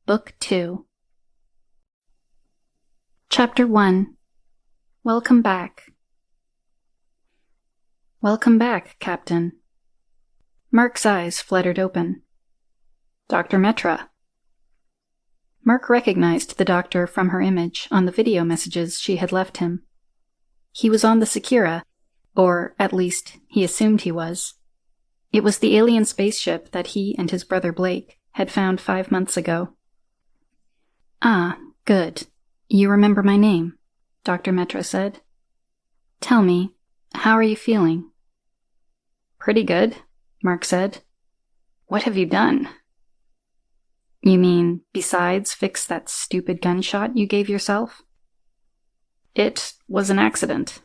Book 2. Chapter 1. Welcome back. Welcome back, Captain. Mark's eyes fluttered open. Dr. Metra. Mark recognized the doctor from her image on the video messages she had left him. He was on the Secura, or at least he assumed he was. It was the alien spaceship that he and his brother Blake had found 5 months ago. Ah, good. You remember my name, Dr. Metra said. Tell me, how are you feeling? Pretty good, Mark said. What have you done? You mean, besides fix that stupid gunshot you gave yourself? It was an accident.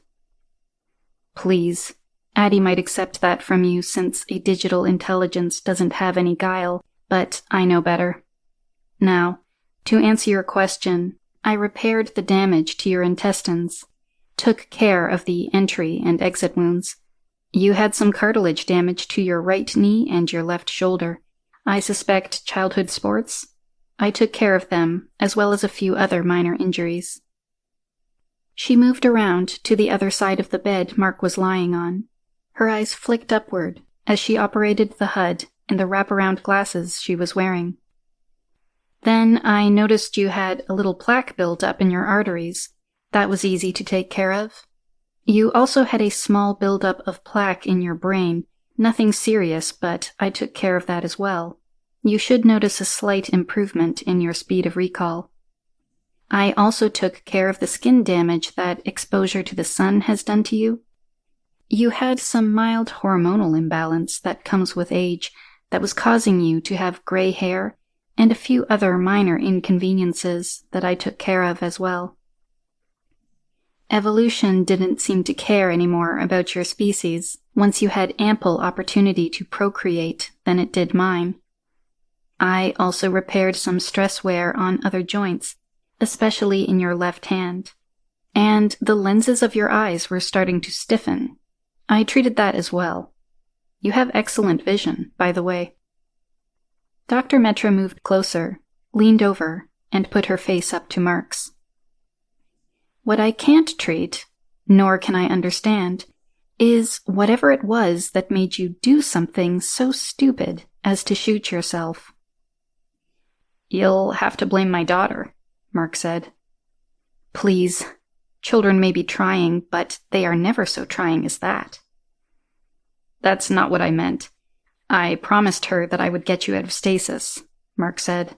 Please, Addie might accept that from you since a digital intelligence doesn't have any guile, but I know better. Now, to answer your question, I repaired the damage to your intestines, took care of the entry and exit wounds. You had some cartilage damage to your right knee and your left shoulder. I suspect childhood sports. I took care of them, as well as a few other minor injuries. She moved around to the other side of the bed Mark was lying on. Her eyes flicked upward as she operated the HUD and the wraparound glasses she was wearing. Then I noticed you had a little plaque build up in your arteries. That was easy to take care of. You also had a small buildup of plaque in your brain. Nothing serious, but I took care of that as well. You should notice a slight improvement in your speed of recall. I also took care of the skin damage that exposure to the sun has done to you. You had some mild hormonal imbalance that comes with age that was causing you to have gray hair and a few other minor inconveniences that I took care of as well. Evolution didn't seem to care anymore about your species once you had ample opportunity to procreate than it did mine. I also repaired some stress wear on other joints, especially in your left hand, and the lenses of your eyes were starting to stiffen. I treated that as well. You have excellent vision, by the way. Dr. Metra moved closer, leaned over, and put her face up to Mark's. What I can't treat, nor can I understand, is whatever it was that made you do something so stupid as to shoot yourself. You'll have to blame my daughter, Mark said. Please, children may be trying, but they are never so trying as that. That's not what I meant. I promised her that I would get you out of stasis, Mark said.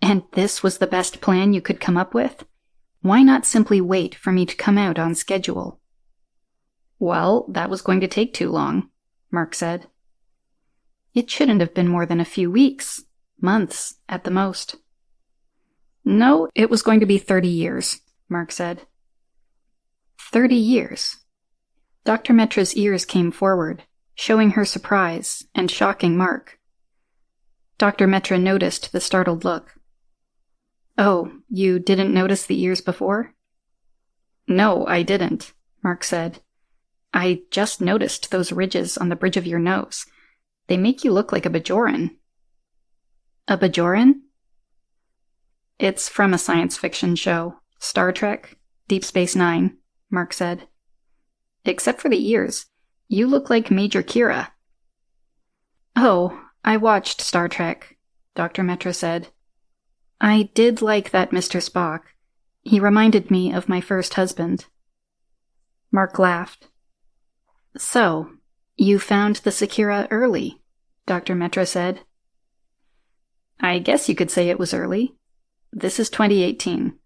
And this was the best plan you could come up with? Why not simply wait for me to come out on schedule? Well, that was going to take too long, Mark said. It shouldn't have been more than a few weeks, months at the most. No, it was going to be 30 years, Mark said. 30 years. Dr. Metra's ears came forward, showing her surprise and shocking Mark. Dr. Metra noticed the startled look. Oh, you didn't notice the ears before? No, I didn't, Mark said. I just noticed those ridges on the bridge of your nose. They make you look like a Bajoran. A Bajoran? It's from a science fiction show, Star Trek, Deep Space Nine, Mark said. Except for the ears, you look like Major Kira. Oh, I watched Star Trek, Dr. Metra said. I did like that Mr. Spock. He reminded me of my first husband. Mark laughed. So, you found the Secura early, Dr. Metra said. I guess you could say it was early. This is 2018.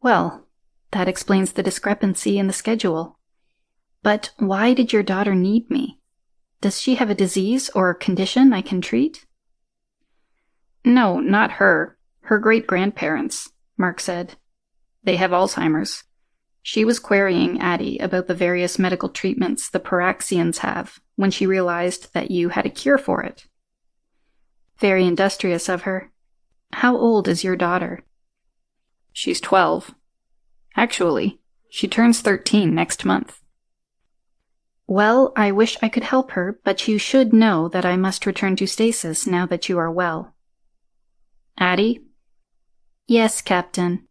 Well, that explains the discrepancy in the schedule. But why did your daughter need me? Does she have a disease or condition I can treat? No, not her. Her great-grandparents, Mark said. They have Alzheimer's. She was querying Addie about the various medical treatments the Paraxians have when she realized that you had a cure for it. Very industrious of her. How old is your daughter? She's 12. Actually, she turns 13 next month. Well, I wish I could help her, but you should know that I must return to stasis now that you are well. Addie? Yes, Captain.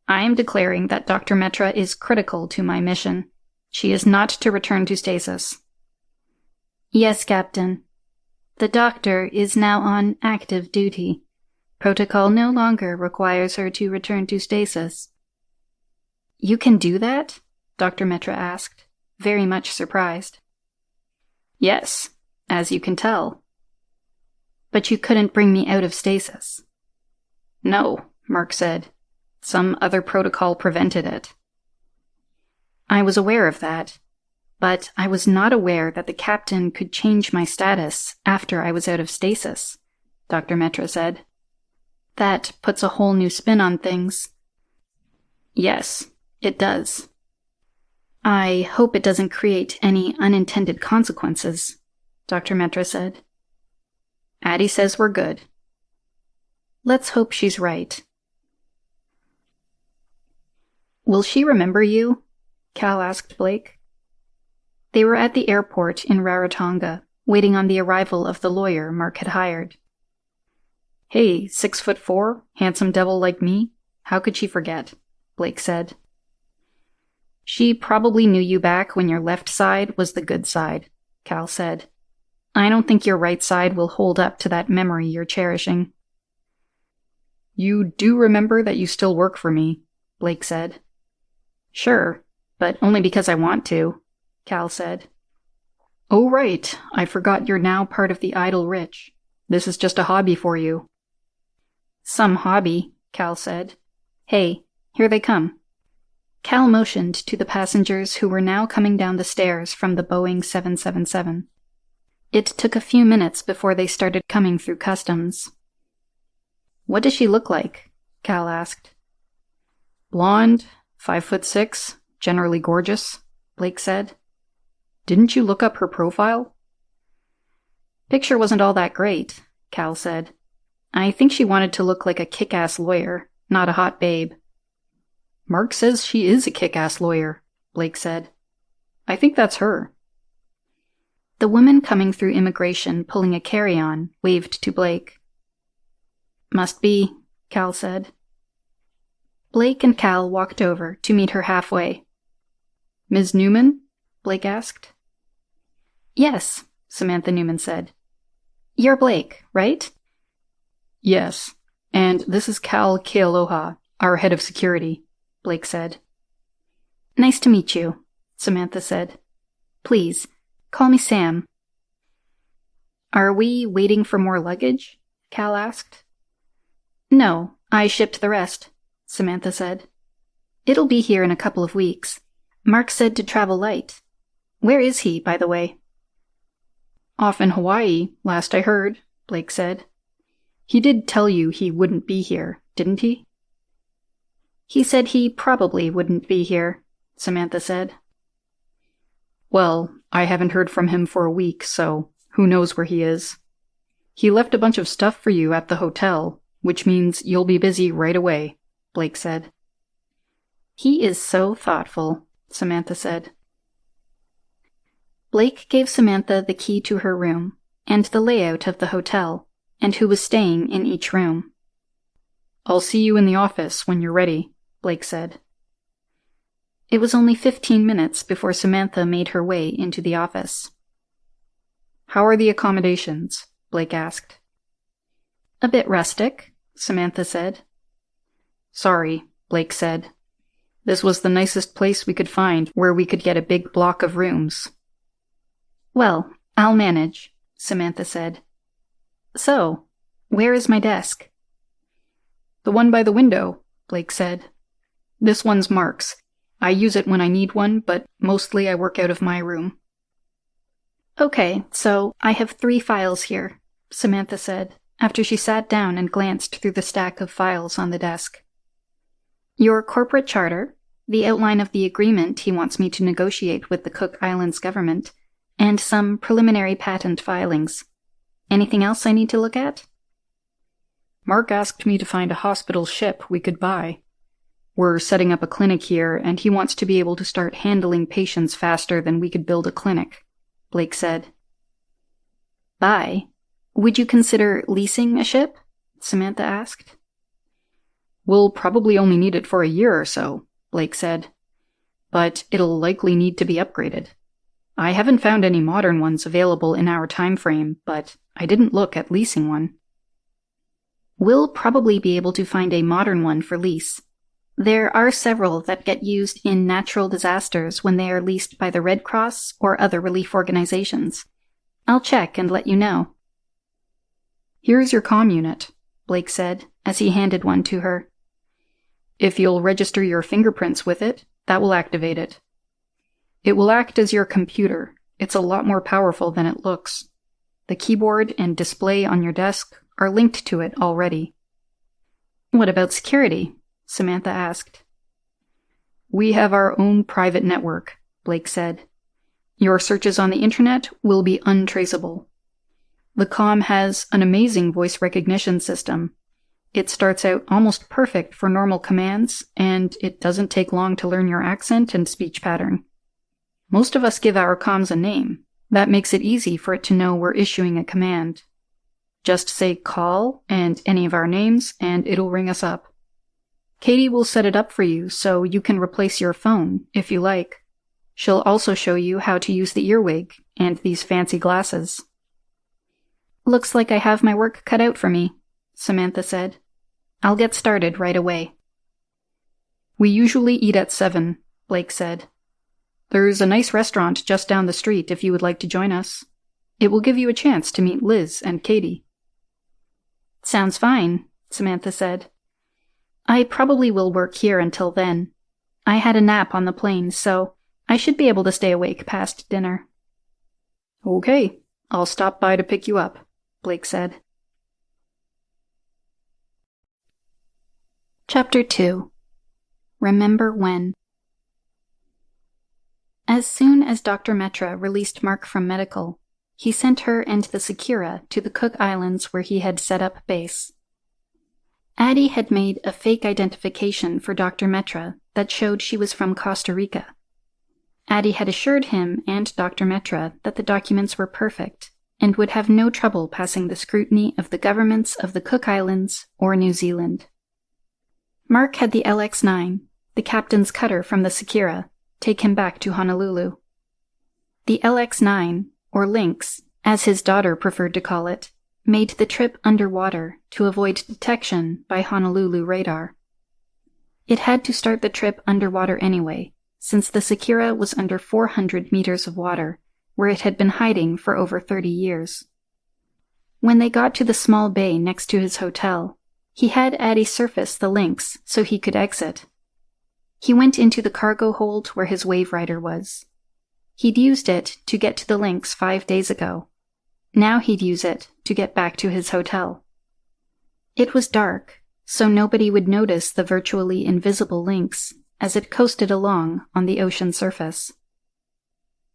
I am declaring that Dr. Metra is critical to my mission. She is not to return to stasis. Yes, Captain. The doctor is now on active duty. Protocol no longer requires her to return to stasis. You can do that? Dr. Metra asked, very much surprised. Yes, as you can tell. But you couldn't bring me out of stasis. No, Mark said. Some other protocol prevented it. I was aware of that, but I was not aware that the captain could change my status after I was out of stasis, Dr. Metra said. That puts a whole new spin on things. Yes, it does. I hope it doesn't create any unintended consequences, Dr. Metra said. Addie says we're good. Let's hope she's right. Will she remember you? Cal asked Blake. They were at the airport in Rarotonga, waiting on the arrival of the lawyer Mark had hired. Hey, 6'4", handsome devil like me? How could she forget? Blake said. She probably knew you back when your left side was the good side, Cal said. I don't think your right side will hold up to that memory you're cherishing. You do remember that you still work for me, Blake said. Sure, but only because I want to, Cal said. Oh right, I forgot you're now part of the idle rich. This is just a hobby for you. Some hobby, Cal said. Hey, here they come. Cal motioned to the passengers who were now coming down the stairs from the Boeing 777. It took a few minutes before they started coming through customs. What does she look like? Cal asked. Blonde, 5'6", generally gorgeous, Blake said. Didn't you look up her profile? Picture wasn't all that great, Cal said. I think she wanted to look like a kick-ass lawyer, not a hot babe. Mark says she is a kick-ass lawyer, Blake said. I think that's her. The woman coming through immigration pulling a carry-on waved to Blake. Must be, Cal said. Blake and Cal walked over to meet her halfway. Ms. Newman? Blake asked. Yes, Samantha Newman said. You're Blake, right? Yes, and this is Cal Kealoha, our head of security, Blake said. Nice to meet you, Samantha said. Please, call me Sam. Are we waiting for more luggage? Cal asked. No, I shipped the rest, Samantha said. It'll be here in a couple of weeks. Mark said to travel light. Where is he, by the way? Off in Hawaii, last I heard, Blake said. He did tell you he wouldn't be here, didn't he? He said he probably wouldn't be here, Samantha said. Well, I haven't heard from him for a week, so who knows where he is. He left a bunch of stuff for you at the hotel, which means you'll be busy right away, Blake said. He is so thoughtful, Samantha said. Blake gave Samantha the key to her room and the layout of the hotel, and who was staying in each room. I'll see you in the office when you're ready, Blake said. It was only 15 minutes before Samantha made her way into the office. How are the accommodations? Blake asked. A bit rustic, Samantha said. Sorry, Blake said. This was the nicest place we could find where we could get a big block of rooms. Well, I'll manage, Samantha said. So, where is my desk? The one by the window, Blake said. This one's Mark's. I use it when I need one, but mostly I work out of my room. Okay, so I have 3 files here, Samantha said, after she sat down and glanced through the stack of files on the desk. Your corporate charter, the outline of the agreement he wants me to negotiate with the Cook Islands government, and some preliminary patent filings. Anything else I need to look at? Mark asked me to find a hospital ship we could buy. We're setting up a clinic here, and he wants to be able to start handling patients faster than we could build a clinic, Blake said. Buy? Would you consider leasing a ship? Samantha asked. We'll probably only need it for a year or so, Blake said. But it'll likely need to be upgraded. I haven't found any modern ones available in our time frame, but I didn't look at leasing one. We'll probably be able to find a modern one for lease. There are several that get used in natural disasters when they are leased by the Red Cross or other relief organizations. I'll check and let you know. Here's your comm unit, Blake said, as he handed one to her. If you'll register your fingerprints with it, that will activate it. It will act as your computer. It's a lot more powerful than it looks. The keyboard and display on your desk are linked to it already. What about security? Samantha asked. We have our own private network, Blake said. Your searches on the internet will be untraceable. The comm has an amazing voice recognition system. It starts out almost perfect for normal commands, and it doesn't take long to learn your accent and speech pattern. Most of us give our comms a name. That makes it easy for it to know we're issuing a command. Just say call and any of our names, and it'll ring us up. Katie will set it up for you so you can replace your phone if you like. She'll also show you how to use the earwig and these fancy glasses. Looks like I have my work cut out for me, Samantha said. I'll get started right away. We usually eat at 7, Blake said. There's a nice restaurant just down the street if you would like to join us. It will give you a chance to meet Liz and Katie. Sounds fine, Samantha said. I probably will work here until then. I had a nap on the plane, so I should be able to stay awake past dinner. Okay, I'll stop by to pick you up, Blake said. Chapter 2. Remember When. As soon as Dr. Metra released Mark from medical, he sent her and the Secura to the Cook Islands where he had set up base. Addie had made a fake identification for Dr. Metra that showed she was from Costa Rica. Addie had assured him and Dr. Metra that the documents were perfect and would have no trouble passing the scrutiny of the governments of the Cook Islands or New Zealand. Mark had the LX-9, the captain's cutter from the Secura, take him back to Honolulu. The LX-9, or Lynx, as his daughter preferred to call it, made the trip underwater to avoid detection by Honolulu radar. It had to start the trip underwater anyway, since the Secura was under 400 meters of water, where it had been hiding for over 30 years. When they got to the small bay next to his hotel, he had Addie surface the Lynx so he could exit. He went into the cargo hold where his wave rider was. He'd used it to get to the Lynx 5 days ago. Now he'd use it to get back to his hotel. It was dark, so nobody would notice the virtually invisible Lynx as it coasted along on the ocean surface.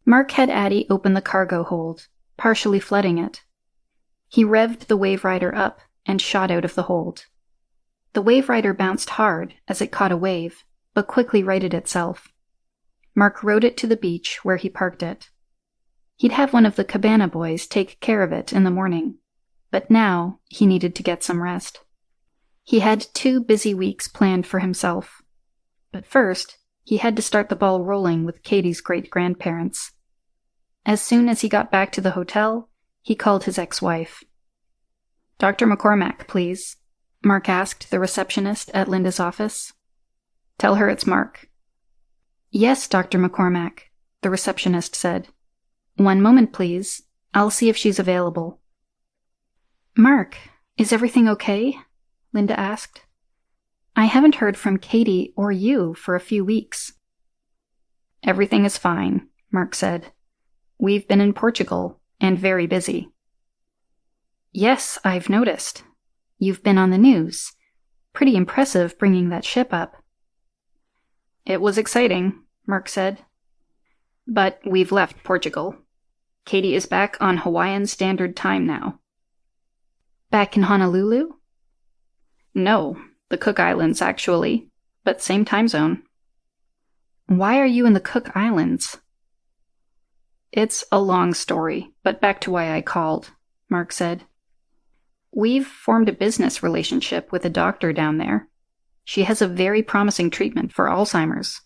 Mark had Addie open the cargo hold, partially flooding it. He revved the wave rider up and shot out of the hold. The wave rider bounced hard as it caught a wave, but quickly righted itself. Mark rowed it to the beach where he parked it. He'd have one of the cabana boys take care of it in the morning, but now he needed to get some rest. He had 2 busy weeks planned for himself. But first, he had to start the ball rolling with Katie's great-grandparents. As soon as he got back to the hotel, he called his ex-wife. "Dr. McCormack, please," Mark asked the receptionist at Linda's office. "Tell her it's Mark." "Yes, Dr. McCormack," the receptionist said. "One moment, please. I'll see if she's available." "Mark, is everything okay?" Linda asked. "I haven't heard from Katie or you for a few weeks." "Everything is fine," Mark said. "We've been in Portugal, and very busy." "Yes, I've noticed. You've been on the news. Pretty impressive bringing that ship up." "It was exciting," Mark said. "But we've left Portugal. Katie is back on Hawaiian Standard Time now." "Back in Honolulu?" "No, the Cook Islands, actually, but same time zone." "Why are you in the Cook Islands?" "It's a long story, but back to why I called," Mark said. We've formed a business relationship with a doctor down there. She has a very promising treatment for Alzheimer's."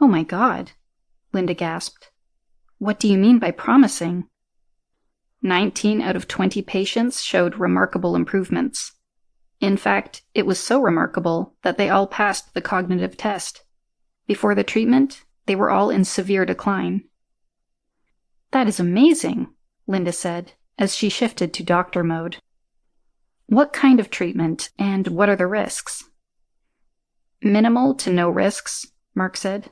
"Oh my God," Linda gasped. "What do you mean by promising?" 19 out of 20 patients showed remarkable improvements. In fact, it was so remarkable that they all passed the cognitive test. Before the treatment, they were all in severe decline. "That is amazing," Linda said, as she shifted to doctor mode. "What kind of treatment, and what are the risks?" "Minimal to no risks," Mark said.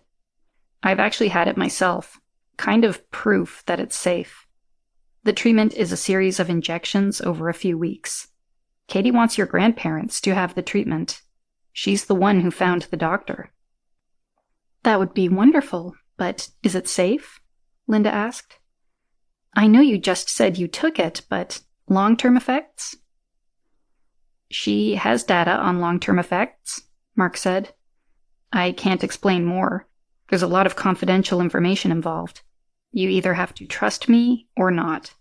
"I've actually had it myself. Kind of proof that it's safe. The treatment is a series of injections over a few weeks. Katie wants your grandparents to have the treatment. She's the one who found the doctor." "That would be wonderful, but is it safe?" Linda asked. "I know you just said you took it, but long-term effects?" "She has data on long-term effects," Mark said. "I can't explain more. There's a lot of confidential information involved. You either have to trust me or not.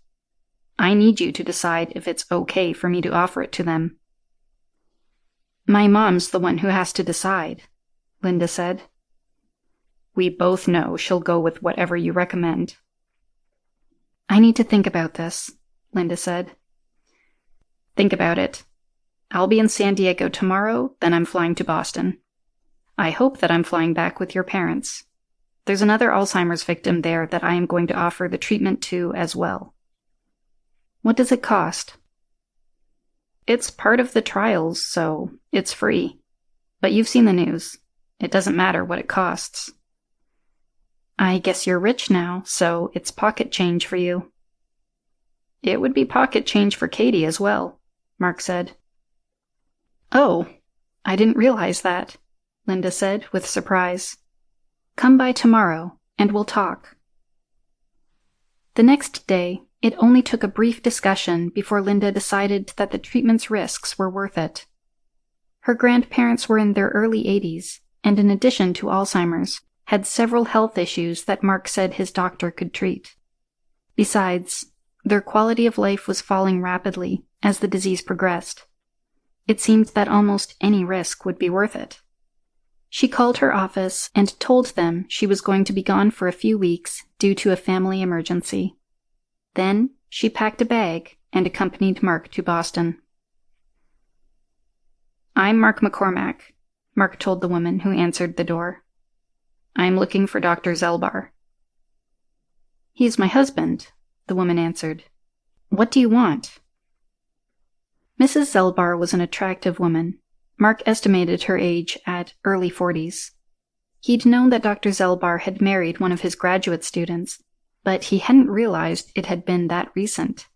I need you to decide if it's okay for me to offer it to them." "My mom's the one who has to decide," Linda said. "We both know she'll go with whatever you recommend." "I need to think about this," Linda said. "Think about it. I'll be in San Diego tomorrow, then I'm flying to Boston. I hope that I'm flying back with your parents. There's another Alzheimer's victim there that I am going to offer the treatment to as well." "What does it cost?" "It's part of the trials, so it's free. But you've seen the news. It doesn't matter what it costs." "I guess you're rich now, so it's pocket change for you." "It would be pocket change for Katie as well," Mark said. "Oh, I didn't realize that," Linda said with surprise. "Come by tomorrow, and we'll talk." The next day, it only took a brief discussion before Linda decided that the treatment's risks were worth it. Her grandparents were in their early 80s, and in addition to Alzheimer's, had several health issues that Mark said his doctor could treat. Besides, their quality of life was falling rapidly as the disease progressed. It seemed that almost any risk would be worth it. She called her office and told them she was going to be gone for a few weeks due to a family emergency. Then she packed a bag and accompanied Mark to Boston. "I'm Mark McCormack," Mark told the woman who answered the door. "I'm looking for Dr. Zelbar." "He's my husband," the woman answered. "What do you want?" Mrs. Zelbar was an attractive woman. Mark estimated her age at early 40s. He'd known that Dr. Zelbar had married one of his graduate students, but he hadn't realized it had been that recent.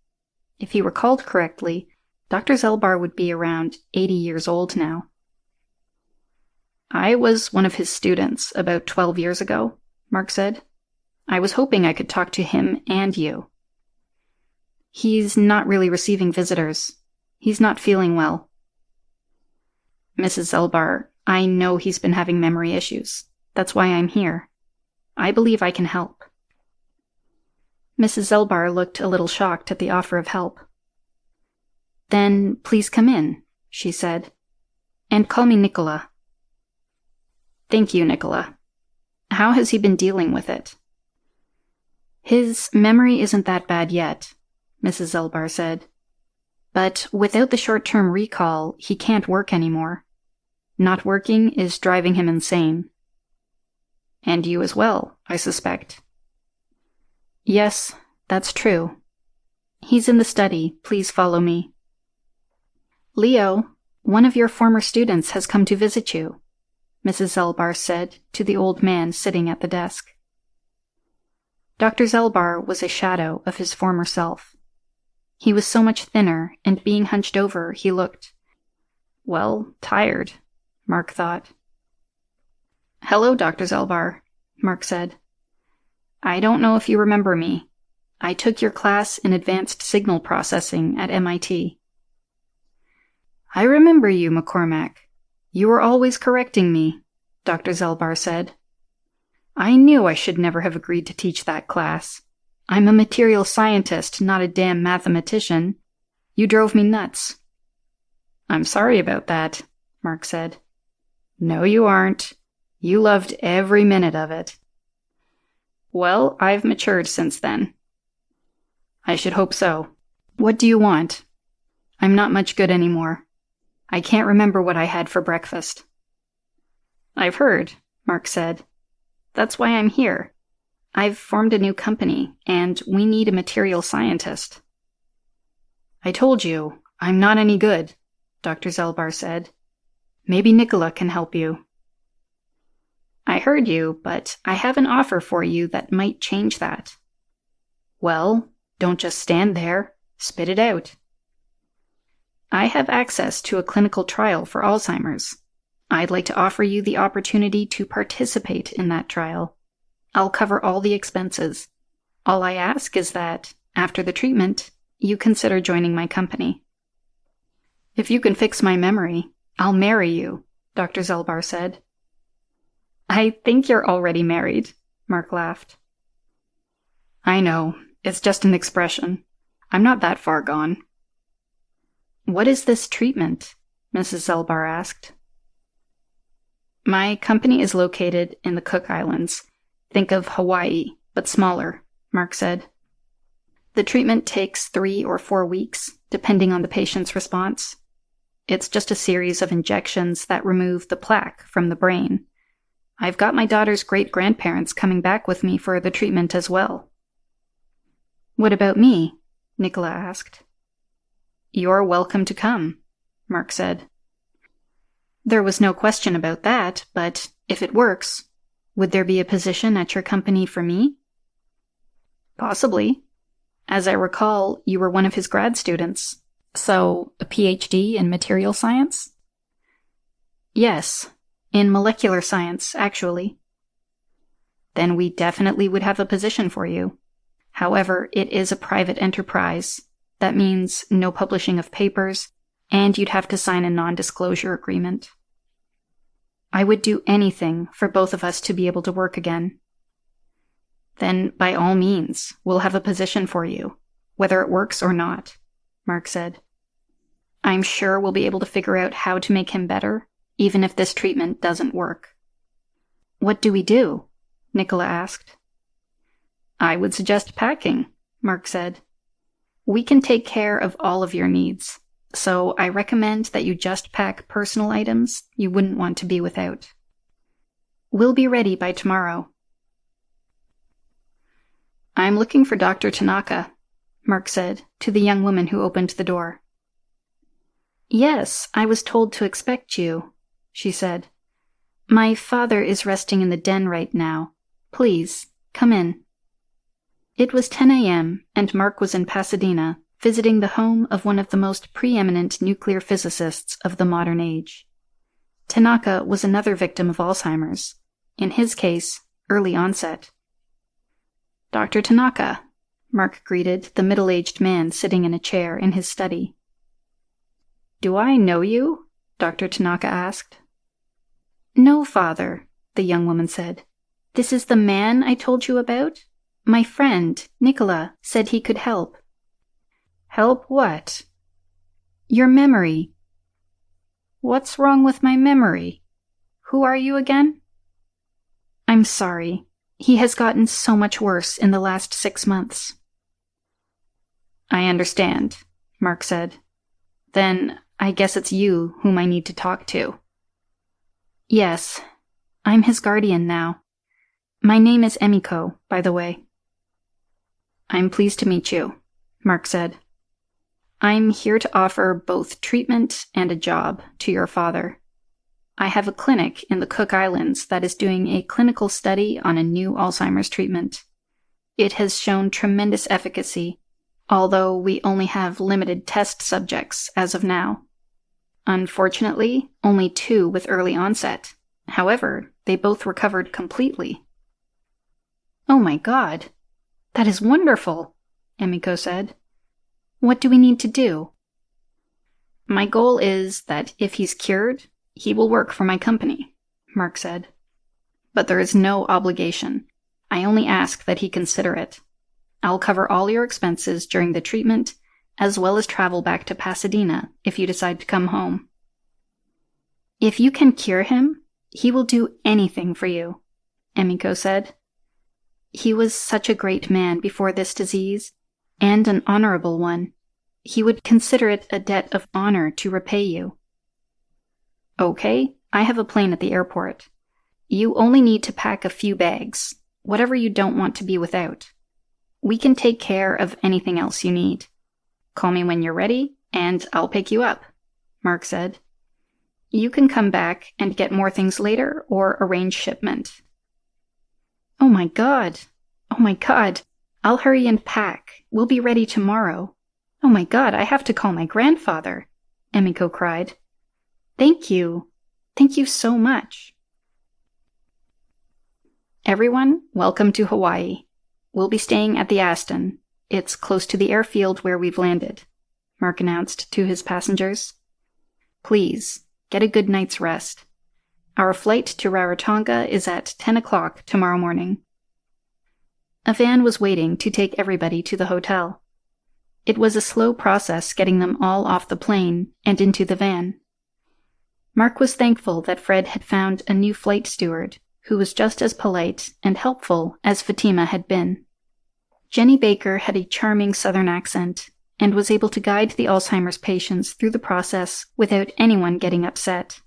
If he recalled correctly, Dr. Zelbar would be around 80 years old now. "I was one of his students about 12 years ago," Mark said. "I was hoping I could talk to him and you." "He's not really receiving visitors. He's not feeling well." "Mrs. Zelbar, I know he's been having memory issues. That's why I'm here. I believe I can help." Mrs. Zelbar looked a little shocked at the offer of help. "Then please come in," she said. "And call me Nicola." "Thank you, Nicola. How has he been dealing with it?" "His memory isn't that bad yet," Mrs. Zelbar said. "But without the short-term recall, he can't work anymore. Not working is driving him insane." "And you as well, I suspect." "Yes, that's true. He's in the study. Please follow me." "Leo, one of your former students has come to visit you," Mrs. Zelbar said to the old man sitting at the desk. Dr. Zelbar was a shadow of his former self. He was so much thinner, and being hunched over, he looked, well, tired, Mark thought. "Hello, Dr. Zelbar," Mark said. "I don't know if you remember me. I took your class in advanced signal processing at MIT. "I remember you, McCormack. You were always correcting me," Dr. Zelbar said. "I knew I should never have agreed to teach that class. I'm a material scientist, not a damn mathematician. You drove me nuts." "I'm sorry about that," Mark said. "No, you aren't. You loved every minute of it." "Well, I've matured since then." "I should hope so. What do you want?" "I'm not much good anymore. I can't remember what I had for breakfast." "I've heard," Mark said. "That's why I'm here. I've formed a new company, and we need a material scientist." "I told you, I'm not any good," Dr. Zelbar said. "Maybe Nicola can help you." "I heard you, but I have an offer for you that might change that." "Well, don't just stand there. Spit it out." "I have access to a clinical trial for Alzheimer's. I'd like to offer you the opportunity to participate in that trial. I'll cover all the expenses. All I ask is that, after the treatment, you consider joining my company." "If you can fix my memory, I'll marry you," Dr. Zelbar said. "I think you're already married," Mark laughed. "I know. It's just an expression. I'm not that far gone." "What is this treatment?" Mrs. Zelbar asked. "My company is located in the Cook Islands. Think of Hawaii, but smaller," Mark said. "The treatment takes 3 or 4 weeks, depending on the patient's response. It's just a series of injections that remove the plaque from the brain. I've got my daughter's great-grandparents coming back with me for the treatment as well." "What about me?" Nicola asked. "You're welcome to come," Mark said. "There was no question about that, but if it works, would there be a position at your company for me?" "Possibly. As I recall, you were one of his grad students. So, a PhD in material science?" "Yes, in molecular science, actually." "Then we definitely would have a position for you. However, it is a private enterprise. That means no publishing of papers, and you'd have to sign a non-disclosure agreement." "I would do anything for both of us to be able to work again." "Then, by all means, we'll have a position for you, whether it works or not," Mark said. "I'm sure we'll be able to figure out how to make him better, even if this treatment doesn't work." "What do we do?" Nicola asked. "I would suggest packing," Mark said. "We can take care of all of your needs, so I recommend that you just pack personal items you wouldn't want to be without." "We'll be ready by tomorrow." "I'm looking for Dr. Tanaka," Mark said to the young woman who opened the door. "Yes, I was told to expect you," she said. "My father is resting in the den right now. Please, come in." It was 10 a.m., and Mark was in Pasadena, visiting the home of one of the most preeminent nuclear physicists of the modern age. Tanaka was another victim of Alzheimer's. In his case, early onset. "Dr. Tanaka," Mark greeted the middle-aged man sitting in a chair in his study. "Do I know you?" Dr. Tanaka asked. "No, father," the young woman said. "This is the man I told you about? My friend, Nicola, said he could help." "Help what?" "Your memory." "What's wrong with my memory? Who are you again?" "I'm sorry. He has gotten so much worse in the last 6 months." "I understand," Mark said. "Then I guess it's you whom I need to talk to." "Yes. I'm his guardian now. My name is Emiko, by the way." "I'm pleased to meet you," Mark said. "I'm here to offer both treatment and a job to your father. I have a clinic in the Cook Islands that is doing a clinical study on a new Alzheimer's treatment. It has shown tremendous efficacy, although we only have limited test subjects as of now. Unfortunately, only 2 with early onset. However, they both recovered completely." "Oh my God. That is wonderful," Emiko said. "What do we need to do?" "My goal is that if he's cured, he will work for my company," Mark said. "But there is no obligation. I only ask that he consider it. I'll cover all your expenses during the treatment, as well as travel back to Pasadena if you decide to come home. If you can cure him, he will do anything for you, Emiko said. He was such a great man before this disease, and an honorable one. He would consider it a debt of honor to repay you. Okay, I have a plane at the airport. You only need to pack a few bags, whatever you don't want to be without. We can take care of anything else you need. Call me when you're ready, and I'll pick you up, Mark said. You can come back and get more things later or arrange shipment. Oh my god! Oh my god! I'll hurry and pack. We'll be ready tomorrow. Oh my god, I have to call my grandfather, Emiko cried. Thank you. Thank you so much. Everyone, welcome to Hawaii. We'll be staying at the Ascendant. It's close to the airfield where we've landed, Mark announced to his passengers. Please, get a good night's rest. Our flight to Rarotonga is at 10 o'clock tomorrow morning. A van was waiting to take everybody to the hotel. It was a slow process getting them all off the plane and into the van. Mark was thankful that Fred had found a new flight steward who was just as polite and helpful as Fatima had been. Jenny Baker had a charming Southern accent and was able to guide the Alzheimer's patients through the process without anyone getting upset.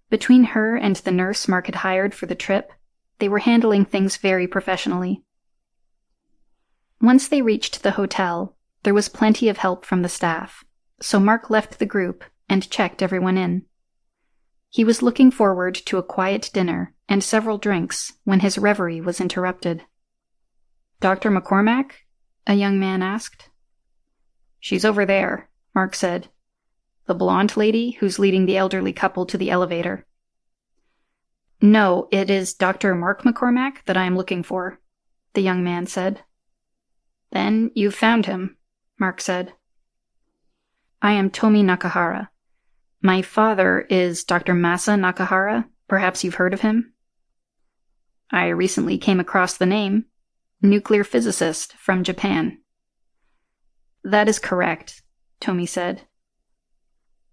Between her and the nurse Mark had hired for the trip, they were handling things very professionally. Once they reached the hotel, there was plenty of help from the staff, so Mark left the group and checked everyone in. He was looking forward to a quiet dinner and several drinks when his reverie was interrupted. Dr. McCormack? A young man asked. She's over there, Mark said. The blonde lady who's leading the elderly couple to the elevator. No, it is Dr. Mark McCormack that I am looking for, the young man said. Then you've found him, Mark said. I am Tomi Nakahara. My father is Dr. Masa Nakahara. Perhaps you've heard of him? I recently came across the name. Nuclear physicist from Japan. That is correct, Tomi said.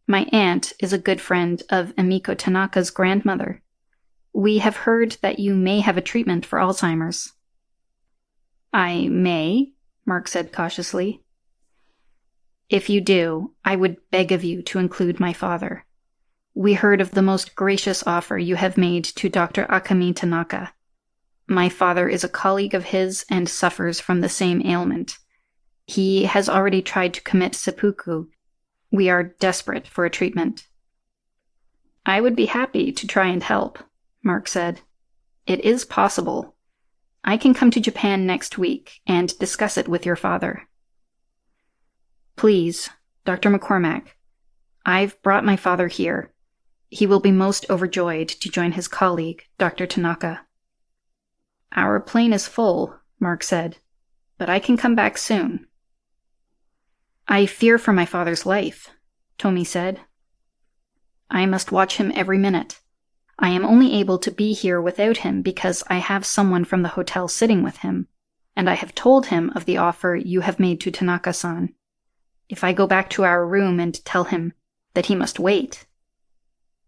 My aunt is a good friend of Emiko Tanaka's grandmother. We have heard that you may have a treatment for Alzheimer's. I may, Mark said cautiously. If you do, I would beg of you to include my father. We heard of the most gracious offer you have made to Dr. Akami Tanaka. My father is a colleague of his and suffers from the same ailment. He has already tried to commit seppuku. We are desperate for a treatment. I would be happy to try and help, Mark said. It is possible. I can come to Japan next week and discuss it with your father. Please, Dr. McCormack, I've brought my father here. He will be most overjoyed to join his colleague, Dr. Tanaka. Our plane is full, Mark said, but I can come back soon. I fear for my father's life, Tomi said. I must watch him every minute. I am only able to be here without him because I have someone from the hotel sitting with him, and I have told him of the offer you have made to Tanaka-san. If I go back to our room and tell him that he must wait.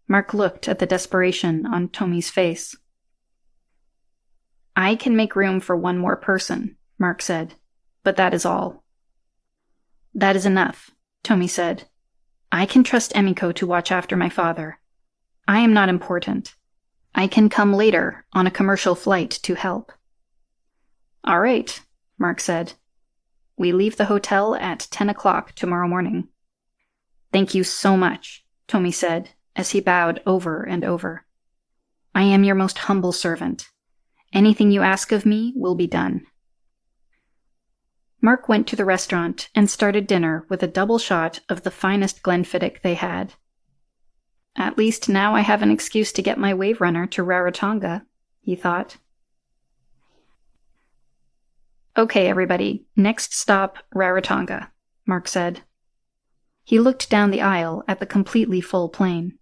Mark looked at the desperation on Tomi's face. I can make room for one more person, Mark said, but that is all. That is enough, Tomi said. I can trust Emiko to watch after my father. I am not important. I can come later on a commercial flight to help. All right, Mark said. We leave the hotel at 10 o'clock tomorrow morning. Thank you so much, Tomi said, as he bowed over and over. I am your most humble servant. Anything you ask of me will be done. Mark went to the restaurant and started dinner with a double shot of the finest Glenfiddich they had. At least now I have an excuse to get my wave runner to Rarotonga, he thought. Okay, everybody, next stop, Rarotonga, Mark said. He looked down the aisle at the completely full plane.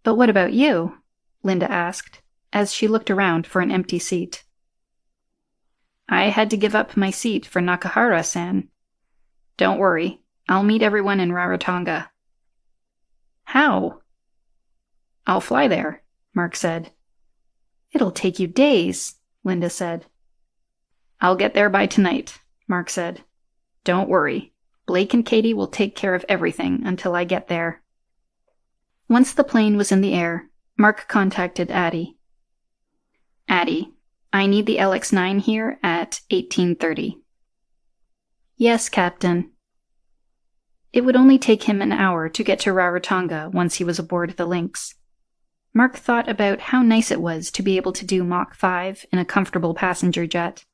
But what about you? Linda asked, as she looked around for an empty seat. I had to give up my seat for Nakahara-san. Don't worry. I'll meet everyone in Rarotonga. How? I'll fly there, Mark said. It'll take you days, Linda said. I'll get there by tonight, Mark said. Don't worry. Blake and Katie will take care of everything until I get there. Once the plane was in the air, Mark contacted Addie. Addie, I need the LX-9 here at 18:30. Yes, Captain. It would only take him an hour to get to Rarotonga once he was aboard the Lynx. Mark thought about how nice it was to be able to do Mach 5 in a comfortable passenger jet.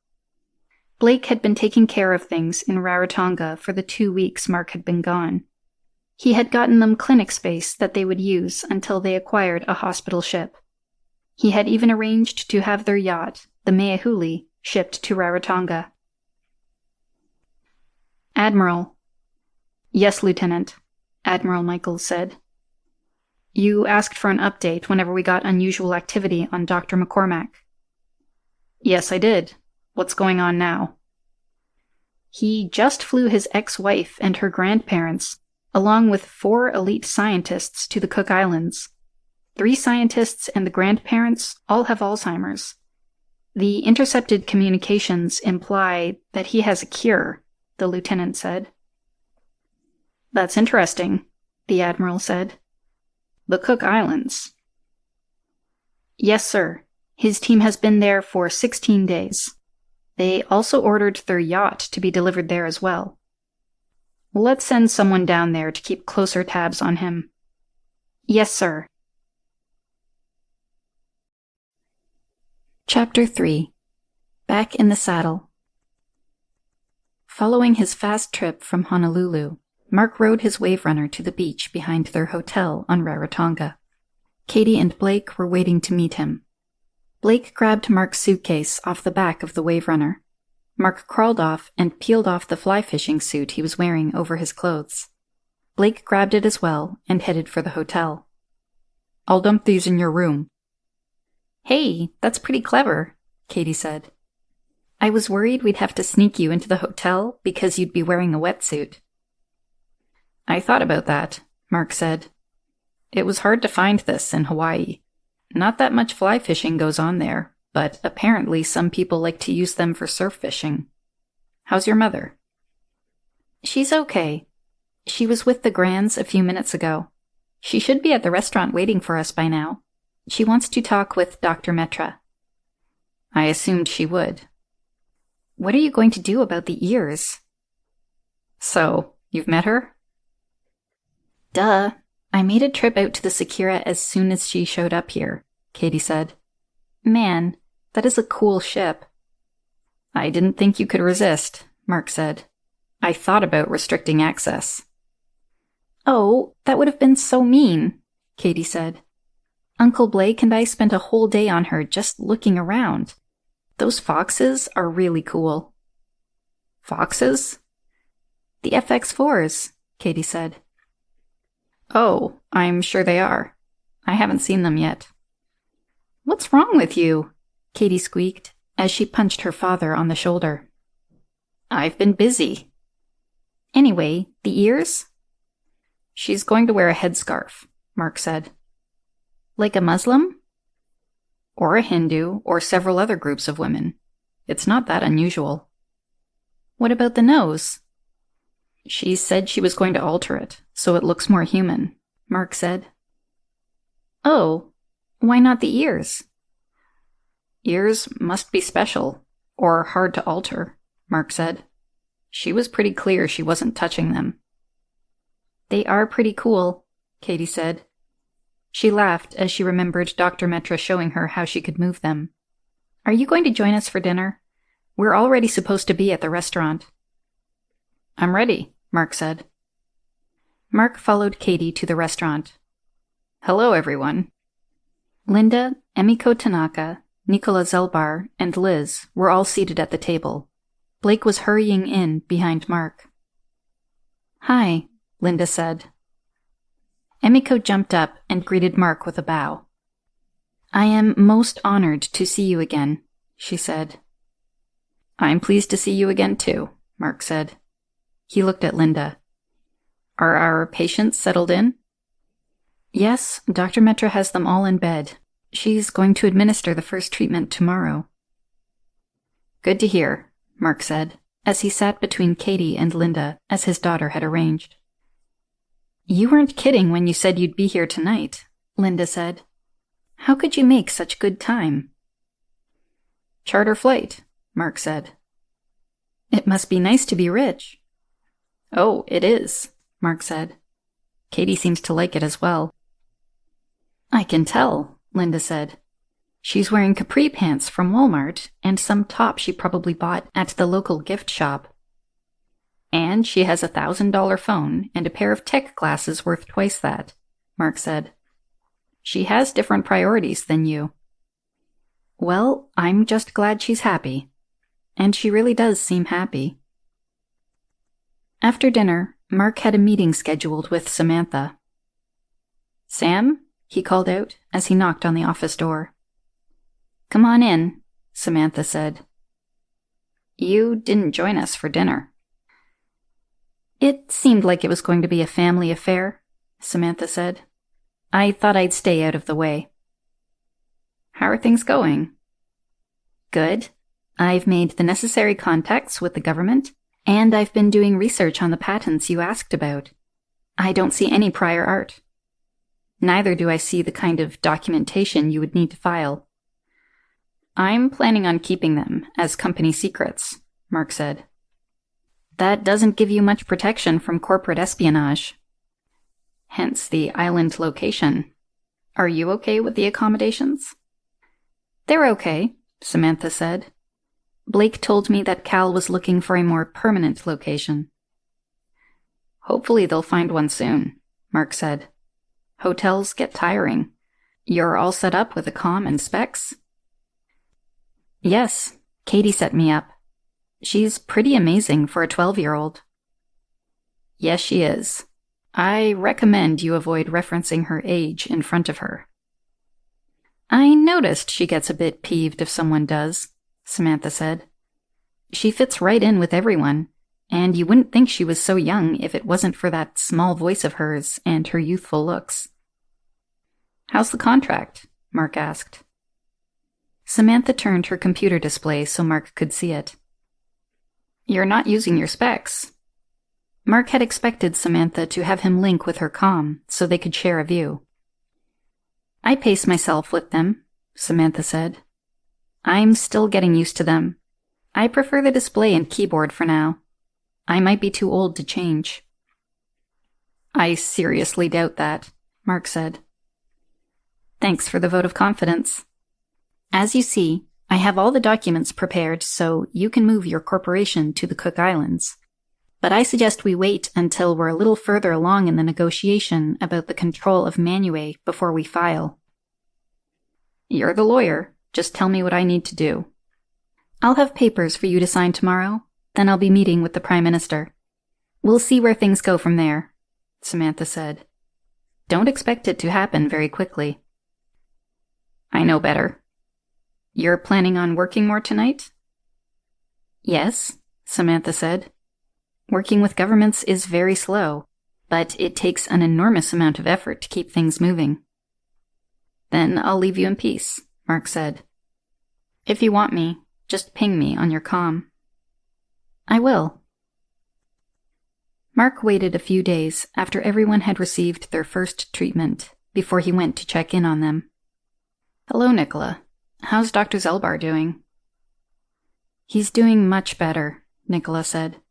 Blake had been taking care of things in Rarotonga for the 2 weeks Mark had been gone. He had gotten them clinic space that they would use until they acquired a hospital ship. He had even arranged to have their yacht, the Meahuli, shipped to Rarotonga. Admiral. Yes, Lieutenant, Admiral Michaels said. You asked for an update whenever we got unusual activity on Dr. McCormack. Yes, I did. What's going on now? He just flew his ex-wife and her grandparents, along with 4 elite scientists, to the Cook Islands. 3 scientists and the grandparents all have Alzheimer's. The intercepted communications imply that he has a cure, the lieutenant said. That's interesting, the Admiral said. The Cook Islands. Yes, sir. His team has been there for 16 days. They also ordered their yacht to be delivered there as well. Let's send someone down there to keep closer tabs on him. Yes, sir. Chapter 3. Back in the Saddle. Following his fast trip from Honolulu, Mark rode his wave runner to the beach behind their hotel on Rarotonga. Katie and Blake were waiting to meet him. Blake grabbed Mark's suitcase off the back of the wave runner. Mark crawled off and peeled off the fly fishing suit he was wearing over his clothes. Blake grabbed it as well and headed for the hotel. I'll dump these in your room. Hey, that's pretty clever, Katie said. I was worried we'd have to sneak you into the hotel because you'd be wearing a wetsuit. I thought about that, Mark said. It was hard to find this in Hawaii. Not that much fly fishing goes on there, but apparently some people like to use them for surf fishing. How's your mother? She's okay. She was with the Grands a few minutes ago. She should be at the restaurant waiting for us by now. She wants to talk with Dr. Metra. I assumed she would. What are you going to do about the ears? So, you've met her? Duh. I made a trip out to the Sakura as soon as she showed up here, Katie said. Man, that is a cool ship. I didn't think you could resist, Mark said. I thought about restricting access. Oh, that would have been so mean, Katie said. Uncle Blake and I spent a whole day on her just looking around. Those foxes are really cool. Foxes? The FX4s, Katie said. Oh, I'm sure they are. I haven't seen them yet. What's wrong with you? Katie squeaked as she punched her father on the shoulder. I've been busy. Anyway, the ears? She's going to wear a headscarf, Mark said. Like a Muslim? Or a Hindu, or several other groups of women. It's not that unusual. What about the nose? She said she was going to alter it, so it looks more human, Mark said. Oh, why not the ears? Ears must be special, or hard to alter, Mark said. She was pretty clear she wasn't touching them. They are pretty cool, Katie said. She laughed as she remembered Dr. Metra showing her how she could move them. Are you going to join us for dinner? We're already supposed to be at the restaurant. I'm ready, Mark said. Mark followed Katie to the restaurant. Hello, everyone. Linda, Emiko Tanaka, Nicola Zelbar, and Liz were all seated at the table. Blake was hurrying in behind Mark. Hi, Linda said. Emiko jumped up and greeted Mark with a bow. I am most honored to see you again, she said. I'm pleased to see you again, too, Mark said. He looked at Linda. Are our patients settled in? Yes, Dr. Metra has them all in bed. She's going to administer the first treatment tomorrow. Good to hear, Mark said, as he sat between Katie and Linda, as his daughter had arranged. You weren't kidding when you said you'd be here tonight, Linda said. How could you make such good time? Charter flight, Mark said. It must be nice to be rich. Oh, it is, Mark said. Katie seems to like it as well. I can tell, Linda said. She's wearing capri pants from Walmart and some top she probably bought at the local gift shop. And she has a $1,000 phone and a pair of tech glasses worth twice that, Mark said. She has different priorities than you. Well, I'm just glad she's happy. And she really does seem happy. After dinner, Mark had a meeting scheduled with Samantha. Sam? He called out as he knocked on the office door. Come on in, Samantha said. You didn't join us for dinner. It seemed like it was going to be a family affair, Samantha said. I thought I'd stay out of the way. How are things going? Good. I've made the necessary contacts with the government, and I've been doing research on the patents you asked about. I don't see any prior art. Neither do I see the kind of documentation you would need to file. I'm planning on keeping them as company secrets, Mark said. That doesn't give you much protection from corporate espionage. Hence the island location. Are you okay with the accommodations? They're okay, Samantha said. Blake told me that Cal was looking for a more permanent location. Hopefully they'll find one soon, Mark said. Hotels get tiring. You're all set up with a comm and specs? Yes, Katie set me up. She's pretty amazing for a 12-year-old. Yes, she is. I recommend you avoid referencing her age in front of her. I noticed she gets a bit peeved if someone does, Samantha said. She fits right in with everyone, and you wouldn't think she was so young if it wasn't for that small voice of hers and her youthful looks. How's the contract? Mark asked. Samantha turned her computer display so Mark could see it. You're not using your specs. Mark had expected Samantha to have him link with her comm so they could share a view. I pace myself with them, Samantha said. I'm still getting used to them. I prefer the display and keyboard for now. I might be too old to change. I seriously doubt that, Mark said. Thanks for the vote of confidence. As you see, I have all the documents prepared so you can move your corporation to the Cook Islands. But I suggest we wait until we're a little further along in the negotiation about the control of Manue before we file. You're the lawyer. Just tell me what I need to do. I'll have papers for you to sign tomorrow. Then I'll be meeting with the Prime Minister. We'll see where things go from there, Samantha said. Don't expect it to happen very quickly. I know better. You're planning on working more tonight? Yes, Samantha said. Working with governments is very slow, but it takes an enormous amount of effort to keep things moving. Then I'll leave you in peace, Mark said. If you want me, just ping me on your comm. I will. Mark waited a few days after everyone had received their first treatment before he went to check in on them. Hello, Nicola. How's Dr. Zelbar doing? He's doing much better, Nicola said.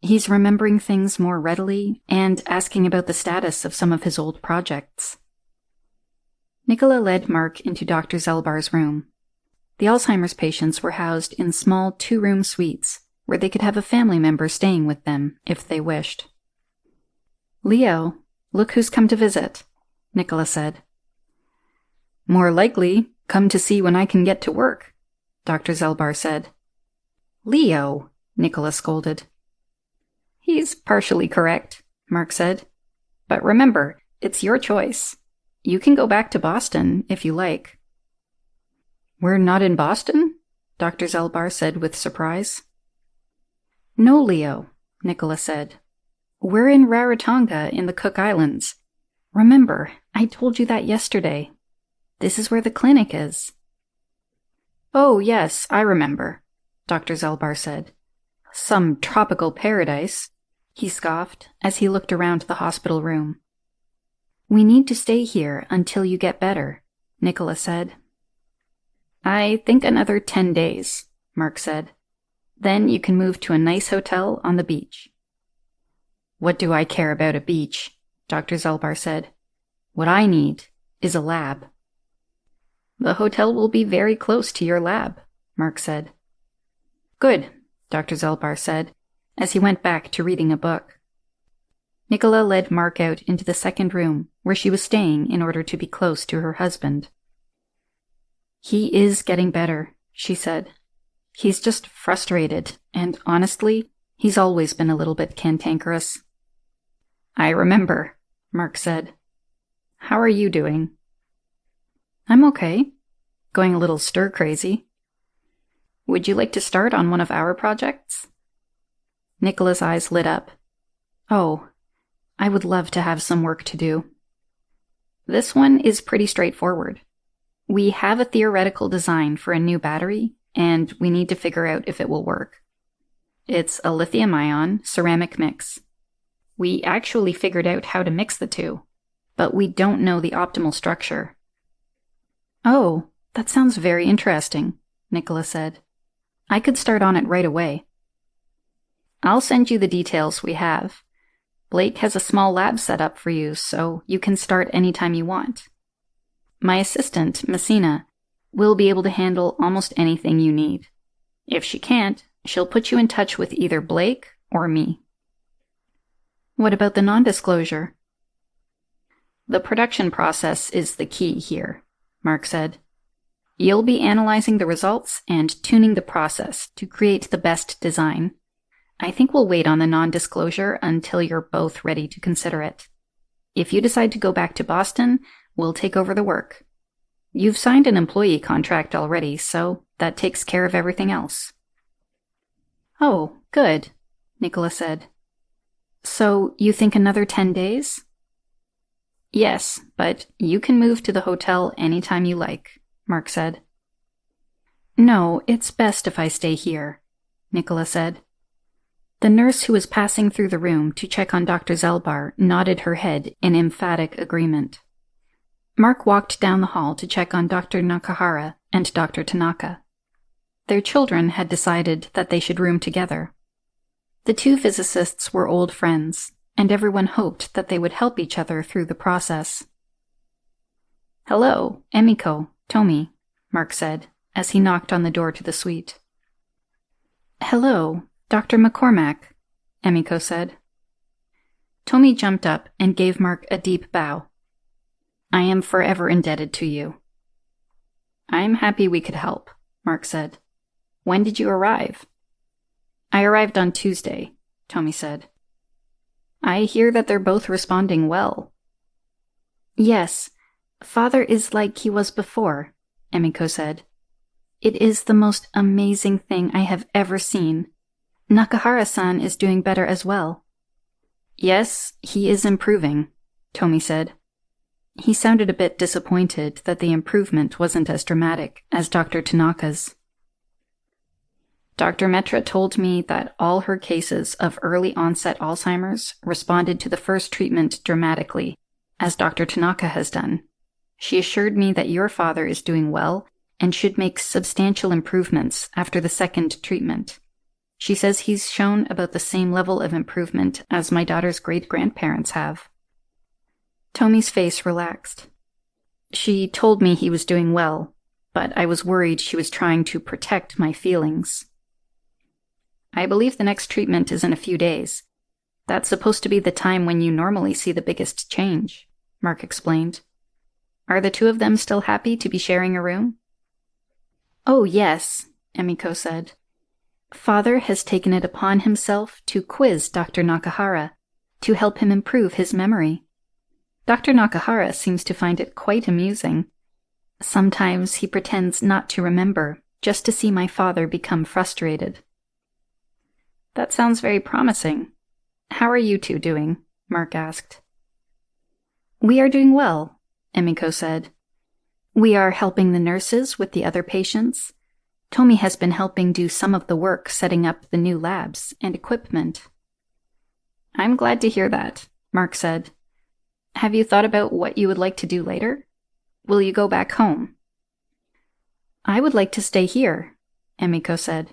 He's remembering things more readily and asking about the status of some of his old projects. Nicola led Mark into Dr. Zelbar's room. The Alzheimer's patients were housed in small 2-room suites where they could have a family member staying with them if they wished. Leo, look who's come to visit, Nicola said. More likely, come to see when I can get to work, Dr. Zelbar said. Leo, Nicola scolded. He's partially correct, Mark said. But remember, it's your choice. You can go back to Boston if you like. We're not in Boston? Dr. Zelbar said with surprise. No, Leo. Nicola said. We're in Rarotonga in the Cook Islands. Remember, I told you that yesterday. This is where the clinic is. Oh, yes, I remember, Dr. Zelbar said. Some tropical paradise, he scoffed as he looked around the hospital room. We need to stay here until you get better, Nicola said. I think another 10 days, Mark said. Then you can move to a nice hotel on the beach. What do I care about a beach? Dr. Zelbar said. What I need is a lab. The hotel will be very close to your lab, Mark said. Good, Dr. Zelbar said, as he went back to reading a book. Nicola led Mark out into the second room, where she was staying in order to be close to her husband. He is getting better, she said. He's just frustrated, and honestly, he's always been a little bit cantankerous. I remember, Mark said. How are you doing? I'm okay. Going a little stir-crazy. Would you like to start on one of our projects? Nicola's eyes lit up. Oh, I would love to have some work to do. This one is pretty straightforward. We have a theoretical design for a new battery, and we need to figure out if it will work. It's a lithium-ion ceramic mix. We actually figured out how to mix the two, but we don't know the optimal structure. Oh, that sounds very interesting, Nicola said. I could start on it right away. I'll send you the details we have. Blake has a small lab set up for you, so you can start anytime you want. My assistant, Messina, will be able to handle almost anything you need. If she can't, she'll put you in touch with either Blake or me. What about the non-disclosure? The production process is the key here, Mark said. You'll be analyzing the results and tuning the process to create the best design. I think we'll wait on the non-disclosure until you're both ready to consider it. If you decide to go back to Boston, we'll take over the work. You've signed an employee contract already, so that takes care of everything else. Oh, good, Nicola said. So you think another 10 days? Yes, but you can move to the hotel anytime you like, Mark said. No, it's best if I stay here, Nicola said. The nurse who was passing through the room to check on Dr. Zelbar nodded her head in emphatic agreement. Mark walked down the hall to check on Dr. Nakahara and Dr. Tanaka. Their children had decided that they should room together. The two physicists were old friends, and everyone hoped that they would help each other through the process. Hello, Emiko, Tomi, Mark said, as he knocked on the door to the suite. Hello, Dr. McCormack, Emiko said. Tomi jumped up and gave Mark a deep bow. I am forever indebted to you. I'm happy we could help, Mark said. When did you arrive? I arrived on Tuesday, Tomi said. I hear that they're both responding well. Yes, Father is like he was before, Emiko said. It is the most amazing thing I have ever seen. Nakahara-san is doing better as well. Yes, he is improving, Tomi said. He sounded a bit disappointed that the improvement wasn't as dramatic as Dr. Tanaka's. Dr. Metra told me that all her cases of early-onset Alzheimer's responded to the first treatment dramatically, as Dr. Tanaka has done. She assured me that your father is doing well and should make substantial improvements after the second treatment. She says he's shown about the same level of improvement as my daughter's great-grandparents have. Tomi's face relaxed. She told me he was doing well, but I was worried she was trying to protect my feelings. I believe the next treatment is in a few days. That's supposed to be the time when you normally see the biggest change, Mark explained. Are the two of them still happy to be sharing a room? Oh, yes, Emiko said. Father has taken it upon himself to quiz Dr. Nakahara to help him improve his memory. Dr. Nakahara seems to find it quite amusing. Sometimes he pretends not to remember, just to see my father become frustrated. That sounds very promising. How are you two doing? Mark asked. We are doing well, Emiko said. We are helping the nurses with the other patients. Tomi has been helping do some of the work setting up the new labs and equipment. I'm glad to hear that, Mark said. Have you thought about what you would like to do later? Will you go back home? I would like to stay here, Emiko said.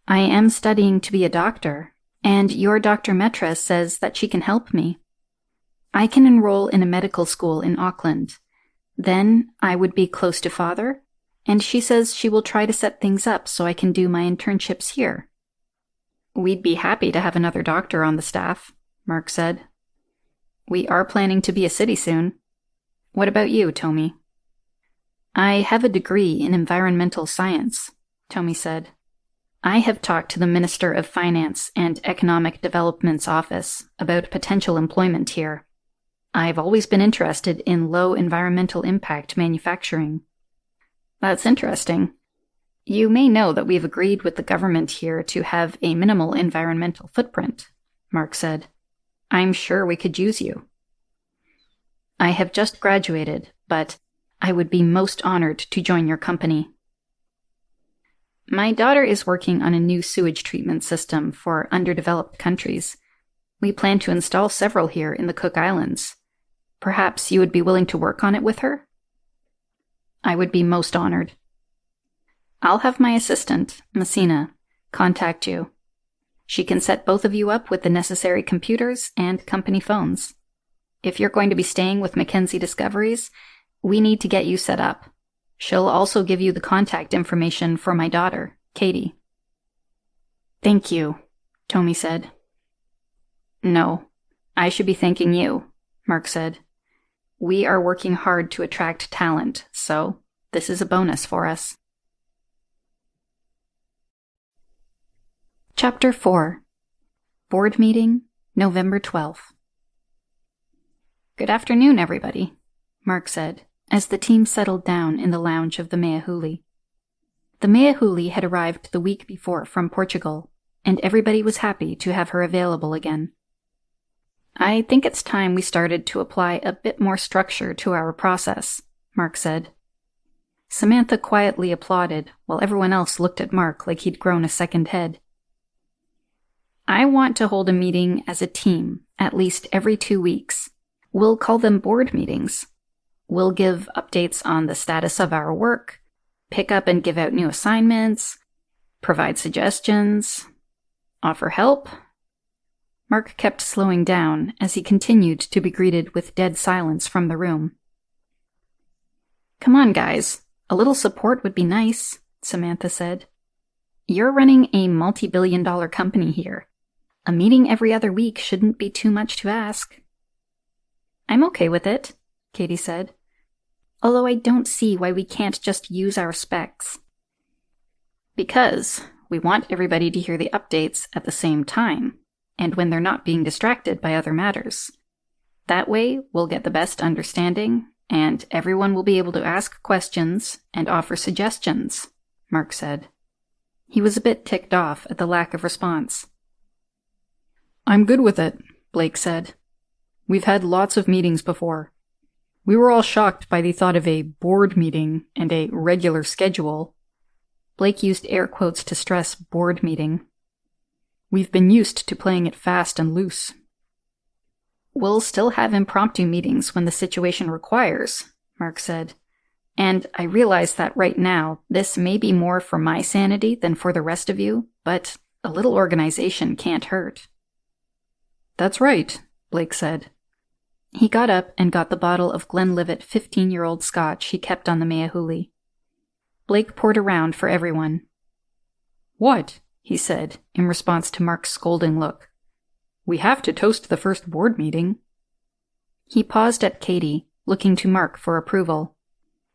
I am studying to be a doctor, and your Dr. Metra says that she can help me. I can enroll in a medical school in Auckland. Then I would be close to Father, and she says she will try to set things up so I can do my internships here. We'd be happy to have another doctor on the staff, Mark said. We are planning to be a city soon. What about you, Tomi? I have a degree in environmental science, Tomi said. I have talked to the Minister of Finance and Economic Development's office about potential employment here. I've always been interested in low environmental impact manufacturing. That's interesting. You may know that we've agreed with the government here to have a minimal environmental footprint, Mark said. I'm sure we could use you. I have just graduated, but I would be most honored to join your company. My daughter is working on a new sewage treatment system for underdeveloped countries. We plan to install several here in the Cook Islands. Perhaps you would be willing to work on it with her? I would be most honored. I'll have my assistant, Messina, contact you. She can set both of you up with the necessary computers and company phones. If you're going to be staying with Mackenzie Discoveries, we need to get you set up. She'll also give you the contact information for my daughter, Katie. Thank you, Tomi said. No, I should be thanking you, Mark said. We are working hard to attract talent, so this is a bonus for us. Chapter 4. Board Meeting, November 12th. Good afternoon, everybody, Mark said, as the team settled down in the lounge of the Meahuli. The Meahuli had arrived the week before from Portugal, and everybody was happy to have her available again. I think it's time we started to apply a bit more structure to our process, Mark said. Samantha quietly applauded, while everyone else looked at Mark like he'd grown a second head. I want to hold a meeting as a team, at least every 2 weeks. We'll call them board meetings. We'll give updates on the status of our work, pick up and give out new assignments, provide suggestions, offer help. Mark kept slowing down as he continued to be greeted with dead silence from the room. Come on, guys. A little support would be nice, Samantha said. You're running a multi-billion-dollar company here. A meeting every other week shouldn't be too much to ask. I'm okay with it, Katie said. Although I don't see why we can't just use our specs. Because we want everybody to hear the updates at the same time, and when they're not being distracted by other matters. That way, we'll get the best understanding, and everyone will be able to ask questions and offer suggestions, Mark said. He was a bit ticked off at the lack of response. I'm good with it, Blake said. We've had lots of meetings before. We were all shocked by the thought of a board meeting and a regular schedule. Blake used air quotes to stress board meeting. We've been used to playing it fast and loose. We'll still have impromptu meetings when the situation requires, Mark said. And I realize that right now, this may be more for my sanity than for the rest of you, but a little organization can't hurt. That's right, Blake said. He got up and got the bottle of Glenlivet 15-year-old scotch he kept on the Meahuli. Blake poured around for everyone. What? He said, in response to Mark's scolding look. We have to toast the first board meeting. He paused at Katie, looking to Mark for approval.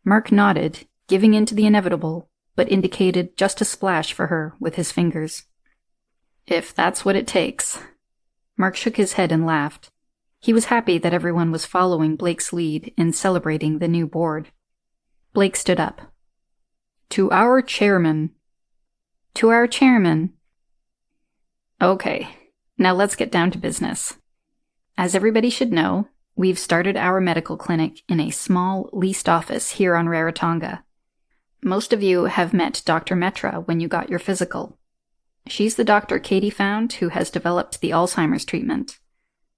Mark nodded, giving in to the inevitable, but indicated just a splash for her with his fingers. If that's what it takes. Mark shook his head and laughed. He was happy that everyone was following Blake's lead in celebrating the new board. Blake stood up. To our chairman. To our chairman. Okay, now let's get down to business. As everybody should know, we've started our medical clinic in a small, leased office here on Rarotonga. Most of you have met Dr. Metra when you got your physical. She's the doctor Katie found who has developed the Alzheimer's treatment.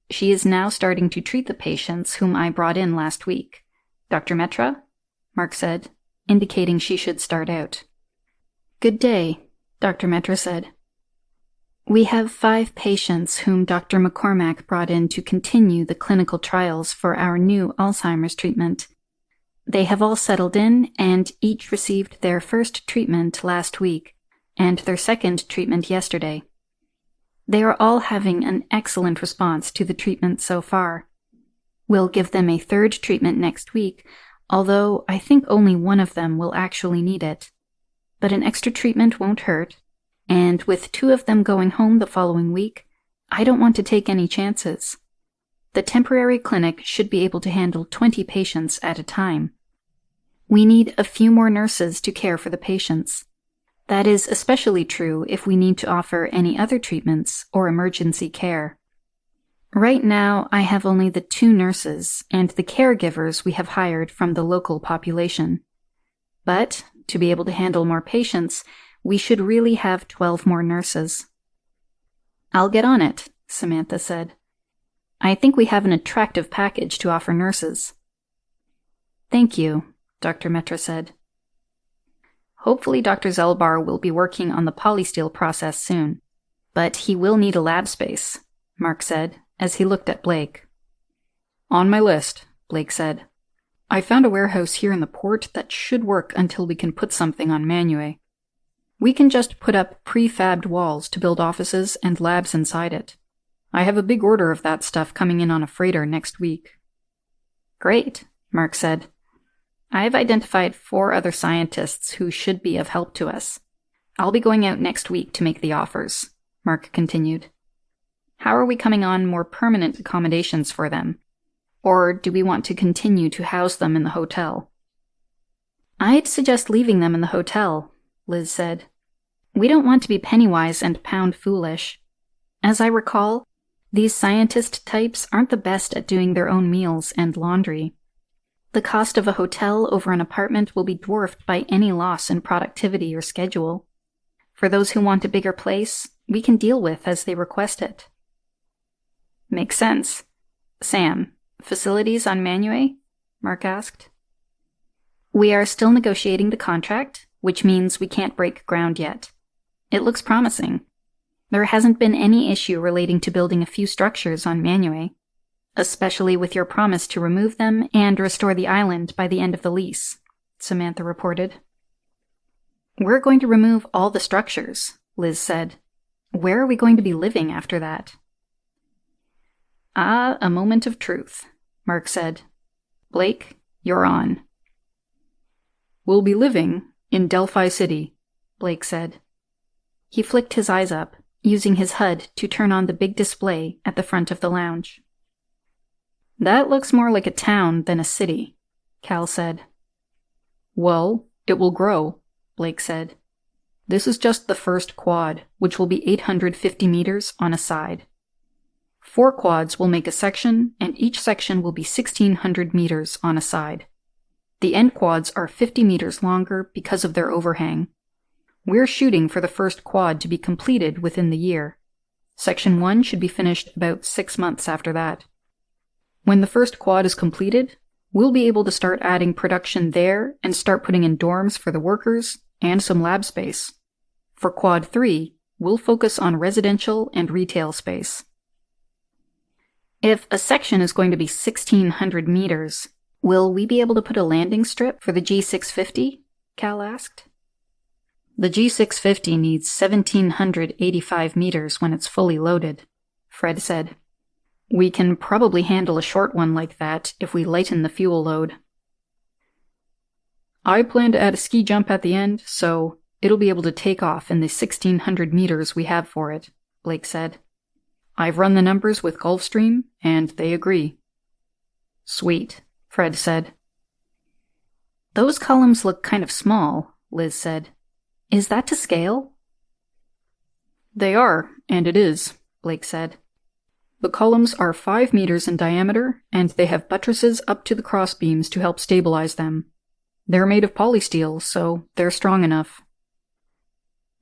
She is now starting to treat the patients whom I brought in last week. Dr. Metra? Mark said, indicating she should start out. Good day, Dr. Metra said. We have 5 patients whom Dr. McCormack brought in to continue the clinical trials for our new Alzheimer's treatment. They have all settled in and each received their first treatment last week and their second treatment yesterday. They are all having an excellent response to the treatment so far. We'll give them a third treatment next week, although I think only one of them will actually need it. But an extra treatment won't hurt, and with 2 of them going home the following week, I don't want to take any chances. The temporary clinic should be able to handle 20 patients at a time. We need a few more nurses to care for the patients. That is especially true if we need to offer any other treatments or emergency care. Right now, I have only the 2 nurses and the caregivers we have hired from the local population. But, to be able to handle more patients, we should really have 12 more nurses. I'll get on it, Samantha said. I think we have an attractive package to offer nurses. Thank you, Dr. Metra said. Hopefully Dr. Zelbar will be working on the polysteel process soon, but he will need a lab space, Mark said, as he looked at Blake. On my list, Blake said. I found a warehouse here in the port that should work until we can put something on Manue. We can just put up prefabbed walls to build offices and labs inside it. I have a big order of that stuff coming in on a freighter next week. Great, Mark said. I have identified 4 other scientists who should be of help to us. I'll be going out next week to make the offers, Mark continued. How are we coming on more permanent accommodations for them? Or do we want to continue to house them in the hotel? I'd suggest leaving them in the hotel, Liz said. We don't want to be pennywise and pound foolish. As I recall, these scientist types aren't the best at doing their own meals and laundry. The cost of a hotel over an apartment will be dwarfed by any loss in productivity or schedule. For those who want a bigger place, we can deal with as they request it. Makes sense. Sam, facilities on Manue? Mark asked. We are still negotiating the contract, which means we can't break ground yet. It looks promising. There hasn't been any issue relating to building a few structures on Manue, especially with your promise to remove them and restore the island by the end of the lease, Samantha reported. We're going to remove all the structures, Liz said. Where are we going to be living after that? Ah, a moment of truth, Mark said. Blake, you're on. We'll be living in Delphi City, Blake said. He flicked his eyes up, using his HUD to turn on the big display at the front of the lounge. That looks more like a town than a city, Cal said. Well, it will grow, Blake said. This is just the first quad, which will be 850 meters on a side. 4 quads will make a section, and each section will be 1,600 meters on a side. The end quads are 50 meters longer because of their overhang. We're shooting for the first quad to be completed within the year. Section 1 should be finished about 6 months after that. When the first quad is completed, we'll be able to start adding production there and start putting in dorms for the workers and some lab space. For Quad 3, we'll focus on residential and retail space. If a section is going to be 1,600 meters, will we be able to put a landing strip for the G650? Cal asked. The G650 needs 1,785 meters when it's fully loaded, Fred said. We can probably handle a short one like that if we lighten the fuel load. I plan to add a ski jump at the end, so it'll be able to take off in the 1,600 meters we have for it, Blake said. I've run the numbers with Gulfstream, and they agree. Sweet, Fred said. Those columns look kind of small, Liz said. Is that to scale? They are, and it is, Blake said. The columns are 5 meters in diameter, and they have buttresses up to the crossbeams to help stabilize them. They're made of polysteel, so they're strong enough.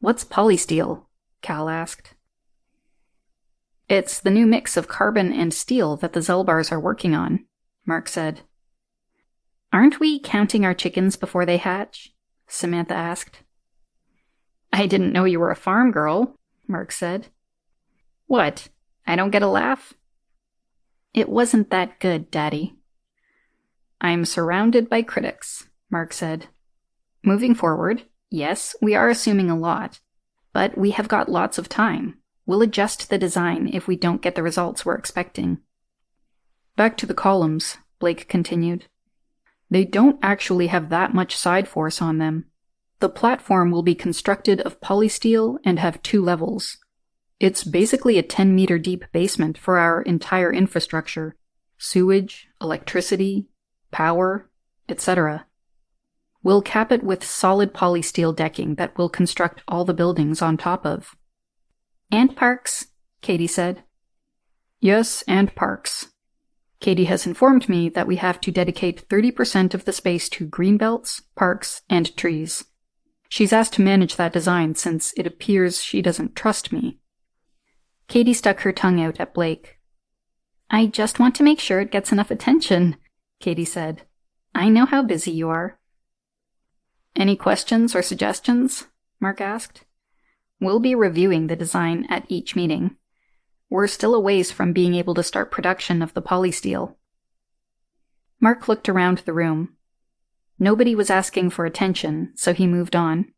What's polysteel? Cal asked. It's the new mix of carbon and steel that the Zelbars are working on, Mark said. Aren't we counting our chickens before they hatch? Samantha asked. I didn't know you were a farm girl, Mark said. What? I don't get a laugh? It wasn't that good, Daddy. I'm surrounded by critics, Mark said. Moving forward, yes, we are assuming a lot, but we have got lots of time. We'll adjust the design if we don't get the results we're expecting. Back to the columns, Blake continued. They don't actually have that much side force on them. The platform will be constructed of polysteel and have 2 levels. It's basically a 10-meter deep basement for our entire infrastructure: sewage, electricity, power, etc. We'll cap it with solid polysteel decking that we'll construct all the buildings on top of. And parks, Katie said. Yes, and parks. Katie has informed me that we have to dedicate 30% of the space to greenbelts, parks, and trees. She's asked to manage that design since it appears she doesn't trust me. Katie stuck her tongue out at Blake. I just want to make sure it gets enough attention, Katie said. I know how busy you are. Any questions or suggestions? Mark asked. We'll be reviewing the design at each meeting. We're still a ways from being able to start production of the polysteel. Mark looked around the room. Nobody was asking for attention, so he moved on.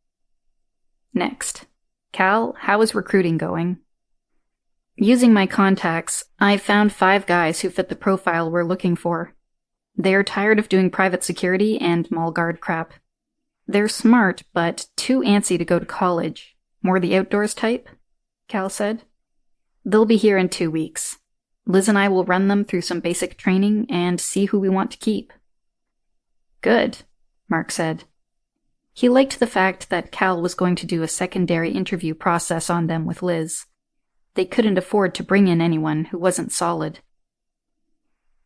Next. Cal, how is recruiting going? Using my contacts, I've found 5 guys who fit the profile we're looking for. They're tired of doing private security and mall guard crap. They're smart, but too antsy to go to college. More the outdoors type, Cal said. They'll be here in 2 weeks. Liz and I will run them through some basic training and see who we want to keep. Good, Mark said. He liked the fact that Cal was going to do a secondary interview process on them with Liz. They couldn't afford to bring in anyone who wasn't solid.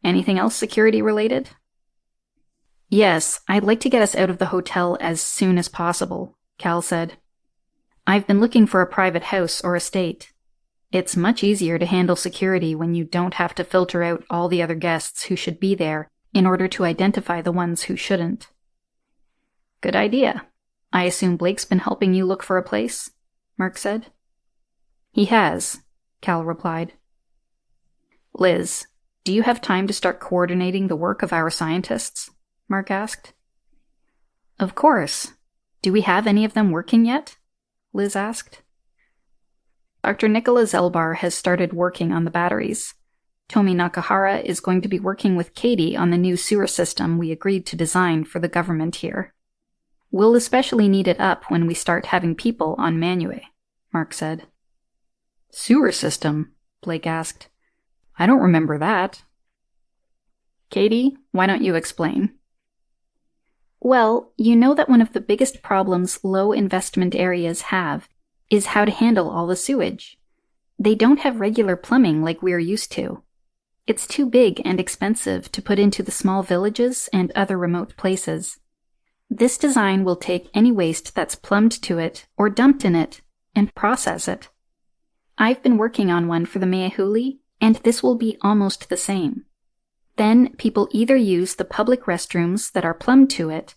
Anything else security related? Yes, I'd like to get us out of the hotel as soon as possible, Cal said. I've been looking for a private house or estate. It's much easier to handle security when you don't have to filter out all the other guests who should be there in order to identify the ones who shouldn't. Good idea. I assume Blake's been helping you look for a place? Mark said. He has, Cal replied. Liz, do you have time to start coordinating the work of our scientists? Mark asked. Of course. Do we have any of them working yet? Liz asked. Dr. Nicola Zelbar has started working on the batteries. Tomi Nakahara is going to be working with Katie on the new sewer system we agreed to design for the government here. We'll especially need it up when we start having people on Manue, Mark said. Sewer system? Blake asked. I don't remember that. Katie, why don't you explain? Well, you know that one of the biggest problems low investment areas have is how to handle all the sewage. They don't have regular plumbing like we're used to. It's too big and expensive to put into the small villages and other remote places. This design will take any waste that's plumbed to it or dumped in it and process it. I've been working on one for the Meahuli, and this will be almost the same. Then people either use the public restrooms that are plumbed to it,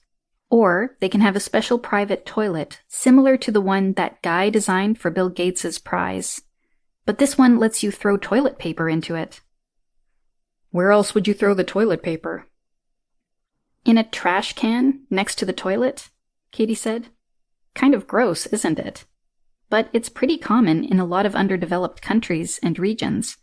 or they can have a special private toilet similar to the one that Guy designed for Bill Gates's prize. But this one lets you throw toilet paper into it. Where else would you throw the toilet paper? In a trash can next to the toilet, Katie said. Kind of gross, isn't it? But it's pretty common in a lot of underdeveloped countries and regions.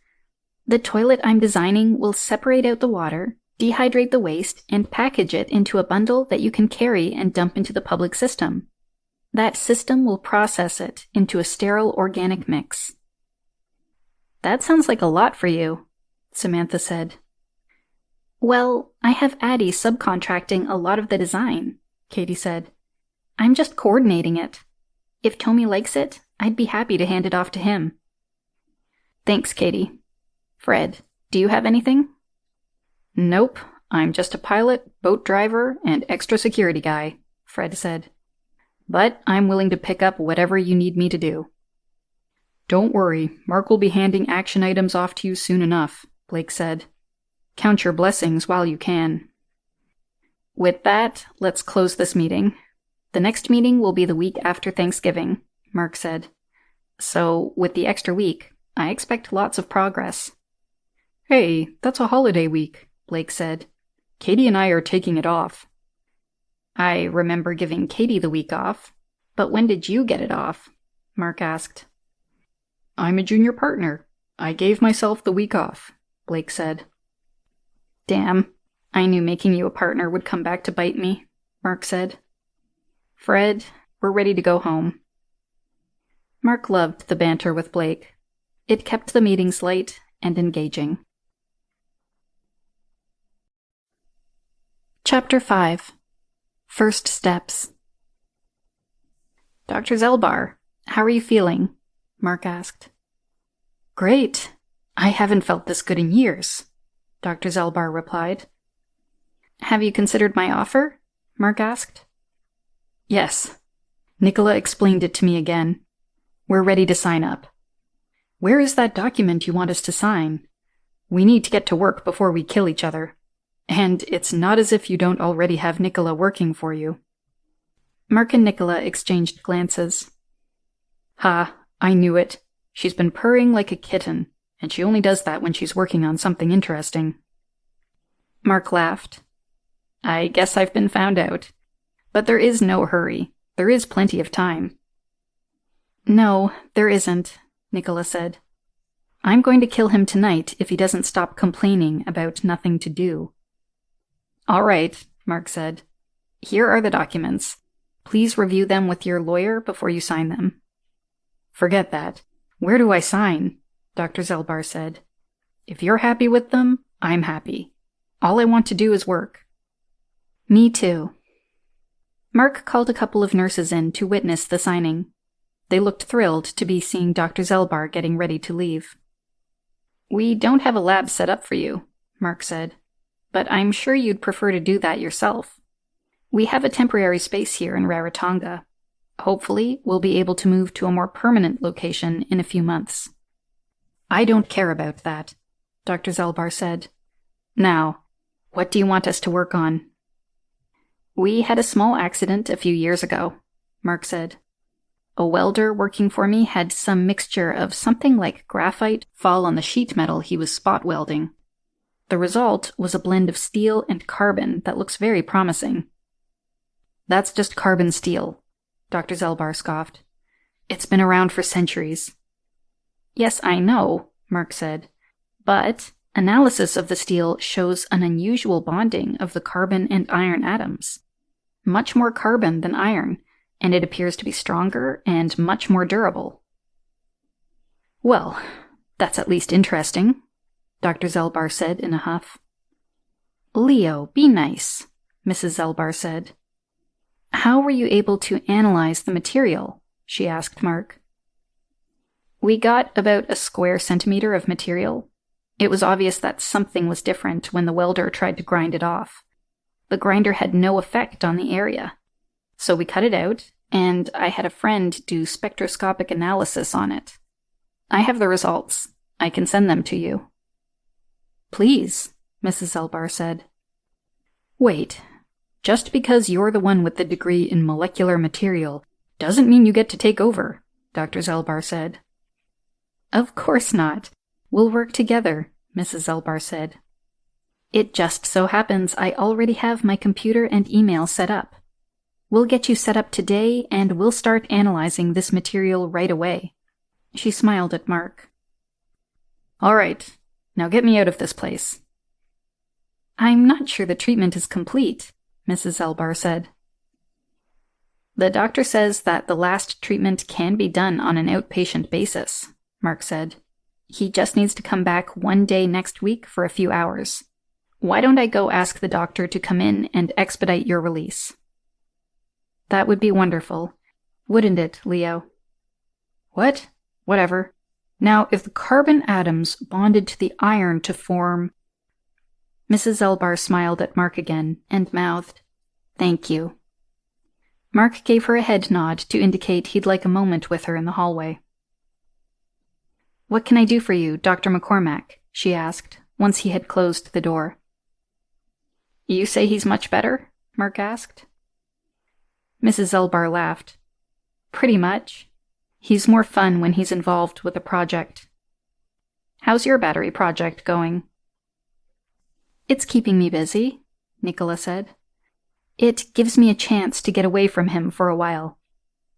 The toilet I'm designing will separate out the water, dehydrate the waste, and package it into a bundle that you can carry and dump into the public system. That system will process it into a sterile organic mix. That sounds like a lot for you, Samantha said. Well, I have Addie subcontracting a lot of the design, Katie said. I'm just coordinating it. If Tomi likes it, I'd be happy to hand it off to him. Thanks, Katie. Fred, do you have anything? Nope, I'm just a pilot, boat driver, and extra security guy, Fred said. But I'm willing to pick up whatever you need me to do. Don't worry, Mark will be handing action items off to you soon enough, Blake said. Count your blessings while you can. With that, let's close this meeting. The next meeting will be the week after Thanksgiving, Mark said. So, with the extra week, I expect lots of progress. Hey, that's a holiday week, Blake said. Katie and I are taking it off. I remember giving Katie the week off, but when did you get it off? Mark asked. I'm a junior partner. I gave myself the week off, Blake said. Damn, I knew making you a partner would come back to bite me, Mark said. Fred, we're ready to go home. Mark loved the banter with Blake. It kept the meetings light and engaging. Chapter 5. First Steps. Dr. Zelbar, how are you feeling? Mark asked. Great. I haven't felt this good in years, Dr. Zelbar replied. Have you considered my offer? Mark asked. Yes. Nicola explained it to me again. We're ready to sign up. Where is that document you want us to sign? We need to get to work before we kill each other. And it's not as if you don't already have Nicola working for you. Mark and Nicola exchanged glances. Ha, I knew it. She's been purring like a kitten, and she only does that when she's working on something interesting. Mark laughed. I guess I've been found out. But there is no hurry. There is plenty of time. No, there isn't, Nicola said. I'm going to kill him tonight if he doesn't stop complaining about nothing to do. All right, Mark said. Here are the documents. Please review them with your lawyer before you sign them. Forget that. Where do I sign? Dr. Zelbar said. If you're happy with them, I'm happy. All I want to do is work. Me too. Mark called a couple of nurses in to witness the signing. They looked thrilled to be seeing Dr. Zelbar getting ready to leave. We don't have a lab set up for you, Mark said, but I'm sure you'd prefer to do that yourself. We have a temporary space here in Rarotonga. Hopefully, we'll be able to move to a more permanent location in a few months. I don't care about that, Dr. Zelbar said. Now, what do you want us to work on? We had a small accident a few years ago, Mark said. A welder working for me had some mixture of something like graphite fall on the sheet metal he was spot welding. The result was a blend of steel and carbon that looks very promising. That's just carbon steel, Dr. Zelbar scoffed. It's been around for centuries. Yes, I know, Mark said, but analysis of the steel shows an unusual bonding of the carbon and iron atoms. Much more carbon than iron, and it appears to be stronger and much more durable. Well, that's at least interesting, Dr. Zelbar said in a huff. Leo, be nice, Mrs. Zelbar said. How were you able to analyze the material? She asked Mark. We got about a square centimeter of material. It was obvious that something was different when the welder tried to grind it off. The grinder had no effect on the area. So we cut it out, and I had a friend do spectroscopic analysis on it. I have the results. I can send them to you. Please, Mrs. Zelbar said. Wait, just because you're the one with the degree in molecular material doesn't mean you get to take over, Dr. Zelbar said. Of course not. We'll work together, Mrs. Zelbar said. It just so happens I already have my computer and email set up. We'll get you set up today, and we'll start analyzing this material right away. She smiled at Mark. All right, now get me out of this place. I'm not sure the treatment is complete, Mrs. Zelbar said. The doctor says that the last treatment can be done on an outpatient basis, Mark said. He just needs to come back one day next week for a few hours. Why don't I go ask the doctor to come in and expedite your release? That would be wonderful, wouldn't it, Leo? What? Whatever. Now, if the carbon atoms bonded to the iron to form... Mrs. Elbar smiled at Mark again and mouthed, "Thank you." Mark gave her a head nod to indicate he'd like a moment with her in the hallway. "What can I do for you, Dr. McCormack?" she asked, once he had closed the door. "You say he's much better?" Mark asked. Mrs. Elbar laughed. "Pretty much. He's more fun when he's involved with a project." "How's your battery project going?" "It's keeping me busy," Nicola said. "It gives me a chance to get away from him for a while.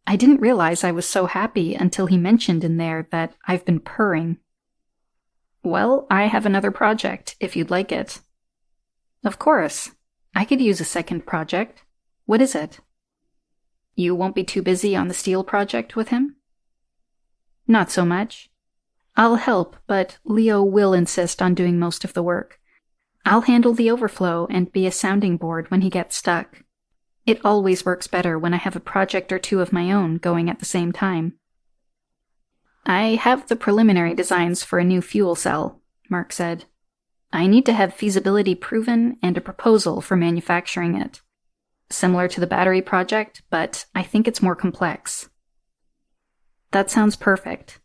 I didn't realize I was so happy until he mentioned in there that I've been purring." "Well, I have another project, if you'd like it." "Of course. I could use a second project. What is it?" "You won't be too busy on the steel project with him?" "Not so much. I'll help, but Leo will insist on doing most of the work. I'll handle the overflow and be a sounding board when he gets stuck. It always works better when I have a project or two of my own going at the same time." "I have the preliminary designs for a new fuel cell," Mark said. "I need to have feasibility proven and a proposal for manufacturing it. Similar to the battery project, but I think it's more complex." "That sounds perfect.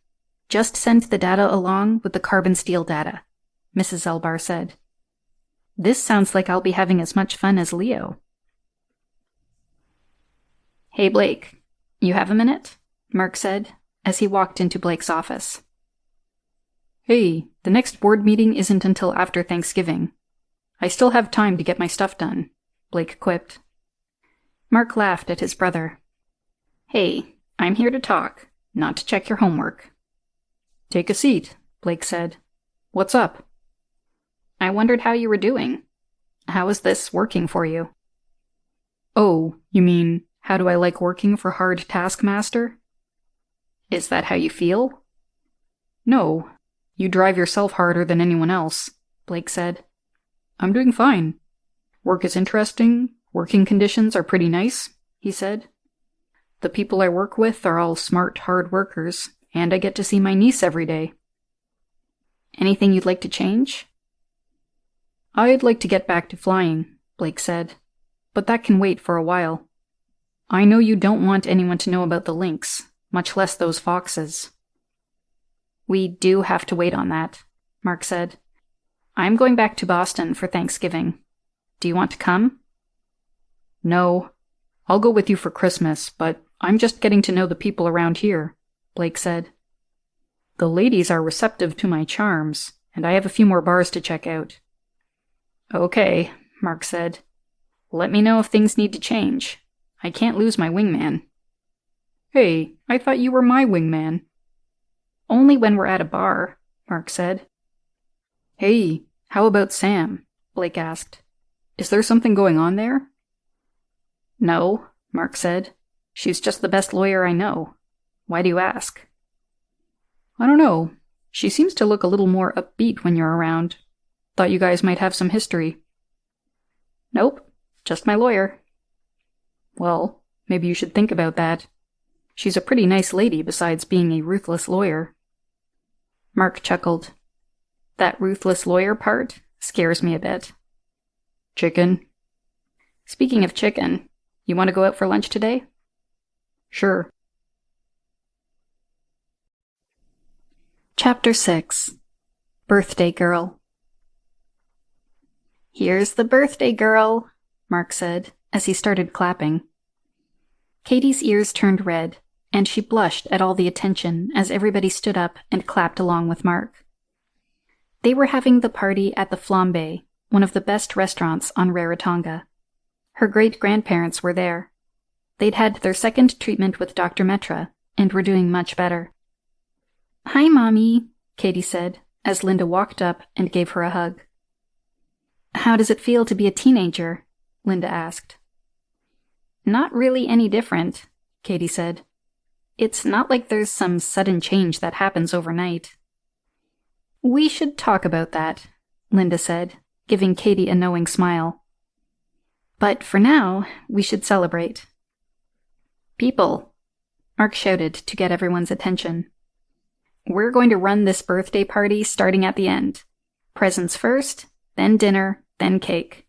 Just send the data along with the carbon steel data," Mrs. Elbar said. "This sounds like I'll be having as much fun as Leo." "Hey, Blake, you have a minute?" Mark said, as he walked into Blake's office. "Hey, the next board meeting isn't until after Thanksgiving. I still have time to get my stuff done," Blake quipped. Mark laughed at his brother. "Hey, I'm here to talk, not to check your homework." "Take a seat," Blake said. "What's up?" "I wondered how you were doing. How is this working for you?" "Oh, you mean, how do I like working for Hard Taskmaster?" "Is that how you feel?" "No. You drive yourself harder than anyone else," Blake said. "I'm doing fine. Work is interesting. Working conditions are pretty nice," he said. "The people I work with are all smart, hard workers, and I get to see my niece every day." "Anything you'd like to change?" "I'd like to get back to flying," Blake said, "but that can wait for a while. I know you don't want anyone to know about the lynx, much less those foxes." "We do have to wait on that," Mark said. "I'm going back to Boston for Thanksgiving. Do you want to come?" "No. I'll go with you for Christmas, but I'm just getting to know the people around here," Blake said. "The ladies are receptive to my charms, and I have a few more bars to check out." "Okay," Mark said. "Let me know if things need to change. I can't lose my wingman." "Hey, I thought you were my wingman." "Only when we're at a bar," Mark said. "Hey, how about Sam?" Blake asked. "Is there something going on there?" "No," Mark said. "She's just the best lawyer I know. Why do you ask?" "I don't know. She seems to look a little more upbeat when you're around. Thought you guys might have some history." "Nope, just my lawyer." "Well, maybe you should think about that. She's a pretty nice lady besides being a ruthless lawyer." Mark chuckled. "That ruthless lawyer part scares me a bit." "Chicken?" "Speaking of chicken, you want to go out for lunch today?" "Sure." Chapter 6. Birthday Girl. "Here's the birthday girl," Mark said, as he started clapping. Katie's ears turned red, and she blushed at all the attention as everybody stood up and clapped along with Mark. They were having the party at the Flambe, one of the best restaurants on Rarotonga. Her great-grandparents were there. They'd had their second treatment with Dr. Metra, and were doing much better. "Hi, Mommy," Katie said, as Linda walked up and gave her a hug. "How does it feel to be a teenager?" Linda asked. "Not really any different," Katie said. "It's not like there's some sudden change that happens overnight." "We should talk about that," Linda said, giving Katie a knowing smile. "But for now, we should celebrate." "People," Mark shouted to get everyone's attention. We're going to run this birthday party starting at the end. Presents first, then dinner, then cake.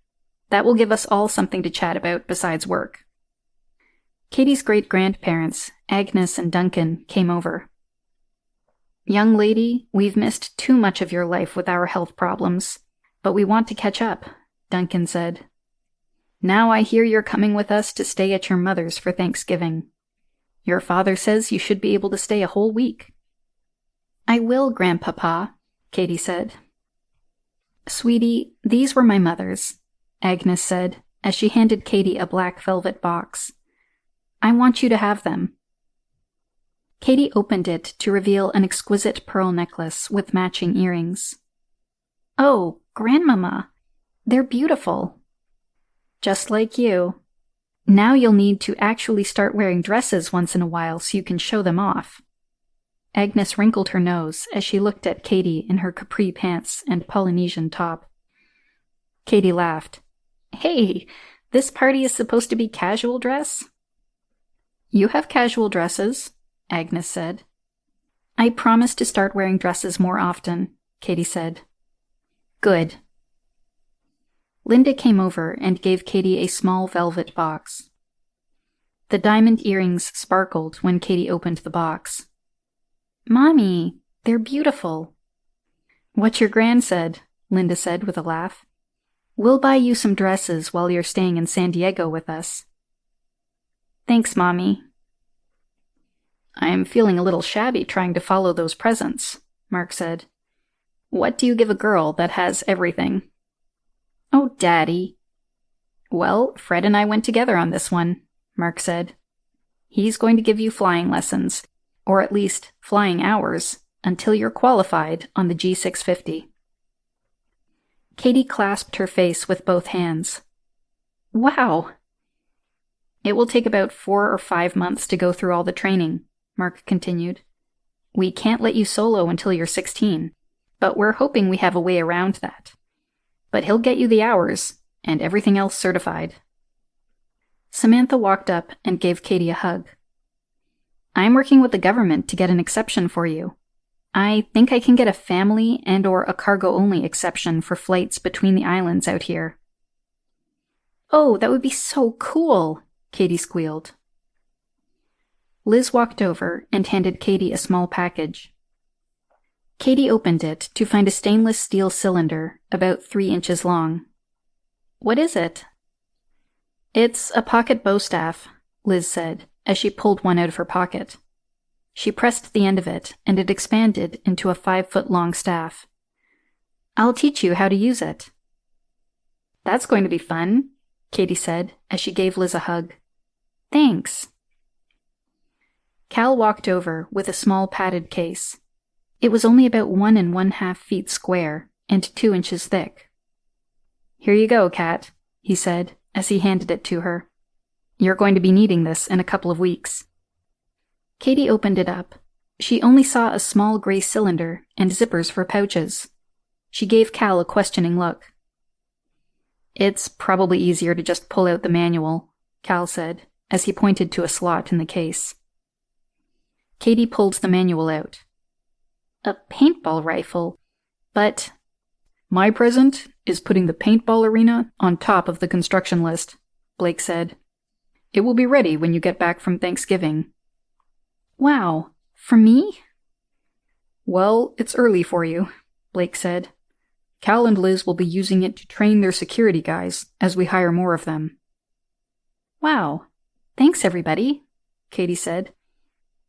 That will give us all something to chat about besides work. Katie's great-grandparents, Agnes and Duncan, came over. Young lady, we've missed too much of your life with our health problems, but we want to catch up, Duncan said. Now I hear you're coming with us to stay at your mother's for Thanksgiving. Your father says you should be able to stay a whole week. I will, Grandpapa, Katie said. Sweetie, these were my mother's, Agnes said, as she handed Katie a black velvet box. I want you to have them. Katie opened it to reveal an exquisite pearl necklace with matching earrings. Oh, Grandmama, they're beautiful. Just like you. Now you'll need to actually start wearing dresses once in a while so you can show them off. Agnes wrinkled her nose as she looked at Katie in her capri pants and Polynesian top. Katie laughed. Hey, this party is supposed to be casual dress? You have casual dresses, Agnes said. I promise to start wearing dresses more often, Katie said. Good. Linda came over and gave Katie a small velvet box. The diamond earrings sparkled when Katie opened the box. Mommy, they're beautiful. What your gran said, Linda said with a laugh. We'll buy you some dresses while you're staying in San Diego with us. Thanks, Mommy. I am feeling a little shabby trying to follow those presents, Mark said. What do you give a girl that has everything? Oh, Daddy. Well, Fred and I went together on this one, Mark said. He's going to give you flying lessons, or at least flying hours, until you're qualified on the G650. Katie clasped her face with both hands. Wow! It will take about 4 or 5 months to go through all the training, Mark continued. We can't let you solo until you're 16, but we're hoping we have a way around that. But he'll get you the hours, and everything else certified. Samantha walked up and gave Katie a hug. I'm working with the government to get an exception for you. I think I can get a family and or a cargo-only exception for flights between the islands out here. Oh, that would be so cool, Katie squealed. Liz walked over and handed Katie a small package. Katie opened it to find a stainless steel cylinder about 3 inches long. What is it? It's a pocket bow staff, Liz said, as she pulled one out of her pocket. She pressed the end of it, and it expanded into a 5-foot-long staff. I'll teach you how to use it. That's going to be fun, Katie said, as she gave Liz a hug. Thanks. Cal walked over with a small padded case. It was only about 1 1/2 feet square and 2 inches thick. Here you go, Kat, he said, as he handed it to her. You're going to be needing this in a couple of weeks. Katie opened it up. She only saw a small gray cylinder and zippers for pouches. She gave Cal a questioning look. It's probably easier to just pull out the manual, Cal said, as he pointed to a slot in the case. Katie pulled the manual out. A paintball rifle, but... My present is putting the paintball arena on top of the construction list, Blake said. It will be ready when you get back from Thanksgiving. Wow, for me? Well, it's early for you, Blake said. Cal and Liz will be using it to train their security guys as we hire more of them. Wow, thanks everybody, Katie said.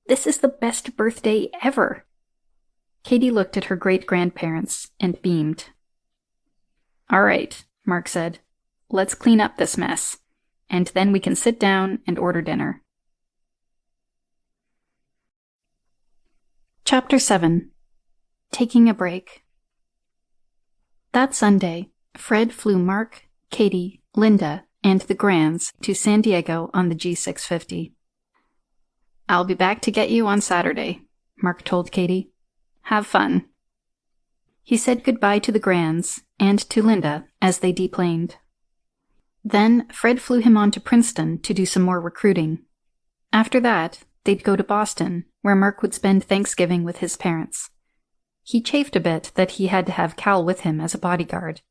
This is the best birthday ever. Katie looked at her great-grandparents and beamed. All right, Mark said. Let's clean up this mess, and then we can sit down and order dinner. Chapter 7. Taking a Break. That Sunday, Fred flew Mark, Katie, Linda, and the Grands to San Diego on the G650. I'll be back to get you on Saturday, Mark told Katie. Have fun. He said goodbye to the Grands and to Linda as they deplaned. Then Fred flew him on to Princeton to do some more recruiting. After that, they'd go to Boston, where Mark would spend Thanksgiving with his parents. He chafed a bit that he had to have Cal with him as a bodyguard.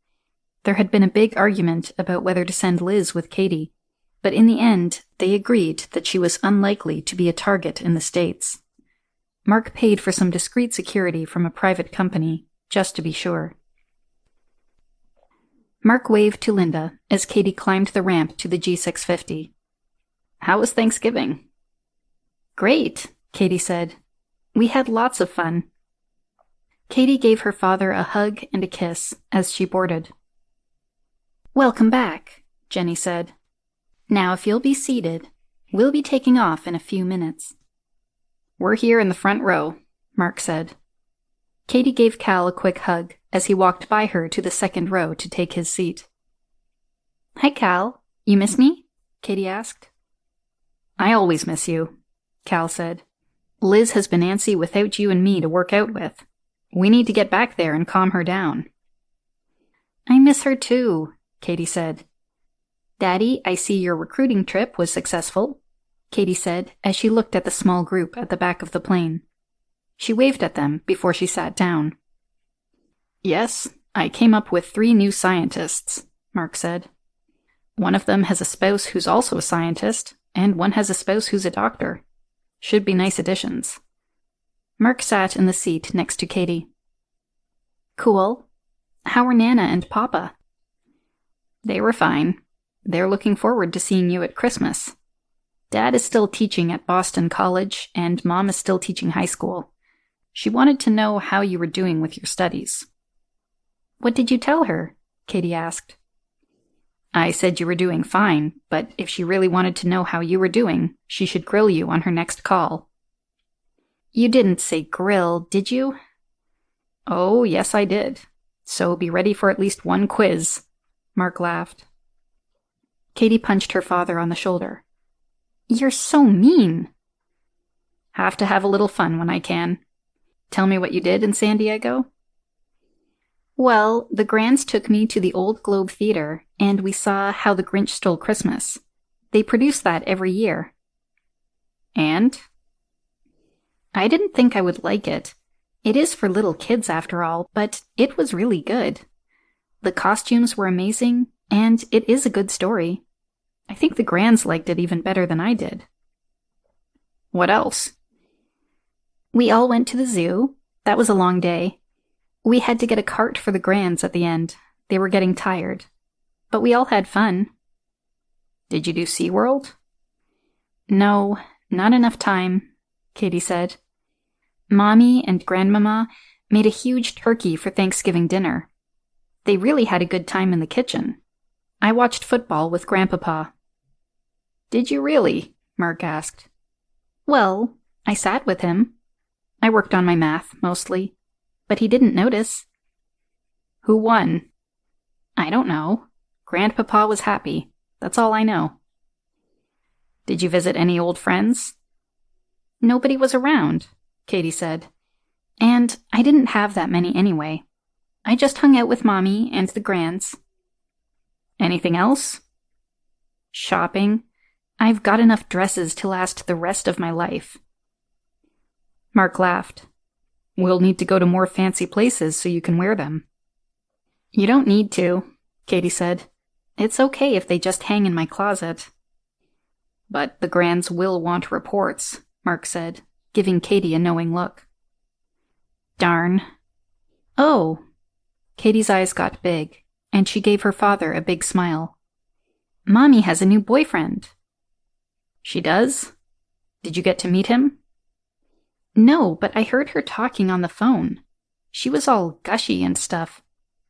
There had been a big argument about whether to send Liz with Katie, but in the end, they agreed that she was unlikely to be a target in the States. Mark paid for some discreet security from a private company, just to be sure. Mark waved to Linda as Katie climbed the ramp to the G650. How was Thanksgiving? Great, Katie said. We had lots of fun. Katie gave her father a hug and a kiss as she boarded. Welcome back, Jenny said. Now if you'll be seated, we'll be taking off in a few minutes. We're here in the front row, Mark said. Katie gave Cal a quick hug as he walked by her to the second row to take his seat. Hi, Cal. You miss me? Katie asked. I always miss you, Cal said. Liz has been antsy without you and me to work out with. We need to get back there and calm her down. I miss her too, Katie said. Daddy, I see your recruiting trip was successful, Katie said as she looked at the small group at the back of the plane. She waved at them before she sat down. Yes, I came up with 3 new scientists, Mark said. One of them has a spouse who's also a scientist, and one has a spouse who's a doctor. Should be nice additions. Mark sat in the seat next to Katie. Cool. How are Nana and Papa? They were fine. They're looking forward to seeing you at Christmas. Dad is still teaching at Boston College, and Mom is still teaching high school. She wanted to know how you were doing with your studies. What did you tell her? Katie asked. I said you were doing fine, but if she really wanted to know how you were doing, she should grill you on her next call. You didn't say grill, did you? Oh, yes, I did. So be ready for at least one quiz. Mark laughed. Katie punched her father on the shoulder. You're so mean. Have to have a little fun when I can. Tell me what you did in San Diego? Well, the Grands took me to the Old Globe Theater, and we saw How the Grinch Stole Christmas. They produce that every year. And? I didn't think I would like it. It is for little kids after all, but it was really good. The costumes were amazing, and it is a good story. I think the Grands liked it even better than I did. What else? We all went to the zoo. That was a long day. We had to get a cart for the Grands at the end. They were getting tired. But we all had fun. Did you do SeaWorld? No, not enough time, Katie said. Mommy and Grandmama made a huge turkey for Thanksgiving dinner. They really had a good time in the kitchen. I watched football with Grandpapa. Did you really? Mark asked. Well, I sat with him. I worked on my math, mostly. But he didn't notice. Who won? I don't know. Grandpapa was happy. That's all I know. Did you visit any old friends? Nobody was around, Katie said. And I didn't have that many anyway. I just hung out with Mommy and the Grands. Anything else? Shopping. I've got enough dresses to last the rest of my life. Mark laughed. We'll need to go to more fancy places so you can wear them. You don't need to, Katie said. It's okay if they just hang in my closet. But the Grands will want reports, Mark said, giving Katie a knowing look. Darn. Oh. Katie's eyes got big, and she gave her father a big smile. Mommy has a new boyfriend. She does? Did you get to meet him? No, but I heard her talking on the phone. She was all gushy and stuff.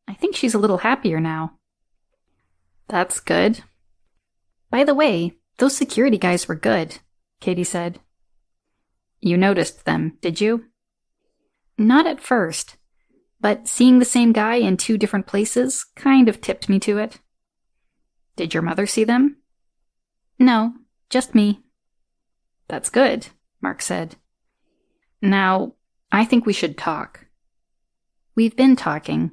I think she's a little happier now. That's good. By the way, those security guys were good, Katie said. You noticed them, did you? Not at first, but seeing the same guy in 2 different places kind of tipped me to it. Did your mother see them? No, just me. That's good, Mark said. Now, I think we should talk. We've been talking.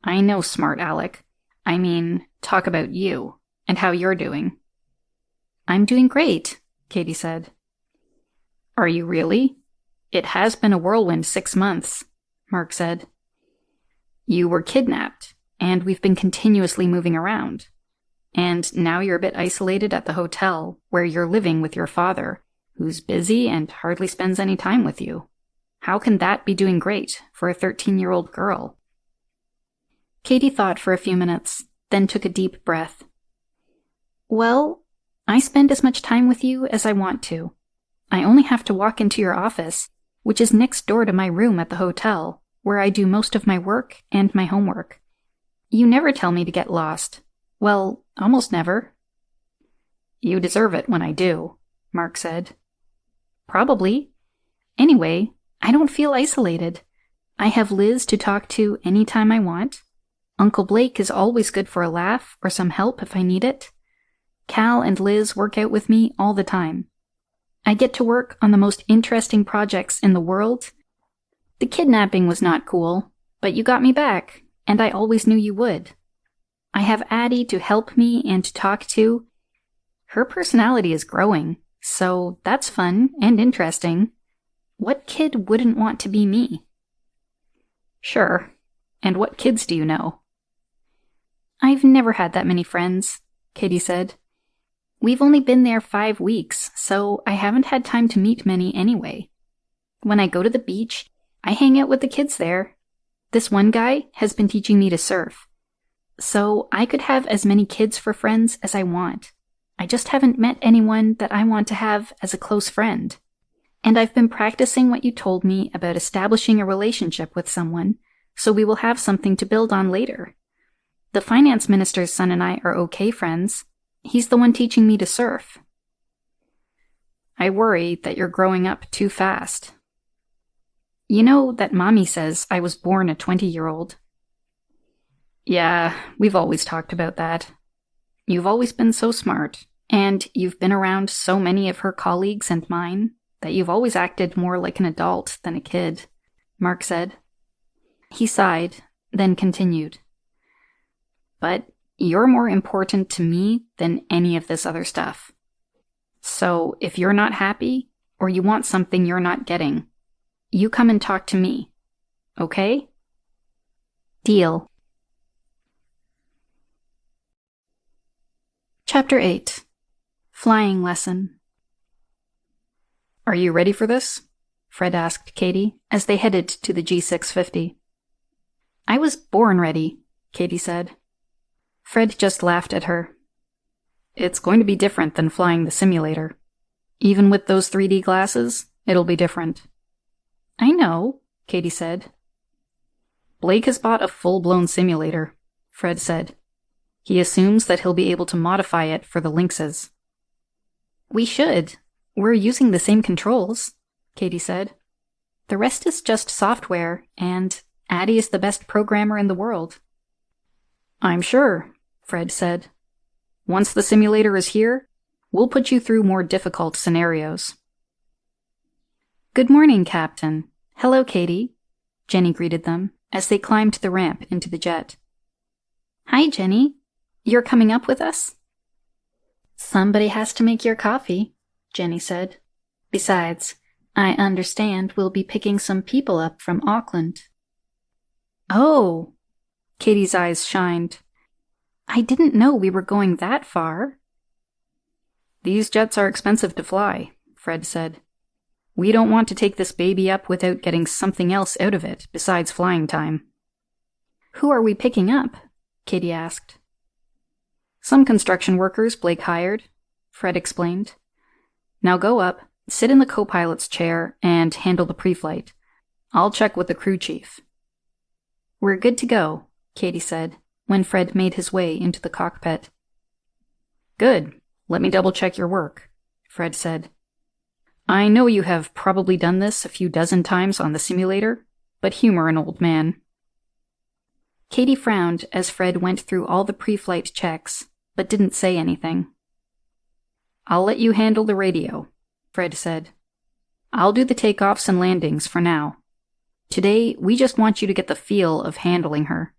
I know, smart Alec. I mean, talk about you and how you're doing. I'm doing great, Katie said. Are you really? It has been a whirlwind 6 months, Mark said. You were kidnapped, and we've been continuously moving around. And now you're a bit isolated at the hotel, where you're living with your father, who's busy and hardly spends any time with you. How can that be doing great for a 13-year-old girl? Katie thought for a few minutes, then took a deep breath. Well, I spend as much time with you as I want to. I only have to walk into your office, which is next door to my room at the hotel, where I do most of my work and my homework. You never tell me to get lost. Well, almost never. You deserve it when I do, Mark said. Probably. Anyway, I don't feel isolated. I have Liz to talk to any time I want. Uncle Blake is always good for a laugh or some help if I need it. Cal and Liz work out with me all the time. I get to work on the most interesting projects in the world. The kidnapping was not cool, but you got me back, and I always knew you would. I have Addie to help me and to talk to. Her personality is growing, so that's fun and interesting. What kid wouldn't want to be me? Sure. And what kids do you know? I've never had that many friends, Katie said. We've only been there 5 weeks, so I haven't had time to meet many anyway. When I go to the beach, I hang out with the kids there. This one guy has been teaching me to surf. So I could have as many kids for friends as I want. I just haven't met anyone that I want to have as a close friend. And I've been practicing what you told me about establishing a relationship with someone, so we will have something to build on later. The finance minister's son and I are okay friends. He's the one teaching me to surf. I worry that you're growing up too fast. You know that Mommy says I was born a 20-year-old. Yeah, we've always talked about that. You've always been so smart, and you've been around so many of her colleagues and mine that you've always acted more like an adult than a kid, Mark said. He sighed, then continued. But you're more important to me than any of this other stuff. So if you're not happy, or you want something you're not getting, you come and talk to me. Okay? Deal. Chapter 8. Flying Lesson. Are you ready for this? Fred asked Katie as they headed to the G650. I was born ready, Katie said. Fred just laughed at her. It's going to be different than flying the simulator. Even with those 3D glasses, it'll be different. I know, Katie said. Blake has bought a full-blown simulator, Fred said. He assumes that he'll be able to modify it for the Lynxes. We should. We're using the same controls, Katie said. The rest is just software, and Addie is the best programmer in the world. I'm sure, Fred said. Once the simulator is here, we'll put you through more difficult scenarios. Good morning, Captain. Hello, Katie, Jenny greeted them as they climbed the ramp into the jet. Hi, Jenny. You're coming up with us? Somebody has to make your coffee, Jenny said. Besides, I understand we'll be picking some people up from Auckland. Oh, Katie's eyes shined. I didn't know we were going that far. These jets are expensive to fly, Fred said. We don't want to take this baby up without getting something else out of it besides flying time. Who are we picking up? Katie asked. Some construction workers Blake hired, Fred explained. Now go up, sit in the co-pilot's chair, and handle the pre-flight. I'll check with the crew chief. We're good to go, Katie said, when Fred made his way into the cockpit. Good. Let me double-check your work, Fred said. I know you have probably done this a few dozen times on the simulator, but humor an old man. Katie frowned as Fred went through all the pre-flight checks, but didn't say anything. I'll let you handle the radio, Fred said. I'll do the takeoffs and landings for now. Today, we just want you to get the feel of handling her.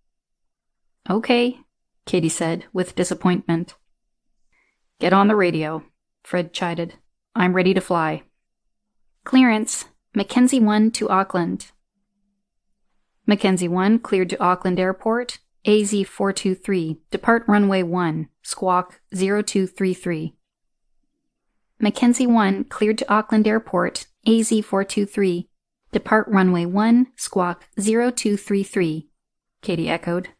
Okay, Katie said with disappointment. Get on the radio, Fred chided. I'm ready to fly. Clearance. Mackenzie 1 to Auckland. Mackenzie 1 cleared to Auckland Airport, AZ423, depart runway 1, squawk 0233. Mackenzie 1 cleared to Auckland Airport, AZ423, depart runway 1, squawk 0233, Katie echoed.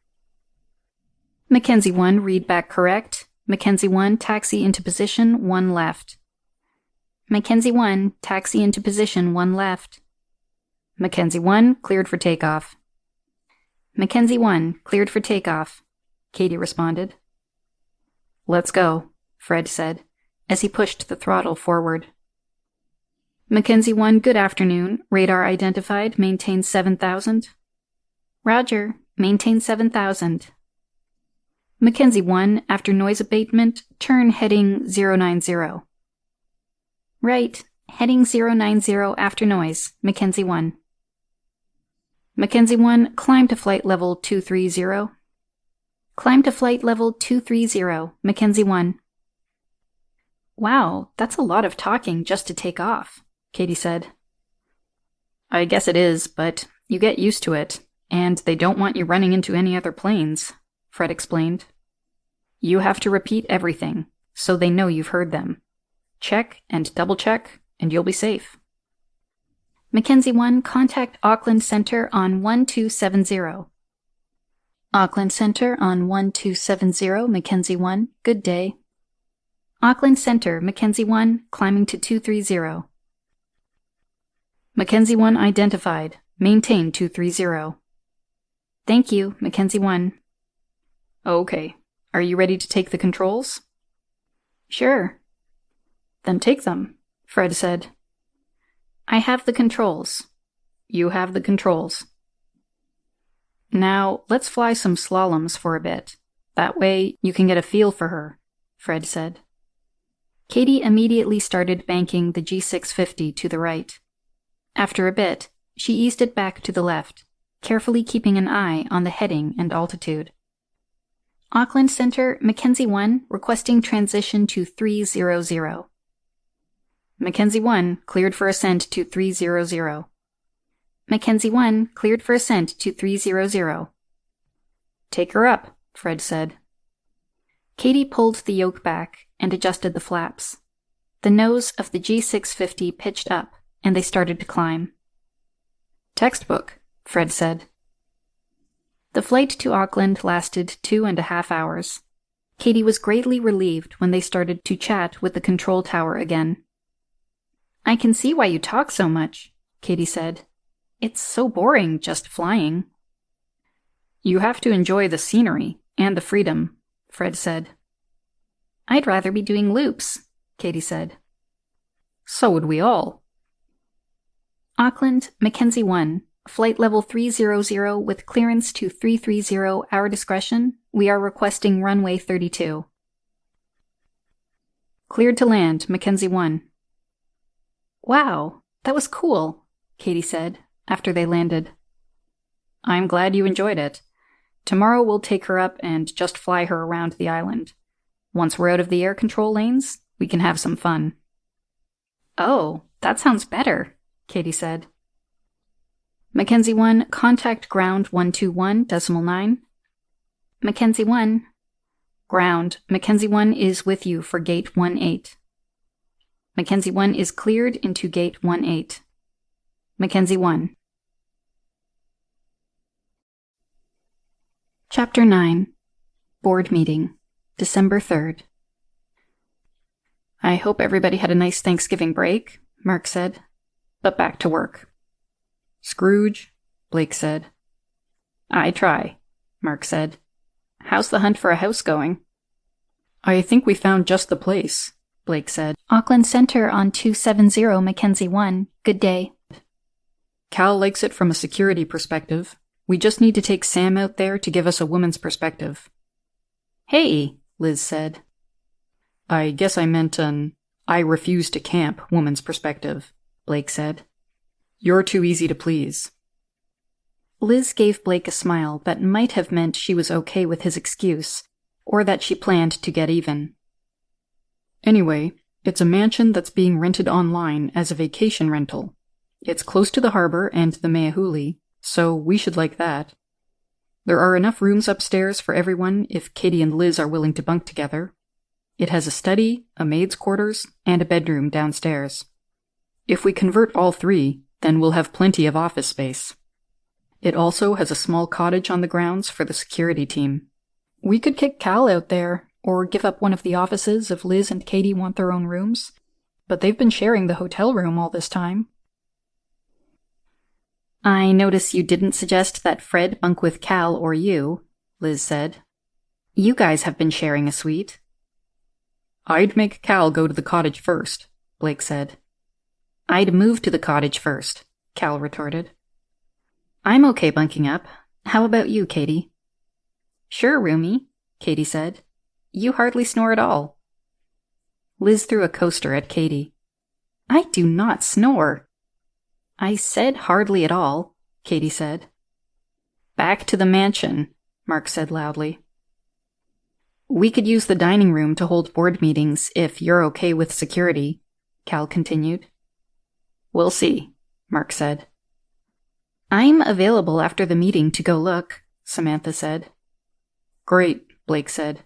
Mackenzie 1 read back correct. Mackenzie 1 taxi into position 1 left. Mackenzie 1 taxi into position 1 left. Mackenzie 1 cleared for takeoff. Mackenzie 1 cleared for takeoff, Katie responded. Let's go, Fred said, as he pushed the throttle forward. Mackenzie 1 good afternoon, radar identified, maintain 7,000. Roger, maintain 7,000. Mackenzie 1, after noise abatement, turn heading 090. Right, heading 090 after noise, Mackenzie 1. Mackenzie 1, climb to flight level 230. Climb to flight level 230, Mackenzie 1. Wow, that's a lot of talking just to take off, Katie said. I guess it is, but you get used to it, and they don't want you running into any other planes, Fred explained. You have to repeat everything, so they know you've heard them. Check and double check, and you'll be safe. Mackenzie 1, contact Auckland Center on 1270. Auckland Center on 1270, Mackenzie 1, good day. Auckland Center, Mackenzie 1, climbing to 230. Mackenzie 1 identified, maintain 230. Thank you, Mackenzie 1. Okay, are you ready to take the controls? Sure. Then take them, Fred said. I have the controls. You have the controls. Now, let's fly some slaloms for a bit. That way, you can get a feel for her, Fred said. Katie immediately started banking the G650 to the right. After a bit, she eased it back to the left, carefully keeping an eye on the heading and altitude. Auckland Center, Mackenzie 1, requesting transition to 300. Mackenzie 1, cleared for ascent to 300. Mackenzie 1, cleared for ascent to 300. Take her up, Fred said. Katie pulled the yoke back and adjusted the flaps. The nose of the G650 pitched up, and they started to climb. Textbook, Fred said. The flight to Auckland lasted 2.5 hours. Katie was greatly relieved when they started to chat with the control tower again. I can see why you talk so much, Katie said. It's so boring just flying. You have to enjoy the scenery and the freedom, Fred said. I'd rather be doing loops, Katie said. So would we all. Auckland, Mackenzie 1, flight level 300 with clearance to 330, our discretion. We are requesting runway 32. Cleared to land, Mackenzie 1. Wow, that was cool, Katie said, after they landed. I'm glad you enjoyed it. Tomorrow we'll take her up and just fly her around the island. Once we're out of the air control lanes, we can have some fun. Oh, that sounds better, Katie said. Mackenzie 1, contact ground 121.9. Mackenzie 1. Ground, Mackenzie 1 is with you for gate 18. Mackenzie 1 is cleared into gate 18. Mackenzie 1. Chapter 9. Board Meeting, December 3rd. I hope everybody had a nice Thanksgiving break, Mark said. But back to work. Scrooge, Blake said. I try, Mark said. How's the hunt for a house going? I think we found just the place, Blake said. Auckland Center on 270, Mackenzie 1. Good day. Cal likes it from a security perspective. We just need to take Sam out there to give us a woman's perspective. Hey, Liz said. I guess I meant an I refuse to camp woman's perspective, Blake said. You're too easy to please. Liz gave Blake a smile that might have meant she was okay with his excuse, or that she planned to get even. Anyway, It's a mansion that's being rented online as a vacation rental. It's close to the harbor and the Meahuli, so we should like that. There are enough rooms upstairs for everyone if Katie and Liz are willing to bunk together. It has a study, a maid's quarters, and a bedroom downstairs. If we convert all three, then we'll have plenty of office space. It also has a small cottage on the grounds for the security team. We could kick Cal out there, or give up one of the offices if Liz and Katie want their own rooms. But they've been sharing the hotel room all this time. I notice you didn't suggest that Fred bunk with Cal or you, Liz said. You guys have been sharing a suite. I'd make Cal go to the cottage first, Blake said. I'd move to the cottage first, Cal retorted. I'm okay bunking up. How about you, Katie? Sure, roomie, Katie said. You hardly snore at all. Liz threw a coaster at Katie. I do not snore. I said hardly at all, Katie said. Back to the mansion, Mark said loudly. We could use the dining room to hold board meetings if you're okay with security, Cal continued. We'll see, Mark said. I'm available after the meeting to go look, Samantha said. Great, Blake said.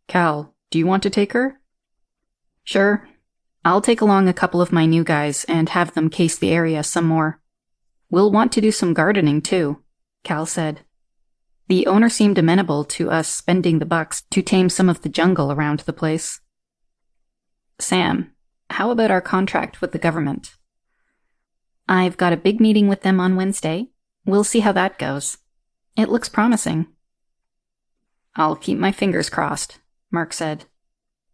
Cal, do you want to take her? Sure. I'll take along a couple of my new guys and have them case the area some more. We'll want to do some gardening too, Cal said. The owner seemed amenable to us spending the bucks to tame some of the jungle around the place. Sam, how about our contract with the government? I've got a big meeting with them on Wednesday. We'll see how that goes. It looks promising. I'll keep my fingers crossed, Mark said.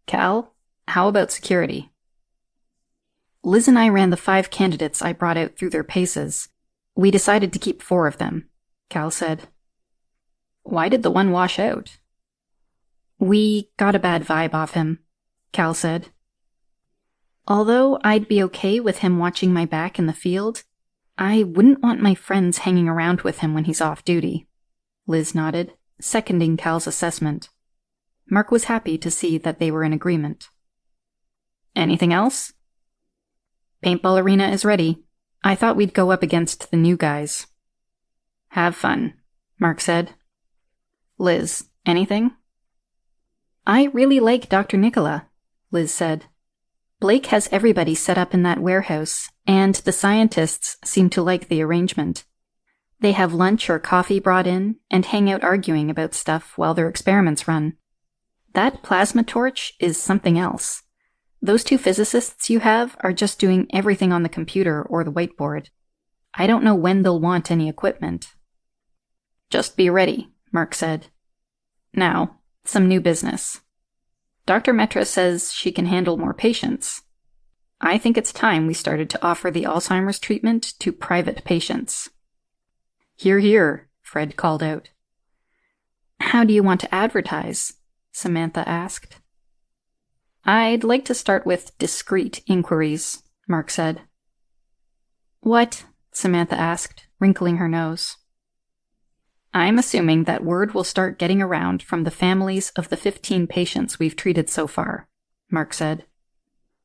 Cal, how about security? Liz and I ran the 5 candidates I brought out through their paces. We decided to keep 4 of them, Cal said. Why did the one wash out? We got a bad vibe off him, Cal said. Although I'd be okay with him watching my back in the field, I wouldn't want my friends hanging around with him when he's off duty. Liz nodded, seconding Cal's assessment. Mark was happy to see that they were in agreement. Anything else? Paintball arena is ready. I thought we'd go up against the new guys. Have fun, Mark said. Liz, anything? I really like Dr. Nicola, Liz said. Blake has everybody set up in that warehouse, and the scientists seem to like the arrangement. They have lunch or coffee brought in and hang out arguing about stuff while their experiments run. That plasma torch is something else. Those 2 physicists you have are just doing everything on the computer or the whiteboard. I don't know when they'll want any equipment. Just be ready, Mark said. Now, some new business. Dr. Metra says she can handle more patients. I think it's time we started to offer the Alzheimer's treatment to private patients. Hear, hear, Fred called out. How do you want to advertise? Samantha asked. I'd like to start with discreet inquiries, Mark said. What? Samantha asked, wrinkling her nose. I'm assuming that word will start getting around from the families of the 15 patients we've treated so far, Mark said.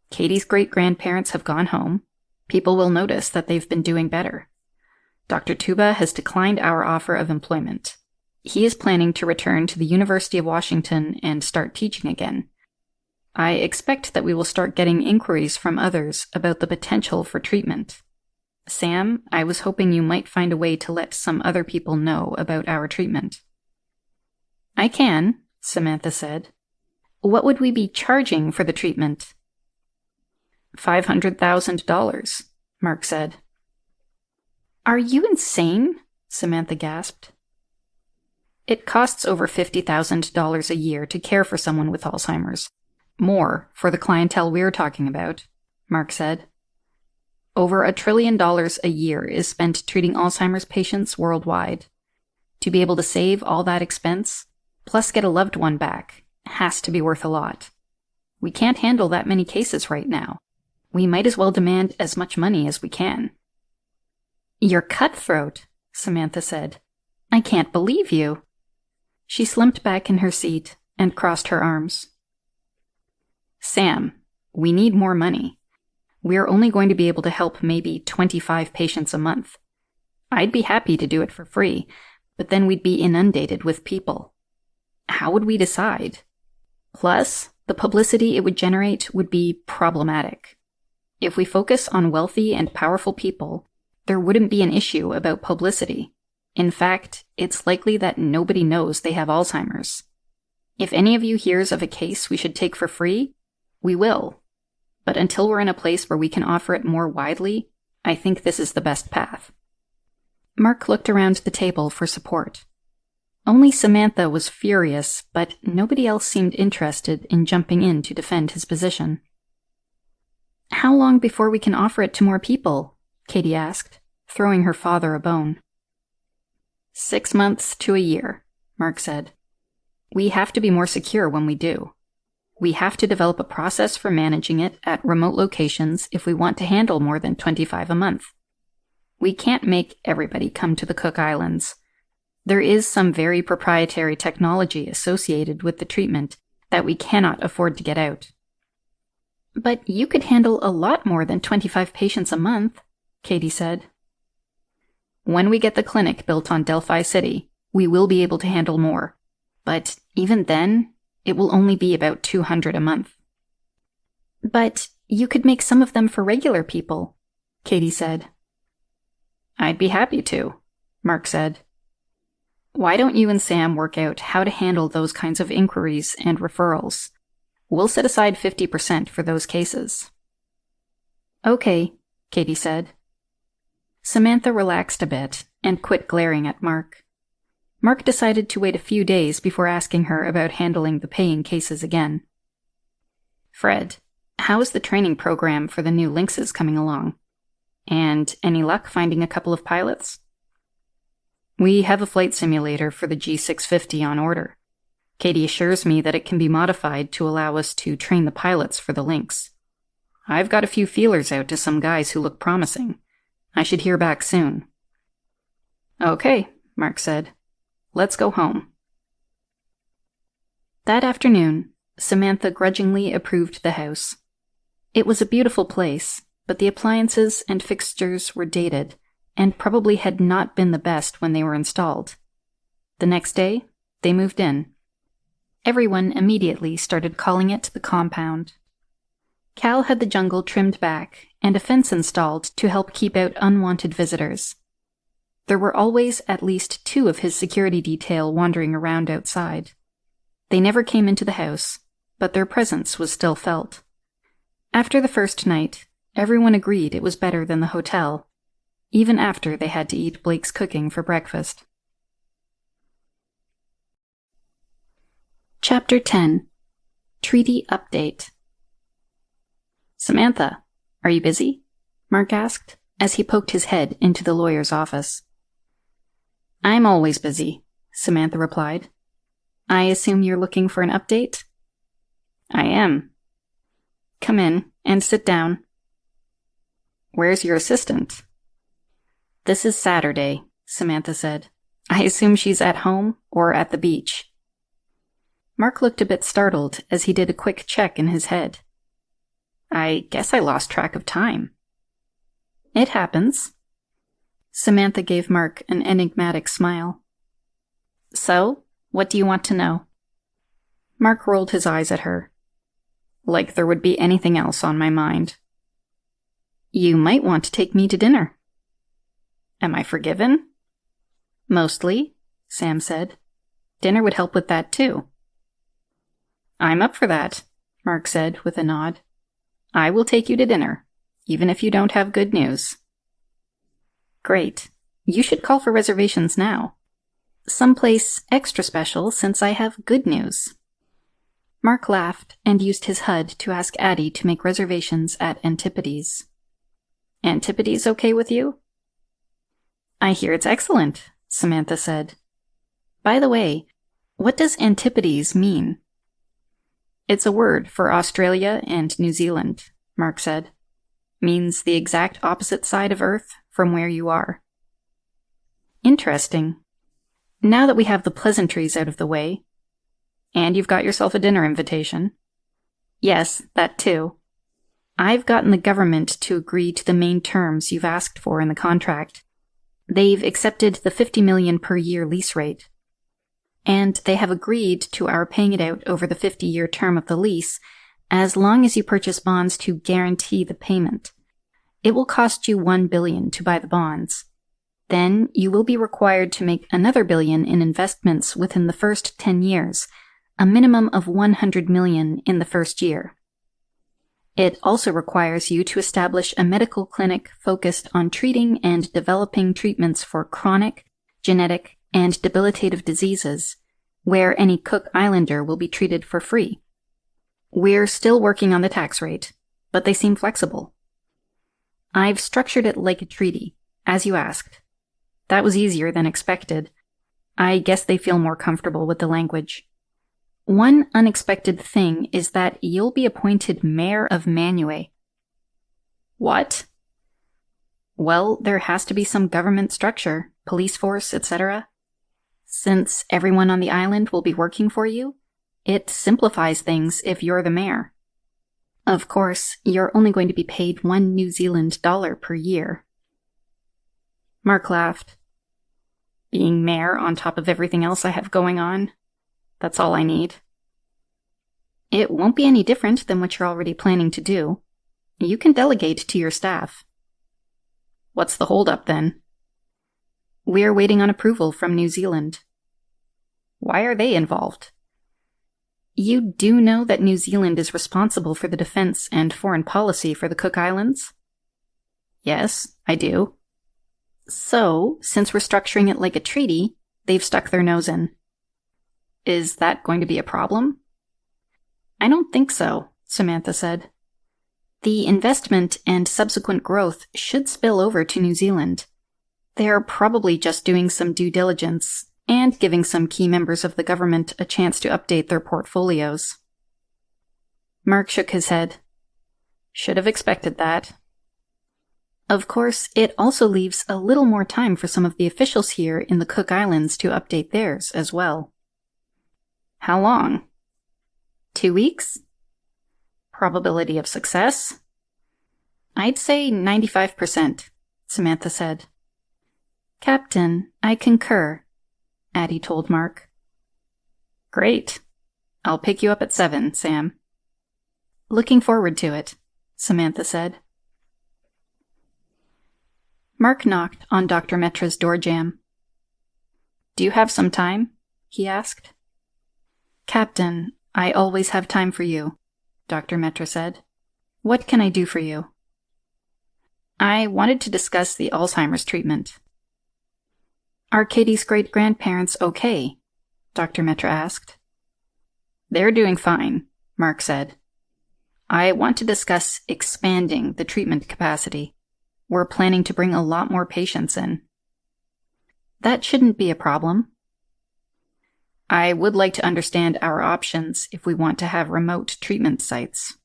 Katie's great-grandparents have gone home. People will notice that they've been doing better. Dr. Tuba has declined our offer of employment. He is planning to return to the University of Washington and start teaching again. I expect that we will start getting inquiries from others about the potential for treatment. Sam, I was hoping you might find a way to let some other people know about our treatment. I can, Samantha said. What would we be charging for the treatment? $500,000, Mark said. Are you insane? Samantha gasped. It costs over $50,000 a year to care for someone with Alzheimer's. More for the clientele we're talking about, Mark said. Over $1 trillion a year is spent treating Alzheimer's patients worldwide. To be able to save all that expense, plus get a loved one back, has to be worth a lot. We can't handle that many cases right now. We might as well demand as much money as we can. You're cutthroat, Samantha said. I can't believe you. She slumped back in her seat and crossed her arms. Sam, We need more money. We're only going to be able to help maybe 25 patients a month. I'd be happy to do it for free, but then we'd be inundated with people. How would we decide? Plus, the publicity it would generate would be problematic. If we focus on wealthy and powerful people, there wouldn't be an issue about publicity. In fact, it's likely that nobody knows they have Alzheimer's. If any of you hears of a case we should take for free, we will. But until we're in a place where we can offer it more widely, I think this is the best path. Mark looked around the table for support. Only Samantha was furious, but nobody else seemed interested in jumping in to defend his position. How long before we can offer it to more people? Katie asked, throwing her father a bone. 6 months to a year, Mark said. We have to be more secure when we do. We have to develop a process for managing it at remote locations if we want to handle more than 25 a month. We can't make everybody come to the Cook Islands. There is some very proprietary technology associated with the treatment that we cannot afford to get out. But you could handle a lot more than 25 patients a month, Katie said. When we get the clinic built on Delphi City, we will be able to handle more. But even then, it will only be about 200 a month. But you could make some of them for regular people, Katie said. I'd be happy to, Mark said. Why don't you and Sam work out how to handle those kinds of inquiries and referrals? We'll set aside 50% for those cases. Okay, Katie said. Samantha relaxed a bit and quit glaring at Mark. Mark decided to wait a few days before asking her about handling the paying cases again. Fred, how is the training program for the new Lynxes coming along? And any luck finding a couple of pilots? We have a flight simulator for the G650 on order. Katie assures me that it can be modified to allow us to train the pilots for the Lynx. I've got a few feelers out to some guys who look promising. I should hear back soon. Okay, Mark said. Let's go home. That afternoon, Samantha grudgingly approved the house. It was a beautiful place, but the appliances and fixtures were dated and probably had not been the best when they were installed. The next day, they moved in. Everyone immediately started calling it the compound. Cal had the jungle trimmed back and a fence installed to help keep out unwanted visitors. There were always at least 2 of his security detail wandering around outside. They never came into the house, but their presence was still felt. After the first night, everyone agreed it was better than the hotel, even after they had to eat Blake's cooking for breakfast. Chapter 10. Treaty Update. Samantha, are you busy? Mark asked, as he poked his head into the lawyer's office. I'm always busy, Samantha replied. I assume you're looking for an update? I am. Come in and sit down. Where's your assistant? This is Saturday, Samantha said. I assume she's at home or at the beach. Mark looked a bit startled as he did a quick check in his head. I guess I lost track of time. It happens. Samantha gave Mark an enigmatic smile. So, what do you want to know? Mark rolled his eyes at her. Like there would be anything else on my mind. You might want to take me to dinner. Am I forgiven? Mostly, Sam said. Dinner would help with that too. I'm up for that, Mark said with a nod. I will take you to dinner, even if you don't have good news. Great. You should call for reservations now. Someplace extra special since I have good news. Mark laughed and used his HUD to ask Addie to make reservations at Antipodes. Antipodes okay with you? I hear it's excellent, Samantha said. By the way, what does Antipodes mean? It's a word for Australia and New Zealand, Mark said. Means the exact opposite side of Earth from where you are. Interesting. Now that we have the pleasantries out of the way, and you've got yourself a dinner invitation. Yes, that too. I've gotten the government to agree to the main terms you've asked for in the contract. They've accepted the $50 million per year lease rate. And they have agreed to our paying it out over the 50-year term of the lease, as long as you purchase bonds to guarantee the payment. It will cost you $1 billion to buy the bonds. Then you will be required to make another $1 billion in investments within the first 10 years, a minimum of $100 million in the first year. It also requires you to establish a medical clinic focused on treating and developing treatments for chronic, genetic, and debilitative diseases, where any Cook Islander will be treated for free. We're still working on the tax rate, but they seem flexible. I've structured it like a treaty, as you asked. That was easier than expected. I guess they feel more comfortable with the language. One unexpected thing is that you'll be appointed mayor of Manue. What? Well, there has to be some government structure, police force, etc. Since everyone on the island will be working for you, it simplifies things if you're the mayor. Of course, you're only going to be paid $1 New Zealand dollar per year. Mark laughed. Being mayor on top of everything else I have going on, that's all I need. It won't be any different than what you're already planning to do. You can delegate to your staff. What's the holdup then? We're waiting on approval from New Zealand. Why are they involved? You do know that New Zealand is responsible for the defense and foreign policy for the Cook Islands? Yes, I do. So, since we're structuring it like a treaty, they've stuck their nose in. Is that going to be a problem? I don't think so, Samantha said. The investment and subsequent growth should spill over to New Zealand. They're probably just doing some due diligence and giving some key members of the government a chance to update their portfolios. Mark shook his head. Should have expected that. Of course, it also leaves a little more time for some of the officials here in the Cook Islands to update theirs as well. How long? 2 weeks? Probability of success? I'd say 95%, Samantha said. Captain, I concur, Addie told Mark. Great. I'll pick you up at 7, Sam. Looking forward to it, Samantha said. Mark knocked on Dr. Metra's door jamb. Do you have some time? He asked. Captain, I always have time for you, Dr. Metra said. What can I do for you? I wanted to discuss the Alzheimer's treatment. Are Katie's great-grandparents okay? Dr. Metra asked. They're doing fine, Mark said. I want to discuss expanding the treatment capacity. We're planning to bring a lot more patients in. That shouldn't be a problem. I would like to understand our options if we want to have remote treatment sites.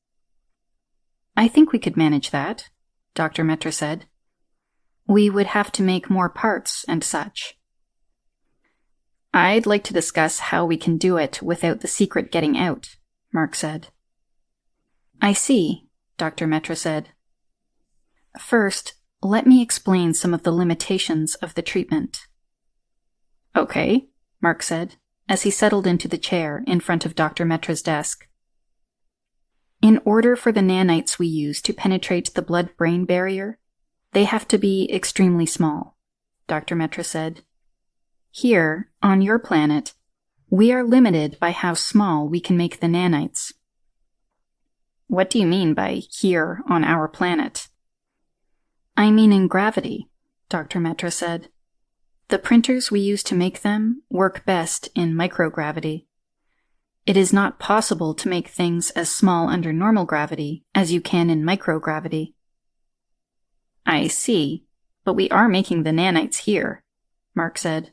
I think we could manage that, Dr. Metra said. We would have to make more parts and such. I'd like to discuss how we can do it without the secret getting out, Mark said. I see, Dr. Metra said. First, let me explain some of the limitations of the treatment. Okay, Mark said, as he settled into the chair in front of Dr. Metra's desk. In order for the nanites we use to penetrate the blood-brain barrier, they have to be extremely small, Dr. Metra said. Here, on your planet, we are limited by how small we can make the nanites. What do you mean by here on our planet? I mean in gravity, Dr. Metra said. The printers we use to make them work best in microgravity. It is not possible to make things as small under normal gravity as you can in microgravity. I see, but we are making the nanites here, Mark said.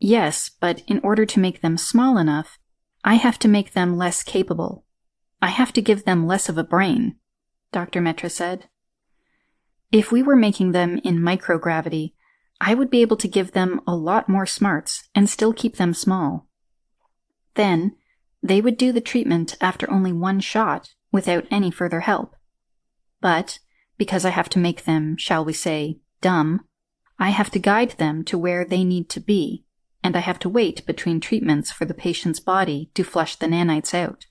Yes, but in order to make them small enough, I have to make them less capable. I have to give them less of a brain, Dr. Metra said. If we were making them in microgravity, I would be able to give them a lot more smarts and still keep them small. Then, they would do the treatment after only one shot without any further help, But, because I have to make them, shall we say, dumb, I have to guide them to where they need to be, and I have to wait between treatments for the patient's body to flush the nanites out.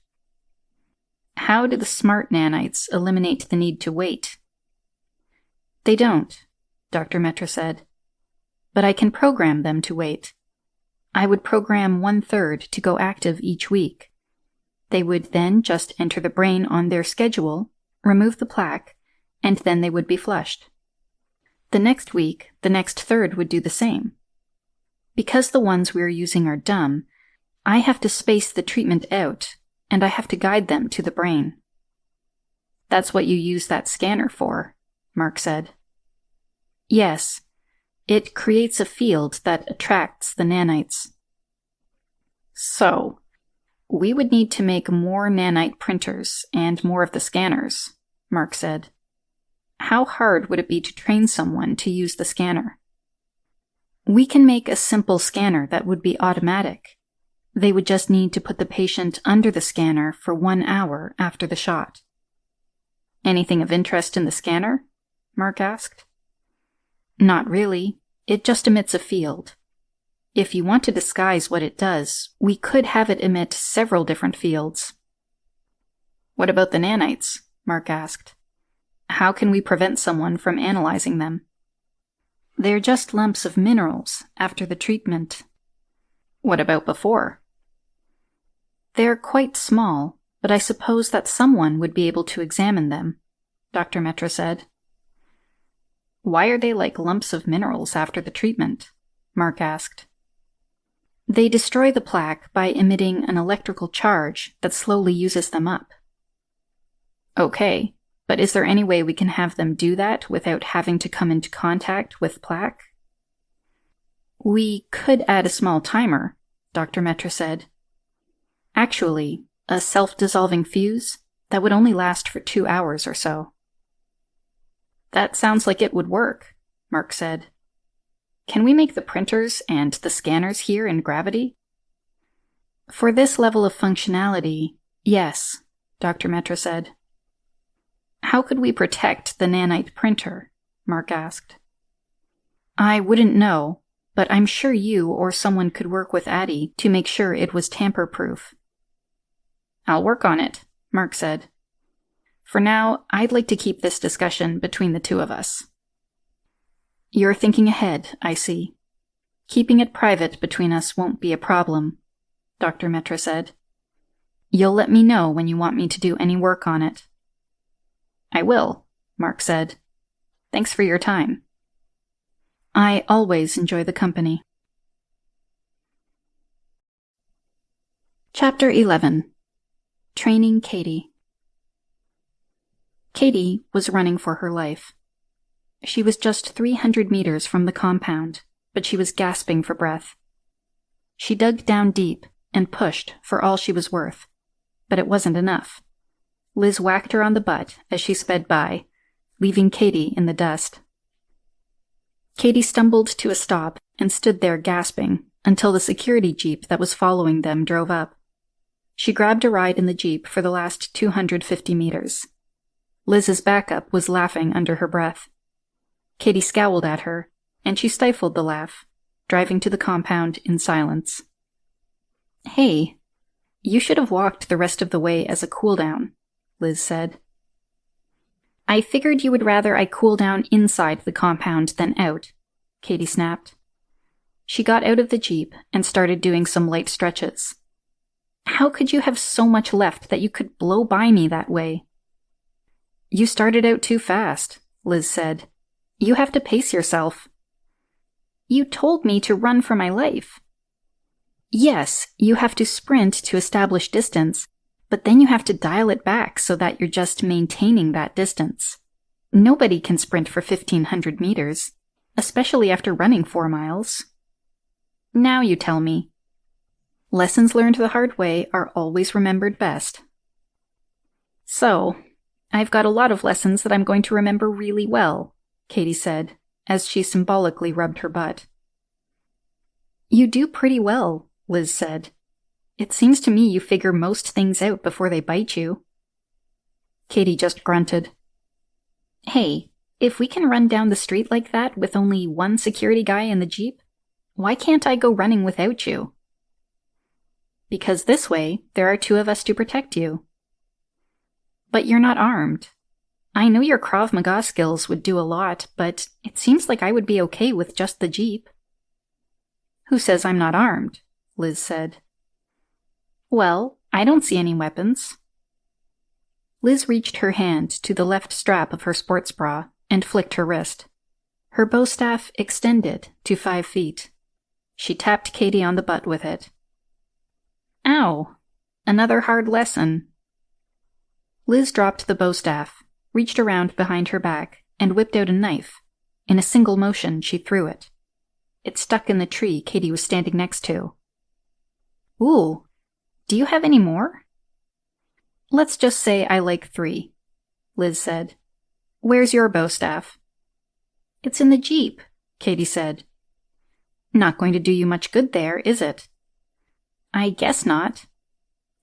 How do the smart nanites eliminate the need to wait? They don't, Dr. Metra said. But I can program them to wait. I would program 1/3 to go active each week. They would then just enter the brain on their schedule, remove the plaque, and then they would be flushed. The next week, the next third would do the same. Because the ones we are using are dumb, I have to space the treatment out, and I have to guide them to the brain. That's what you use that scanner for, Mark said. Yes. It creates a field that attracts the nanites. So, we would need to make more nanite printers and more of the scanners, Mark said. How hard would it be to train someone to use the scanner? We can make a simple scanner that would be automatic. They would just need to put the patient under the scanner for 1 hour after the shot. Anything of interest in the scanner? Mark asked. Not really. It just emits a field. If you want to disguise what it does, we could have it emit several different fields. What about the nanites? Mark asked. How can we prevent someone from analyzing them? They're just lumps of minerals after the treatment. What about before? They're quite small, but I suppose that someone would be able to examine them, Dr. Metra said. Why are they like lumps of minerals after the treatment? Mark asked. They destroy the plaque by emitting an electrical charge that slowly uses them up. Okay, but is there any way we can have them do that without having to come into contact with plaque? We could add a small timer, Dr. Metra said. Actually, a self-dissolving fuse that would only last for 2 hours or so. That sounds like it would work, Mark said. Can we make the printers and the scanners here in gravity? For this level of functionality, yes, Dr. Metra said. How could we protect the nanite printer? Mark asked. I wouldn't know, but I'm sure you or someone could work with Addie to make sure it was tamper-proof. I'll work on it, Mark said. For now, I'd like to keep this discussion between the two of us. You're thinking ahead, I see. Keeping it private between us won't be a problem, Dr. Metra said. You'll let me know when you want me to do any work on it. I will, Mark said. Thanks for your time. I always enjoy the company. Chapter 11. Training Katie. Katie was running for her life. She was just 300 meters from the compound, but she was gasping for breath. She dug down deep and pushed for all she was worth, but it wasn't enough. Liz whacked her on the butt as she sped by, leaving Katie in the dust. Katie stumbled to a stop and stood there gasping until the security jeep that was following them drove up. She grabbed a ride in the jeep for the last 250 meters. Liz's backup was laughing under her breath. Katie scowled at her, and she stifled the laugh, driving to the compound in silence. Hey, you should have walked the rest of the way as a cool-down, Liz said. I figured you would rather I cool down inside the compound than out, Katie snapped. She got out of the jeep and started doing some light stretches. How could you have so much left that you could blow by me that way? You started out too fast, Liz said. You have to pace yourself. You told me to run for my life. Yes, you have to sprint to establish distance, but then you have to dial it back so that you're just maintaining that distance. Nobody can sprint for 1,500 meters, especially after running 4 miles. Now you tell me. Lessons learned the hard way are always remembered best. So, I've got a lot of lessons that I'm going to remember really well, Katie said, as she symbolically rubbed her butt. You do pretty well, Liz said. It seems to me you figure most things out before they bite you. Katie just grunted. Hey, if we can run down the street like that with only one security guy in the Jeep, why can't I go running without you? Because this way, there are two of us to protect you. But you're not armed. I know your Krav Maga skills would do a lot, but it seems like I would be okay with just the Jeep. Who says I'm not armed? Liz said. Well, I don't see any weapons. Liz reached her hand to the left strap of her sports bra and flicked her wrist. Her bow staff extended to 5 feet. She tapped Katie on the butt with it. Ow! Another hard lesson. Liz dropped the bow staff, reached around behind her back, and whipped out a knife. In a single motion, she threw it. It stuck in the tree Katie was standing next to. Ooh, do you have any more? Let's just say I like 3, Liz said. Where's your bow staff? It's in the Jeep, Katie said. Not going to do you much good there, is it? I guess not.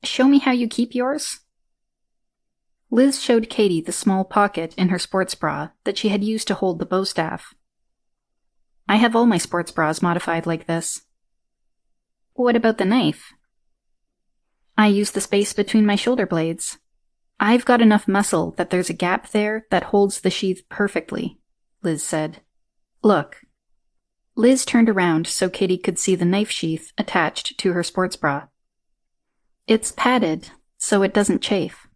Show me how you keep yours. Liz showed Katie the small pocket in her sports bra that she had used to hold the bow staff. I have all my sports bras modified like this. What about the knife? I use the space between my shoulder blades. I've got enough muscle that there's a gap there that holds the sheath perfectly, Liz said. Look. Liz turned around so Katie could see the knife sheath attached to her sports bra. It's padded, so it doesn't chafe.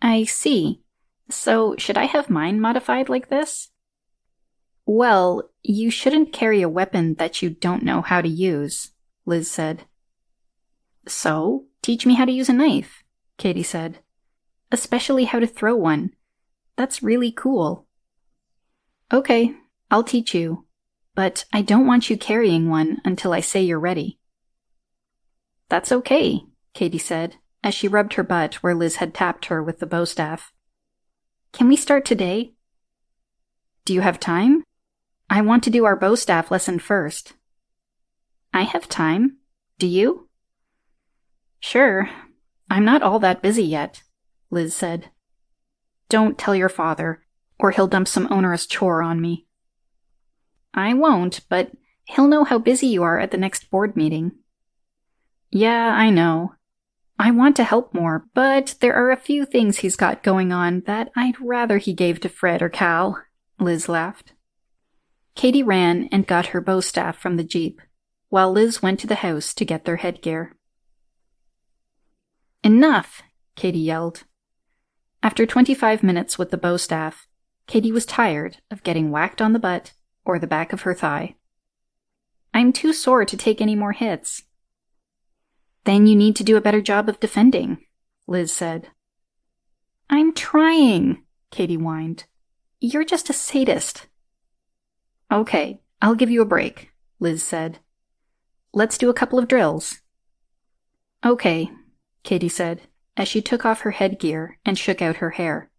I see. So should I have mine modified like this? Well, you shouldn't carry a weapon that you don't know how to use, Liz said. So, teach me how to use a knife, Katie said. Especially how to throw one. That's really cool. Okay, I'll teach you. But I don't want you carrying one until I say you're ready. That's okay, Katie said, as she rubbed her butt where Liz had tapped her with the bow staff. Can we start today? Do you have time? I want to do our bow staff lesson first. I have time. Do you? Sure. I'm not all that busy yet, Liz said. Don't tell your father, or he'll dump some onerous chore on me. I won't, but he'll know how busy you are at the next board meeting. Yeah, I know. I want to help more, but there are a few things he's got going on that I'd rather he gave to Fred or Cal, Liz laughed. Katie ran and got her bow staff from the Jeep, while Liz went to the house to get their headgear. Enough, Katie yelled. After 25 minutes with the bow staff, Katie was tired of getting whacked on the butt or the back of her thigh. I'm too sore to take any more hits. Then you need to do a better job of defending, Liz said. I'm trying, Katie whined. You're just a sadist. Okay, I'll give you a break, Liz said. Let's do a couple of drills. Okay, Katie said, as she took off her headgear and shook out her hair.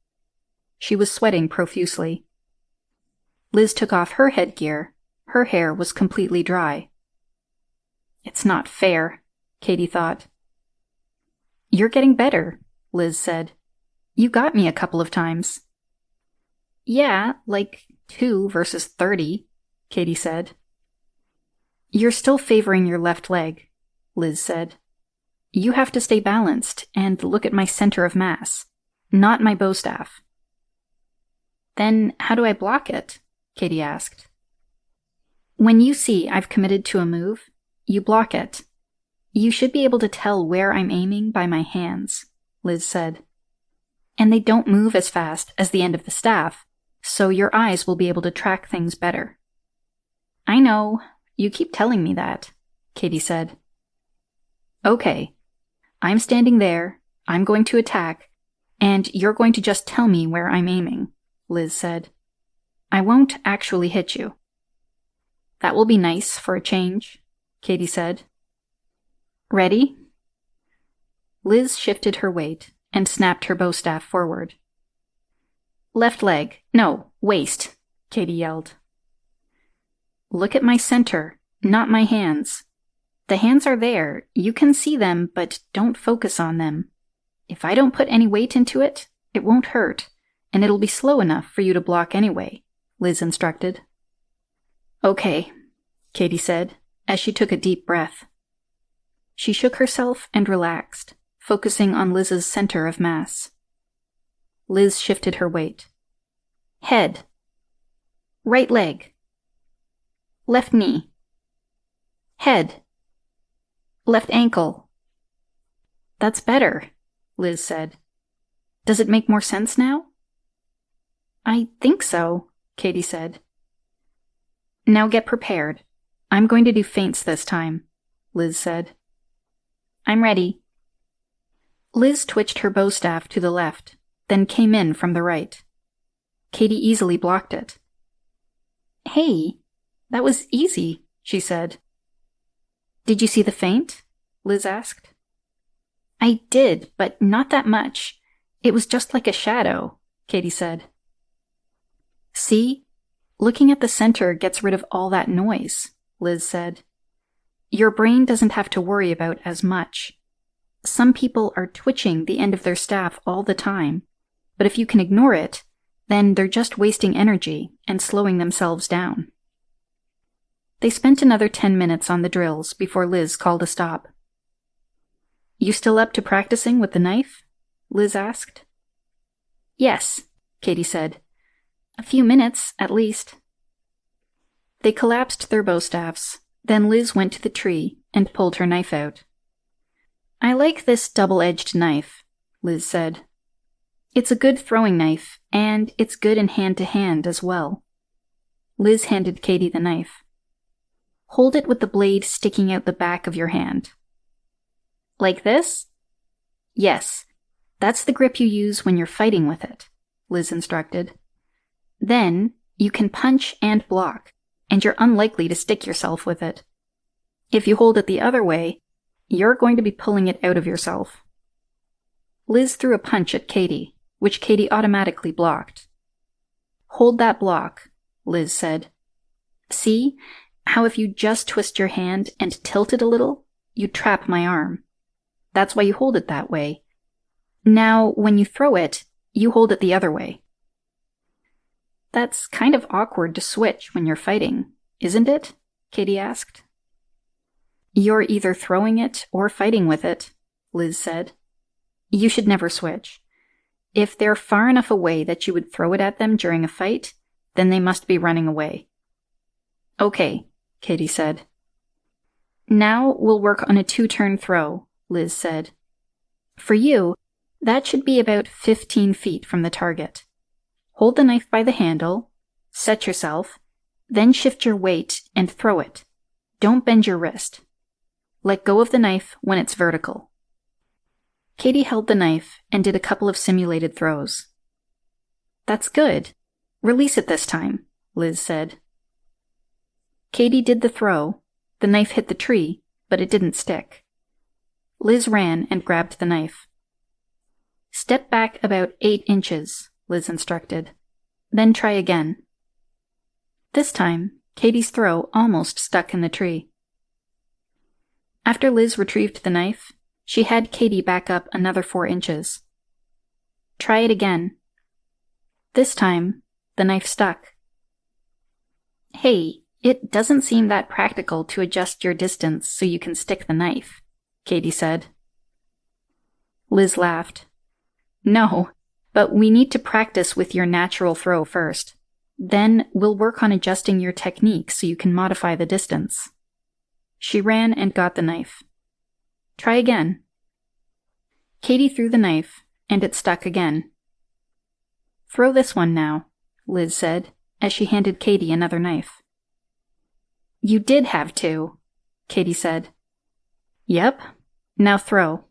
She was sweating profusely. Liz took off her headgear. Her hair was completely dry. It's not fair, Katie thought. You're getting better, Liz said. You got me a couple of times. Yeah, like 2 versus 30, Katie said. You're still favoring your left leg, Liz said. You have to stay balanced and look at my center of mass, not my bow staff. Then how do I block it? Katie asked. When you see I've committed to a move, you block it. You should be able to tell where I'm aiming by my hands, Liz said. And they don't move as fast as the end of the staff, so your eyes will be able to track things better. I know, you keep telling me that, Katie said. Okay, I'm standing there, I'm going to attack, and you're going to just tell me where I'm aiming, Liz said. I won't actually hit you. That will be nice for a change, Katie said. Ready? Liz shifted her weight and snapped her bow staff forward. Left leg. No, waist, Katie yelled. Look at my center, not my hands. The hands are there. You can see them, but don't focus on them. If I don't put any weight into it, it won't hurt, and it'll be slow enough for you to block anyway, Liz instructed. Okay, Katie said, as she took a deep breath. She shook herself and relaxed, focusing on Liz's center of mass. Liz shifted her weight. Head. Right leg. Left knee. Head. Left ankle. That's better, Liz said. Does it make more sense now? I think so, Katie said. Now get prepared. I'm going to do feints this time, Liz said. I'm ready. Liz twitched her bow staff to the left, then came in from the right. Katie easily blocked it. Hey, that was easy, she said. Did you see the feint? Liz asked. I did, but not that much. It was just like a shadow, Katie said. See? Looking at the center gets rid of all that noise, Liz said. Your brain doesn't have to worry about as much. Some people are twitching the end of their staff all the time, but if you can ignore it, then they're just wasting energy and slowing themselves down. They spent another 10 minutes on the drills before Liz called a stop. You still up to practicing with the knife? Liz asked. Yes, Katie said. A few minutes, at least. They collapsed their bow staffs. Then Liz went to the tree and pulled her knife out. I like this double-edged knife, Liz said. It's a good throwing knife, and it's good in hand-to-hand as well. Liz handed Katie the knife. Hold it with the blade sticking out the back of your hand. Like this? Yes, that's the grip you use when you're fighting with it, Liz instructed. Then you can punch and block, and you're unlikely to stick yourself with it. If you hold it the other way, you're going to be pulling it out of yourself. Liz threw a punch at Katie, which Katie automatically blocked. Hold that block, Liz said. See how if you just twist your hand and tilt it a little, you trap my arm. That's why you hold it that way. Now, when you throw it, you hold it the other way. That's kind of awkward to switch when you're fighting, isn't it? Katie asked. You're either throwing it or fighting with it, Liz said. You should never switch. If they're far enough away that you would throw it at them during a fight, then they must be running away. Okay, Katie said. Now we'll work on a 2-turn throw, Liz said. For you, that should be about 15 feet from the target. Hold the knife by the handle, set yourself, then shift your weight and throw it. Don't bend your wrist. Let go of the knife when it's vertical. Katie held the knife and did a couple of simulated throws. That's good. Release it this time, Liz said. Katie did the throw. The knife hit the tree, but it didn't stick. Liz ran and grabbed the knife. Step back about 8 inches, Liz instructed. Then try again. This time, Katie's throw almost stuck in the tree. After Liz retrieved the knife, she had Katie back up another 4 inches. Try it again. This time, the knife stuck. Hey, it doesn't seem that practical to adjust your distance so you can stick the knife, Katie said. Liz laughed. No, but we need to practice with your natural throw first. Then we'll work on adjusting your technique so you can modify the distance. She ran and got the knife. Try again. Katie threw the knife, and it stuck again. Throw this one now, Liz said, as she handed Katie another knife. You did have to, Katie said. Yep. Now throw.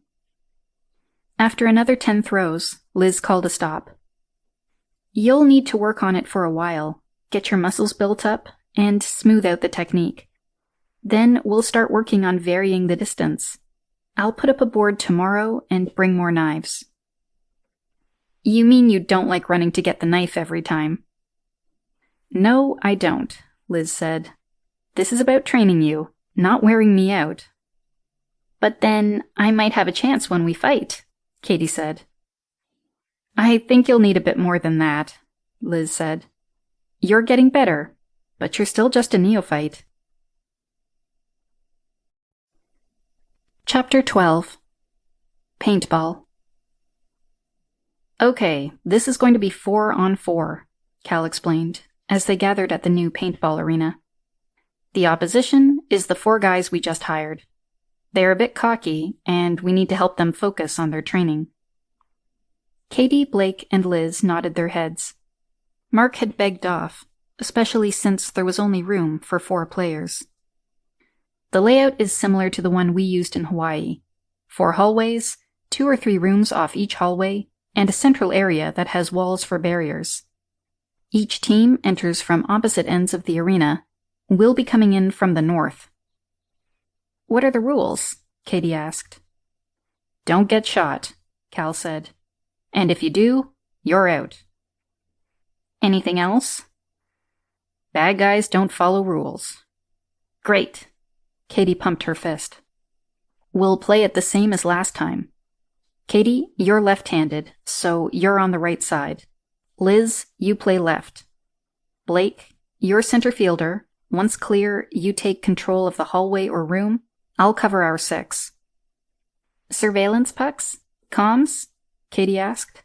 After another 10 throws, Liz called a stop. You'll need to work on it for a while, get your muscles built up, and smooth out the technique. Then we'll start working on varying the distance. I'll put up a board tomorrow and bring more knives. You mean you don't like running to get the knife every time? No, I don't, Liz said. This is about training you, not wearing me out. But then I might have a chance when we fight, Katie said. I think you'll need a bit more than that, Liz said. You're getting better, but you're still just a neophyte. Chapter 12. Paintball. Okay, this is going to be 4-on-4, Cal explained, as they gathered at the new paintball arena. The opposition is the 4 guys we just hired. They're a bit cocky, and we need to help them focus on their training. Katie, Blake, and Liz nodded their heads. Mark had begged off, especially since there was only room for 4 players. The layout is similar to the one we used in Hawaii. 4 hallways, 2 or 3 rooms off each hallway, and a central area that has walls for barriers. Each team enters from opposite ends of the arena. We'll be coming in from the north. What are the rules? Katie asked. Don't get shot, Cal said. And if you do, you're out. Anything else? Bad guys don't follow rules. Great. Katie pumped her fist. We'll play it the same as last time. Katie, you're left-handed, so you're on the right side. Liz, you play left. Blake, you're center fielder. Once clear, you take control of the hallway or room. I'll cover our 6. Surveillance pucks? Comms? Katie asked.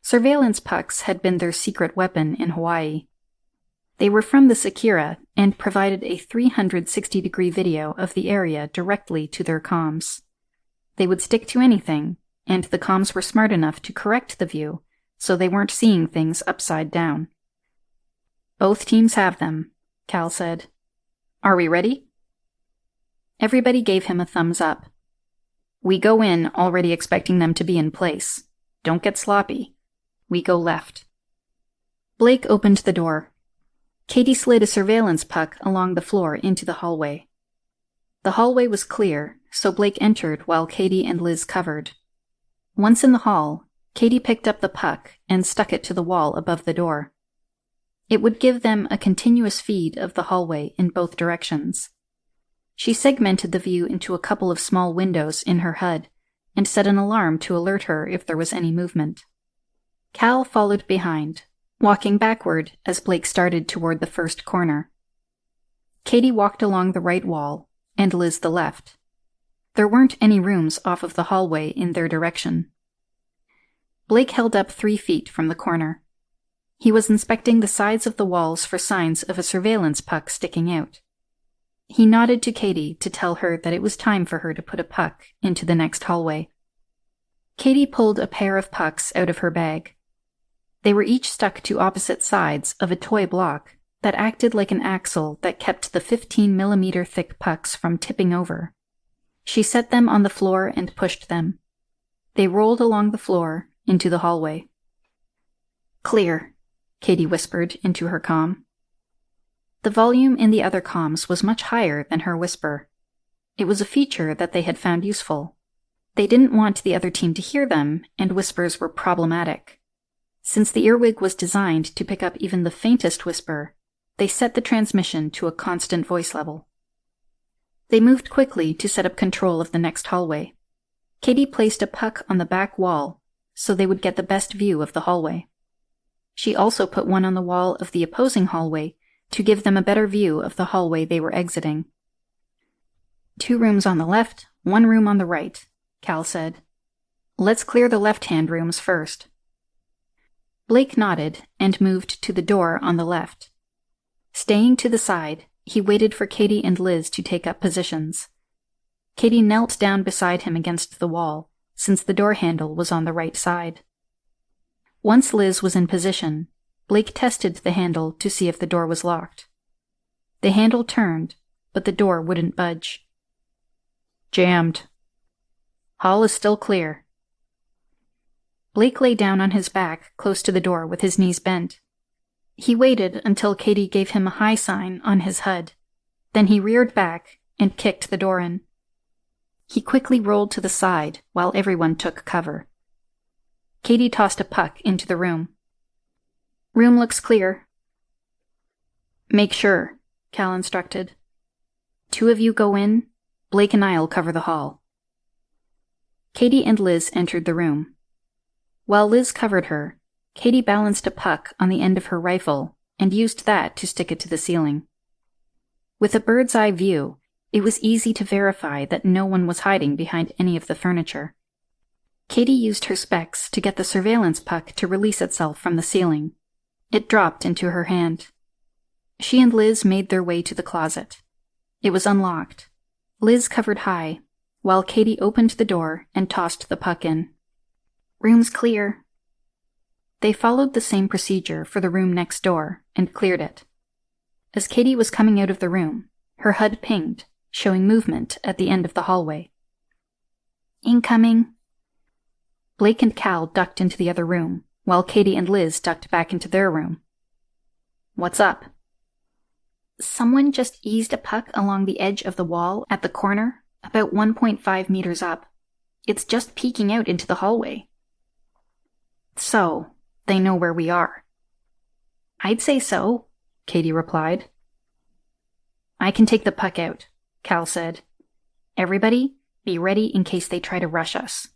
Surveillance pucks had been their secret weapon in Hawaii. They were from the Sakura and provided a 360-degree video of the area directly to their comms. They would stick to anything, and the comms were smart enough to correct the view, so they weren't seeing things upside down. Both teams have them, Cal said. Are we ready? Everybody gave him a thumbs up. We go in already expecting them to be in place. Don't get sloppy. We go left. Blake opened the door. Katie slid a surveillance puck along the floor into the hallway. The hallway was clear, so Blake entered while Katie and Liz covered. Once in the hall, Katie picked up the puck and stuck it to the wall above the door. It would give them a continuous feed of the hallway in both directions. She segmented the view into a couple of small windows in her HUD and set an alarm to alert her if there was any movement. Cal followed behind, walking backward as Blake started toward the first corner. Katie walked along the right wall, and Liz the left. There weren't any rooms off of the hallway in their direction. Blake held up 3 feet from the corner. He was inspecting the sides of the walls for signs of a surveillance puck sticking out. He nodded to Katie to tell her that it was time for her to put a puck into the next hallway. Katie pulled a pair of pucks out of her bag. They were each stuck to opposite sides of a toy block that acted like an axle that kept the 15-millimeter thick pucks from tipping over. She set them on the floor and pushed them. They rolled along the floor into the hallway. Clear, Katie whispered into her comm. The volume in the other comms was much higher than her whisper. It was a feature that they had found useful. They didn't want the other team to hear them, and whispers were problematic. Since the earwig was designed to pick up even the faintest whisper, they set the transmission to a constant voice level. They moved quickly to set up control of the next hallway. Katie placed a puck on the back wall so they would get the best view of the hallway. She also put one on the wall of the opposing hallway to give them a better view of the hallway they were exiting. 2 rooms on the left, 1 room on the right, Cal said. Let's clear the left-hand rooms first. Blake nodded and moved to the door on the left. Staying to the side, he waited for Katie and Liz to take up positions. Katie knelt down beside him against the wall, since the door handle was on the right side. Once Liz was in position, Blake tested the handle to see if the door was locked. The handle turned, but the door wouldn't budge. Jammed. Hall is still clear. Blake lay down on his back close to the door with his knees bent. He waited until Katie gave him a high sign on his HUD. Then he reared back and kicked the door in. He quickly rolled to the side while everyone took cover. Katie tossed a puck into the room. Room looks clear. Make sure, Cal instructed. 2 of you go in. Blake and I'll cover the hall. Katie and Liz entered the room. While Liz covered her, Katie balanced a puck on the end of her rifle and used that to stick it to the ceiling. With a bird's eye view, it was easy to verify that no one was hiding behind any of the furniture. Katie used her specs to get the surveillance puck to release itself from the ceiling. It dropped into her hand. She and Liz made their way to the closet. It was unlocked. Liz covered high, while Katie opened the door and tossed the puck in. "Room's clear." They followed the same procedure for the room next door and cleared it. As Katie was coming out of the room, her HUD pinged, showing movement at the end of the hallway. "Incoming." Blake and Cal ducked into the other room, while Katie and Liz ducked back into their room. "What's up?" "Someone just eased a puck along the edge of the wall at the corner, about 1.5 meters up. It's just peeking out into the hallway." "So, they know where we are." "I'd say so," Katie replied. "I can take the puck out," Cal said. "Everybody, be ready in case they try to rush us."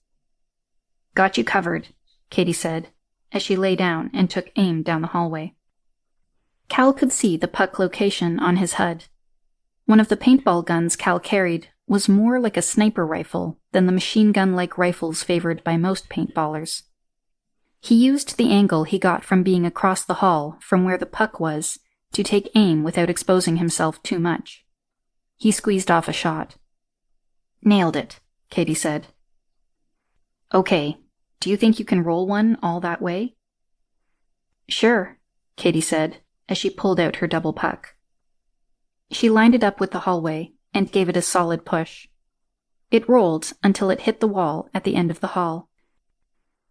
"Got you covered," Katie said, as she lay down and took aim down the hallway. Cal could see the puck location on his HUD. One of the paintball guns Cal carried was more like a sniper rifle than the machine gun-like rifles favored by most paintballers. He used the angle he got from being across the hall from where the puck was to take aim without exposing himself too much. He squeezed off a shot. "Nailed it," Katie said. "Okay, do you think you can roll one all that way?" "Sure," Katie said, as she pulled out her double puck. She lined it up with the hallway and gave it a solid push. It rolled until it hit the wall at the end of the hall.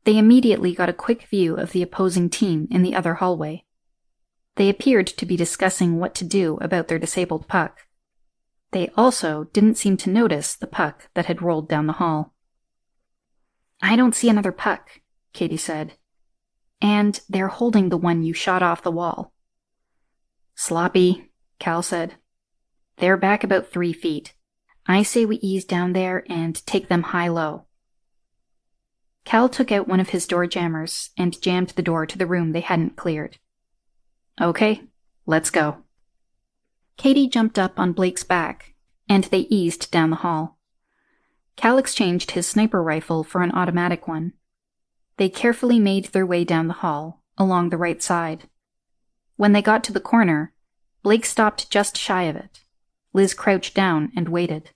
They immediately got a quick view of the opposing team in the other hallway. They appeared to be discussing what to do about their disabled puck. They also didn't seem to notice the puck that had rolled down the hall. "I don't see another puck," Katie said. "And they're holding the one you shot off the wall." "Sloppy," Cal said. "They're back about 3 feet. I say we ease down there and take them high-low." Cal took out one of his door jammers and jammed the door to the room they hadn't cleared. "Okay, let's go." Katie jumped up on Blake's back, and they eased down the hall. Cal exchanged his sniper rifle for an automatic one. They carefully made their way down the hall, along the right side. When they got to the corner, Blake stopped just shy of it. Liz crouched down and waited.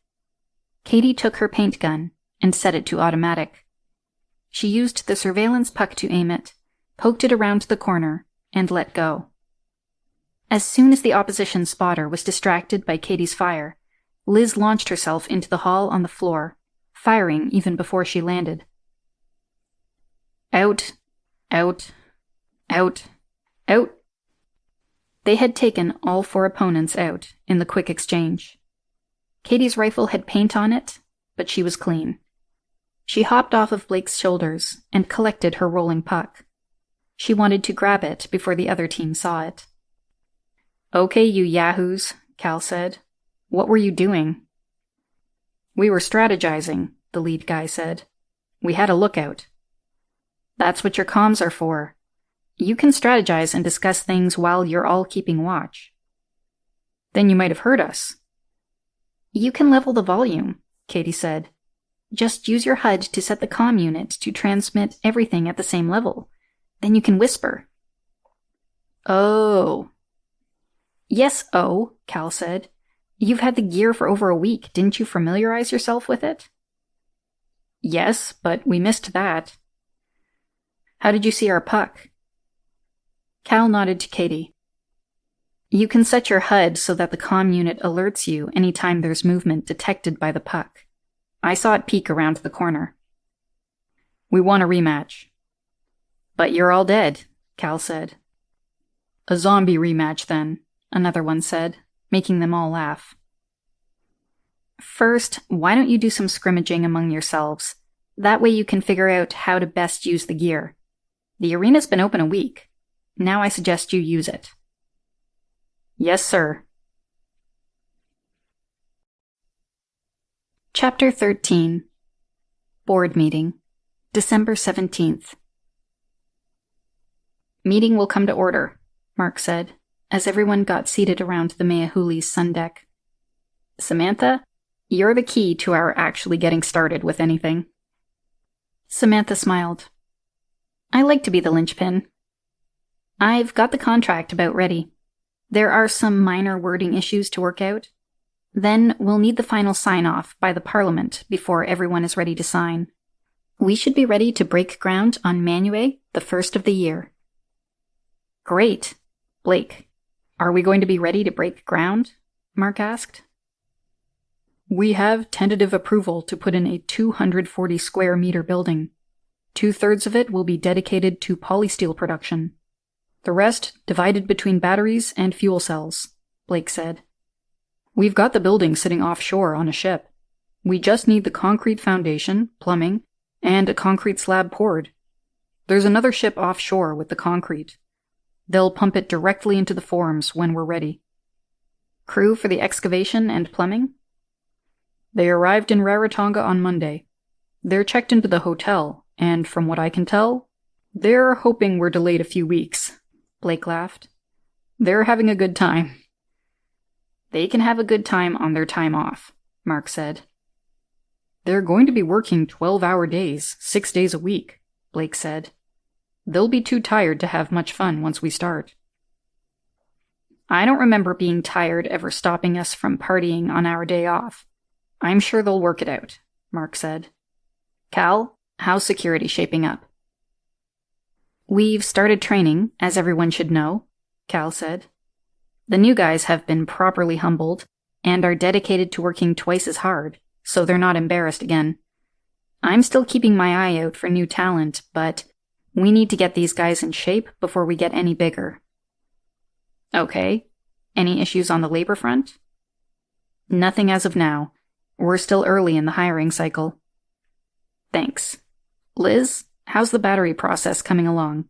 Katie took her paint gun and set it to automatic. She used the surveillance puck to aim it, poked it around the corner, and let go. As soon as the opposition spotter was distracted by Katie's fire, Liz launched herself into the hall on the floor, firing even before she landed. Out, out, out, out. They had taken all 4 opponents out in the quick exchange. Katie's rifle had paint on it, but she was clean. She hopped off of Blake's shoulders and collected her rolling puck. She wanted to grab it before the other team saw it. "Okay, you yahoos," Cal said. "What were you doing?" "We were strategizing," the lead guy said. "We had a lookout." "That's what your comms are for. You can strategize and discuss things while you're all keeping watch." "Then you might have heard us." "You can level the volume," Katie said. "Just use your HUD to set the comm unit to transmit everything at the same level. Then you can whisper." "Oh." "Yes, oh," Cal said. "You've had the gear for over a week. Didn't you familiarize yourself with it?" "Yes, but we missed that." "How did you see our puck?" Cal nodded to Katie. "You can set your HUD so that the comm unit alerts you anytime there's movement detected by the puck. I saw it peek around the corner." "We want a rematch." "But you're all dead," Cal said. "A zombie rematch, then," another one said, making them all laugh. "First, why don't you do some scrimmaging among yourselves? That way you can figure out how to best use the gear. The arena's been open a week. Now I suggest you use it." "Yes, sir." Chapter 13. Board Meeting, December 17th. Meeting will come to order, Mark said, as everyone got seated around the Meahuli's sun deck. Samantha, you're the key to our actually getting started with anything. Samantha smiled. I like to be the linchpin. I've got the contract about ready. There are some minor wording issues to work out. Then we'll need the final sign-off by the Parliament before everyone is ready to sign. We should be ready to break ground on Manue the first of the year. Great. Blake, are we going to be ready to break ground? Mark asked. We have tentative approval to put in a 240 square meter building. 2/3 of it will be dedicated to polysteel production. The rest divided between batteries and fuel cells, Blake said. We've got the building sitting offshore on a ship. We just need the concrete foundation, plumbing, and a concrete slab poured. There's another ship offshore with the concrete. They'll pump it directly into the forms when we're ready. Crew for the excavation and plumbing? They arrived in Rarotonga on Monday. They're checked into the hotel, and from what I can tell, they're hoping we're delayed a few weeks. Blake laughed. They're having a good time. They can have a good time on their time off, Mark said. They're going to be working 12-hour days, 6 days a week, Blake said. They'll be too tired to have much fun once we start. I don't remember being tired ever stopping us from partying on our day off. I'm sure they'll work it out, Mark said. Cal, how's security shaping up? We've started training, as everyone should know, Cal said. The new guys have been properly humbled and are dedicated to working twice as hard, so they're not embarrassed again. I'm still keeping my eye out for new talent, but we need to get these guys in shape before we get any bigger. Okay. Any issues on the labor front? Nothing as of now. We're still early in the hiring cycle. Thanks. Liz, how's the battery process coming along?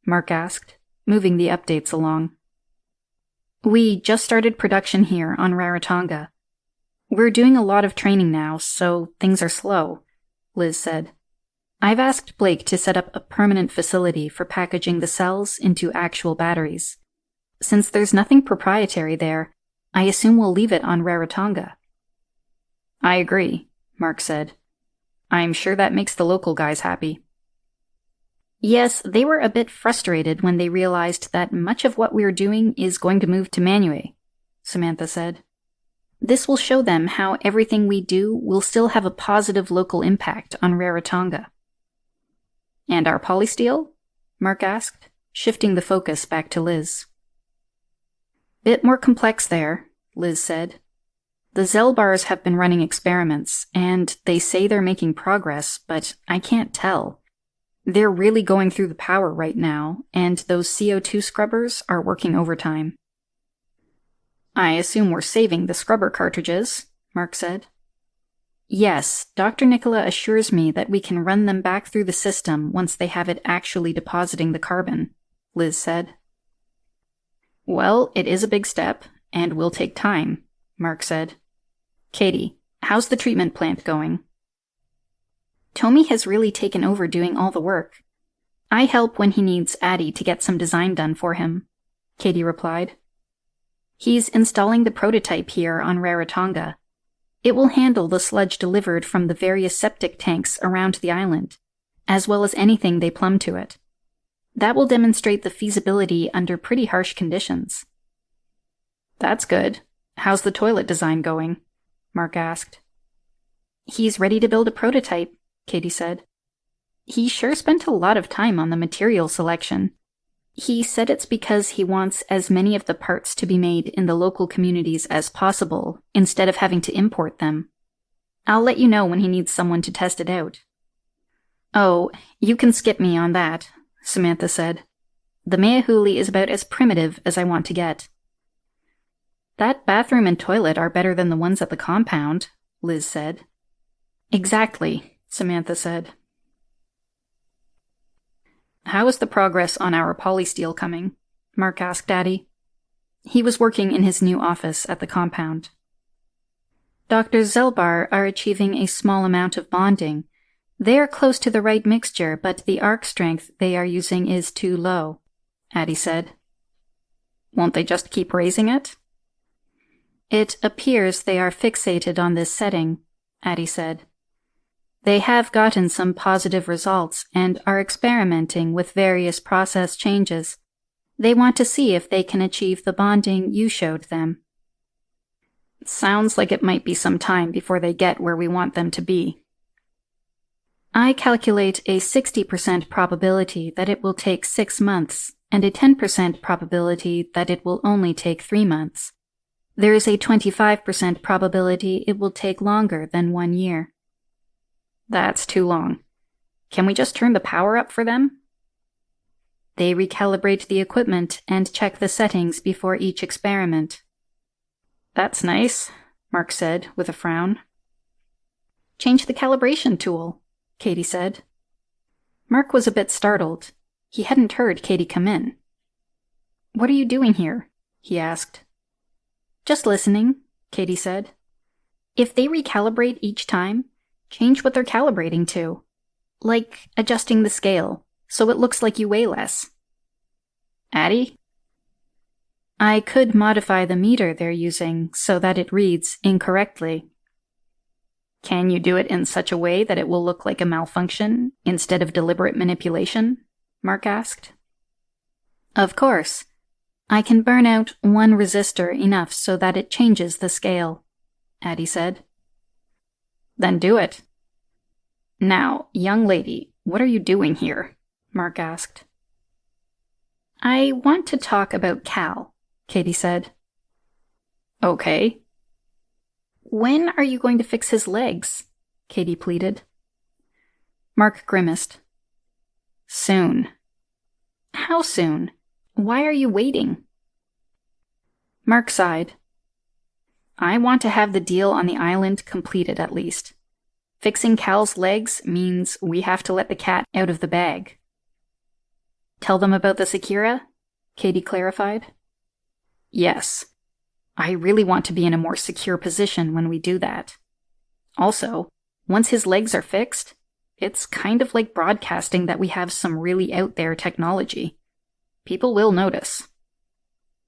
Mark asked, moving the updates along. We just started production here on Rarotonga. We're doing a lot of training now, so things are slow, Liz said. I've asked Blake to set up a permanent facility for packaging the cells into actual batteries. Since there's nothing proprietary there, I assume we'll leave it on Rarotonga. I agree, Mark said. I'm sure that makes the local guys happy. Yes, they were a bit frustrated when they realized that much of what we're doing is going to move to Manue, Samantha said. This will show them how everything we do will still have a positive local impact on Rarotonga. And our polysteel? Mark asked, shifting the focus back to Liz. Bit more complex there, Liz said. The Zelbars have been running experiments, and they say they're making progress, but I can't tell. They're really going through the power right now, and those CO2 scrubbers are working overtime. I assume we're saving the scrubber cartridges, Mark said. Yes, Dr. Nicola assures me that we can run them back through the system once they have it actually depositing the carbon, Liz said. Well, it is a big step, and will take time, Mark said. Katie, how's the treatment plant going? Tommy has really taken over doing all the work. I help when he needs Addie to get some design done for him, Katie replied. He's installing the prototype here on Rarotonga. It will handle the sludge delivered from the various septic tanks around the island, as well as anything they plumb to it. That will demonstrate the feasibility under pretty harsh conditions. That's good. How's the toilet design going? Mark asked. He's ready to build a prototype, Katie said. He sure spent a lot of time on the material selection. He said it's because he wants as many of the parts to be made in the local communities as possible, instead of having to import them. I'll let you know when he needs someone to test it out. Oh, you can skip me on that, Samantha said. The Meahuli is about as primitive as I want to get. That bathroom and toilet are better than the ones at the compound, Liz said. Exactly, Samantha said. How is the progress on our polysteel coming? Mark asked Daddy. He was working in his new office at the compound. Dr. Zelbar are achieving a small amount of bonding. They are close to the right mixture, but the arc strength they are using is too low. Addie said. Won't they just keep raising it? It appears they are fixated on this setting, Addie said. They have gotten some positive results and are experimenting with various process changes. They want to see if they can achieve the bonding you showed them. Sounds like it might be some time before they get where we want them to be. I calculate a 60% probability that it will take 6 months and a 10% probability that it will only take 3 months. There is a 25% probability it will take longer than 1 year. That's too long. Can we just turn the power up for them? They recalibrate the equipment and check the settings before each experiment. That's nice, Mark said with a frown. Change the calibration tool, Katie said. Mark was a bit startled. He hadn't heard Katie come in. What are you doing here? He asked. Just listening, Katie said. If they recalibrate each time, change what they're calibrating to. Like adjusting the scale, so it looks like you weigh less. Addie? I could modify the meter they're using so that it reads incorrectly. Can you do it in such a way that it will look like a malfunction instead of deliberate manipulation? Mark asked. Of course. I can burn out 1 resistor enough so that it changes the scale, Addie said. Then do it. Now, young lady, what are you doing here? Mark asked. I want to talk about Cal, Katie said. Okay. When are you going to fix his legs? Katie pleaded. Mark grimaced. Soon. How soon? Why are you waiting? Mark sighed. I want to have the deal on the island completed at least. Fixing Cal's legs means we have to let the cat out of the bag. Tell them about the Sakura? Katie clarified. Yes. I really want to be in a more secure position when we do that. Also, once his legs are fixed, it's kind of like broadcasting that we have some really out there technology. People will notice.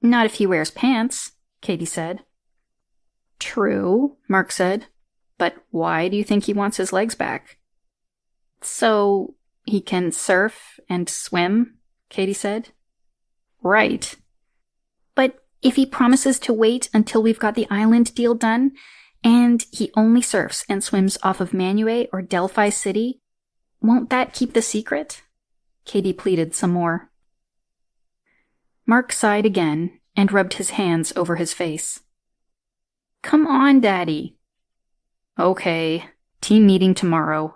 Not if he wears pants, Katie said. True, Mark said. But why do you think he wants his legs back? So he can surf and swim, Katie said. Right. But if he promises to wait until we've got the island deal done, and he only surfs and swims off of Manue or Delphi City, won't that keep the secret? Katie pleaded some more. Mark sighed again and rubbed his hands over his face. Come on, Daddy. Okay, team meeting tomorrow,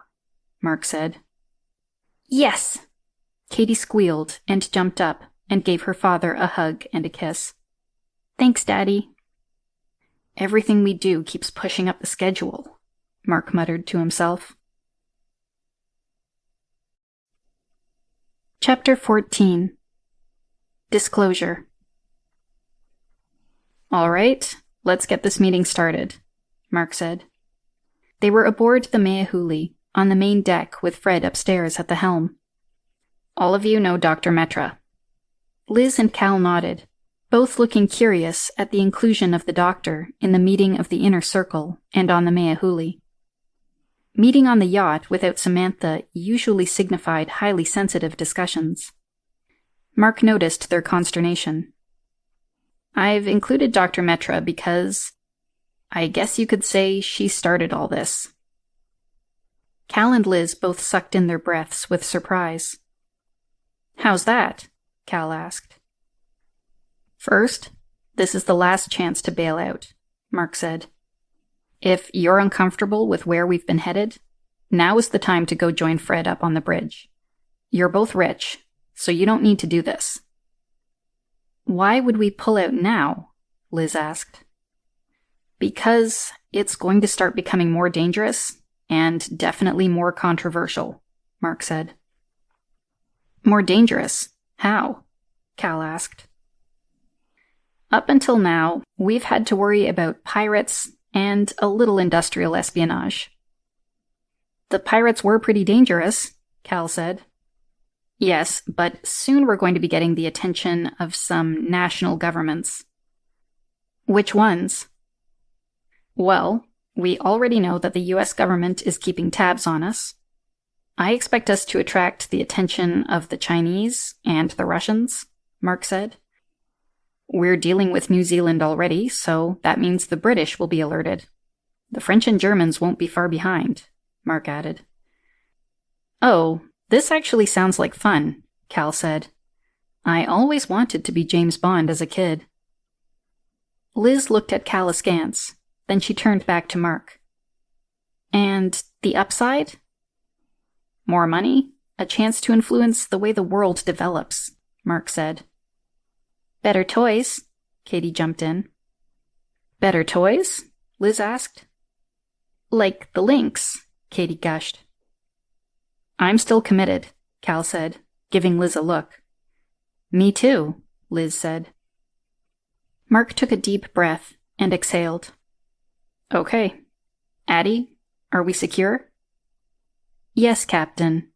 Mark said. Yes! Katie squealed and jumped up and gave her father a hug and a kiss. Thanks, Daddy. Everything we do keeps pushing up the schedule, Mark muttered to himself. Chapter 14. Disclosure. All right, let's get this meeting started, Mark said. They were aboard the Meahuli, on the main deck with Fred upstairs at the helm. All of you know Dr. Metra. Liz and Cal nodded, both looking curious at the inclusion of the doctor in the meeting of the inner circle and on the Meahuli. Meeting on the yacht without Samantha usually signified highly sensitive discussions. Mark noticed their consternation. I've included Dr. Metra because I guess you could say she started all this. Cal and Liz both sucked in their breaths with surprise. How's that? Cal asked. First, this is the last chance to bail out, Mark said. If you're uncomfortable with where we've been headed, now is the time to go join Fred up on the bridge. You're both rich, so you don't need to do this. Why would we pull out now? Liz asked. Because it's going to start becoming more dangerous and definitely more controversial, Mark said. More dangerous? How? Cal asked. Up until now, we've had to worry about pirates and a little industrial espionage. The pirates were pretty dangerous, Cal said. Yes, but soon we're going to be getting the attention of some national governments. Which ones? Well, we already know that the US government is keeping tabs on us. I expect us to attract the attention of the Chinese and the Russians, Mark said. We're dealing with New Zealand already, so that means the British will be alerted. The French and Germans won't be far behind, Mark added. Oh, this actually sounds like fun, Cal said. I always wanted to be James Bond as a kid. Liz looked at Cal askance, then she turned back to Mark. And the upside? More money, a chance to influence the way the world develops, Mark said. Better toys, Katie jumped in. Better toys? Liz asked. Like the Lynx, Katie gushed. I'm still committed, Cal said, giving Liz a look. Me too, Liz said. Mark took a deep breath and exhaled. Okay. Addie, are we secure? Yes, Captain,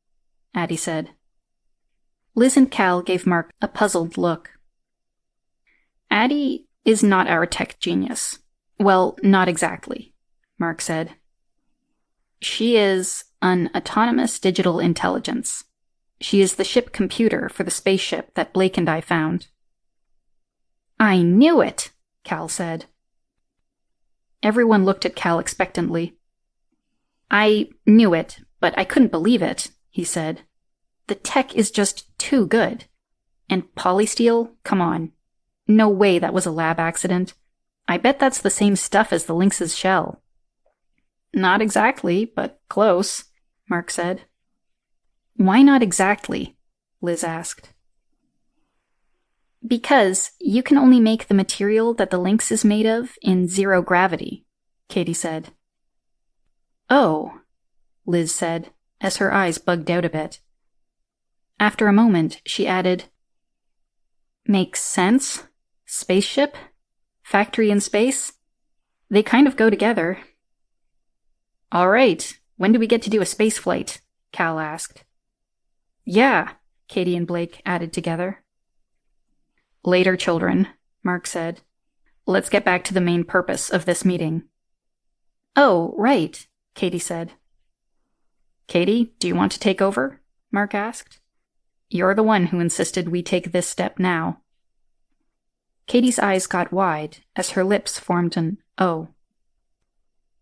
Addie said. Liz and Cal gave Mark a puzzled look. Addie is not our tech genius. Well, not exactly, Mark said. She is an autonomous digital intelligence. She is the ship computer for the spaceship that Blake and I found. I knew it, Cal said. Everyone looked at Cal expectantly. I knew it, but I couldn't believe it, he said. The tech is just too good. And polysteel, come on. No way that was a lab accident. I bet that's the same stuff as the Lynx's shell. Not exactly, but close, Mark said. Why not exactly? Liz asked. Because you can only make the material that the Lynx is made of in zero gravity, Katie said. Oh, Liz said, as her eyes bugged out a bit. After a moment, she added, Makes sense? Spaceship? Factory in space? They kind of go together. All right, when do we get to do a space flight? Cal asked. Yeah, Katie and Blake added together. Later, children, Mark said. Let's get back to the main purpose of this meeting. Oh, right, Katie said. Katie, do you want to take over? Mark asked. You're the one who insisted we take this step now. Katie's eyes got wide as her lips formed an O.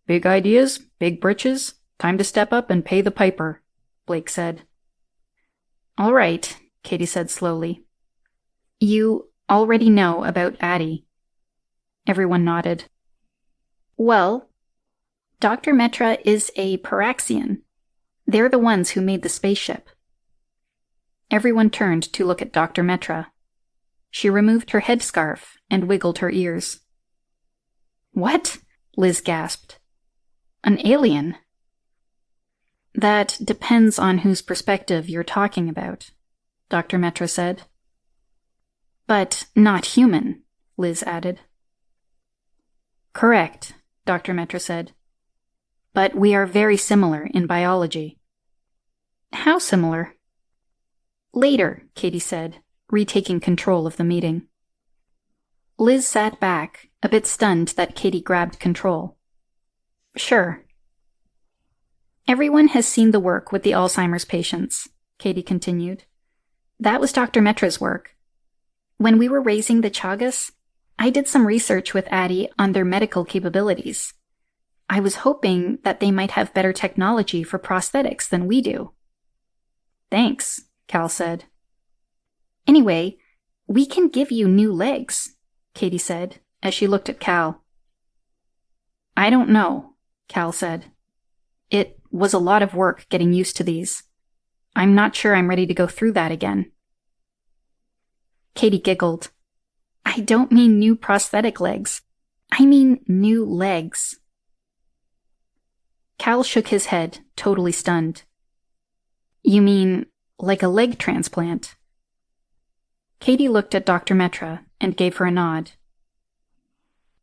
Big ideas, big britches, time to step up and pay the piper, Blake said. All right, Katie said slowly. You already know about Addie. Everyone nodded. Well, Dr. Metra is a Paraxian. They're the ones who made the spaceship. Everyone turned to look at Dr. Metra. She removed her headscarf and wiggled her ears. What? Liz gasped. An alien? That depends on whose perspective you're talking about, Dr. Metra said. But not human, Liz added. Correct, Dr. Metra said. But we are very similar in biology. How similar? Later, Katie said, retaking control of the meeting. Liz sat back, a bit stunned that Katie grabbed control. Sure. Everyone has seen the work with the Alzheimer's patients, Katie continued. That was Dr. Metra's work. When we were raising the Chagas, I did some research with Addie on their medical capabilities. I was hoping that they might have better technology for prosthetics than we do. Thanks, Cal said. Anyway, we can give you new legs, Katie said, as she looked at Cal. I don't know, Cal said. It was a lot of work getting used to these. I'm not sure I'm ready to go through that again. Katie giggled. I don't mean new prosthetic legs. I mean new legs. Cal shook his head, totally stunned. You mean like a leg transplant? Katie looked at Dr. Metra and gave her a nod.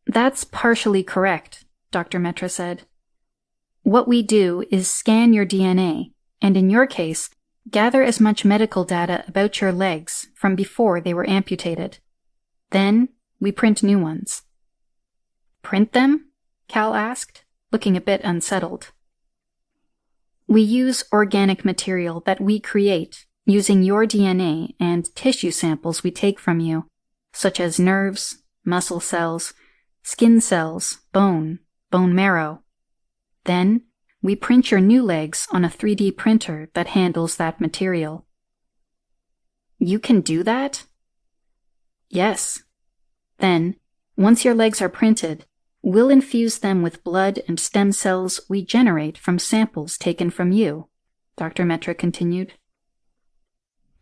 That's partially correct, Dr. Metra said. What we do is scan your DNA, and in your case, Gather as much medical data about your legs from before they were amputated. Then, we print new ones." "Print them?" Cal asked, looking a bit unsettled. "We use organic material that we create using your DNA and tissue samples we take from you, such as nerves, muscle cells, skin cells, bone marrow. Then, we print your new legs on a 3D printer that handles that material." "You can do that?" "Yes. Then, once your legs are printed, we'll infuse them with blood and stem cells we generate from samples taken from you," Dr. Metra continued.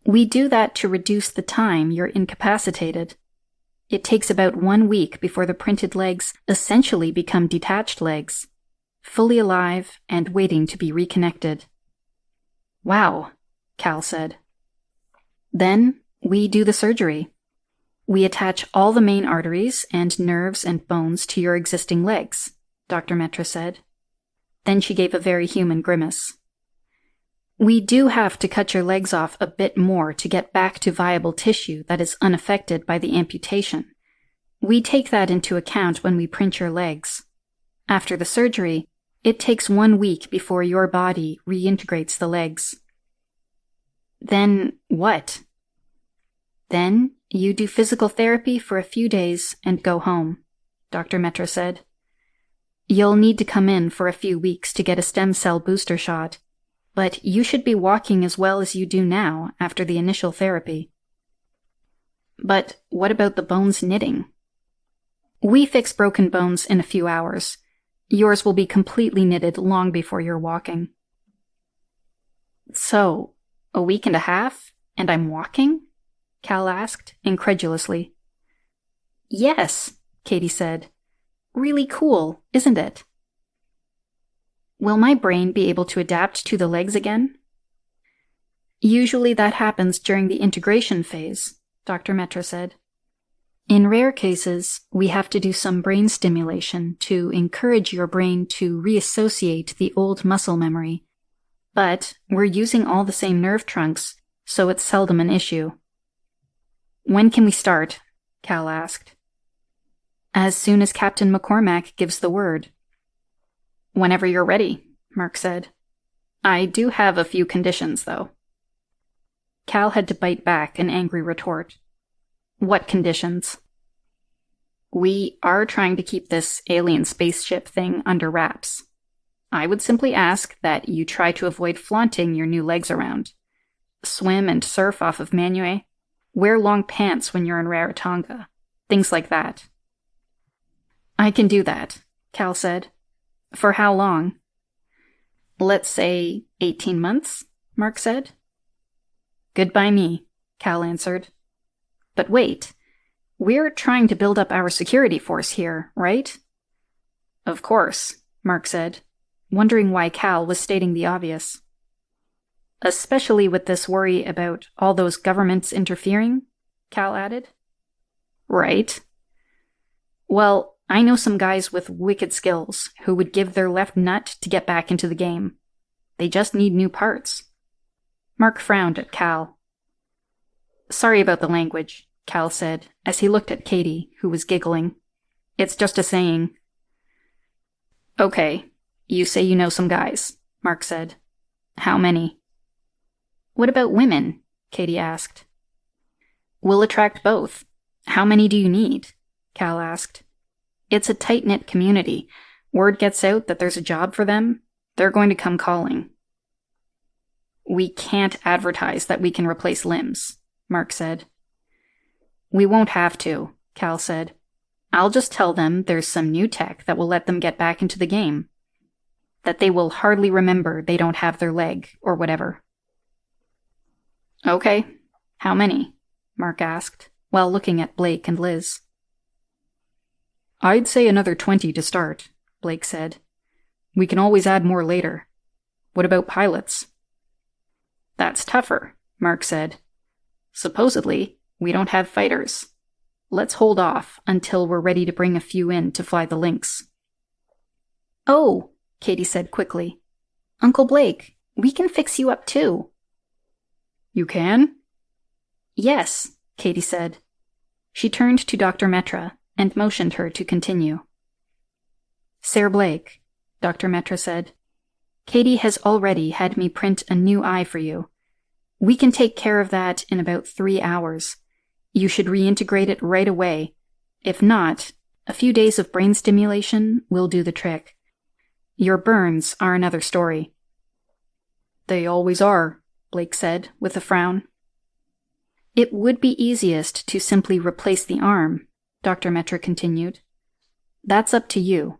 "We do that to reduce the time you're incapacitated. It takes about 1 week before the printed legs essentially become detached legs, fully alive and waiting to be reconnected." "Wow," Cal said. "Then we do the surgery. We attach all the main arteries and nerves and bones to your existing legs," Dr. Metra said. Then she gave a very human grimace. "We do have to cut your legs off a bit more to get back to viable tissue that is unaffected by the amputation. We take that into account when we print your legs. After the surgery, it takes 1 week before your body reintegrates the legs." "Then what?" "Then you do physical therapy for a few days and go home," Dr. Metra said. "You'll need to come in for a few weeks to get a stem cell booster shot, but you should be walking as well as you do now after the initial therapy." "But what about the bones knitting?" "We fix broken bones in a few hours. Yours will be completely knitted long before you're walking." "So, a week and a half, and I'm walking?" Cal asked, incredulously. "Yes," Katie said. "Really cool, isn't it?" "Will my brain be able to adapt to the legs again?" "Usually that happens during the integration phase," Dr. Metra said. "In rare cases, we have to do some brain stimulation to encourage your brain to reassociate the old muscle memory. But we're using all the same nerve trunks, so it's seldom an issue." "When can we start?" Cal asked. "As soon as Captain McCormack gives the word." "Whenever you're ready," Mark said. "I do have a few conditions, though." Cal had to bite back an angry retort. "What conditions?" "We are trying to keep this alien spaceship thing under wraps. I would simply ask that you try to avoid flaunting your new legs around. Swim and surf off of Manue. Wear long pants when you're in Rarotonga. Things like that." "I can do that," Cal said. "For how long?" "Let's say 18 months, Mark said. "Good by me," Cal answered. "But wait, we're trying to build up our security force here, right?" "Of course," Mark said, wondering why Cal was stating the obvious. "Especially with this worry about all those governments interfering," Cal added. "Right. Well, I know some guys with wicked skills who would give their left nut to get back into the game. They just need new parts." Mark frowned at Cal. "Sorry about the language," Cal said, as he looked at Katie, who was giggling. "It's just a saying." "Okay, you say you know some guys," Mark said. "How many?" "What about women?" Katie asked. "We'll attract both. How many do you need?" Cal asked. "It's a tight-knit community. Word gets out that there's a job for them, they're going to come calling." "We can't advertise that we can replace limbs," Mark said. "We won't have to," Cal said. "I'll just tell them there's some new tech that will let them get back into the game. That they will hardly remember they don't have their leg, or whatever." "Okay. How many?" Mark asked, while looking at Blake and Liz. "I'd say another 20 to start," Blake said. "We can always add more later. What about pilots?" "That's tougher," Mark said. "Supposedly, we don't have fighters. Let's hold off until we're ready to bring a few in to fly the Lynx." "Oh," Katie said quickly. "Uncle Blake, we can fix you up too." You can? Yes, Katie said. She turned to Dr. Metra and motioned her to continue. Sir Blake, Dr. Metra said, Katie has already had me print a new eye for you. We can take care of that in about 3 hours. You should reintegrate it right away. If not, a few days of brain stimulation will do the trick. Your burns are another story. They always are, Blake said, with a frown. It would be easiest to simply replace the arm, Dr. Metra continued. That's up to you.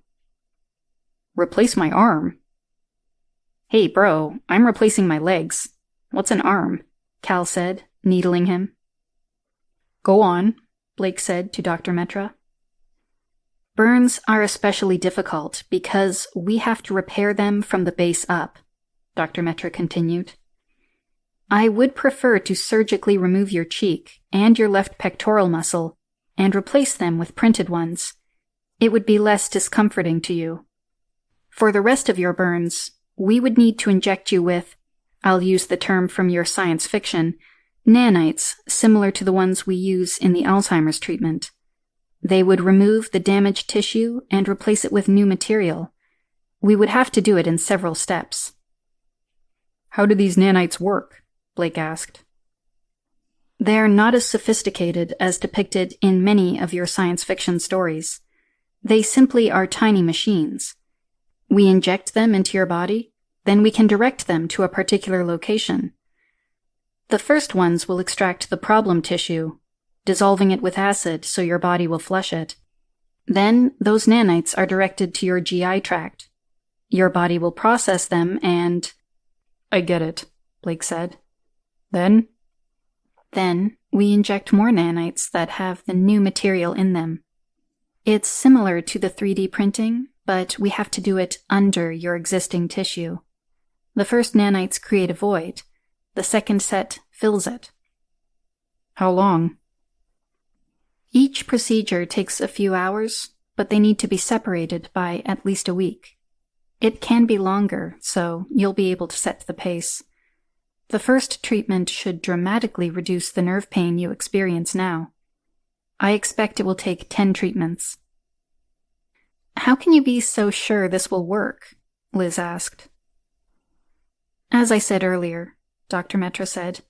Replace my arm? Hey, bro, I'm replacing my legs. What's an arm? Cal said, needling him. Go on, Blake said to Dr. Metra. Burns are especially difficult because we have to repair them from the base up, Dr. Metra continued. I would prefer to surgically remove your cheek and your left pectoral muscle and replace them with printed ones. It would be less discomforting to you. For the rest of your burns, we would need to inject you with, I'll use the term from your science fiction, nanites similar to the ones we use in the Alzheimer's treatment. They would remove the damaged tissue and replace it with new material. We would have to do it in several steps. How do these nanites work? Blake asked. They're not as sophisticated as depicted in many of your science fiction stories. They simply are tiny machines. We inject them into your body, then we can direct them to a particular location. The first ones will extract the problem tissue, dissolving it with acid so your body will flush it. Then those nanites are directed to your GI tract. Your body will process them and... I get it, Blake said. Then we inject more nanites that have the new material in them. It's similar to the 3D printing, but we have to do it under your existing tissue. The first nanites create a void. The second set fills it. How long? Each procedure takes a few hours, but they need to be separated by at least a week. It can be longer, so you'll be able to set the pace. The first treatment should dramatically reduce the nerve pain you experience now. I expect it will take 10 treatments. How can you be so sure this will work? Liz asked. As I said earlier, Dr. Metra said,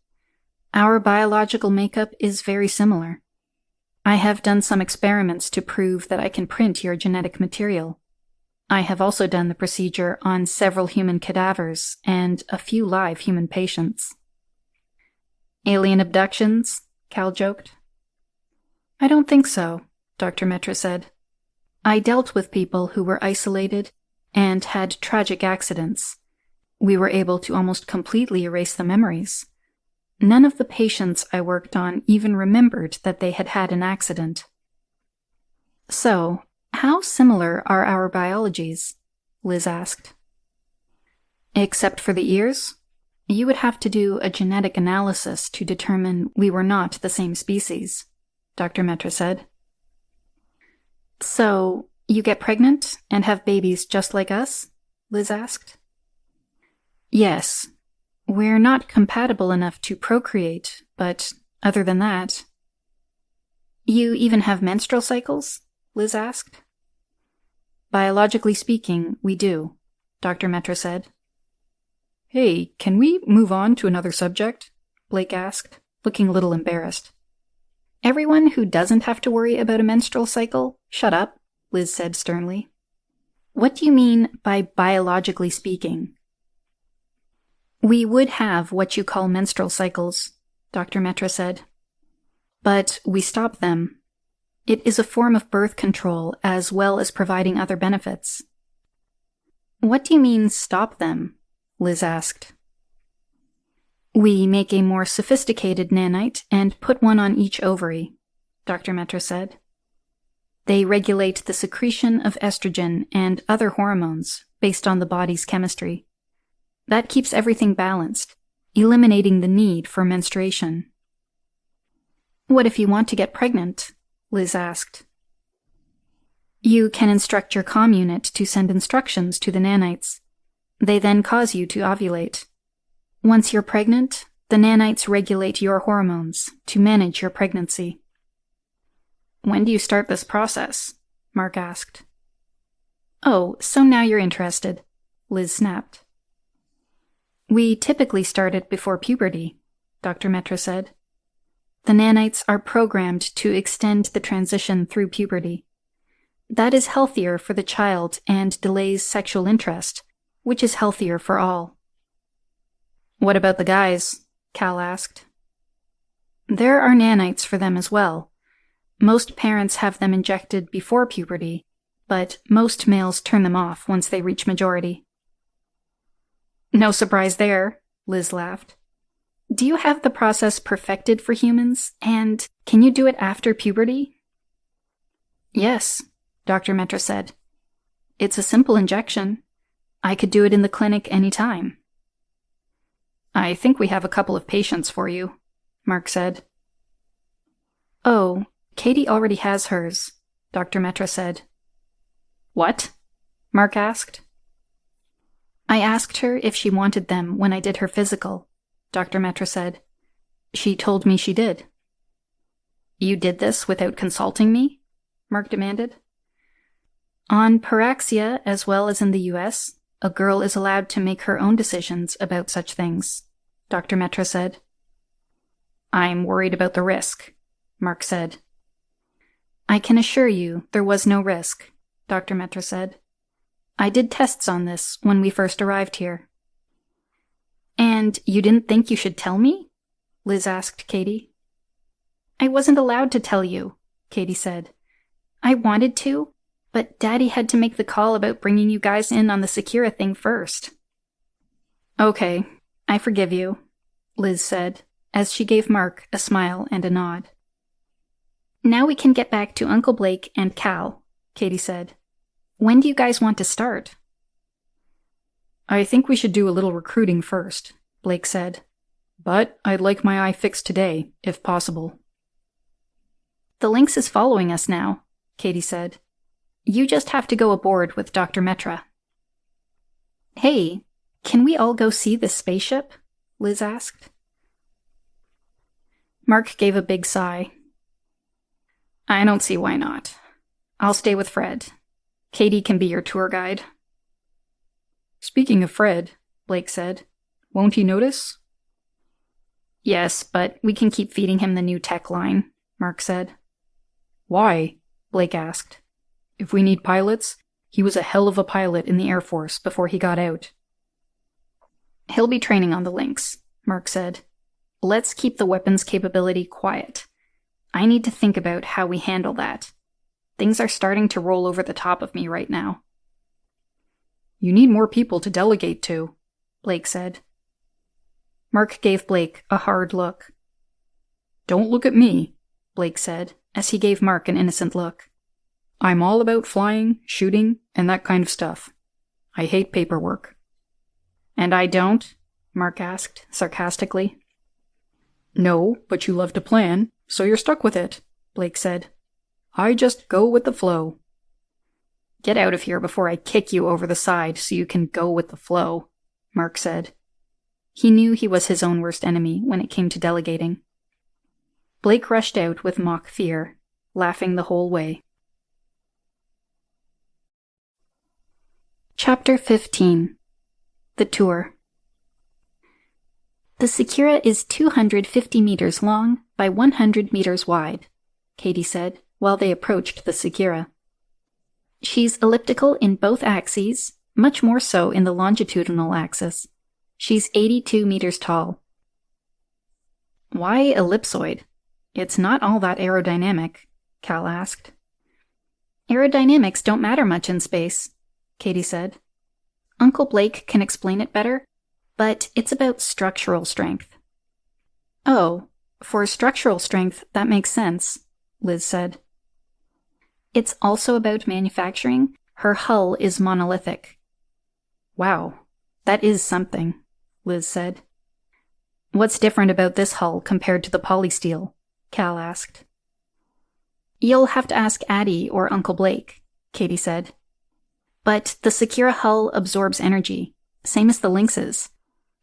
our biological makeup is very similar. I have done some experiments to prove that I can print your genetic material. I have also done the procedure on several human cadavers and a few live human patients. Alien abductions? Cal joked. I don't think so, Dr. Metra said. I dealt with people who were isolated and had tragic accidents. We were able to almost completely erase the memories. None of the patients I worked on even remembered that they had had an accident. So, how similar are our biologies? Liz asked. Except for the ears? You would have to do a genetic analysis to determine we were not the same species, Dr. Metra said. So, you get pregnant and have babies just like us? Liz asked. Yes. We're not compatible enough to procreate, but other than that... You even have menstrual cycles? Liz asked. Biologically speaking, we do, Dr. Metra said. Hey, can we move on to another subject? Blake asked, looking a little embarrassed. Everyone who doesn't have to worry about a menstrual cycle, shut up, Liz said sternly. What do you mean by biologically speaking? We would have what you call menstrual cycles, Dr. Metra said. But we stop them. It is a form of birth control as well as providing other benefits. What do you mean, stop them? Liz asked. We make a more sophisticated nanite and put one on each ovary, Dr. Metra said. They regulate the secretion of estrogen and other hormones based on the body's chemistry. That keeps everything balanced, eliminating the need for menstruation. What if you want to get pregnant? Liz asked. You can instruct your comm unit to send instructions to the nanites. They then cause you to ovulate. Once you're pregnant, The nanites regulate your hormones to manage your pregnancy. When do you start this process? Mark asked. Oh, so now you're interested, Liz snapped. We typically start it before puberty, Dr. Metra said. The nanites are programmed to extend the transition through puberty. That is healthier for the child and delays sexual interest, which is healthier for all. What about the guys? Cal asked. There are nanites for them as well. Most parents have them injected before puberty, but most males turn them off once they reach majority. No surprise there, Liz laughed. Do you have the process perfected for humans, and can you do it after puberty? Yes, Dr. Metra said. It's a simple injection. I could do it in the clinic any time. I think we have a couple of patients for you, Mark said. Oh, Katie already has hers, Dr. Metra said. What? Mark asked. I asked her if she wanted them when I did her physical, Dr. Metra said. She told me she did. You did this without consulting me? Mark demanded. On Paraxia, as well as in the US, a girl is allowed to make her own decisions about such things, Dr. Metra said. I'm worried about the risk, Mark said. I can assure you there was no risk, Dr. Metra said. I did tests on this when we first arrived here. And you didn't think you should tell me? Liz asked Katie. I wasn't allowed to tell you, Katie said. I wanted to, but Daddy had to make the call about bringing you guys in on the Secura thing first. Okay, I forgive you, Liz said, as she gave Mark a smile and a nod. Now we can get back to Uncle Blake and Cal, Katie said. When do you guys want to start? I think we should do a little recruiting first, Blake said. But I'd like my eye fixed today, if possible. The Lynx is following us now, Katie said. You just have to go aboard with Dr. Metra. Hey, can we all go see this spaceship? Liz asked. Mark gave a big sigh. I don't see why not. I'll stay with Fred. Katie can be your tour guide. Speaking of Fred, Blake said, won't he notice? Yes, but we can keep feeding him the new tech line, Mark said. Why? Blake asked. If we need pilots, he was a hell of a pilot in the Air Force before he got out. He'll be training on the Lynx, Mark said. Let's keep the weapons capability quiet. I need to think about how we handle that. Things are starting to roll over the top of me right now. You need more people to delegate to, Blake said. Mark gave Blake a hard look. Don't look at me, Blake said, as he gave Mark an innocent look. I'm all about flying, shooting, and that kind of stuff. I hate paperwork. And I don't? Mark asked, sarcastically. No, but you love to plan, so you're stuck with it, Blake said. I just go with the flow. Get out of here before I kick you over the side so you can go with the flow, Mark said. He knew he was his own worst enemy when it came to delegating. Blake rushed out with mock fear, laughing the whole way. Chapter 15. The Tour. The Secura is 250 meters long by 100 meters wide, Katie said, while they approached the Secura. She's elliptical in both axes, much more so in the longitudinal axis. She's 82 meters tall. Why ellipsoid? It's not all that aerodynamic, Cal asked. Aerodynamics don't matter much in space, Katie said. Uncle Blake can explain it better, but it's about structural strength. Oh, for structural strength, that makes sense, Liz said. It's also about manufacturing. Her hull is monolithic. Wow, that is something, Liz said. What's different about this hull compared to the polysteel? Cal asked. You'll have to ask Addie or Uncle Blake, Katie said. But the Secura hull absorbs energy, same as the Lynx's.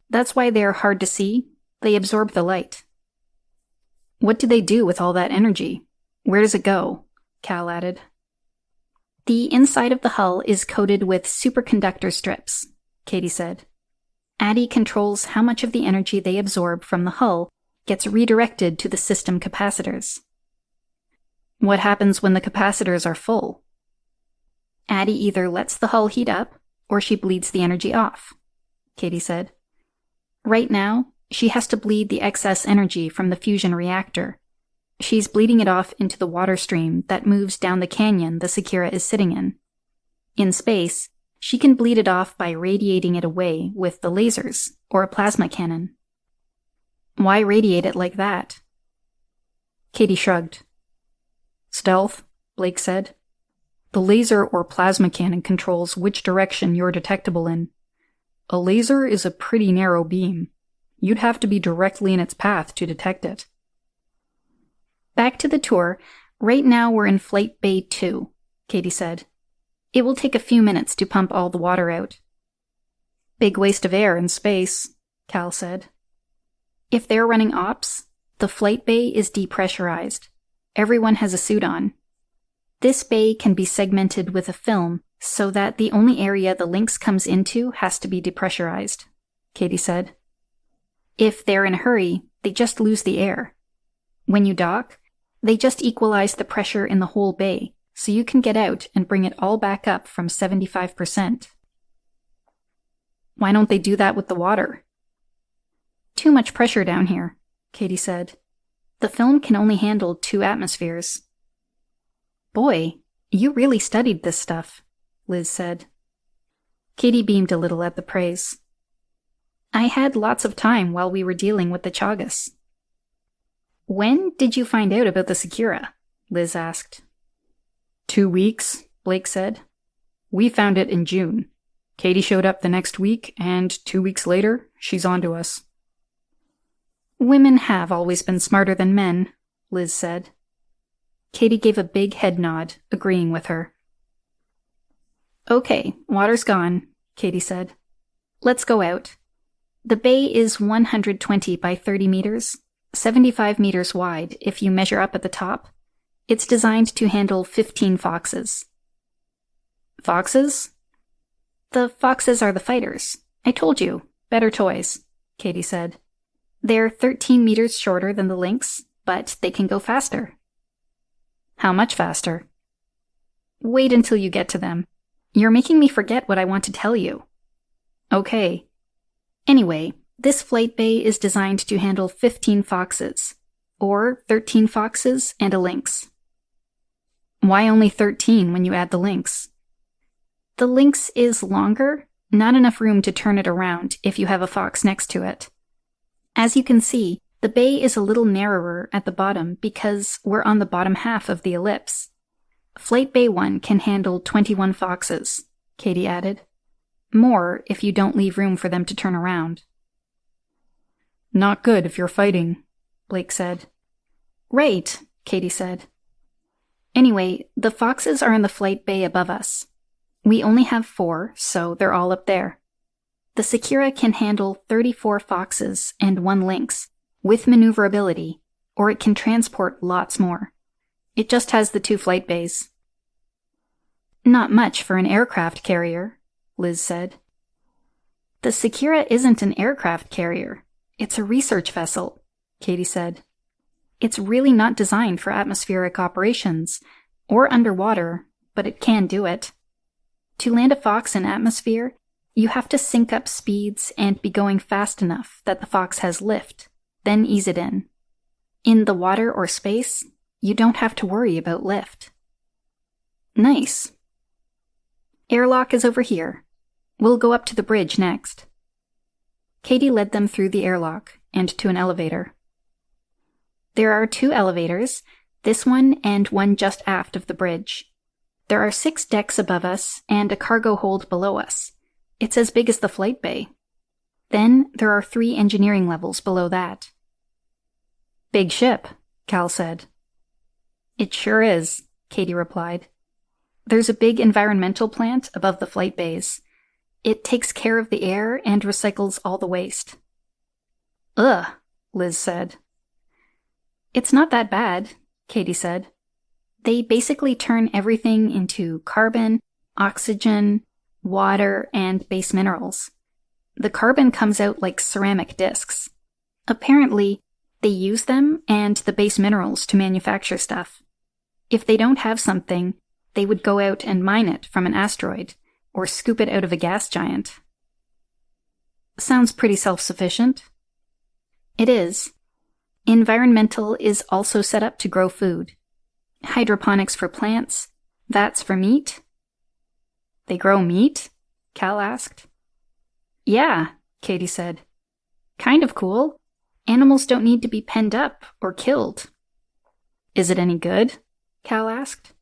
That's why they're hard to see, They absorb the light. What do they do with all that energy? Where does it go? Cal added. The inside of the hull is coated with superconductor strips, Katie said. Addie controls how much of the energy they absorb from the hull gets redirected to the system capacitors. What happens when the capacitors are full? Addie either lets the hull heat up, or she bleeds the energy off, Katie said. Right now, she has to bleed the excess energy from the fusion reactor. She's bleeding it off into the water stream that moves down the canyon the Secura is sitting in. In space, she can bleed it off by radiating it away with the lasers, or a plasma cannon. Why radiate it like that? Katie shrugged. Stealth, Blake said. The laser or plasma cannon controls which direction you're detectable in. A laser is a pretty narrow beam. You'd have to be directly in its path to detect it. Back to the tour. Right now we're in Flight Bay 2, Katie said. It will take a few minutes to pump all the water out. Big waste of air in space, Cal said. If they're running ops, the flight bay is depressurized. Everyone has a suit on. This bay can be segmented with a film so that the only area the Lynx comes into has to be depressurized, Katie said. If they're in a hurry, they just lose the air. When you dock, they just equalize the pressure in the whole bay, so you can get out and bring it all back up from 75%. Why don't they do that with the water? Too much pressure down here, Katie said. The film can only handle 2 atmospheres. Boy, you really studied this stuff, Liz said. Katie beamed a little at the praise. I had lots of time while we were dealing with the Chagas. When did you find out about the Secura? Liz asked. 2 weeks, Blake said. We found it in June. Katie showed up the next week, and 2 weeks later, she's onto us. Women have always been smarter than men, Liz said. Katie gave a big head nod, agreeing with her. Okay, water's gone, Katie said. Let's go out. The bay is 120 by 30 meters, 75 meters wide if you measure up at the top. It's designed to handle 15 foxes. Foxes? The foxes are the fighters. I told you, better toys, Katie said. They're 13 meters shorter than the Lynx, but they can go faster. How much faster? Wait until you get to them. You're making me forget what I want to tell you. Okay. Anyway, this flight bay is designed to handle 15 foxes, or 13 foxes and a Lynx. Why only 13 when you add the Lynx? The Lynx is longer, not enough room to turn it around if you have a fox next to it. As you can see, the bay is a little narrower at the bottom because we're on the bottom half of the ellipse. Flight Bay 1 can handle 21 foxes, Katie added. More if you don't leave room for them to turn around. Not good if you're fighting, Blake said. Right, Katie said. Anyway, the foxes are in the flight bay above us. We only have 4, so they're all up there. The Secura can handle 34 foxes and 1 Lynx, with maneuverability, or it can transport lots more. It just has the 2 flight bays. Not much for an aircraft carrier, Liz said. The Secura isn't an aircraft carrier. It's a research vessel, Katie said. It's really not designed for atmospheric operations, or underwater, but it can do it. To land a fox in atmosphere, you have to sync up speeds and be going fast enough that the fox has lift, then ease it in. In the water or space, you don't have to worry about lift. Nice. Airlock is over here. We'll go up to the bridge next. Katie led them through the airlock and to an elevator. There are 2 elevators, this one and one just aft of the bridge. There are 6 decks above us and a cargo hold below us. It's as big as the flight bay. Then there are 3 engineering levels below that. Big ship, Cal said. It sure is, Katie replied. There's a big environmental plant above the flight bays. It takes care of the air and recycles all the waste. Ugh, Liz said. It's not that bad, Katie said. They basically turn everything into carbon, oxygen, water, and base minerals. The carbon comes out like ceramic discs. Apparently, they use them and the base minerals to manufacture stuff. If they don't have something, they would go out and mine it from an asteroid, or scoop it out of a gas giant. Sounds pretty self-sufficient. It is. Environmental is also set up to grow food. Hydroponics for plants, vats for meat. They grow meat? Cal asked. Yeah, Katie said. Kind of cool. Animals don't need to be penned up or killed. Is it any good? Cal asked.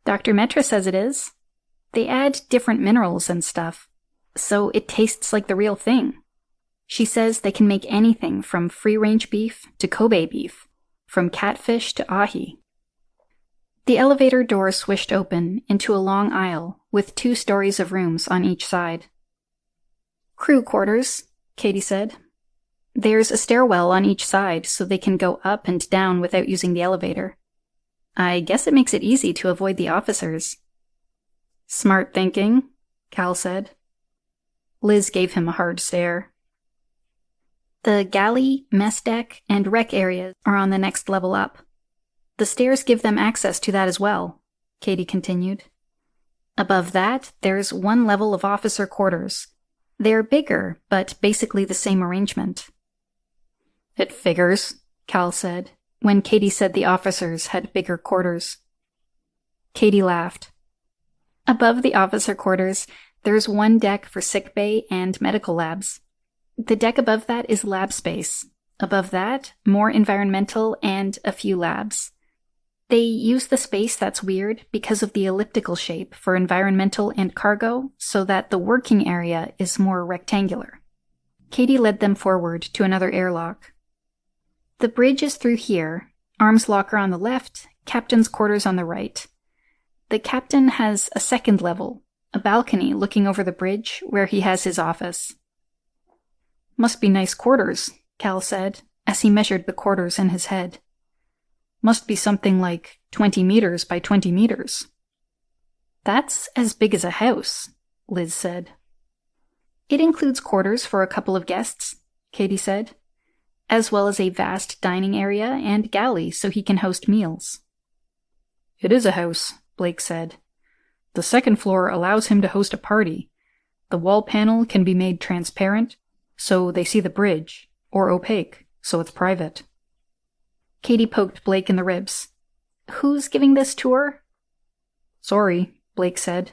Dr. Metra says it is. They add different minerals and stuff, so it tastes like the real thing. She says they can make anything from free-range beef to Kobe beef, from catfish to ahi. The elevator door swished open into a long aisle with 2 stories of rooms on each side. Crew quarters, Katie said. There's a stairwell on each side so they can go up and down without using the elevator. I guess it makes it easy to avoid the officers. Smart thinking, Cal said. Liz gave him a hard stare. The galley, mess deck, and rec areas are on the next level up. The stairs give them access to that as well, Katie continued. Above that, there's 1 level of officer quarters. They're bigger, but basically the same arrangement. It figures, Cal said, when Katie said the officers had bigger quarters. Katie laughed. Above the officer quarters, there's 1 deck for sickbay and medical labs. The deck above that is lab space. Above that, more environmental and a few labs. They use the space that's weird because of the elliptical shape for environmental and cargo so that the working area is more rectangular. Katie led them forward to another airlock. The bridge is through here, arms locker on the left, captain's quarters on the right. The captain has a 2nd level, a balcony looking over the bridge where he has his office. Must be nice quarters, Cal said, as he measured the quarters in his head. Must be something like 20 meters by 20 meters. That's as big as a house, Liz said. It includes quarters for a couple of guests, Katie said, as well as a vast dining area and galley so he can host meals. It is a house, Blake said. The 2nd floor allows him to host a party. The wall panel can be made transparent, so they see the bridge, or opaque, so it's private. Katie poked Blake in the ribs. Who's giving this tour? Sorry, Blake said.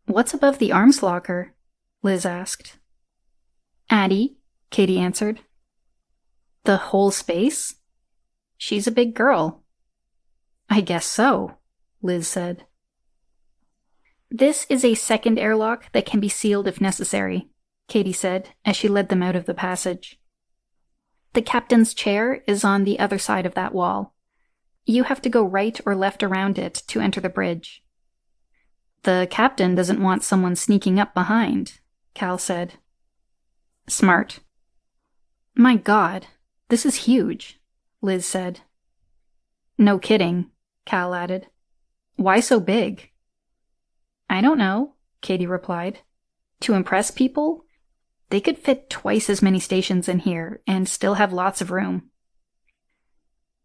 What's above the arms locker? Liz asked. Addie, Katie answered. The whole space? She's a big girl. I guess so, Liz said. This is a 2nd airlock that can be sealed if necessary, Katie said as she led them out of the passage. The captain's chair is on the other side of that wall. You have to go right or left around it to enter the bridge. The captain doesn't want someone sneaking up behind, Cal said. Smart. My God, this is huge, Liz said. No kidding, Cal added. Why so big? I don't know, Katie replied. To impress people? They could fit twice as many stations in here and still have lots of room.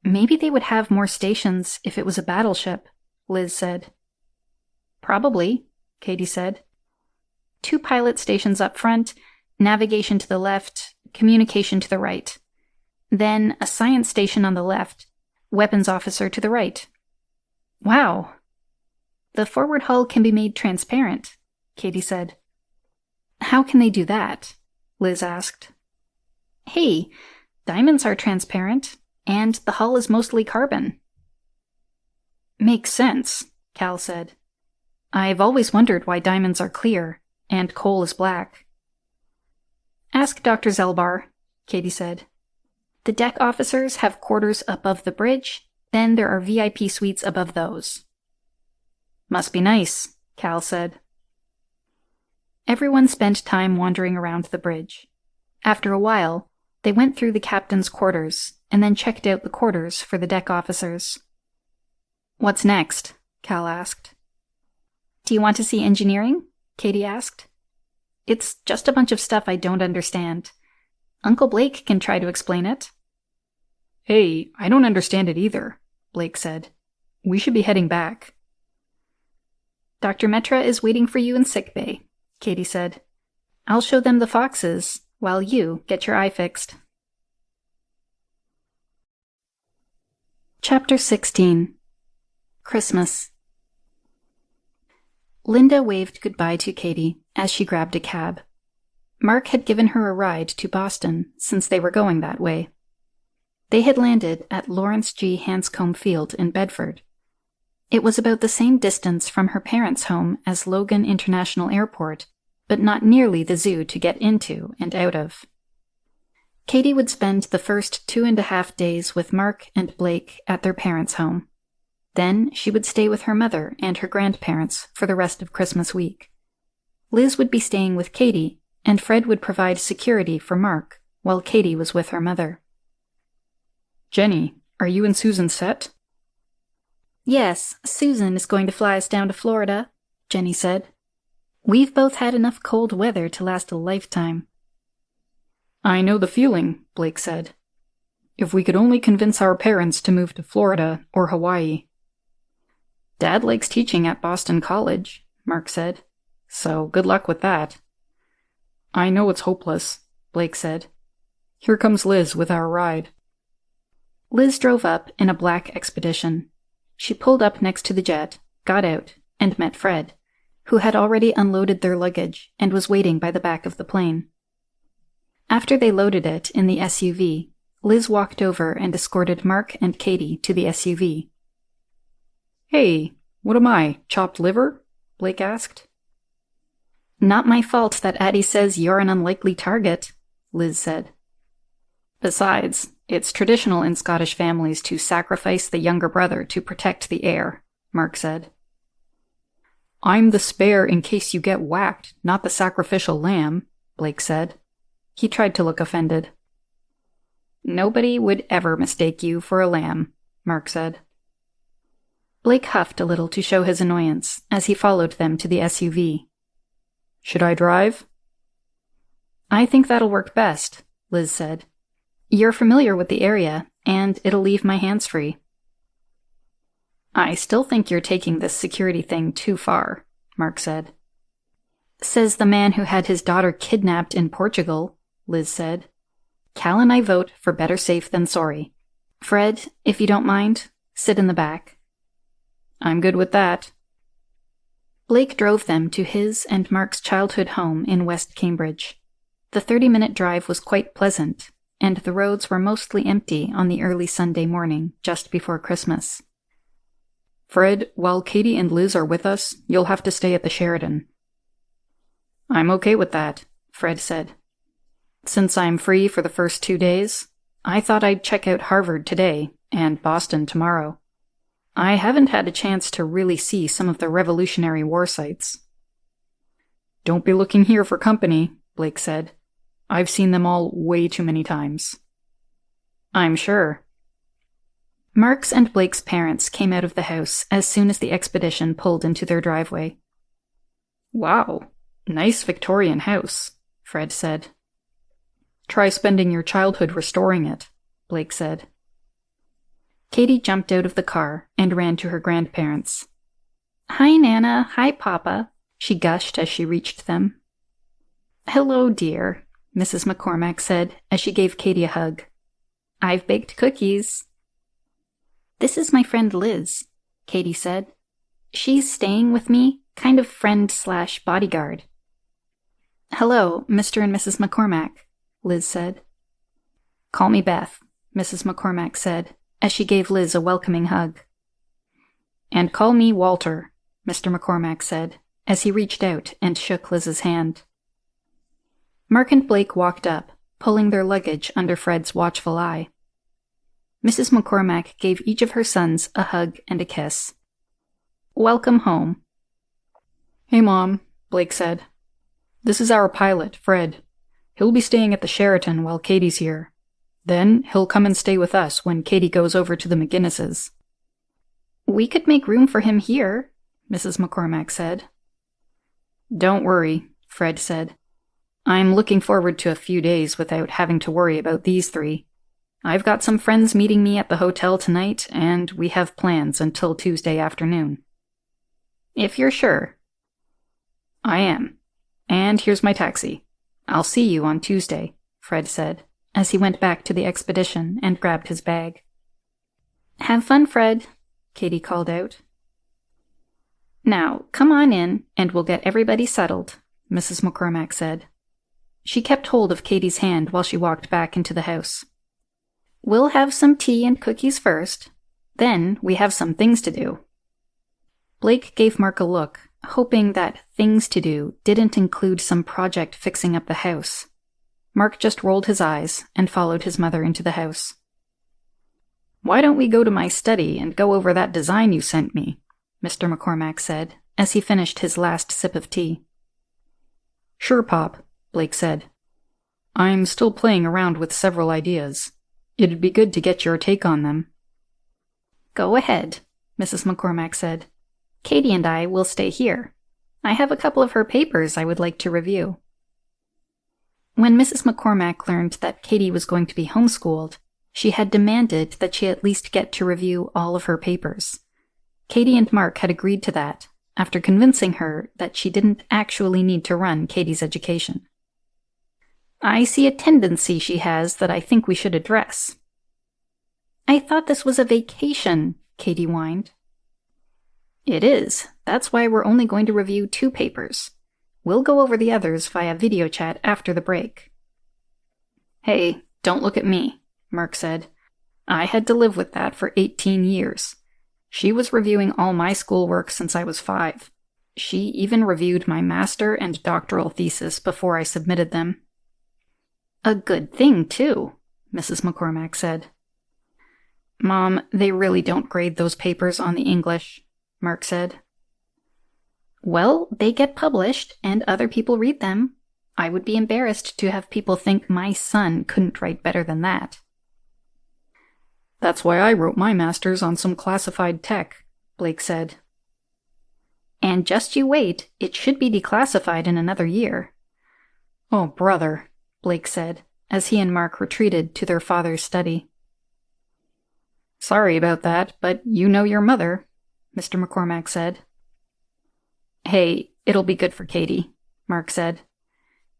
Maybe they would have more stations if it was a battleship, Liz said. Probably, Katie said. 2 pilot stations up front, navigation to the left, communication to the right. Then a science station on the left, weapons officer to the right. Wow. The forward hull can be made transparent, Katie said. How can they do that? Liz asked. Hey, diamonds are transparent, and the hull is mostly carbon. Makes sense, Cal said. I've always wondered why diamonds are clear, and coal is black. Ask Dr. Zelbar, Katie said. The deck officers have quarters above the bridge, then there are VIP suites above those. Must be nice, Cal said. Everyone spent time wandering around the bridge. After a while, They went through the captain's quarters, and then checked out the quarters for the deck officers. "What's next?" Cal asked. "Do you want to see engineering?" Katie asked. "It's just a bunch of stuff I don't understand. Uncle Blake can try to explain it." "Hey, I don't understand it either," Blake said. "We should be heading back." "Dr. Metra is waiting for you in sickbay," Katie said. "I'll show them the foxes, while you get your eye fixed." Chapter 16. Christmas. Linda waved goodbye to Katie as she grabbed a cab. Mark had given her a ride to Boston since they were going that way. They had landed at Lawrence G. Hanscombe Field in Bedford. It was about the same distance from her parents' home as Logan International Airport, but not nearly the zoo to get into and out of. Katie would spend the first 2.5 days with Mark and Blake at their parents' home. Then she would stay with her mother and her grandparents for the rest of Christmas week. Liz would be staying with Katie, and Fred would provide security for Mark while Katie was with her mother. "Jenny, are you and Susan set?" "Yes, Susan is going to fly us down to Florida," Jenny said. "We've both had enough cold weather to last a lifetime." "I know the feeling," Blake said. "If we could only convince our parents to move to Florida or Hawaii." "Dad likes teaching at Boston College," Mark said. "So good luck with that." "I know it's hopeless," Blake said. "Here comes Liz with our ride." Liz drove up in a black Expedition. She pulled up next to the jet, got out, and met Fred, who had already unloaded their luggage and was waiting by the back of the plane. After they loaded it in the SUV, Liz walked over and escorted Mark and Katie to the SUV. "Hey, what am I, chopped liver?" Blake asked. "Not my fault that Addie says you're an unlikely target," Liz said. "Besides, it's traditional in Scottish families to sacrifice the younger brother to protect the heir," Mark said. "I'm the spare in case you get whacked, not the sacrificial lamb," Blake said. He tried to look offended. "Nobody would ever mistake you for a lamb," Mark said. Blake huffed a little to show his annoyance as he followed them to the SUV. "Should I drive?" "I think that'll work best," Liz said. "You're familiar with the area, and it'll leave my hands free." "I still think you're taking this security thing too far," Mark said. "Says the man who had his daughter kidnapped in Portugal," Liz said. "Cal and I vote for better safe than sorry. Fred, if you don't mind, sit in the back." "I'm good with that." Blake drove them to his and Mark's childhood home in West Cambridge. The 30-minute drive was quite pleasant, and the roads were mostly empty on the early Sunday morning just before Christmas. "Fred, while Katie and Liz are with us, you'll have to stay at the Sheridan." "I'm okay with that," Fred said. "Since I'm free for the first 2 days, I thought I'd check out Harvard today and Boston tomorrow. I haven't had a chance to really see some of the Revolutionary War sites." "Don't be looking here for company," Blake said. "I've seen them all way too many times." "I'm sure." Mark's and Blake's parents came out of the house as soon as the expedition pulled into their driveway. "Wow, nice Victorian house," Fred said. "Try spending your childhood restoring it," Blake said. Katie jumped out of the car and ran to her grandparents. "Hi, Nana. Hi, Papa," she gushed as she reached them. "Hello, dear," Mrs. McCormack said as she gave Katie a hug. "I've baked cookies." "This is my friend Liz," Katie said. "She's staying with me, kind of friend/bodyguard." "Hello, Mr. and Mrs. McCormack," Liz said. "Call me Beth," Mrs. McCormack said, as she gave Liz a welcoming hug. "And call me Walter," Mr. McCormack said, as he reached out and shook Liz's hand. Mark and Blake walked up, pulling their luggage under Fred's watchful eye. Mrs. McCormack gave each of her sons a hug and a kiss. "Welcome home." "Hey, Mom," Blake said. "This is our pilot, Fred. He'll be staying at the Sheraton while Katie's here. Then he'll come and stay with us when Katie goes over to the McGinnises." "We could make room for him here," Mrs. McCormack said. "Don't worry," Fred said. "I'm looking forward to a few days without having to worry about these three. I've got some friends meeting me at the hotel tonight, and we have plans until Tuesday afternoon." "If you're sure." "I am. And here's my taxi. I'll see you on Tuesday," Fred said, as he went back to the expedition and grabbed his bag. "Have fun, Fred," Katie called out. "Now, come on in, and we'll get everybody settled," Mrs. McCormack said. She kept hold of Katie's hand while she walked back into the house. "We'll have some tea and cookies first. Then we have some things to do." Blake gave Mark a look, hoping that things to do didn't include some project fixing up the house. Mark just rolled his eyes and followed his mother into the house. "Why don't we go to my study and go over that design you sent me?" Mr. McCormack said, as he finished his last sip of tea. "Sure, Pop," Blake said. "I'm still playing around with several ideas. It'd be good to get your take on them." "Go ahead," Mrs. McCormack said. "Katie and I will stay here. I have a couple of her papers I would like to review." When Mrs. McCormack learned that Katie was going to be homeschooled, she had demanded that she at least get to review all of her papers. Katie and Mark had agreed to that, after convincing her that she didn't actually need to run Katie's education. "I see a tendency she has that I think we should address." "I thought this was a vacation," Katie whined. "It is. That's why we're only going to review 2 papers. We'll go over the others via video chat after the break." "Hey, don't look at me," Mark said. "I had to live with that for 18 years. She was reviewing all my schoolwork since I was 5. She even reviewed my master and doctoral thesis before I submitted them." "A good thing, too," Mrs. McCormack said. "Mom, they really don't grade those papers on the English," Mark said. "Well, they get published, and other people read them. I would be embarrassed to have people think my son couldn't write better than that." "That's why I wrote my master's on some classified tech," Blake said. "And just you wait, it should be declassified in another year." "Oh, brother," Blake said, as he and Mark retreated to their father's study. "Sorry about that, but you know your mother," Mr. McCormack said. "Hey, it'll be good for Katie," Mark said.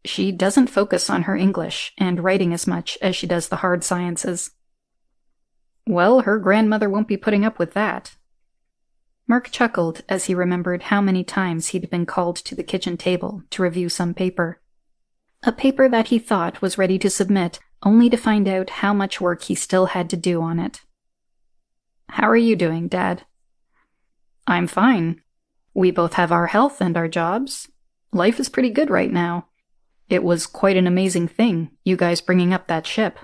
"She doesn't focus on her English and writing as much as she does the hard sciences." "Well, her grandmother won't be putting up with that." Mark chuckled as he remembered how many times he'd been called to the kitchen table to review some paper. A paper that he thought was ready to submit, only to find out how much work he still had to do on it. "How are you doing, Dad?" "I'm fine. We both have our health and our jobs. Life is pretty good right now. It was quite an amazing thing, you guys bringing up that ship."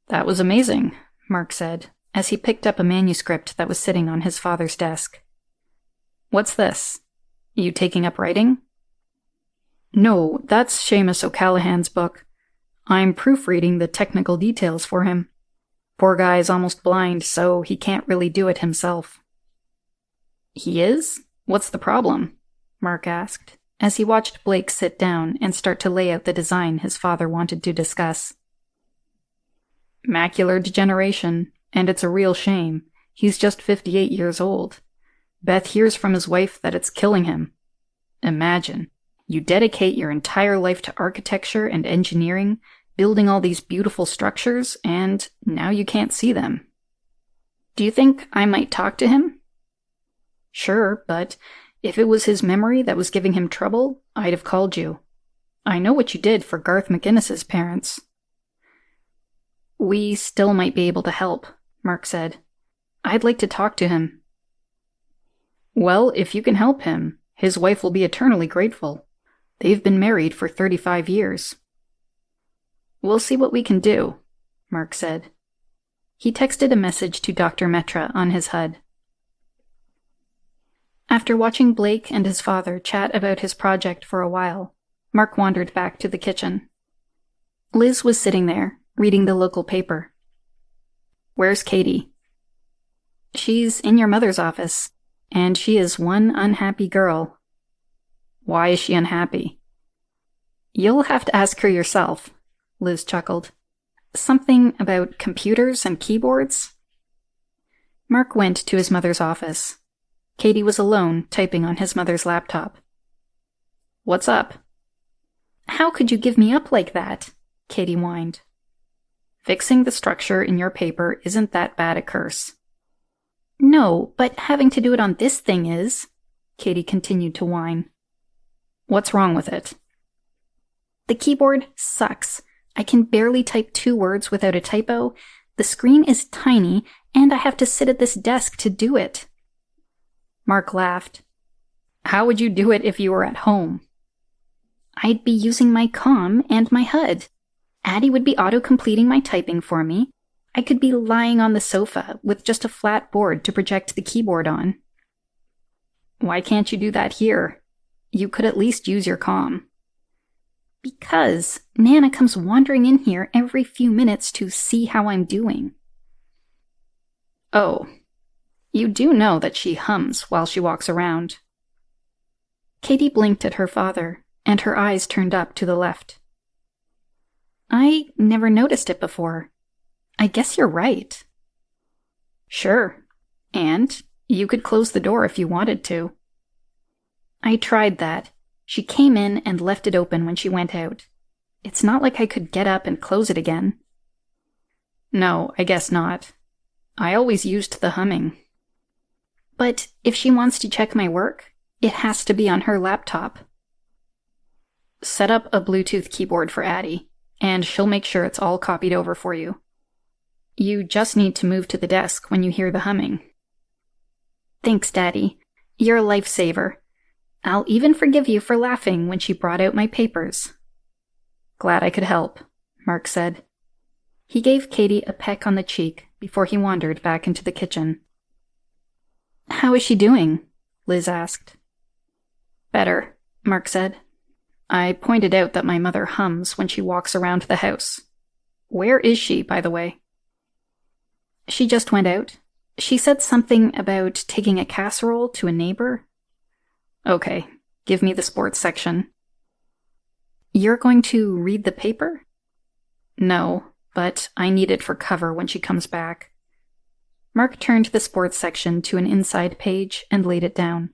"That was amazing," Mark said, as he picked up a manuscript that was sitting on his father's desk. "What's this? You taking up writing?" "No, that's Seamus O'Callahan's book. I'm proofreading the technical details for him. Poor guy's almost blind, so he can't really do it himself." "He is? What's the problem?" Mark asked, as he watched Blake sit down and start to lay out the design his father wanted to discuss. "Macular degeneration, and it's a real shame. He's just 58 years old. Beth hears from his wife that it's killing him. Imagine, you dedicate your entire life to architecture and engineering, building all these beautiful structures, and now you can't see them." "Do you think I might talk to him?" "Sure, but if it was his memory that was giving him trouble, I'd have called you. I know what you did for Garth McGinnis's parents." "We still might be able to help," Mark said. "I'd like to talk to him." "Well, if you can help him, his wife will be eternally grateful. They've been married for 35 years. "We'll see what we can do," Mark said. He texted a message to Dr. Metra on his HUD. After watching Blake and his father chat about his project for a while, Mark wandered back to the kitchen. Liz was sitting there, reading the local paper. "Where's Katie?" "She's in your mother's office, and she is one unhappy girl." "Why is she unhappy?" "You'll have to ask her yourself," Liz chuckled. "Something about computers and keyboards?" Mark went to his mother's office. Katie was alone, typing on his mother's laptop. "What's up?" "How could you give me up like that?" Katie whined. "Fixing the structure in your paper isn't that bad a curse." "No, but having to do it on this thing is," Katie continued to whine. "What's wrong with it?" "The keyboard sucks. I can barely type 2 words without a typo. The screen is tiny, and I have to sit at this desk to do it." Mark laughed. "How would you do it if you were at home?" "I'd be using my comm and my HUD. Addie would be auto-completing my typing for me. I could be lying on the sofa with just a flat board to project the keyboard on." "Why can't you do that here? You could at least use your comm." "Because Nana comes wandering in here every few minutes to see how I'm doing." "Oh, you do know that she hums while she walks around." Katie blinked at her father, and her eyes turned up to the left. "I never noticed it before. I guess you're right." "Sure. And you could close the door if you wanted to." "I tried that. She came in and left it open when she went out. It's not like I could get up and close it again." "No, I guess not. I always used the humming." "But if she wants to check my work, it has to be on her laptop." "Set up a Bluetooth keyboard for Addie, and she'll make sure it's all copied over for you. You just need to move to the desk when you hear the humming." "Thanks, Daddy. You're a lifesaver. I'll even forgive you for laughing when she brought out my papers." "Glad I could help," Mark said. He gave Katie a peck on the cheek before he wandered back into the kitchen. "How is she doing?" Liz asked. "Better," Mark said. "I pointed out that my mother hums when she walks around the house. Where is she, by the way?" "She just went out. She said something about taking a casserole to a neighbor." "Okay, give me the sports section." "You're going to read the paper?" "No, but I need it for cover when she comes back." Mark turned the sports section to an inside page and laid it down.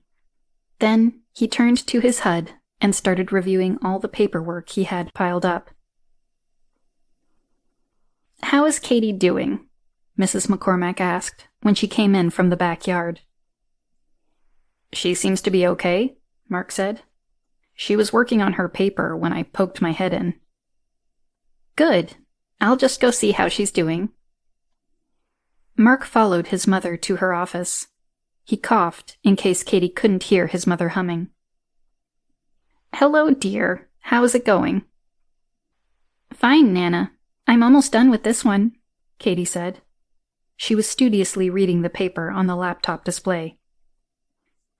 Then he turned to his HUD and started reviewing all the paperwork he had piled up. "How is Katie doing?" Mrs. McCormack asked when she came in from the backyard. "She seems to be okay," Mark said. "She was working on her paper when I poked my head in." "Good. I'll just go see how she's doing." Mark followed his mother to her office. He coughed in case Katie couldn't hear his mother humming. "Hello, dear. How is it going?" "Fine, Nana. I'm almost done with this one," Katie said. She was studiously reading the paper on the laptop display.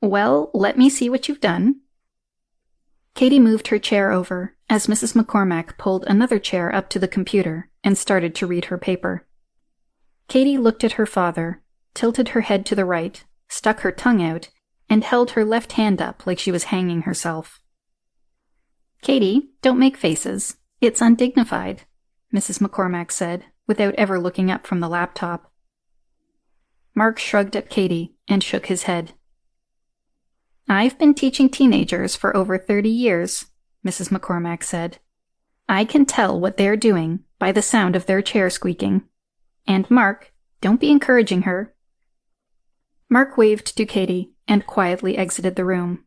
"Well, let me see what you've done." Katie moved her chair over as Mrs. McCormack pulled another chair up to the computer and started to read her paper. Katie looked at her father, tilted her head to the right, stuck her tongue out, and held her left hand up like she was hanging herself. "Katie, don't make faces. It's undignified," Mrs. McCormack said, without ever looking up from the laptop. Mark shrugged at Katie and shook his head. "I've been teaching teenagers for over 30 years, Mrs. McCormack said. "I can tell what they're doing by the sound of their chair squeaking. And Mark, don't be encouraging her." Mark waved to Katie and quietly exited the room.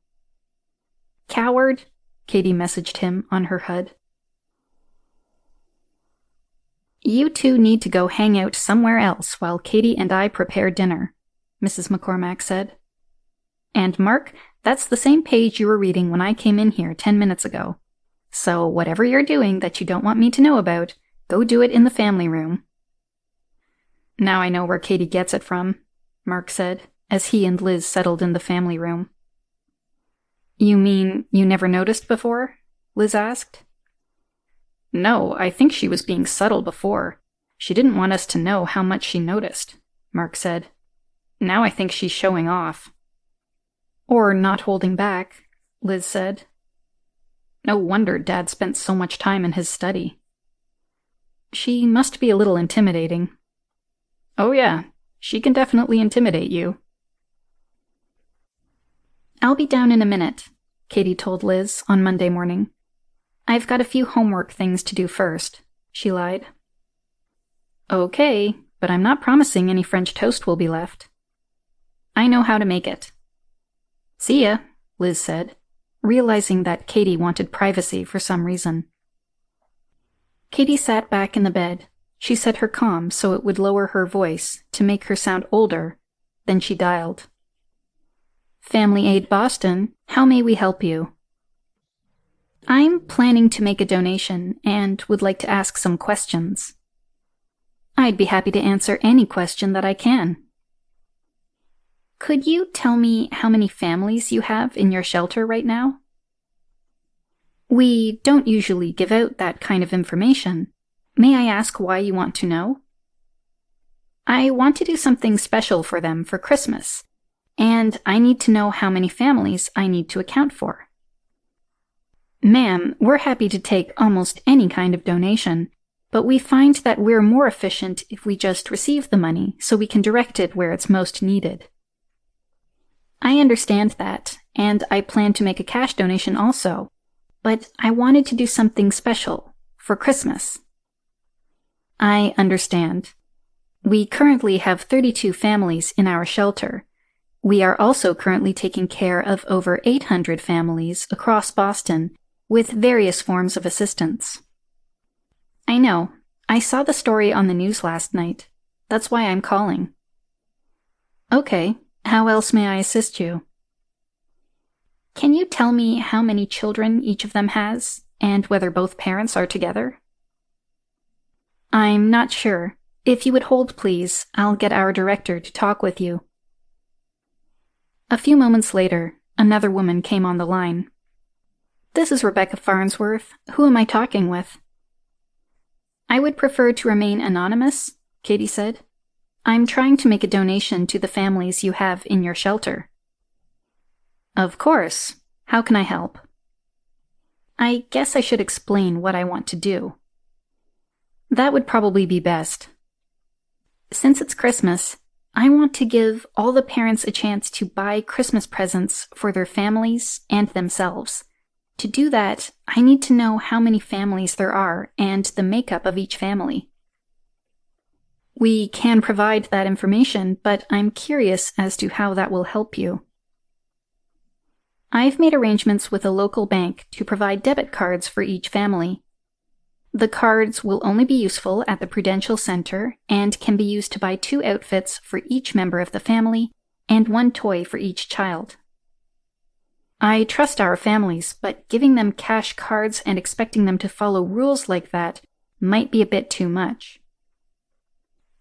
"Coward," Katie messaged him on her HUD. "You two need to go hang out somewhere else while Katie and I prepare dinner," Mrs. McCormack said. "And Mark, that's the same page you were reading when I came in here 10 minutes ago. So whatever you're doing that you don't want me to know about, go do it in the family room." "Now I know where Katie gets it from," Mark said, as he and Liz settled in the family room. "You mean you never noticed before?" Liz asked. No, I think she was being subtle before. She didn't want us to know how much she noticed, Mark said. Now I think she's showing off. Or not holding back, Liz said. No wonder Dad spent so much time in his study. She must be a little intimidating. Oh yeah, she can definitely intimidate you. I'll be down in a minute, Katie told Liz on Monday morning. I've got a few homework things to do first, she lied. Okay, but I'm not promising any French toast will be left. I know how to make it. See ya, Liz said, realizing that Katie wanted privacy for some reason. Katie sat back in the bed. She set her comm so it would lower her voice to make her sound older. Then she dialed. Family Aid Boston, how may we help you? I'm planning to make a donation and would like to ask some questions. I'd be happy to answer any question that I can. Could you tell me how many families you have in your shelter right now? We don't usually give out that kind of information. May I ask why you want to know? I want to do something special for them for Christmas, and I need to know how many families I need to account for. Ma'am, we're happy to take almost any kind of donation, but we find that we're more efficient if we just receive the money so we can direct it where it's most needed. I understand that, and I plan to make a cash donation also, but I wanted to do something special for Christmas. I understand. We currently have 32 families in our shelter. We are also currently taking care of over 800 families across Boston with various forms of assistance. I know. I saw the story on the news last night. That's why I'm calling. Okay. How else may I assist you? Can you tell me how many children each of them has, and whether both parents are together? I'm not sure. If you would hold, please, I'll get our director to talk with you. A few moments later, another woman came on the line. This is Rebecca Farnsworth. Who am I talking with? I would prefer to remain anonymous, Katie said. I'm trying to make a donation to the families you have in your shelter. Of course. How can I help? I guess I should explain what I want to do. That would probably be best. Since it's Christmas, I want to give all the parents a chance to buy Christmas presents for their families and themselves. To do that, I need to know how many families there are and the makeup of each family. We can provide that information, but I'm curious as to how that will help you. I've made arrangements with a local bank to provide debit cards for each family. The cards will only be useful at the Prudential Center and can be used to buy 2 outfits for each member of the family and 1 toy for each child. I trust our families, but giving them cash cards and expecting them to follow rules like that might be a bit too much.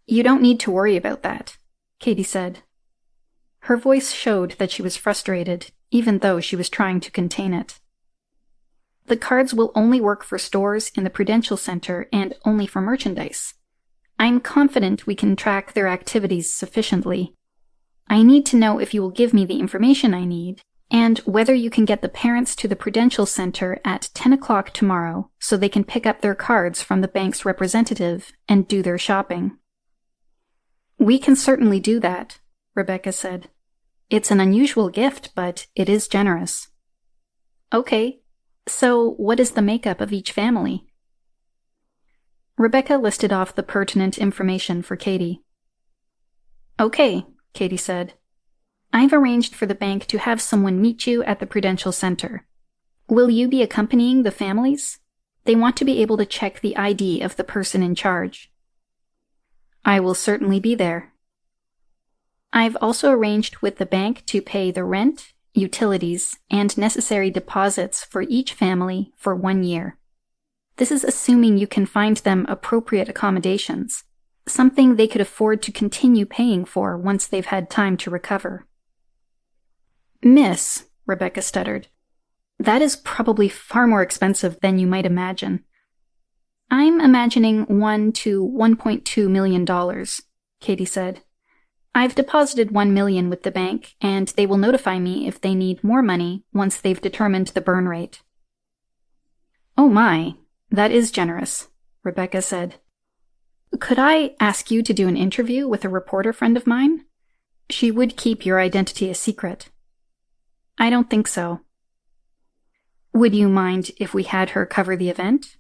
You don't need to worry about that, Katie said. Her voice showed that she was frustrated, even though she was trying to contain it. The cards will only work for stores in the Prudential Center and only for merchandise. I'm confident we can track their activities sufficiently. I need to know if you will give me the information I need, and whether you can get the parents to the Prudential Center at 10 o'clock tomorrow so they can pick up their cards from the bank's representative and do their shopping. We can certainly do that, Rebecca said. It's an unusual gift, but it is generous. Okay, so what is the makeup of each family? Rebecca listed off the pertinent information for Katie. Okay, Katie said. I've arranged for the bank to have someone meet you at the Prudential Center. Will you be accompanying the families? They want to be able to check the ID of the person in charge. I will certainly be there. I've also arranged with the bank to pay the rent, utilities, and necessary deposits for each family for 1 year. This is assuming you can find them appropriate accommodations, something they could afford to continue paying for once they've had time to recover. Miss, Rebecca stuttered, That is probably far more expensive than you might imagine. I'm imagining $1 to $1.2 million, Katie said. I've deposited $1 million with the bank, and they will notify me if they need more money once they've determined the burn rate. Oh my, that is generous, Rebecca said. Could I ask you to do an interview with a reporter friend of mine? She would keep your identity a secret. I don't think so. Would you mind if we had her cover the event?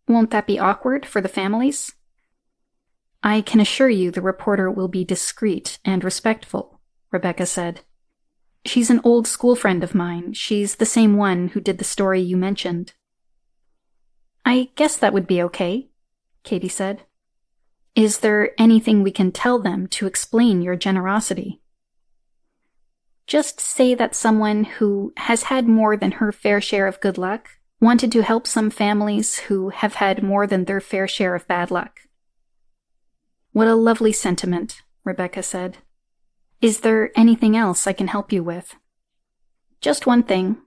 Won't that be awkward for the families? I can assure you the reporter will be discreet and respectful, Rebecca said. She's an old school friend of mine. She's the same one who did the story you mentioned. I guess that would be okay, Katie said. Is there anything we can tell them to explain your generosity? Just say that someone who has had more than her fair share of good luck wanted to help some families who have had more than their fair share of bad luck. What a lovely sentiment, Rebecca said. Is there anything else I can help you with? Just one thing.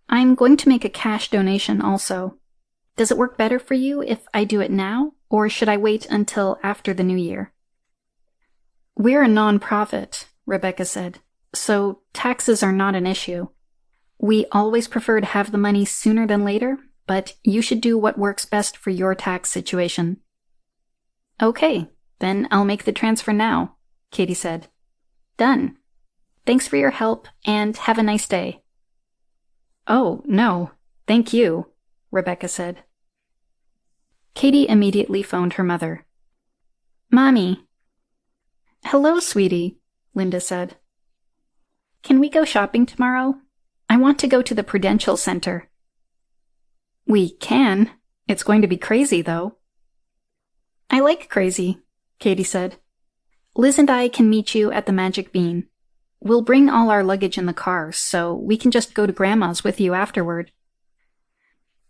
I'm going to make a cash donation also. Does it work better for you if I do it now, or should I wait until after the new year? We're a non-profit, Rebecca said, so taxes are not an issue. We always prefer to have the money sooner than later, but you should do what works best for your tax situation. Okay, then I'll make the transfer now, Katie said. Done. Thanks for your help, and have a nice day. Oh, no, thank you, Rebecca said. Katie immediately phoned her mother. Mommy. Hello, sweetie, Linda said. Can we go shopping tomorrow? I want to go to the Prudential Center. We can. It's going to be crazy, though. I like crazy, Katie said. Liz and I can meet you at the Magic Bean. We'll bring all our luggage in the car, so we can just go to Grandma's with you afterward.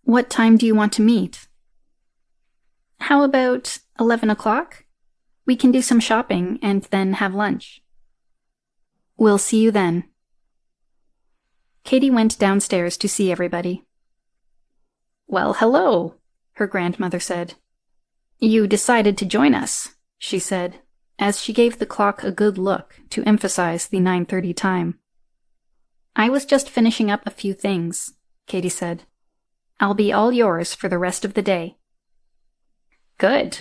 What time do you want to meet? How about 11 o'clock? We can do some shopping and then have lunch. We'll see you then. Katie went downstairs to see everybody. Well, hello, her grandmother said. You decided to join us, she said, as she gave the clock a good look to emphasize the 9:30 time. I was just finishing up a few things, Katie said. I'll be all yours for the rest of the day. Good.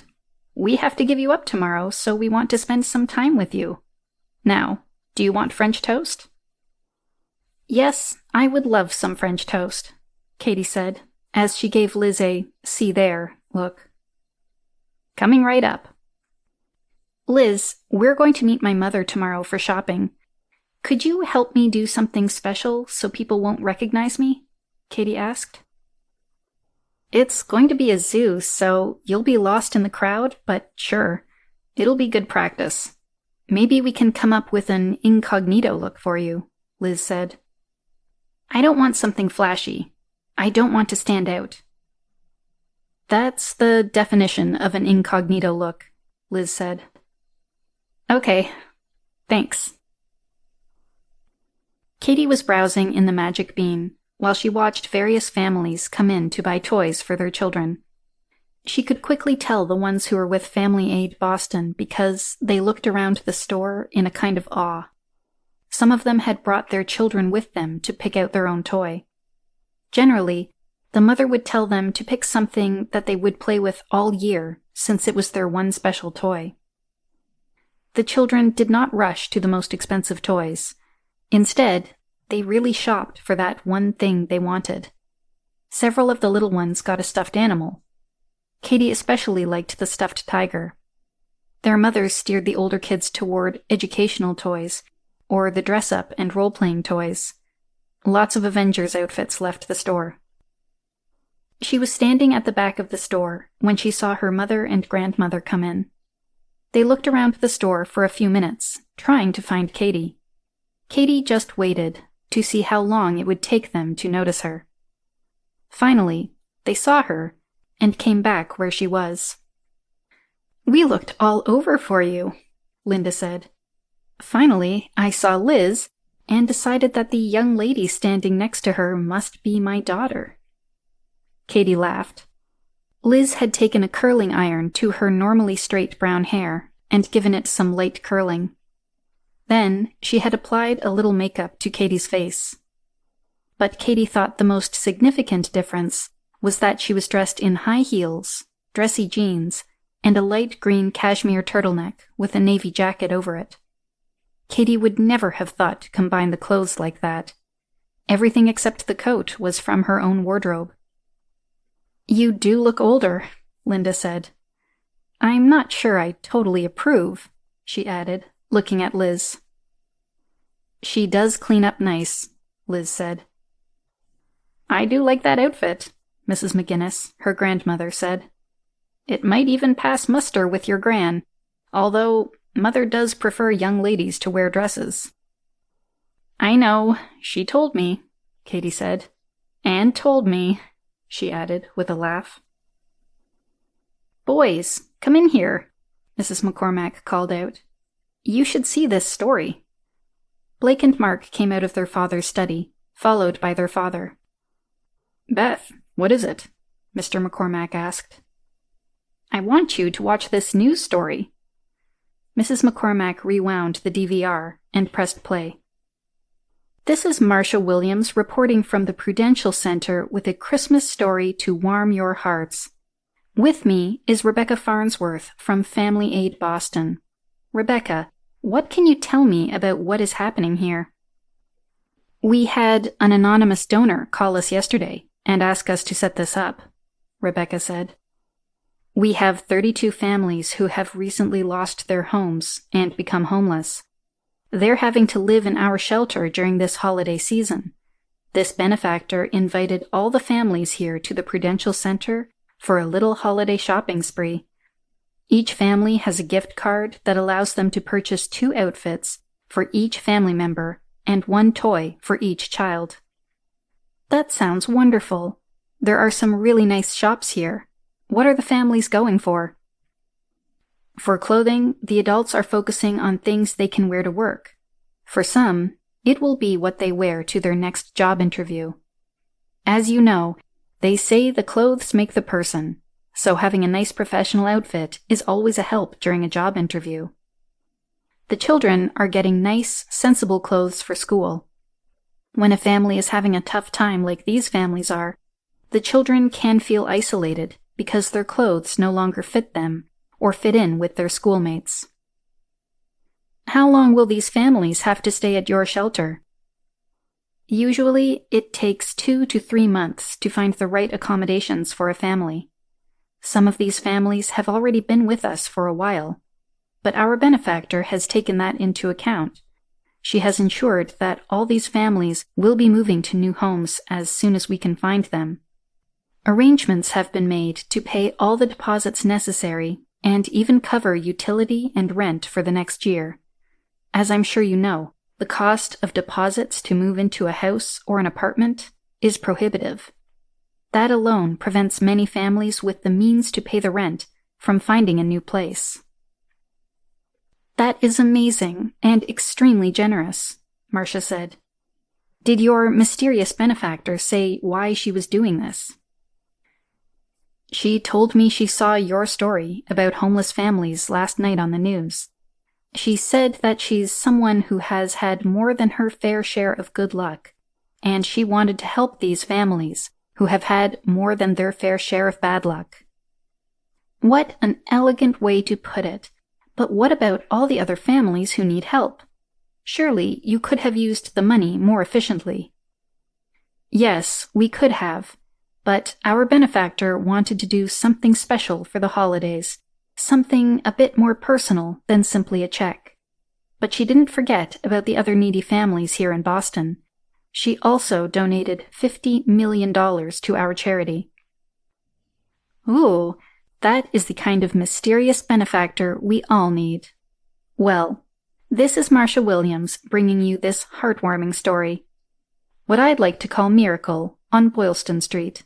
We have to give you up tomorrow, so we want to spend some time with you. Now, do you want French toast? Yes, I would love some French toast, Katie said, as she gave Liz a see there look. Coming right up. Liz, we're going to meet my mother tomorrow for shopping. Could you help me do something special so people won't recognize me? Katie asked. It's going to be a zoo, so you'll be lost in the crowd, but sure, it'll be good practice. Maybe we can come up with an incognito look for you, Liz said. I don't want something flashy. I don't want to stand out. That's the definition of an incognito look, Liz said. Okay, thanks. Katie was browsing in the Magic Bean while she watched various families come in to buy toys for their children. She could quickly tell the ones who were with Family Aid Boston because they looked around the store in a kind of awe. Some of them had brought their children with them to pick out their own toy. Generally, the mother would tell them to pick something that they would play with all year since it was their one special toy. The children did not rush to the most expensive toys. Instead, they really shopped for that one thing they wanted. Several of the little ones got a stuffed animal. Katie especially liked the stuffed tiger. Their mothers steered the older kids toward educational toys, or the dress-up and role-playing toys. Lots of Avengers outfits left the store. She was standing at the back of the store when she saw her mother and grandmother come in. They looked around the store for a few minutes, trying to find Katie. Katie just waited to see how long it would take them to notice her. Finally, they saw her and came back where she was. We looked all over for you, Linda said. Finally, I saw Liz, and decided that the young lady standing next to her must be my daughter." Katie laughed. Liz had taken a curling iron to her normally straight brown hair and given it some light curling. Then she had applied a little makeup to Katie's face. But Katie thought the most significant difference was that she was dressed in high heels, dressy jeans, and a light green cashmere turtleneck with a navy jacket over it. Katie would never have thought to combine the clothes like that. Everything except the coat was from her own wardrobe. "You do look older," Linda said. "I'm not sure I totally approve," she added, looking at Liz. "She does clean up nice," Liz said. "I do like that outfit," Mrs. McGinnis, her grandmother, said. "It might even pass muster with your gran, although Mother does prefer young ladies to wear dresses." "I know, she told me," Katie said. "And told me," she added with a laugh. "Boys, come in here," Mrs. McCormack called out. "You should see this story." Blake and Mark came out of their father's study, followed by their father. "Beth, what is it?" Mr. McCormack asked. "I want you to watch this news story." Mrs. McCormack rewound the DVR and pressed play. "This is Marcia Williams reporting from the Prudential Center with a Christmas story to warm your hearts. With me is Rebecca Farnsworth from Family Aid Boston. Rebecca, what can you tell me about what is happening here?" "We had an anonymous donor call us yesterday and ask us to set this up," Rebecca said. "We have 32 families who have recently lost their homes and become homeless. They're having to live in our shelter during this holiday season. This benefactor invited all the families here to the Prudential Center for a little holiday shopping spree. Each family has a gift card that allows them to purchase 2 outfits for each family member and 1 toy for each child." "That sounds wonderful. There are some really nice shops here. What are the families going for?" "For clothing, the adults are focusing on things they can wear to work. For some, it will be what they wear to their next job interview. As you know, they say the clothes make the person, so having a nice professional outfit is always a help during a job interview. The children are getting nice, sensible clothes for school. When a family is having a tough time like these families are, the children can feel isolated because their clothes no longer fit them or fit in with their schoolmates." "How long will these families have to stay at your shelter?" "Usually, it takes 2 to 3 months to find the right accommodations for a family. Some of these families have already been with us for a while, but our benefactor has taken that into account. She has ensured that all these families will be moving to new homes as soon as we can find them. Arrangements have been made to pay all the deposits necessary and even cover utility and rent for the next year. As I'm sure you know, the cost of deposits to move into a house or an apartment is prohibitive. That alone prevents many families with the means to pay the rent from finding a new place." "That is amazing and extremely generous," Marcia said. "Did your mysterious benefactor say why she was doing this?" "She told me she saw your story about homeless families last night on the news. She said that she's someone who has had more than her fair share of good luck, and she wanted to help these families who have had more than their fair share of bad luck." "What an elegant way to put it. But what about all the other families who need help? Surely you could have used the money more efficiently." "Yes, we could have. But our benefactor wanted to do something special for the holidays, something a bit more personal than simply a check. But she didn't forget about the other needy families here in Boston. She also donated $50 million to our charity." "Ooh, that is the kind of mysterious benefactor we all need. Well, this is Marcia Williams bringing you this heartwarming story. What I'd like to call Miracle on Boylston Street."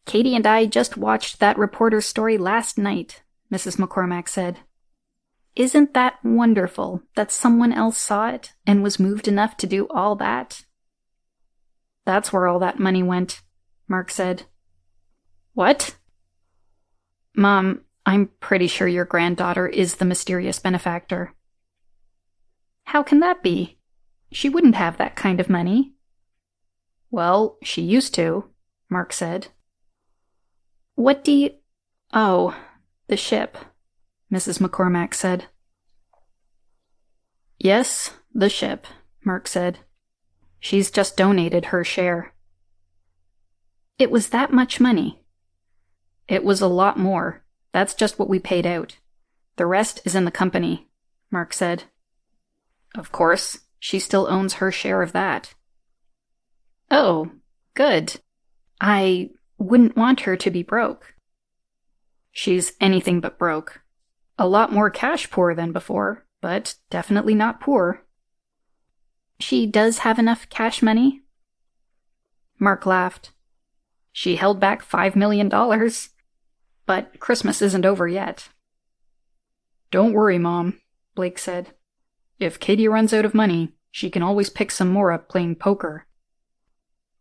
"Katie and I just watched that reporter's story last night," Mrs. McCormack said. Isn't that wonderful that someone else saw it and was moved enough to do all that? That's where all that money went, Mark said. What? Mom, I'm pretty sure your granddaughter is the mysterious benefactor. How can that be? She wouldn't have that kind of money. Well, she used to, Mark said. What do you... Oh, the ship, Mrs. McCormack said. Yes, the ship, Mark said. She's just donated her share. It was that much money? It was a lot more. That's just what we paid out. The rest is in the company, Mark said. Of course, she still owns her share of that. Oh, good. I wouldn't want her to be broke. She's anything but broke. A lot more cash poor than before, but definitely not poor. She does have enough cash money? Mark laughed. She held back $5 million. But Christmas isn't over yet. Don't worry, Mom, Blake said. If Katie runs out of money, she can always pick some more up playing poker.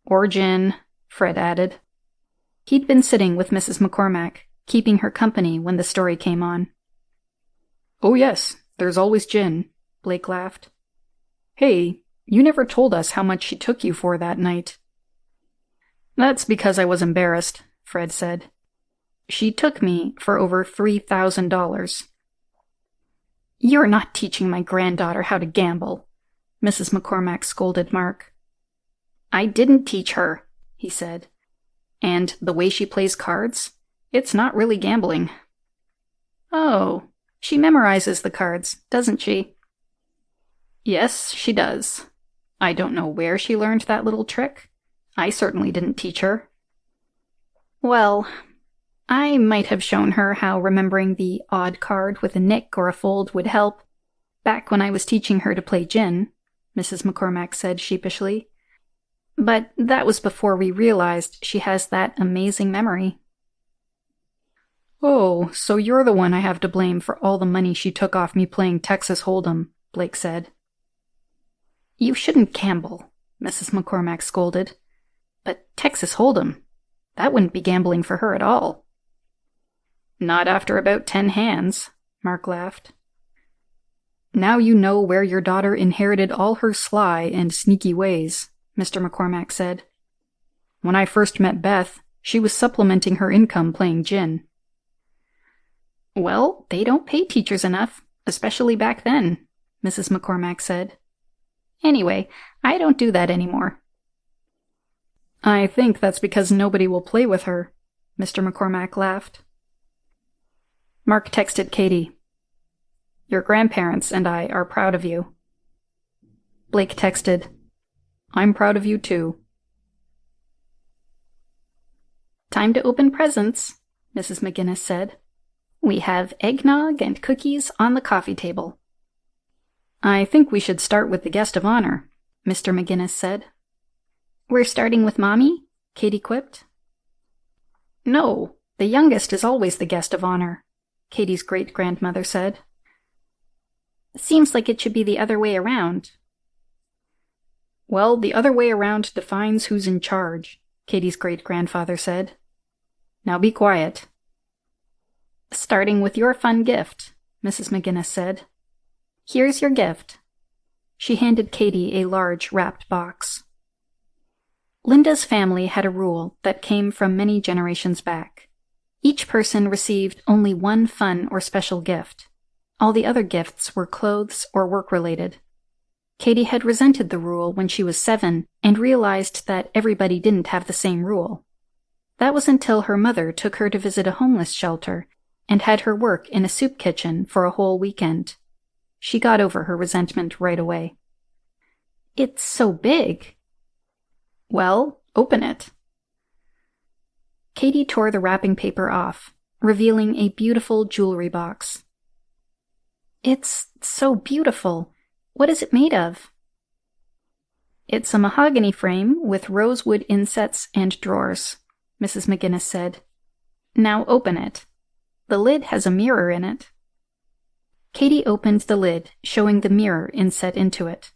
Or gin, Fred added. He'd been sitting with Mrs. McCormack, keeping her company when the story came on. Oh yes, there's always gin, Blake laughed. Hey, you never told us how much she took you for that night. That's because I was embarrassed, Fred said. She took me for over $3,000. You're not teaching my granddaughter how to gamble, Mrs. McCormack scolded Mark. I didn't teach her, he said. And the way she plays cards, it's not really gambling. Oh, she memorizes the cards, doesn't she? Yes, she does. I don't know where she learned that little trick. I certainly didn't teach her. Well, I might have shown her how remembering the odd card with a nick or a fold would help, back when I was teaching her to play gin, Mrs. McCormack said sheepishly. But that was before we realized she has that amazing memory. Oh, so you're the one I have to blame for all the money she took off me playing Texas Hold'em, Blake said. You shouldn't gamble, Mrs. McCormack scolded. But Texas Hold'em, that wouldn't be gambling for her at all. Not after about 10 hands, Mark laughed. Now you know where your daughter inherited all her sly and sneaky ways, Mr. McCormack said. When I first met Beth, she was supplementing her income playing gin. Well, they don't pay teachers enough, especially back then, Mrs. McCormack said. Anyway, I don't do that anymore. I think that's because nobody will play with her, Mr. McCormack laughed. Mark texted Katie. Your grandparents and I are proud of you. Blake texted. I'm proud of you too. Time to open presents, Mrs. McGinnis said. We have eggnog and cookies on the coffee table. I think we should start with the guest of honor, Mr. McGinnis said. We're starting with Mommy? Katie quipped. No, the youngest is always the guest of honor, Katie's great-grandmother said. Seems like it should be the other way around. Well, the other way around defines who's in charge, Katie's great-grandfather said. Now be quiet. Starting with your fun gift, Mrs. McGinnis said. Here's your gift. She handed Katie a large wrapped box. Linda's family had a rule that came from many generations back. Each person received only one fun or special gift. All the other gifts were clothes or work-related. Katie had resented the rule when she was 7 and realized that everybody didn't have the same rule. That was until her mother took her to visit a homeless shelter and had her work in a soup kitchen for a whole weekend. She got over her resentment right away. It's so big. Well, open it. Katie tore the wrapping paper off, revealing a beautiful jewelry box. It's so beautiful. What is it made of? It's a mahogany frame with rosewood insets and drawers, Mrs. McGinnis said. Now open it. The lid has a mirror in it. Katie opened the lid, showing the mirror inset into it.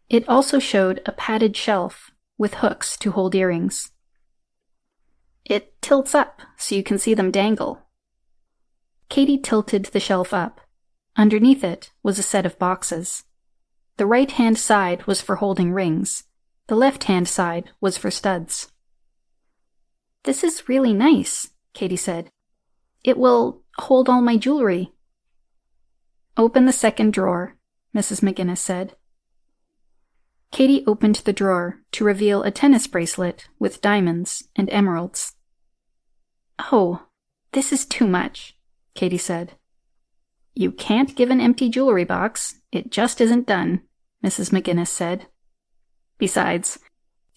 It also showed a padded shelf with hooks to hold earrings. It tilts up so you can see them dangle. Katie tilted the shelf up. Underneath it was a set of boxes. The right-hand side was for holding rings. The left-hand side was for studs. "This is really nice," Katie said. "It will hold all my jewelry." "Open the second drawer," Mrs. McGinnis said. Katie opened the drawer to reveal a tennis bracelet with diamonds and emeralds. "Oh, this is too much," Katie said. "You can't give an empty jewelry box. It just isn't done," Mrs. McGinnis said. "Besides,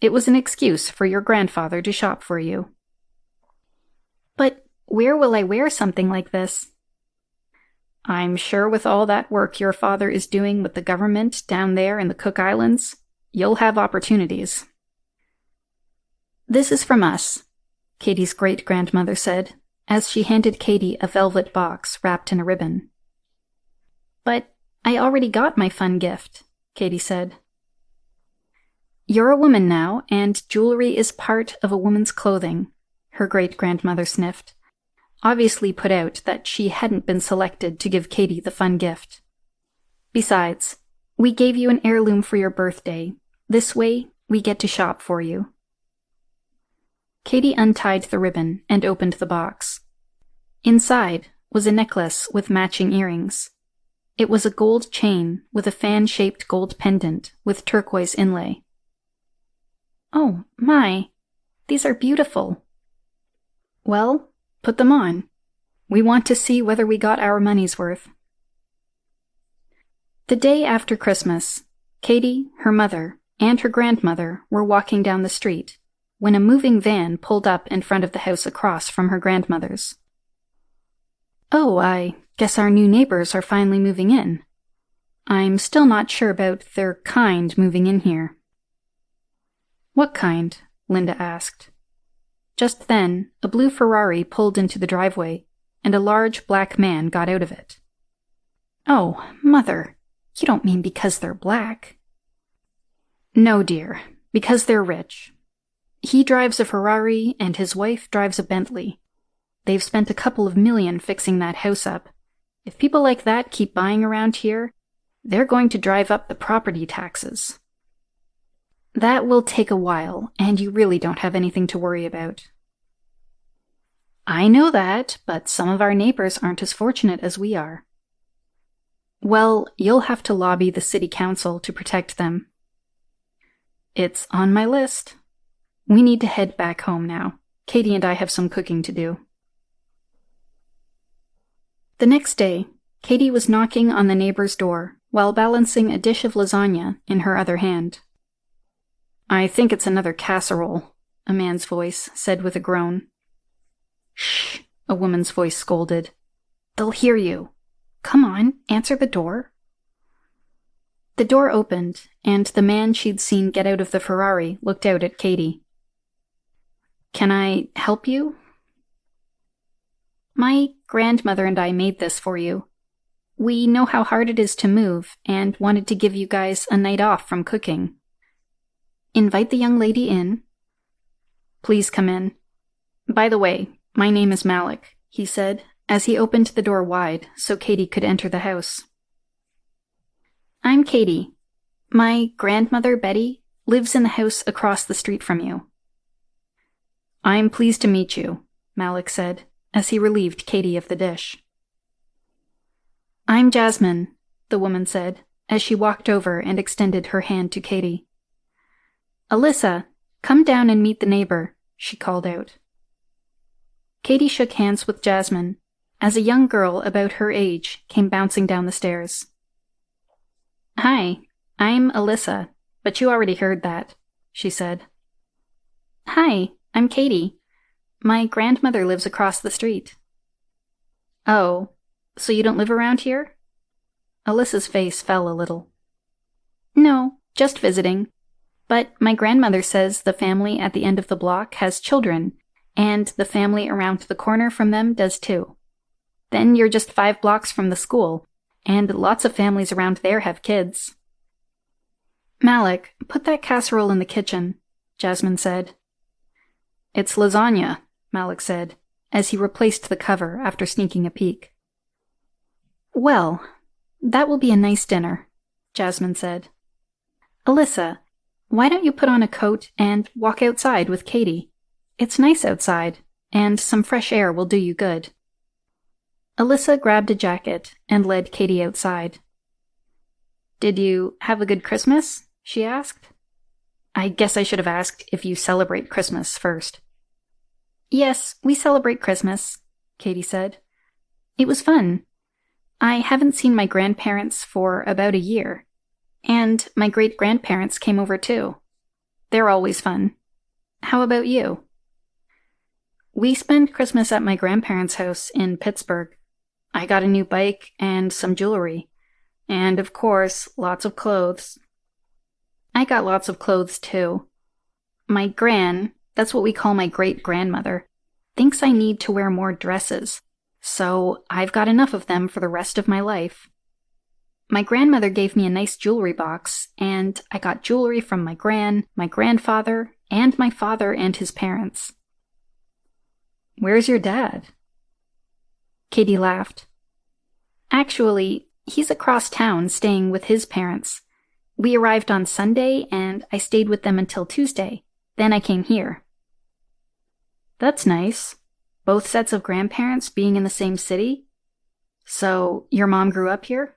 it was an excuse for your grandfather to shop for you." "But where will I wear something like this?" "I'm sure with all that work your father is doing with the government down there in the Cook Islands, you'll have opportunities." "This is from us," Katie's great-grandmother said, as she handed Katie a velvet box wrapped in a ribbon. "But I already got my fun gift," Katie said. "You're a woman now, and jewelry is part of a woman's clothing," her great-grandmother sniffed, obviously put out that she hadn't been selected to give Katie the fun gift. "Besides, we gave you an heirloom for your birthday. This way, we get to shop for you." Katie untied the ribbon and opened the box. Inside was a necklace with matching earrings. It was a gold chain with a fan-shaped gold pendant with turquoise inlay. "Oh, my! These are beautiful." "Well, put them on. We want to see whether we got our money's worth." The day after Christmas, Katie, her mother, and her grandmother were walking down the street when a moving van pulled up in front of the house across from her grandmother's. "Oh, I guess our new neighbors are finally moving in. I'm still not sure about their kind moving in here." "What kind?" Linda asked. Just then, a blue Ferrari pulled into the driveway, and a large black man got out of it. "Oh, Mother, you don't mean because they're black?" "No, dear, because they're rich. He drives a Ferrari, and his wife drives a Bentley. They've spent a couple of million fixing that house up. If people like that keep buying around here, they're going to drive up the property taxes." "That will take a while, and you really don't have anything to worry about." "I know that, but some of our neighbors aren't as fortunate as we are." "Well, you'll have to lobby the city council to protect them." "It's on my list. We need to head back home now. Katie and I have some cooking to do." The next day, Katie was knocking on the neighbor's door while balancing a dish of lasagna in her other hand. "I think it's another casserole," a man's voice said with a groan. "Shh," a woman's voice scolded. "They'll hear you. Come on, answer the door." The door opened, and the man she'd seen get out of the Ferrari looked out at Katie. "Can I help you?" "My grandmother and I made this for you. We know how hard it is to move and wanted to give you guys a night off from cooking. Invite the young lady in." "Please come in. By the way, my name is Malik," he said, as he opened the door wide so Katie could enter the house. "I'm Katie. My grandmother, Betty, lives in the house across the street from you." "I'm pleased to meet you," Malik said, as he relieved Katie of the dish. "I'm Jasmine," the woman said, as she walked over and extended her hand to Katie. "Alyssa, come down and meet the neighbor," she called out. Katie shook hands with Jasmine, as a young girl about her age came bouncing down the stairs. "Hi, I'm Alyssa, but you already heard that," she said. "Hi, I'm Katie. My grandmother lives across the street." "Oh, so you don't live around here?" Alyssa's face fell a little. "No, just visiting. But my grandmother says the family at the end of the block has children, and the family around the corner from them does too. Then you're just 5 blocks from the school, and lots of families around there have kids. Malik, put that casserole in the kitchen, Jasmine said. It's lasagna, Malik said, as he replaced the cover after sneaking a peek. Well, that will be a nice dinner, Jasmine said. Alyssa, why don't you put on a coat and walk outside with Katie? It's nice outside, and some fresh air will do you good. Alyssa grabbed a jacket and led Katie outside. Did you have a good Christmas? She asked. I guess I should have asked if you celebrate Christmas first. Yes, we celebrate Christmas, Katie said. It was fun. I haven't seen my grandparents for about a year, and my great-grandparents came over too. They're always fun. How about you? We spent Christmas at my grandparents' house in Pittsburgh. I got a new bike and some jewelry, and of course, lots of clothes. I got lots of clothes too. My gran, that's what we call my great-grandmother, thinks I need to wear more dresses, so I've got enough of them for the rest of my life. My grandmother gave me a nice jewelry box, and I got jewelry from my gran, my grandfather, and my father and his parents. Where's your dad? Katie laughed. Actually, he's across town staying with his parents. We arrived on Sunday, and I stayed with them until Tuesday. Then I came here. That's nice. Both sets of grandparents being in the same city? So, your mom grew up here?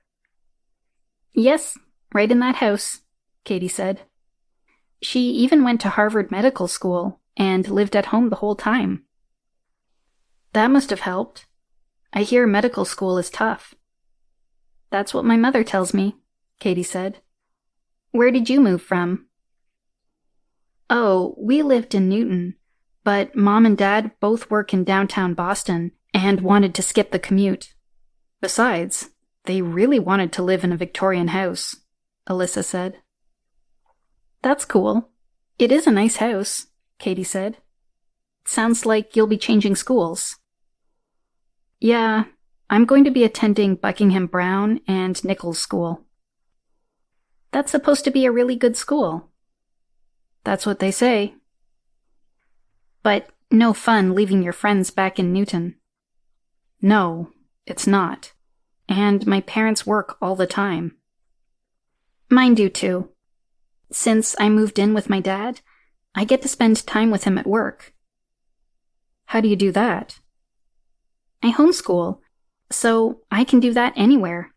Yes, right in that house, Katie said. She even went to Harvard Medical School and lived at home the whole time. That must have helped. I hear medical school is tough. That's what my mother tells me, Katie said. Where did you move from? Oh, we lived in Newton, but Mom and Dad both work in downtown Boston and wanted to skip the commute. Besides, they really wanted to live in a Victorian house, Alyssa said. That's cool. It is a nice house, Katie said. Sounds like you'll be changing schools. Yeah, I'm going to be attending Buckingham Brown and Nichols School. That's supposed to be a really good school. That's what they say. But no fun leaving your friends back in Newton. No, it's not. And my parents work all the time. Mine do too. Since I moved in with my dad, I get to spend time with him at work. How do you do that? I homeschool, so I can do that anywhere.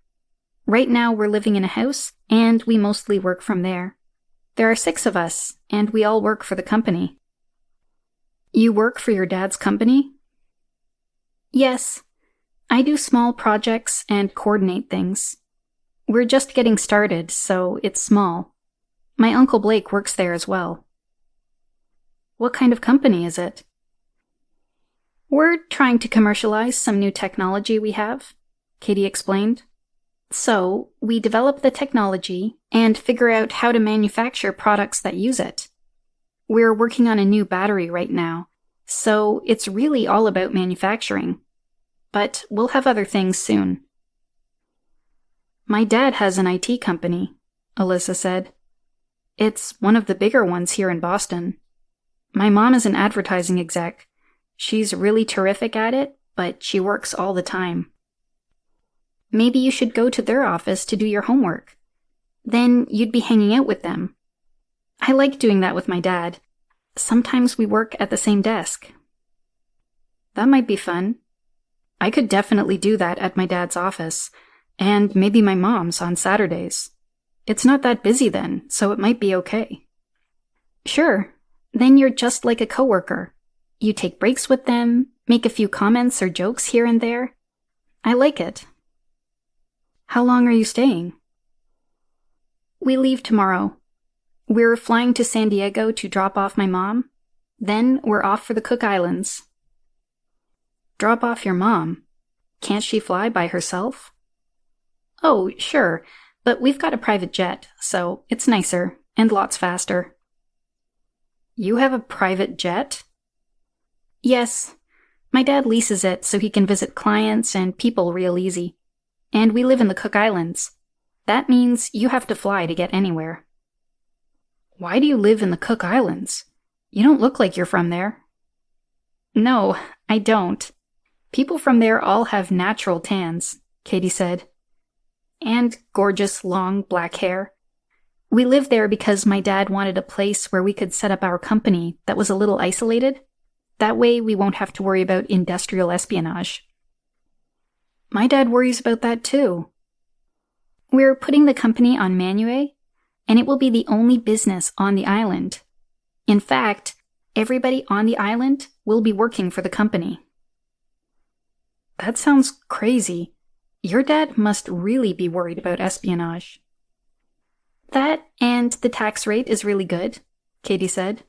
Right now we're living in a house, and we mostly work from there. There are 6 of us, and we all work for the company. You work for your dad's company? Yes. I do small projects and coordinate things. We're just getting started, so it's small. My Uncle Blake works there as well. What kind of company is it? We're trying to commercialize some new technology we have, Katie explained. So, we develop the technology and figure out how to manufacture products that use it. We're working on a new battery right now, so it's really all about manufacturing. But we'll have other things soon. My dad has an IT company, Alyssa said. It's one of the bigger ones here in Boston. My mom is an advertising exec. She's really terrific at it, but she works all the time. Maybe you should go to their office to do your homework. Then you'd be hanging out with them. I like doing that with my dad. Sometimes we work at the same desk. That might be fun. I could definitely do that at my dad's office, and maybe my mom's on Saturdays. It's not that busy then, so it might be okay. Sure. Then you're just like a coworker. You take breaks with them, make a few comments or jokes here and there. I like it. How long are you staying? We leave tomorrow. We're flying to San Diego to drop off my mom. Then we're off for the Cook Islands. Drop off your mom? Can't she fly by herself? Oh, sure, but we've got a private jet, so it's nicer and lots faster. You have a private jet? Yes. My dad leases it so he can visit clients and people real easy. And we live in the Cook Islands. That means you have to fly to get anywhere. Why do you live in the Cook Islands? You don't look like you're from there. No, I don't. People from there all have natural tans, Katie said. And gorgeous long black hair. We live there because my dad wanted a place where we could set up our company that was a little isolated. That way we won't have to worry about industrial espionage. My dad worries about that too. We're putting the company on Manue, and it will be the only business on the island. In fact, everybody on the island will be working for the company. That sounds crazy. Your dad must really be worried about espionage. That and the tax rate is really good, Katie said.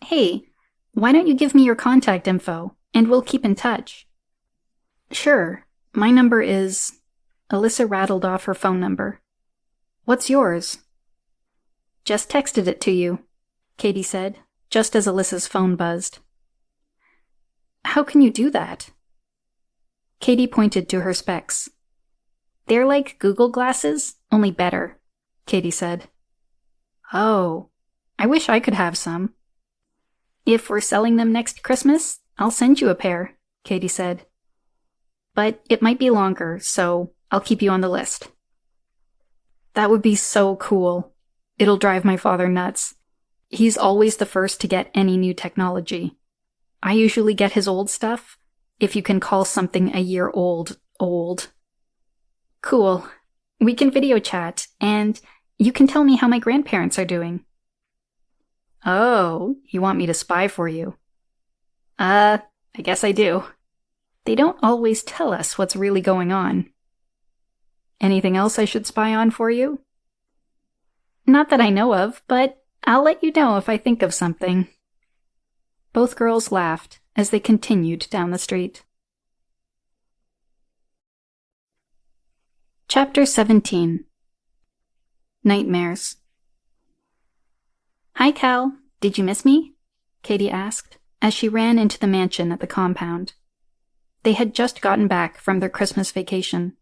Hey, why don't you give me your contact info, and we'll keep in touch? Sure. My number is... Alyssa rattled off her phone number. What's yours? Just texted it to you, Katie said, just as Alyssa's phone buzzed. How can you do that? Katie pointed to her specs. They're like Google glasses, only better, Katie said. Oh, I wish I could have some. If we're selling them next Christmas, I'll send you a pair, Katie said. But it might be longer, so I'll keep you on the list. That would be so cool. It'll drive my father nuts. He's always the first to get any new technology. I usually get his old stuff, if you can call something a year old, old. Cool. We can video chat, and you can tell me how my grandparents are doing. Oh, you want me to spy for you? I guess I do. They don't always tell us what's really going on. Anything else I should spy on for you? Not that I know of, but I'll let you know if I think of something. Both girls laughed as they continued down the street. Chapter 17. Nightmares. Hi, Cal. Did you miss me? Katie asked, as she ran into the mansion at the compound. They had just gotten back from their Christmas vacation.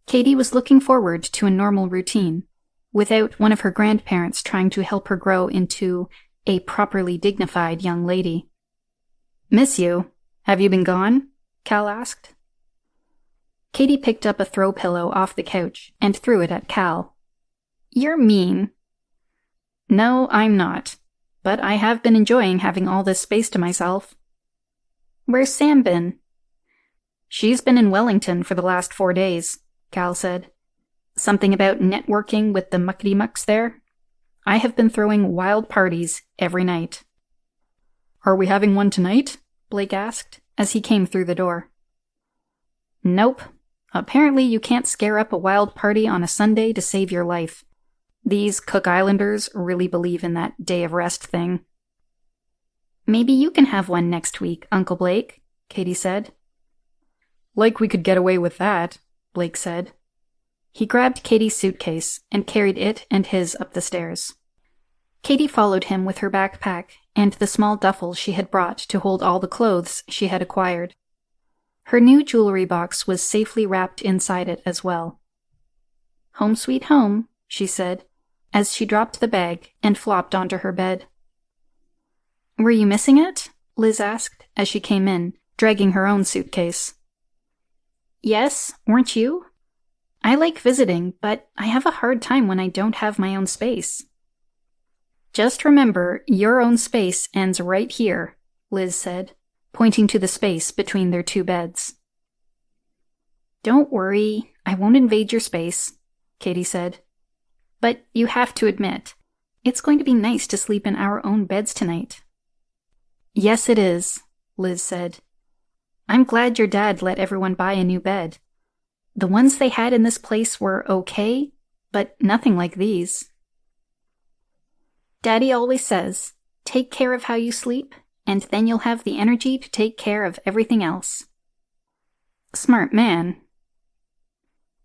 Katie was looking forward to a normal routine, without one of her grandparents trying to help her grow into a properly dignified young lady. Miss you. Have you been gone? Cal asked. Katie picked up a throw pillow off the couch and threw it at Cal. You're mean. No, I'm not. But I have been enjoying having all this space to myself. Where's Sam been? She's been in Wellington for the last 4 days, Cal said. Something about networking with the muckety-mucks there. I have been throwing wild parties every night. Are we having one tonight? Blake asked, as he came through the door. Nope. Apparently you can't scare up a wild party on a Sunday to save your life. These Cook Islanders really believe in that day of rest thing. Maybe you can have one next week, Uncle Blake, Katie said. Like we could get away with that, Blake said. He grabbed Katie's suitcase and carried it and his up the stairs. Katie followed him with her backpack and the small duffel she had brought to hold all the clothes she had acquired. Her new jewelry box was safely wrapped inside it as well. Home sweet home, she said, as she dropped the bag and flopped onto her bed. Were you missing it? Liz asked as she came in, dragging her own suitcase. Yes, weren't you? I like visiting, but I have a hard time when I don't have my own space. Just remember, your own space ends right here, Liz said, pointing to the space between their two beds. Don't worry, I won't invade your space, Katie said. But you have to admit, it's going to be nice to sleep in our own beds tonight. Yes, it is, Liz said. I'm glad your dad let everyone buy a new bed. The ones they had in this place were okay, but nothing like these. Daddy always says, take care of how you sleep, and then you'll have the energy to take care of everything else. Smart man.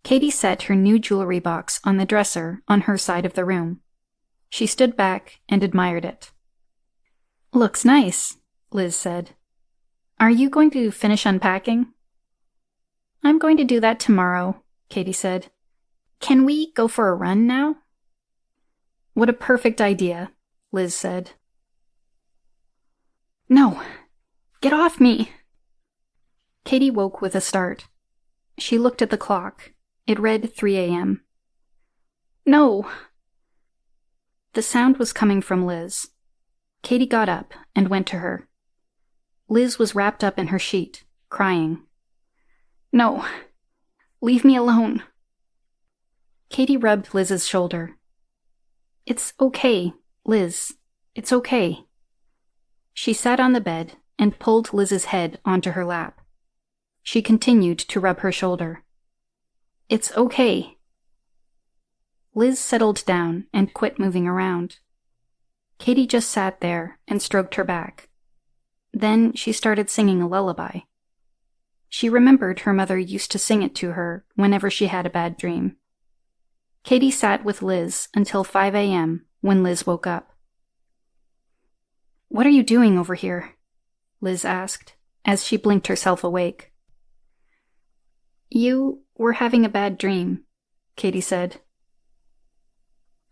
Katie set her new jewelry box on the dresser on her side of the room. She stood back and admired it. Looks nice, Liz said. Are you going to finish unpacking? I'm going to do that tomorrow, Katie said. Can we go for a run now? What a perfect idea, Liz said. No, get off me. Katie woke with a start. She looked at the clock. It read 3 a.m. No. The sound was coming from Liz. Katie got up and went to her. Liz was wrapped up in her sheet, crying. No. Leave me alone. Katie rubbed Liz's shoulder. It's okay, Liz. It's okay. She sat on the bed and pulled Liz's head onto her lap. She continued to rub her shoulder. It's okay. Liz settled down and quit moving around. Katie just sat there and stroked her back. Then she started singing a lullaby. She remembered her mother used to sing it to her whenever she had a bad dream. Katie sat with Liz until 5 a.m. when Liz woke up. What are you doing over here? Liz asked, as she blinked herself awake. You were having a bad dream, Katie said.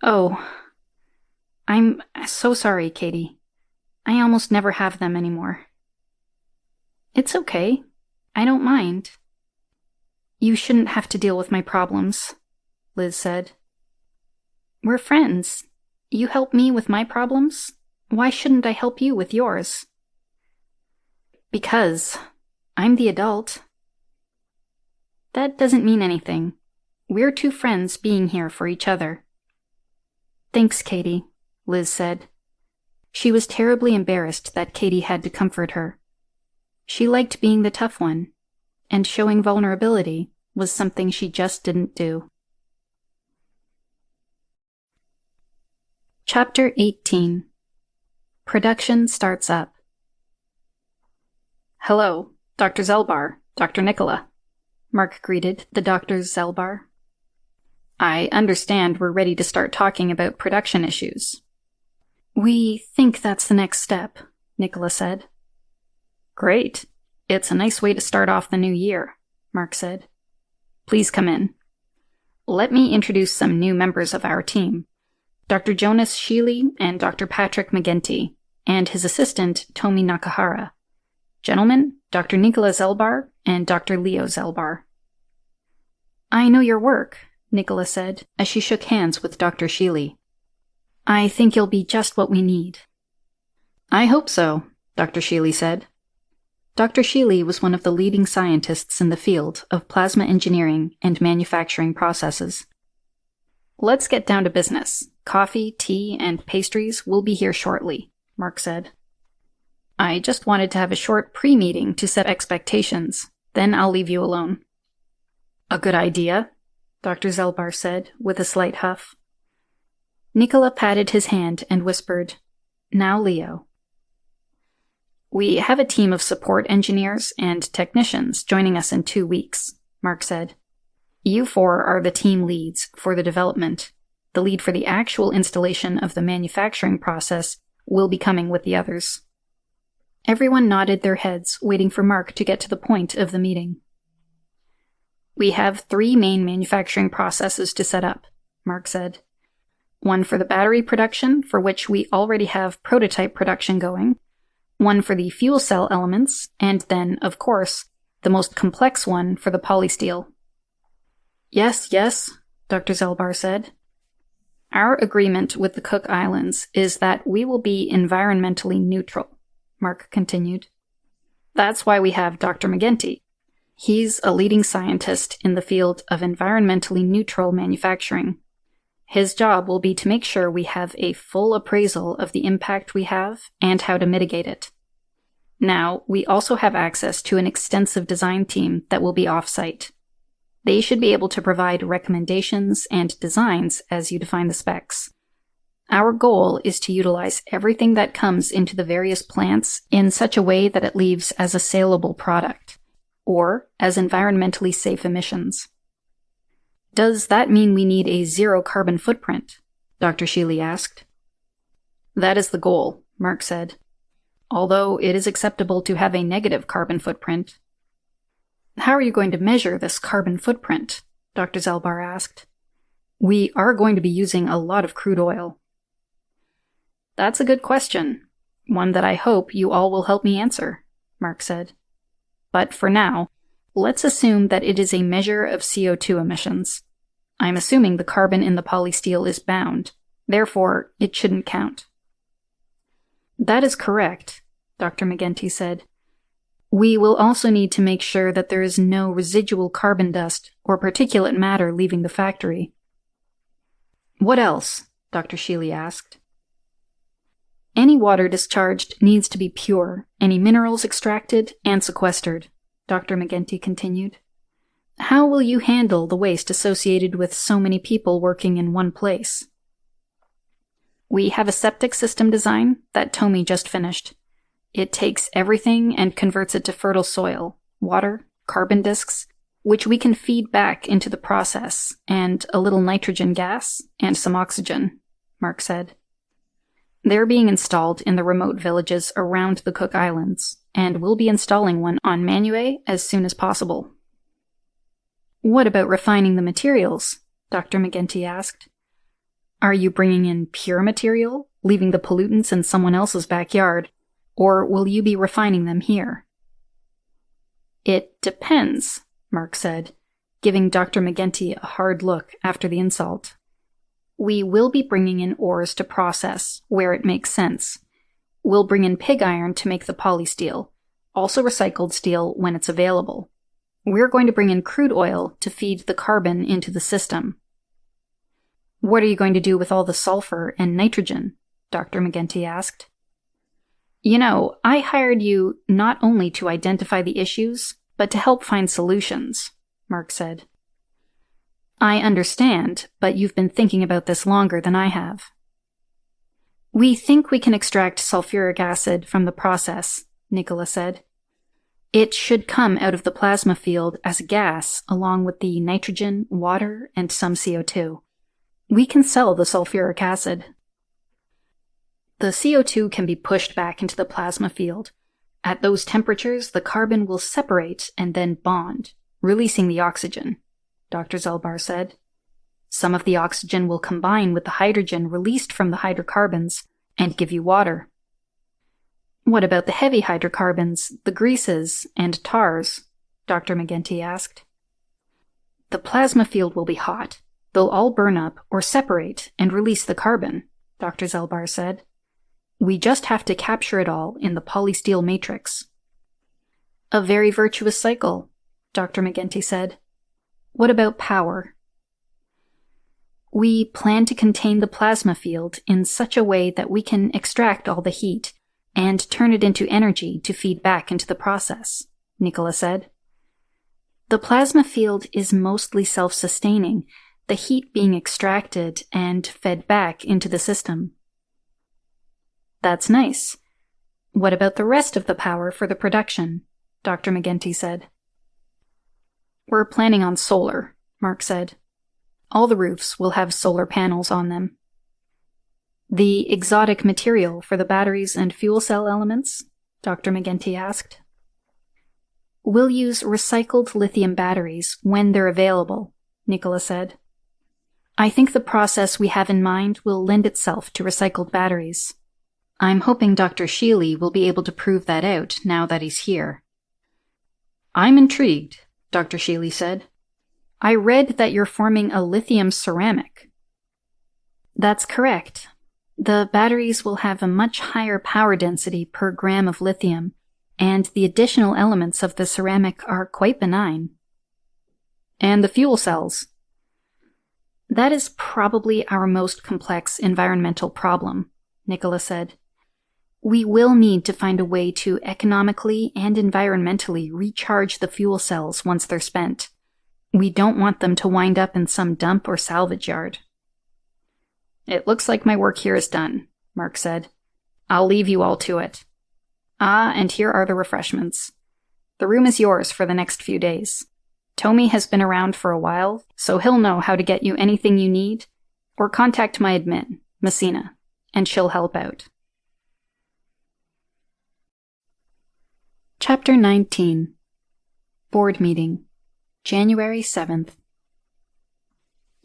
Oh, I'm so sorry, Katie. I almost never have them anymore. It's okay. I don't mind. You shouldn't have to deal with my problems, Liz said. We're friends. You help me with my problems. Why shouldn't I help you with yours? Because I'm the adult. That doesn't mean anything. We're two friends being here for each other. Thanks, Katie, Liz said. She was terribly embarrassed that Katie had to comfort her. She liked being the tough one, and showing vulnerability was something she just didn't do. Chapter 18. Production starts up. Hello, Dr. Zelbar, Dr. Nicola. Mark greeted the doctors Zelbar. I understand we're ready to start talking about production issues. We think that's the next step, Nicola said. Great. It's a nice way to start off the new year, Mark said. Please come in. Let me introduce some new members of our team. Dr. Jonas Sheely and Dr. Patrick McGinty, and his assistant, Tomi Nakahara. Gentlemen, Dr. Nicola Zelbar and Dr. Leo Zelbar. I know your work, Nicola said, as she shook hands with Dr. Sheely. I think you'll be just what we need. I hope so, Dr. Sheely said. Dr. Sheely was one of the leading scientists in the field of plasma engineering and manufacturing processes. Let's get down to business. Coffee, tea, and pastries will be here shortly, Mark said. I just wanted to have a short pre-meeting to set expectations, then I'll leave you alone. A good idea, Dr. Zelbar said, with a slight huff. Nicola patted his hand and whispered, Now Leo. We have a team of support engineers and technicians joining us in 2 weeks, Mark said. You four are the team leads for the development. The lead for the actual installation of the manufacturing process will be coming with the others. Everyone nodded their heads, waiting for Mark to get to the point of the meeting. We have 3 main manufacturing processes to set up, Mark said. One for the battery production, for which we already have prototype production going. One for the fuel cell elements, and then, of course, the most complex one for the polysteel. Yes, Dr. Zelbar said. Our agreement with the Cook Islands is that we will be environmentally neutral, Mark continued. That's why we have Dr. McGinty. He's a leading scientist in the field of environmentally neutral manufacturing. His job will be to make sure we have a full appraisal of the impact we have and how to mitigate it. Now, we also have access to an extensive design team that will be off-site. They should be able to provide recommendations and designs as you define the specs. Our goal is to utilize everything that comes into the various plants in such a way that it leaves as a saleable product, or as environmentally safe emissions. Does that mean we need a zero carbon footprint? Dr. Sheely asked. That is the goal, Mark said. Although it is acceptable to have a negative carbon footprint. How are you going to measure this carbon footprint? Dr. Zelbar asked. We are going to be using a lot of crude oil. That's a good question. One that I hope you all will help me answer, Mark said. But for now, let's assume that it is a measure of CO2 emissions. I'm assuming the carbon in the polysteel is bound. Therefore, it shouldn't count. That is correct, Dr. McGinty said. We will also need to make sure that there is no residual carbon dust or particulate matter leaving the factory. What else? Dr. Sheely asked. Any water discharged needs to be pure, any minerals extracted and sequestered, Dr. McGinty continued. How will you handle the waste associated with so many people working in one place? We have a septic system design that Tomi just finished. It takes everything and converts it to fertile soil, water, carbon disks, which we can feed back into the process, and a little nitrogen gas and some oxygen, Mark said. They're being installed in the remote villages around the Cook Islands, and we'll be installing one on Manue as soon as possible. What about refining the materials? Dr. McGinty asked. Are you bringing in pure material, leaving the pollutants in someone else's backyard, or will you be refining them here? It depends, Mark said, giving Dr. McGinty a hard look after the insult. We will be bringing in ores to process, where it makes sense. We'll bring in pig iron to make the polysteel, also recycled steel when it's available. We're going to bring in crude oil to feed the carbon into the system. What are you going to do with all the sulfur and nitrogen? Dr. McGinty asked. You know, I hired you not only to identify the issues, but to help find solutions, Mark said. I understand, but you've been thinking about this longer than I have. We think we can extract sulfuric acid from the process, Nicola said. It should come out of the plasma field as a gas along with the nitrogen, water, and some CO2. We can sell the sulfuric acid. The CO2 can be pushed back into the plasma field. At those temperatures, the carbon will separate and then bond, releasing the oxygen, Dr. Zelbar said. Some of the oxygen will combine with the hydrogen released from the hydrocarbons and give you water. What about the heavy hydrocarbons, the greases, and tars? Dr. McGinty asked. The plasma field will be hot. They'll all burn up or separate and release the carbon, Dr. Zelbar said. We just have to capture it all in the polysteel matrix. A very virtuous cycle, Dr. McGinty said. What about power? We plan to contain the plasma field in such a way that we can extract all the heat and turn it into energy to feed back into the process, Nicola said. The plasma field is mostly self-sustaining, the heat being extracted and fed back into the system. That's nice. What about the rest of the power for the production? Dr. McGinty said. We're planning on solar, Mark said. All the roofs will have solar panels on them. The exotic material for the batteries and fuel cell elements? Dr. McGinty asked. We'll use recycled lithium batteries when they're available, Nicola said. I think the process we have in mind will lend itself to recycled batteries. I'm hoping Dr. Sheely will be able to prove that out now that he's here. I'm intrigued, Dr. Sheely said. I read that you're forming a lithium ceramic. That's correct. The batteries will have a much higher power density per gram of lithium, and the additional elements of the ceramic are quite benign. And the fuel cells? That is probably our most complex environmental problem, Nicola said. We will need to find a way to economically and environmentally recharge the fuel cells once they're spent. We don't want them to wind up in some dump or salvage yard. It looks like my work here is done, Mark said. I'll leave you all to it. Ah, and here are the refreshments. The room is yours for the next few days. Tomi has been around for a while, so he'll know how to get you anything you need, or contact my admin, Messina, and she'll help out. Chapter 19. Board Meeting, January 7th.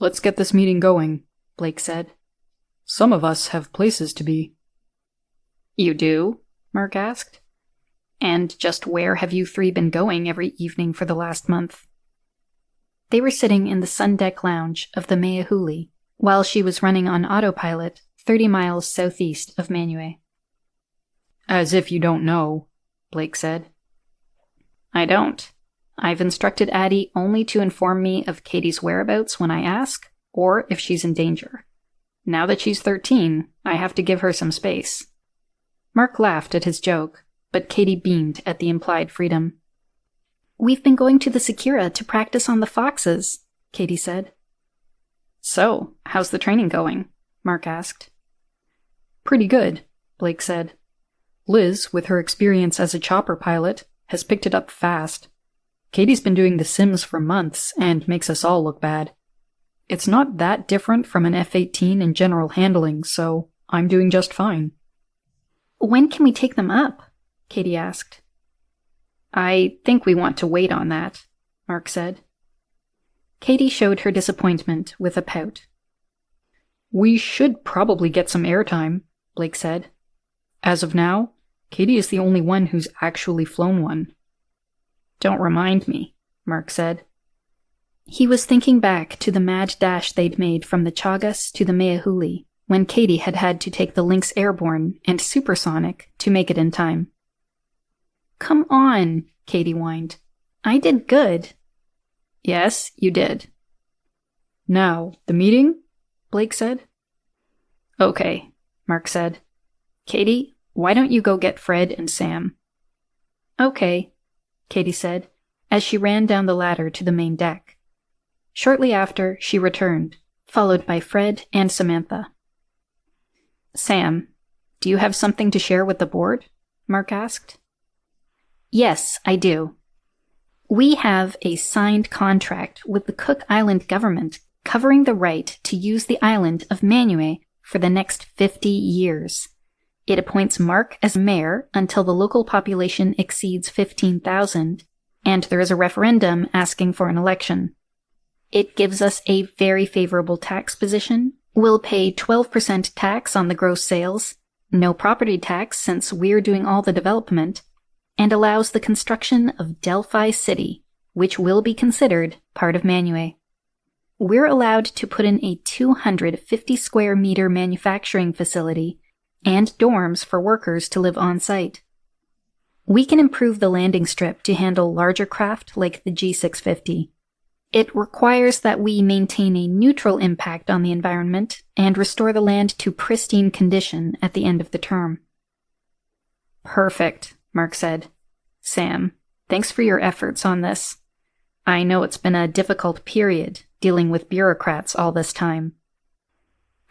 Let's get this meeting going, Blake said. Some of us have places to be. You do? Mark asked. And just where have you three been going every evening for the last month? They were sitting in the sun deck lounge of the Meahuli while she was running on autopilot 30 miles southeast of Manue. As if you don't know, Blake said. I don't. I've instructed Addie only to inform me of Katie's whereabouts when I ask, or if she's in danger. Now that she's 13, I have to give her some space. Mark laughed at his joke, but Katie beamed at the implied freedom. We've been going to the Secura to practice on the foxes, Katie said. So, how's the training going? Mark asked. Pretty good, Blake said. Liz, with her experience as a chopper pilot, has picked it up fast. Katie's been doing the sims for months and makes us all look bad. It's not that different from an F-18 in general handling, so I'm doing just fine. When can we take them up? Katie asked. I think we want to wait on that, Mark said. Katie showed her disappointment with a pout. We should probably get some airtime, Blake said. As of now, Katie is the only one who's actually flown one. Don't remind me, Mark said. He was thinking back to the mad dash they'd made from the Chagas to the Meahuli, when Katie had had to take the Lynx Airborne and Supersonic to make it in time. Come on, Katie whined. I did good. Yes, you did. Now, the meeting? Blake said. Okay, Mark said. Katie, why don't you go get Fred and Sam? Okay, Katie said, as she ran down the ladder to the main deck. Shortly after, she returned, followed by Fred and Samantha. Sam, do you have something to share with the board? Mark asked. Yes, I do. We have a signed contract with the Cook Island government covering the right to use the island of Manue for the next 50 years. It appoints Mark as mayor until the local population exceeds 15,000, and there is a referendum asking for an election. It gives us a very favorable tax position. We'll pay 12% tax on the gross sales, no property tax since we're doing all the development, and allows the construction of Delphi City, which will be considered part of Manue. We're allowed to put in a 250 square meter manufacturing facility and dorms for workers to live on site. We can improve the landing strip to handle larger craft like the G650. It requires that we maintain a neutral impact on the environment and restore the land to pristine condition at the end of the term. Perfect, Mark said. Sam, thanks for your efforts on this. I know it's been a difficult period dealing with bureaucrats all this time.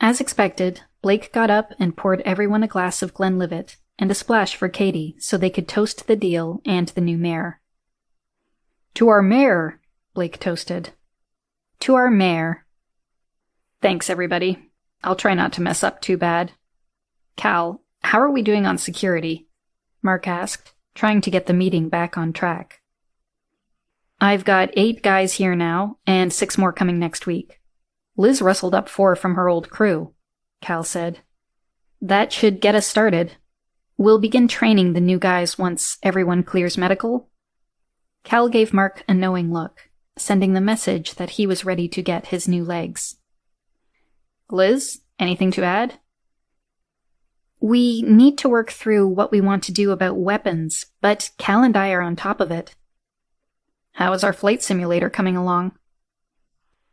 As expected, Blake got up and poured everyone a glass of Glenlivet and a splash for Katie so they could toast the deal and the new mayor. To our mayor, Blake toasted. To our mayor. Thanks, everybody. I'll try not to mess up too bad. Cal, how are we doing on security? Mark asked, trying to get the meeting back on track. I've got 8 guys here now, and 6 more coming next week. Liz rustled up 4 from her old crew, Cal said. That should get us started. We'll begin training the new guys once everyone clears medical. Cal gave Mark a knowing look, sending the message that he was ready to get his new legs. Liz, anything to add? We need to work through what we want to do about weapons, but Cal and I are on top of it. How is our flight simulator coming along?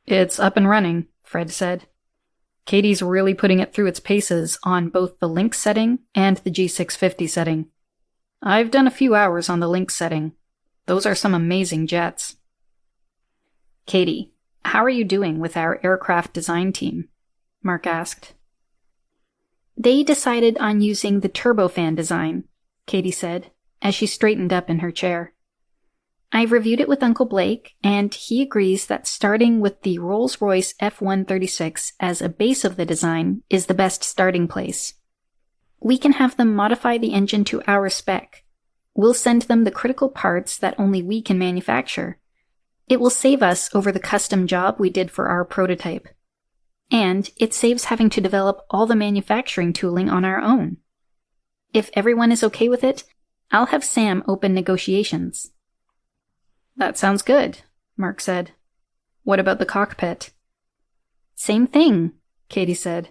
It's up and running, Fred said. Katie's really putting it through its paces on both the Lynx setting and the G650 setting. I've done a few hours on the Lynx setting. Those are some amazing jets. Katie, how are you doing with our aircraft design team? Mark asked. They decided on using the turbofan design, Katie said, as she straightened up in her chair. I've reviewed it with Uncle Blake, and he agrees that starting with the Rolls-Royce F136 as a base of the design is the best starting place. We can have them modify the engine to our spec. We'll send them the critical parts that only we can manufacture. It will save us over the custom job we did for our prototype. And it saves having to develop all the manufacturing tooling on our own. If everyone is okay with it, I'll have Sam open negotiations. That sounds good, Mark said. What about the cockpit? Same thing, Katie said.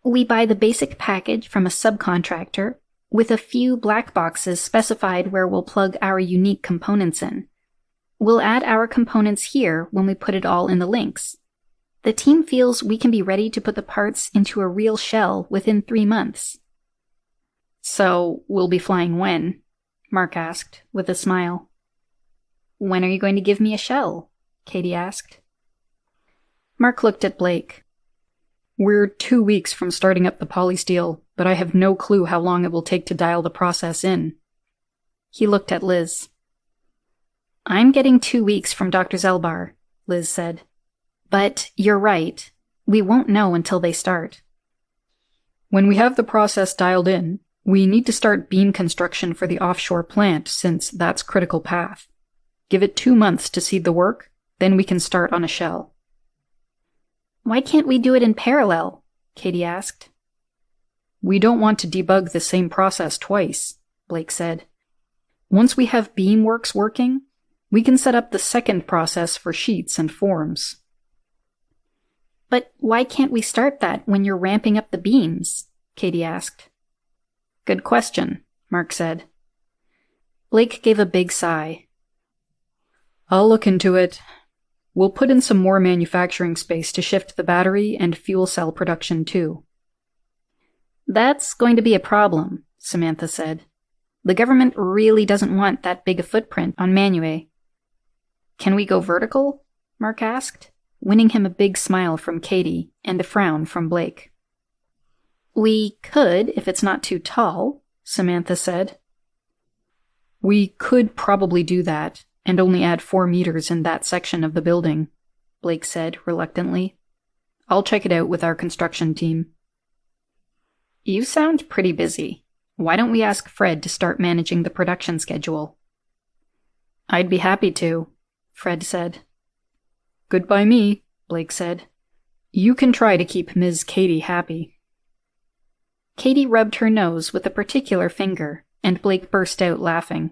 We buy the basic package from a subcontractor, with a few black boxes specified where we'll plug our unique components in. We'll add our components here when we put it all in the links. The team feels we can be ready to put the parts into a real shell within 3 months. So, we'll be flying when? Mark asked, with a smile. When are you going to give me a shell? Katie asked. Mark looked at Blake. We're 2 weeks from starting up the polysteel, but I have no clue how long it will take to dial the process in. He looked at Liz. I'm getting 2 weeks from Dr. Zelbar, Liz said. But you're right. We won't know until they start. When we have the process dialed in, we need to start beam construction for the offshore plant since that's critical path. Give it 2 months to seed the work, then we can start on a shell. Why can't we do it in parallel? Katie asked. We don't want to debug the same process twice, Blake said. Once we have Beamworks working, we can set up the second process for sheets and forms. But why can't we start that when you're ramping up the beams? Katie asked. Good question, Mark said. Blake gave a big sigh. I'll look into it. We'll put in some more manufacturing space to shift the battery and fuel cell production too. That's going to be a problem, Samantha said. The government really doesn't want that big a footprint on Manue. Can we go vertical? Mark asked, winning him a big smile from Katie and a frown from Blake. We could, if it's not too tall, Samantha said. We could probably do that, and only add 4 meters in that section of the building, Blake said reluctantly. I'll check it out with our construction team. You sound pretty busy. Why don't we ask Fred to start managing the production schedule? I'd be happy to, Fred said. Good by me, Blake said. You can try to keep Ms. Katie happy. Katie rubbed her nose with a particular finger, and Blake burst out laughing.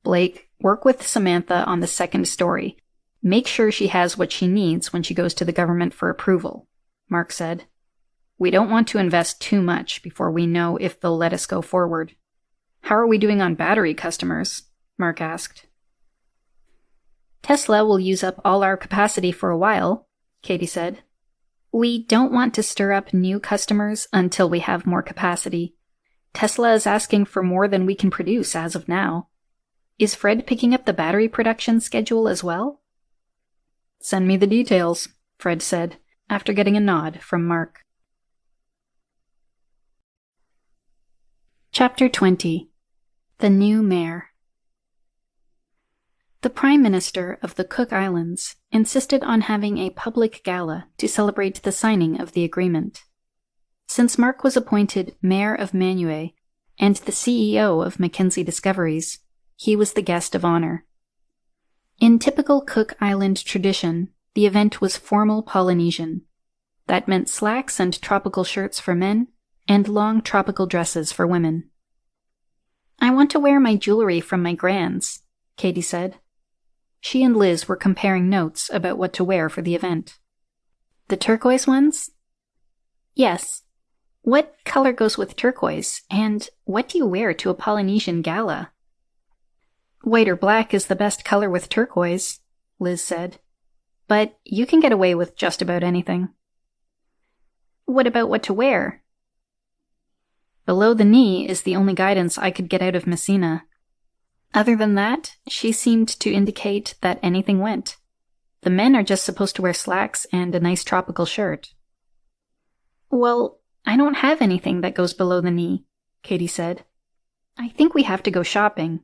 Blake, work with Samantha on the second story. Make sure she has what she needs when she goes to the government for approval, Mark said. We don't want to invest too much before we know if they'll let us go forward. How are we doing on battery customers? Mark asked. Tesla will use up all our capacity for a while, Katie said. We don't want to stir up new customers until we have more capacity. Tesla is asking for more than we can produce as of now. Is Fred picking up the battery production schedule as well? Send me the details, Fred said, after getting a nod from Mark. Chapter 20. The New Mayor. The Prime Minister of the Cook Islands insisted on having a public gala to celebrate the signing of the agreement. Since Mark was appointed Mayor of Manue and the CEO of Mackenzie Discoveries, he was the guest of honor. In typical Cook Island tradition, the event was formal Polynesian. That meant slacks and tropical shirts for men, and long tropical dresses for women. I want to wear my jewelry from my grands, Katie said. She and Liz were comparing notes about what to wear for the event. The turquoise ones? Yes. What color goes with turquoise, and what do you wear to a Polynesian gala? White or black is the best color with turquoise, Liz said. But you can get away with just about anything. What about what to wear? Below the knee is the only guidance I could get out of Messina. Other than that, she seemed to indicate that anything went. The men are just supposed to wear slacks and a nice tropical shirt. Well, I don't have anything that goes below the knee, Katie said. I think we have to go shopping.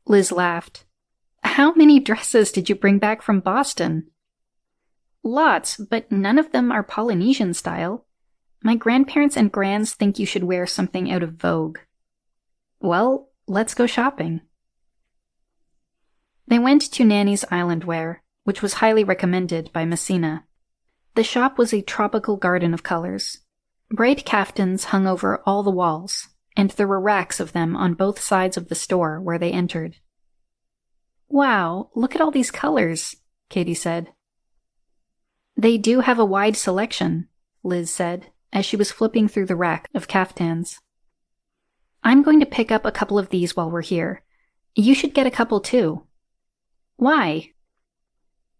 Liz laughed. How many dresses did you bring back from Boston? Lots, but none of them are Polynesian style. My grandparents and grands think you should wear something out of vogue. Well, let's go shopping. They went to Nanny's Islandware, which was highly recommended by Messina. The shop was a tropical garden of colors. Bright caftans hung over all the walls, and there were racks of them on both sides of the store where they entered. "Wow, look at all these colors," Katie said. "They do have a wide selection," Liz said, as she was flipping through the rack of caftans. "I'm going to pick up a couple of these while we're here. You should get a couple too." "Why?"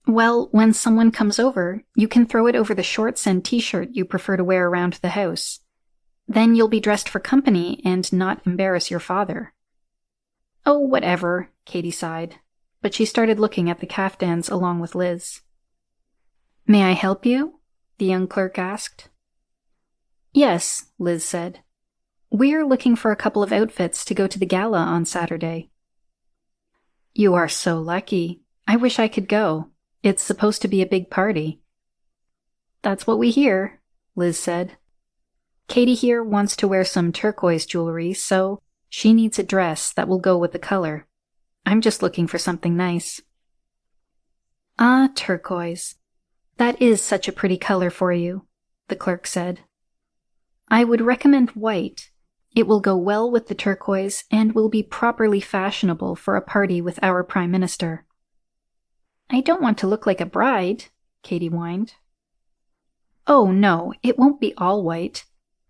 "Well, when someone comes over, you can throw it over the shorts and t-shirt you prefer to wear around the house. Then you'll be dressed for company and not embarrass your father." "Oh, whatever," Katie sighed, but she started looking at the caftans along with Liz. "May I help you?" the young clerk asked. "Yes," Liz said. "We're looking for a couple of outfits to go to the gala on Saturday." "You are so lucky. I wish I could go. It's supposed to be a big party." "That's what we hear," Liz said. "Katie here wants to wear some turquoise jewelry, so she needs a dress that will go with the color. I'm just looking for something nice." "Ah, turquoise. That is such a pretty color for you," the clerk said. "I would recommend white. It will go well with the turquoise and will be properly fashionable for a party with our Prime Minister." "I don't want to look like a bride," Katie whined. "Oh, no, it won't be all white.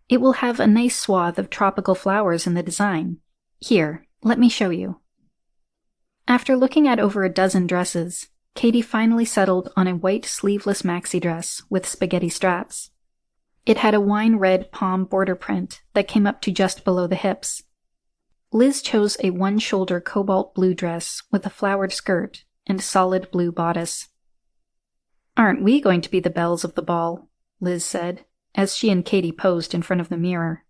It will have a nice swath of tropical flowers in the design. Here, let me show you." After looking at over a dozen dresses, Katie finally settled on a white sleeveless maxi dress with spaghetti straps. It had a wine-red palm border print that came up to just below the hips. Liz chose a one-shoulder cobalt blue dress with a flowered skirt and solid blue bodice. "Aren't we going to be the belles of the ball?" Liz said, as she and Katie posed in front of the mirror.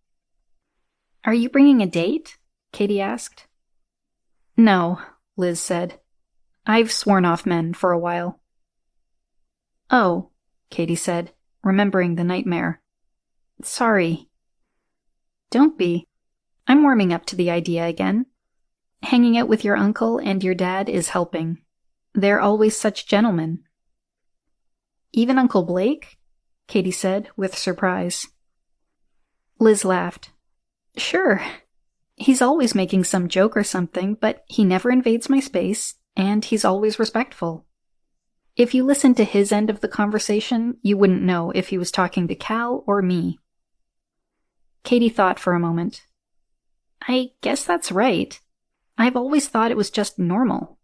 "Are you bringing a date?" Katie asked. "No," Liz said. "I've sworn off men for a while." "Oh," Katie said, remembering the nightmare. "Sorry." "Don't be. I'm warming up to the idea again. Hanging out with your uncle and your dad is helping. They're always such gentlemen." "Even Uncle Blake?" Katie said, with surprise. Liz laughed. "Sure. He's always making some joke or something, but he never invades my space, and he's always respectful. If you listened to his end of the conversation, you wouldn't know if he was talking to Cal or me." Katie thought for a moment. "I guess that's right. I've always thought it was just normal."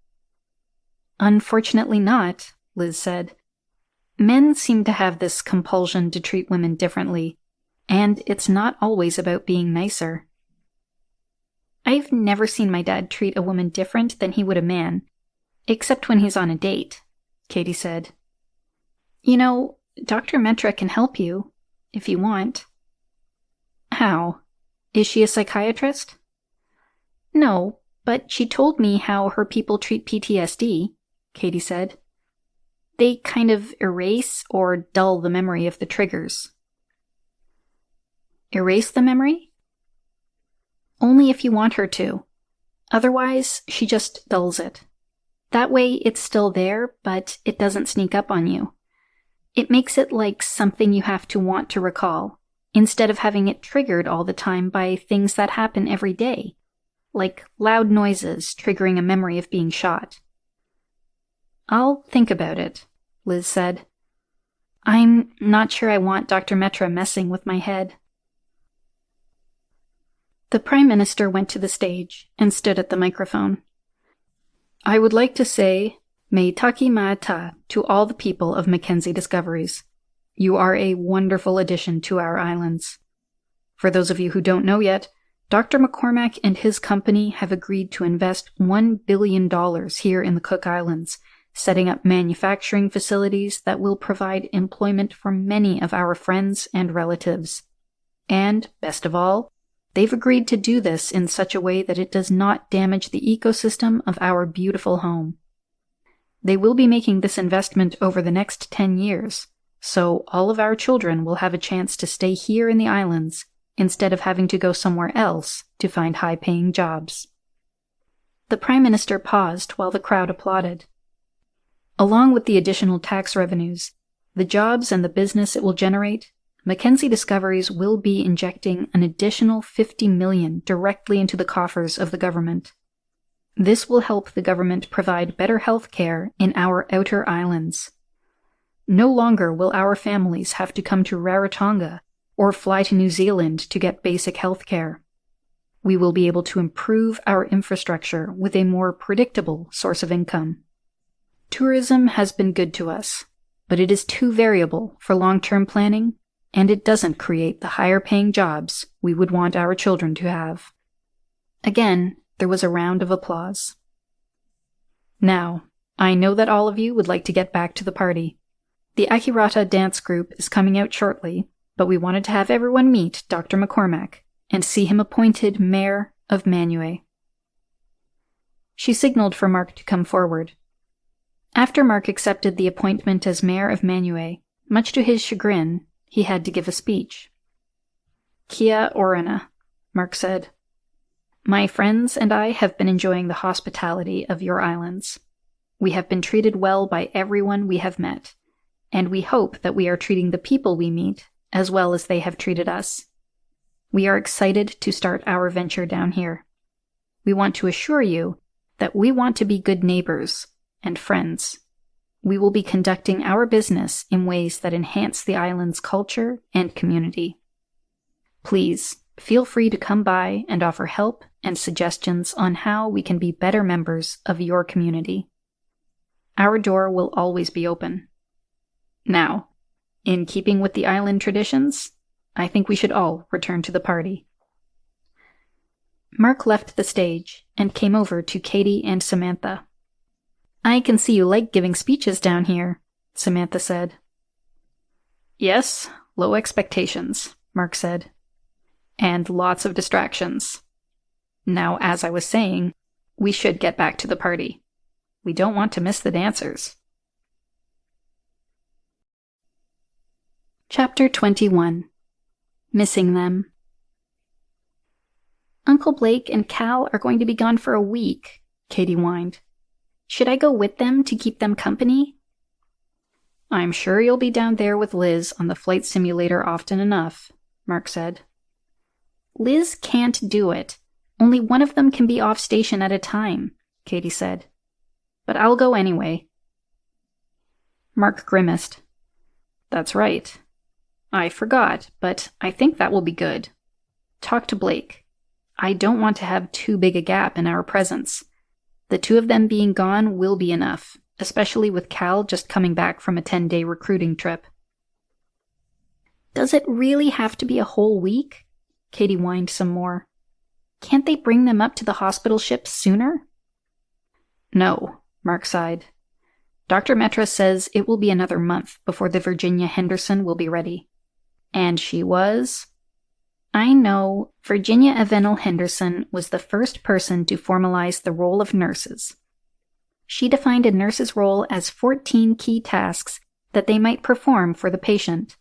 "Unfortunately not," Liz said. "Men seem to have this compulsion to treat women differently, and it's not always about being nicer." "I've never seen my dad treat a woman different than he would a man, except when he's on a date," Katie said. "You know, Dr. Metra can help you, if you want." "How? Is she a psychiatrist?" "No, but she told me how her people treat PTSD, Katie said. "They kind of erase or dull the memory of the triggers." "Erase the memory?" "Only if you want her to. Otherwise, she just dulls it. That way it's still there, but it doesn't sneak up on you. It makes it like something you have to want to recall, instead of having it triggered all the time by things that happen every day, like loud noises triggering a memory of being shot." "I'll think about it," Liz said. "I'm not sure I want Dr. Metra messing with my head." The Prime Minister went to the stage and stood at the microphone. "I would like to say, Me Taki Ma'ata to all the people of Mackenzie Discoveries. You are a wonderful addition to our islands. For those of you who don't know yet, Dr. McCormack and his company have agreed to invest $1 billion here in the Cook Islands, setting up manufacturing facilities that will provide employment for many of our friends and relatives. And, best of all, they've agreed to do this in such a way that it does not damage the ecosystem of our beautiful home. They will be making this investment over the next 10 years, so all of our children will have a chance to stay here in the islands instead of having to go somewhere else to find high-paying jobs." The Prime Minister paused while the crowd applauded. Along with the additional tax revenues, the jobs and the business it will generate, Mackenzie Discoveries will be injecting an additional $50 million directly into the coffers of the government. This will help the government provide better health care in our outer islands. No longer will our families have to come to Rarotonga or fly to New Zealand to get basic health care. We will be able to improve our infrastructure with a more predictable source of income. Tourism has been good to us, but it is too variable for long-term planning, and it doesn't create the higher-paying jobs we would want our children to have. Again, there was a round of applause. Now, I know that all of you would like to get back to the party. The Akirata dance group is coming out shortly, but we wanted to have everyone meet Dr. McCormack and see him appointed Mayor of Manue. She signaled for Mark to come forward. After Mark accepted the appointment as Mayor of Manue, much to his chagrin, he had to give a speech. Kia orana, Mark said. My friends and I have been enjoying the hospitality of your islands. We have been treated well by everyone we have met, and we hope that we are treating the people we meet as well as they have treated us. We are excited to start our venture down here. We want to assure you that we want to be good neighbors and friends. We will be conducting our business in ways that enhance the island's culture and community. Please, feel free to come by and offer help and suggestions on how we can be better members of your community. Our door will always be open. Now, in keeping with the island traditions, I think we should all return to the party. Mark left the stage and came over to Katie and Samantha. I can see you like giving speeches down here, Samantha said. Yes, low expectations, Mark said. And lots of distractions. Now, as I was saying, we should get back to the party. We don't want to miss the dancers. Chapter 21. Missing Them. Uncle Blake and Cal are going to be gone for a week, Katie whined. Should I go with them to keep them company? I'm sure you'll be down there with Liz on the flight simulator often enough, Mark said. Liz can't do it. Only one of them can be off station at a time, Katie said. But I'll go anyway. Mark grimaced. That's right. I forgot, but I think that will be good. Talk to Blake. I don't want to have too big a gap in our presence. The two of them being gone will be enough, especially with Cal just coming back from a 10-day recruiting trip. Does it really have to be a whole week? Katie whined some more. Can't they bring them up to the hospital ship sooner? No, Mark sighed. Dr. Metra says it will be another month before the Virginia Henderson will be ready. And she was... I know. Virginia Avenel Henderson was the first person to formalize the role of nurses. She defined a nurse's role as 14 key tasks that they might perform for the patient.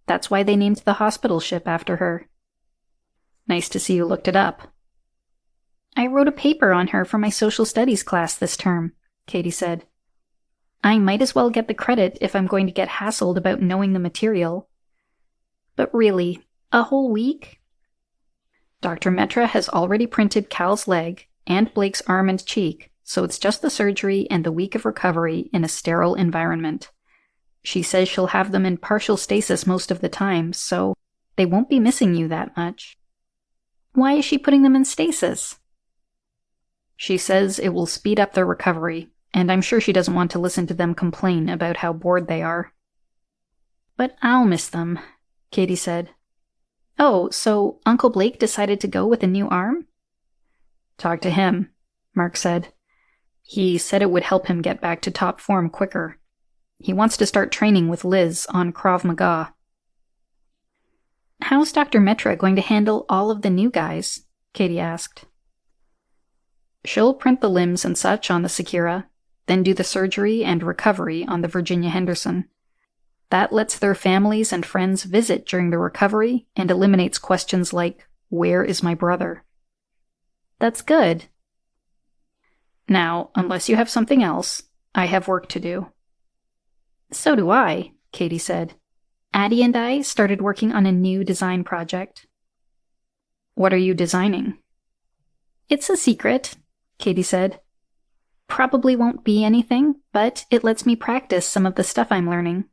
That's why they named the hospital ship after her. Nice to see you looked it up. I wrote a paper on her for my social studies class this term, Katie said. I might as well get the credit if I'm going to get hassled about knowing the material. But really, a whole week? Dr. Metra has already printed Cal's leg and Blake's arm and cheek, so it's just the surgery and the week of recovery in a sterile environment. She says she'll have them in partial stasis most of the time, so they won't be missing you that much. Why is she putting them in stasis? She says it will speed up their recovery, and I'm sure she doesn't want to listen to them complain about how bored they are. But I'll miss them, Katie said. Oh, so Uncle Blake decided to go with a new arm? Talk to him, Mark said. He said it would help him get back to top form quicker. He wants to start training with Liz on Krav Maga. How's Dr. Metra going to handle all of the new guys? Katie asked. She'll print the limbs and such on the Sakura, then do the surgery and recovery on the Virginia Henderson. That lets their families and friends visit during the recovery and eliminates questions like, where is my brother? That's good. Now, unless you have something else, I have work to do. So do I, Katie said. Addie and I started working on a new design project. What are you designing? It's a secret, Katie said. Probably won't be anything, but it lets me practice some of the stuff I'm learning.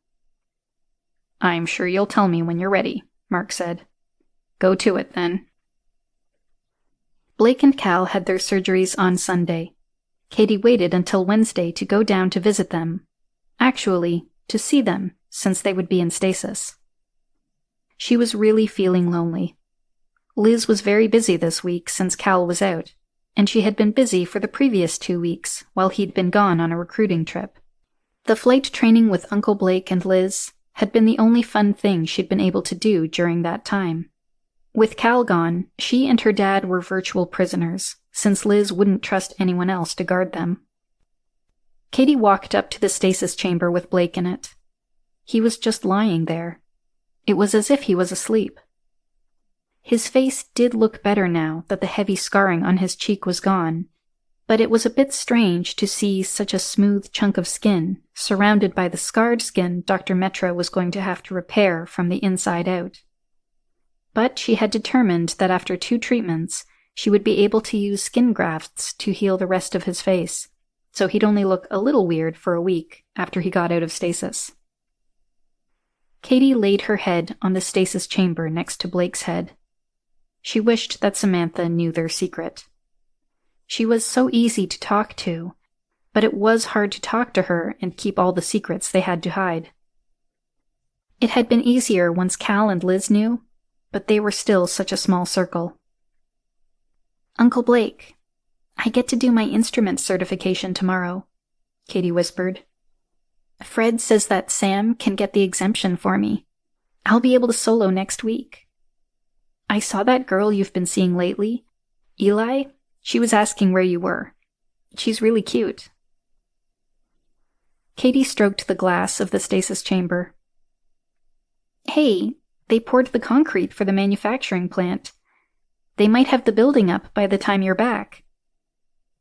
I'm sure you'll tell me when you're ready, Mark said. Go to it, then. Blake and Cal had their surgeries on Sunday. Katie waited until Wednesday to go down to visit them. Actually, to see them, since they would be in stasis. She was really feeling lonely. Liz was very busy this week since Cal was out, and she had been busy for the previous 2 weeks while he'd been gone on a recruiting trip. The flight training with Uncle Blake and Liz had been the only fun thing she'd been able to do during that time. With Cal gone, she and her dad were virtual prisoners, since Liz wouldn't trust anyone else to guard them. Katie walked up to the stasis chamber with Blake in it. He was just lying there. It was as if he was asleep. His face did look better now that the heavy scarring on his cheek was gone, but it was a bit strange to see such a smooth chunk of skin surrounded by the scarred skin Dr. Metra was going to have to repair from the inside out. But she had determined that after 2 treatments, she would be able to use skin grafts to heal the rest of his face, so he'd only look a little weird for a week after he got out of stasis. Katie laid her head on the stasis chamber next to Blake's head. She wished that Samantha knew their secret. She was so easy to talk to, but it was hard to talk to her and keep all the secrets they had to hide. It had been easier once Cal and Liz knew, but they were still such a small circle. Uncle Blake, I get to do my instrument certification tomorrow, Katie whispered. Fred says that Sam can get the exemption for me. I'll be able to solo next week. I saw that girl you've been seeing lately, Eli. She was asking where you were. She's really cute. Katie stroked the glass of the stasis chamber. Hey, they poured the concrete for the manufacturing plant. They might have the building up by the time you're back.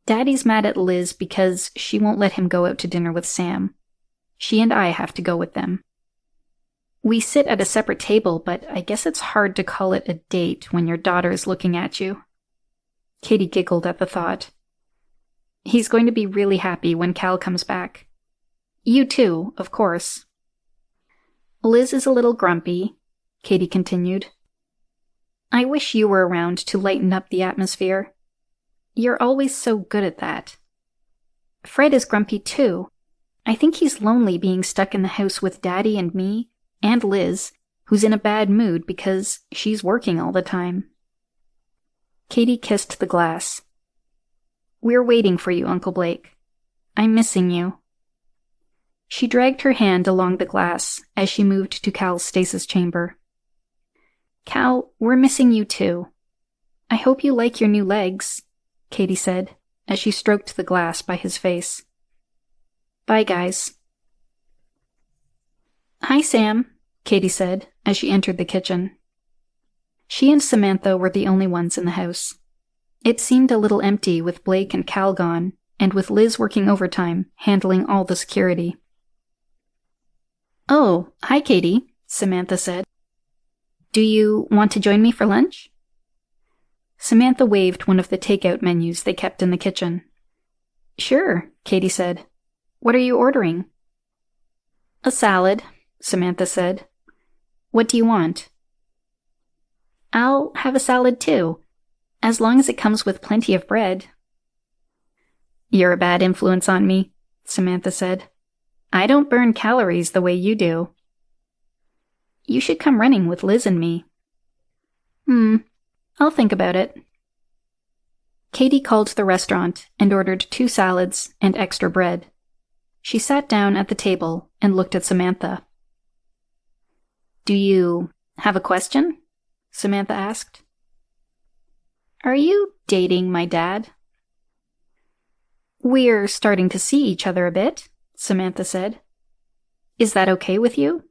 Daddy's mad at Liz because she won't let him go out to dinner with Sam. She and I have to go with them. We sit at a separate table, but I guess it's hard to call it a date when your daughter's looking at you. Katie giggled at the thought. He's going to be really happy when Cal comes back. You too, of course. Liz is a little grumpy, Katie continued. I wish you were around to lighten up the atmosphere. You're always so good at that. Fred is grumpy too. I think he's lonely being stuck in the house with Daddy and me, and Liz, who's in a bad mood because she's working all the time. Katie kissed the glass. We're waiting for you, Uncle Blake. I'm missing you. She dragged her hand along the glass as she moved to Cal's stasis chamber. Cal, we're missing you too. I hope you like your new legs, Katie said as she stroked the glass by his face. Bye, guys. Hi, Sam, Katie said as she entered the kitchen. She and Samantha were the only ones in the house. It seemed a little empty with Blake and Cal gone, and with Liz working overtime, handling all the security. Oh, hi, Katie, Samantha said. Do you want to join me for lunch? Samantha waved one of the takeout menus they kept in the kitchen. Sure, Katie said. What are you ordering? A salad, Samantha said. What do you want? I'll have a salad too, as long as it comes with plenty of bread. You're a bad influence on me, Samantha said. I don't burn calories the way you do. You should come running with Liz and me. I'll think about it. Katie called the restaurant and ordered 2 salads and extra bread. She sat down at the table and looked at Samantha. Do you have a question? Samantha asked. Are you dating my dad? We're starting to see each other a bit, Samantha said. Is that okay with you?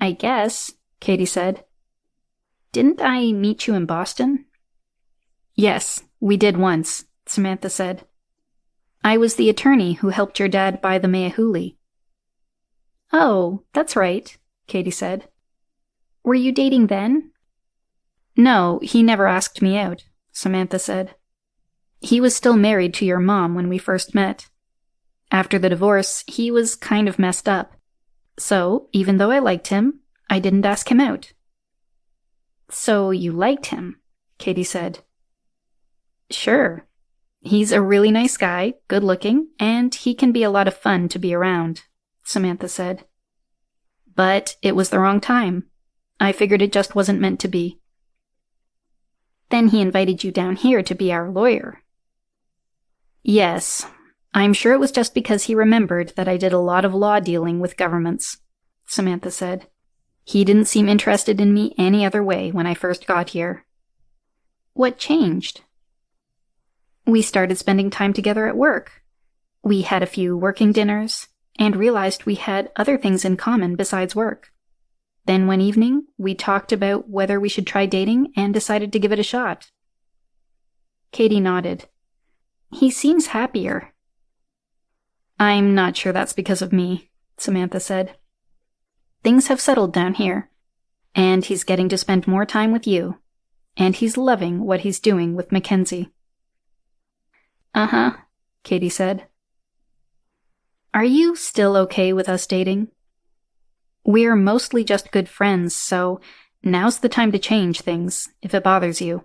I guess, Katie said. Didn't I meet you in Boston? Yes, we did once, Samantha said. I was the attorney who helped your dad buy the Meahuli. Oh, that's right, Katie said. Were you dating then? No, he never asked me out, Samantha said. He was still married to your mom when we first met. After the divorce, he was kind of messed up. So, even though I liked him, I didn't ask him out. So you liked him, Katie said. Sure. He's a really nice guy, good looking, and he can be a lot of fun to be around, Samantha said. But it was the wrong time. I figured it just wasn't meant to be. Then he invited you down here to be our lawyer. Yes, I'm sure it was just because he remembered that I did a lot of law dealing with governments, Samantha said. He didn't seem interested in me any other way when I first got here. What changed? We started spending time together at work. We had a few working dinners, and realized we had other things in common besides work. Then one evening, we talked about whether we should try dating and decided to give it a shot. Katie nodded. He seems happier. I'm not sure that's because of me, Samantha said. Things have settled down here, and he's getting to spend more time with you, and he's loving what he's doing with Mackenzie. Uh-huh, Katie said. Are you still okay with us dating? We're mostly just good friends, so now's the time to change things, if it bothers you.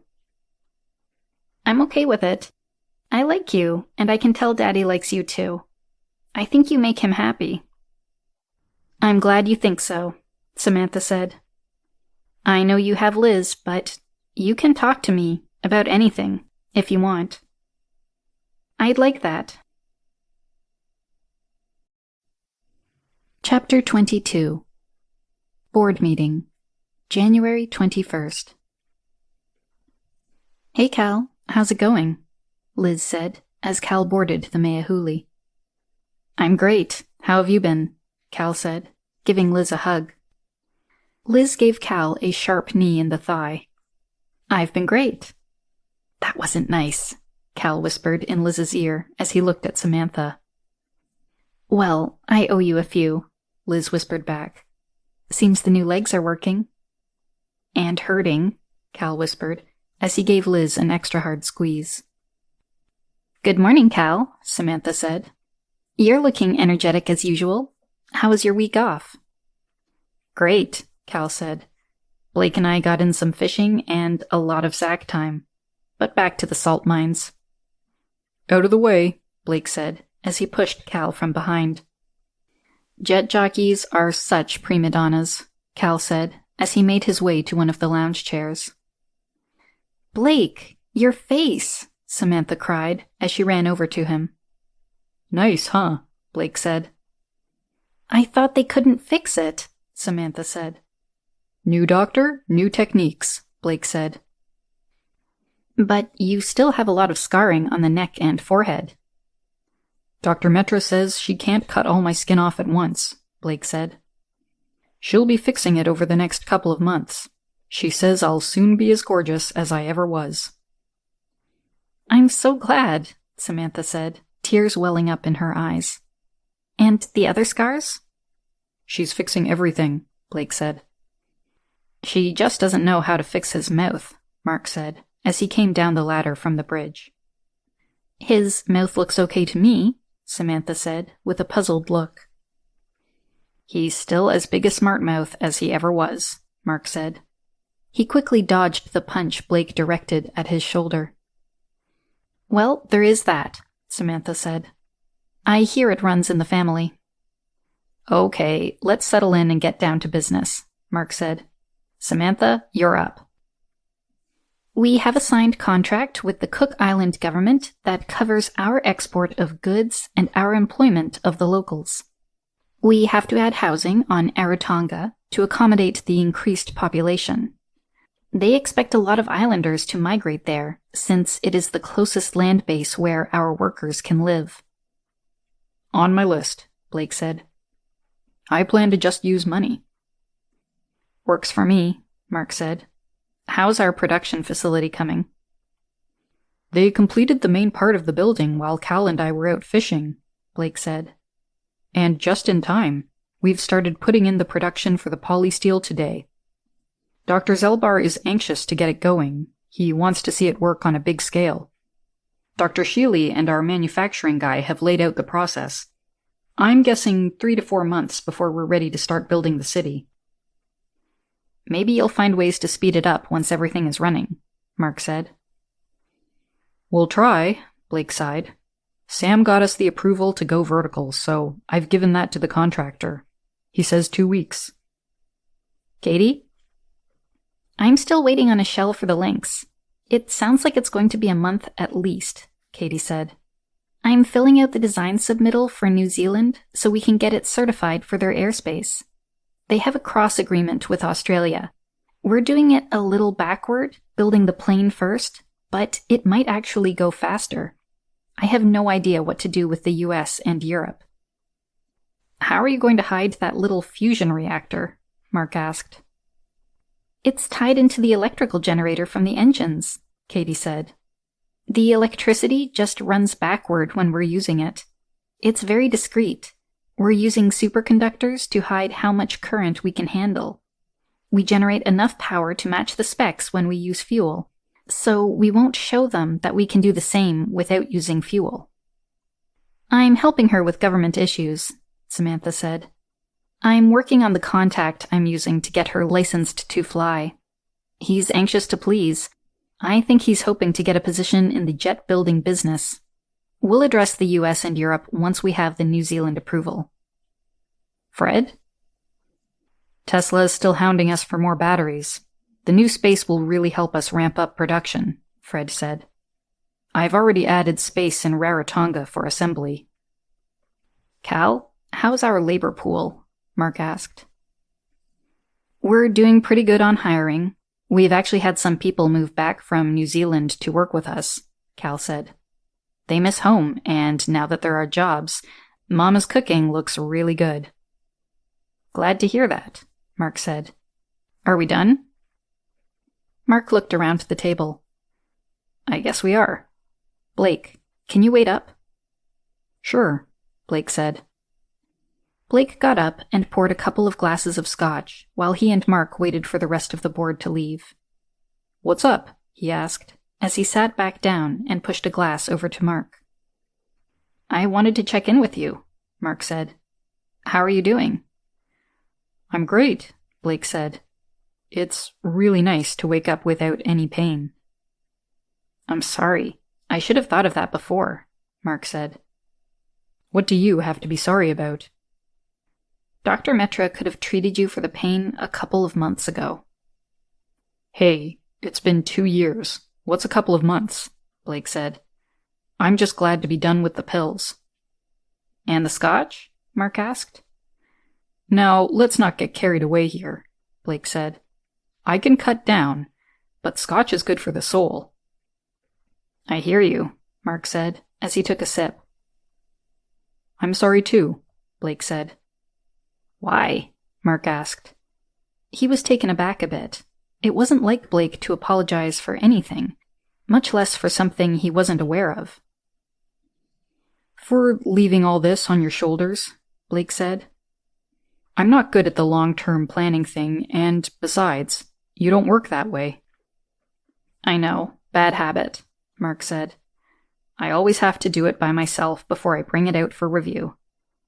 I'm okay with it. I like you, and I can tell Daddy likes you too. I think you make him happy. I'm glad you think so, Samantha said. I know you have Liz, but you can talk to me about anything, if you want. I'd like that. Chapter 22. Board Meeting, January 21st. Hey Cal, how's it going? Liz said, as Cal boarded the Meahuli. I'm great. How have you been? Cal said, giving Liz a hug. Liz gave Cal a sharp knee in the thigh. I've been great. That wasn't nice, Cal whispered in Liz's ear as he looked at Samantha. Well, I owe you a few, Liz whispered back. Seems the new legs are working. And hurting, Cal whispered, as he gave Liz an extra hard squeeze. Good morning, Cal, Samantha said. You're looking energetic as usual. How was your week off? Great, Cal said. Blake and I got in some fishing and a lot of sack time. But back to the salt mines. Out of the way, Blake said, as he pushed Cal from behind. Jet jockeys are such prima donnas, Cal said, as he made his way to one of the lounge chairs. Blake, your face, Samantha cried as she ran over to him. Nice, huh? Blake said. I thought they couldn't fix it, Samantha said. New doctor, new techniques, Blake said. But you still have a lot of scarring on the neck and forehead. Dr. Metra says she can't cut all my skin off at once, Blake said. She'll be fixing it over the next couple of months. She says I'll soon be as gorgeous as I ever was. I'm so glad, Samantha said, tears welling up in her eyes. And the other scars? She's fixing everything, Blake said. She just doesn't know how to fix his mouth, Mark said, as he came down the ladder from the bridge. His mouth looks okay to me, Samantha said, with a puzzled look. He's still as big a smart mouth as he ever was, Mark said. He quickly dodged the punch Blake directed at his shoulder. Well, there is that, Samantha said. I hear it runs in the family. Okay, let's settle in and get down to business, Mark said. Samantha, you're up. We have a signed contract with the Cook Island government that covers our export of goods and our employment of the locals. We have to add housing on Aratonga to accommodate the increased population. They expect a lot of islanders to migrate there, since it is the closest land base where our workers can live. On my list, Blake said. I plan to just use money. Works for me, Mark said. How's our production facility coming? They completed the main part of the building while Cal and I were out fishing, Blake said. And just in time. We've started putting in the production for the polysteel today. Dr. Zelbar is anxious to get it going. He wants to see it work on a big scale. Dr. Sheely and our manufacturing guy have laid out the process. I'm guessing 3 to 4 months before we're ready to start building the city. Maybe you'll find ways to speed it up once everything is running, Mark said. We'll try, Blake sighed. Sam got us the approval to go vertical, so I've given that to the contractor. He says 2 weeks. Katie? I'm still waiting on a shell for the Lynx. It sounds like it's going to be a month at least, Katie said. I'm filling out the design submittal for New Zealand so we can get it certified for their airspace. They have a cross agreement with Australia. We're doing it a little backward, building the plane first, but it might actually go faster. I have no idea what to do with the US and Europe. How are you going to hide that little fusion reactor? Mark asked. It's tied into the electrical generator from the engines, Katie said. The electricity just runs backward when we're using it. It's very discreet. We're using superconductors to hide how much current we can handle. We generate enough power to match the specs when we use fuel, so we won't show them that we can do the same without using fuel. I'm helping her with government issues, Samantha said. I'm working on the contact I'm using to get her licensed to fly. He's anxious to please. I think he's hoping to get a position in the jet building business. We'll address the US and Europe once we have the New Zealand approval. Fred? Tesla is still hounding us for more batteries. The new space will really help us ramp up production, Fred said. I've already added space in Rarotonga for assembly. Cal, how's our labor pool? Mark asked. We're doing pretty good on hiring. We've actually had some people move back from New Zealand to work with us, Cal said. They miss home, and now that there are jobs, Mama's cooking looks really good. Glad to hear that, Mark said. Are we done? Mark looked around the table. I guess we are. Blake, can you wait up? Sure, Blake said. Blake got up and poured a couple of glasses of scotch, while he and Mark waited for the rest of the board to leave. What's up? He asked, as he sat back down and pushed a glass over to Mark. I wanted to check in with you, Mark said. How are you doing? I'm great, Blake said. It's really nice to wake up without any pain. I'm sorry. I should have thought of that before, Mark said. What do you have to be sorry about? Dr. Metra could have treated you for the pain a couple of months ago. Hey, it's been 2 years. What's a couple of months? Blake said. I'm just glad to be done with the pills. And the scotch? Mark asked. Now, let's not get carried away here, Blake said. I can cut down, but scotch is good for the soul. I hear you, Mark said, as he took a sip. I'm sorry too, Blake said. Why? Mark asked. He was taken aback a bit. It wasn't like Blake to apologize for anything, much less for something he wasn't aware of. For leaving all this on your shoulders, Blake said. I'm not good at the long-term planning thing, and besides, you don't work that way. I know, bad habit, Mark said. I always have to do it by myself before I bring it out for review.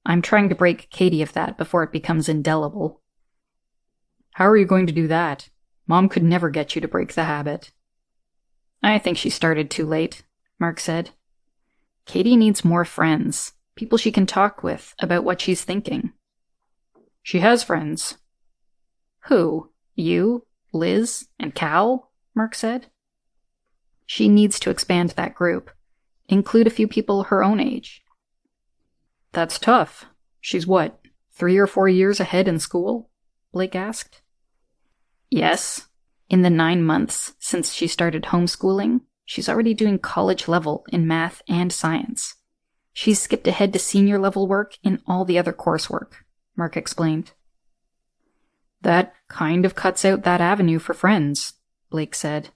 I'm trying to break Katie of that before it becomes indelible. How are you going to do that? Mom could never get you to break the habit. I think she started too late, Mark said. Katie needs more friends, people she can talk with about what she's thinking. She has friends. Who? You, Liz, and Cal? Mark said. She needs to expand that group. Include a few people her own age. That's tough. She's what, 3 or 4 years ahead in school? Blake asked. Yes. In the 9 months since she started homeschooling, she's already doing college level in math and science. She's skipped ahead to senior level work in all the other coursework, Mark explained. That kind of cuts out that avenue for friends, Blake said.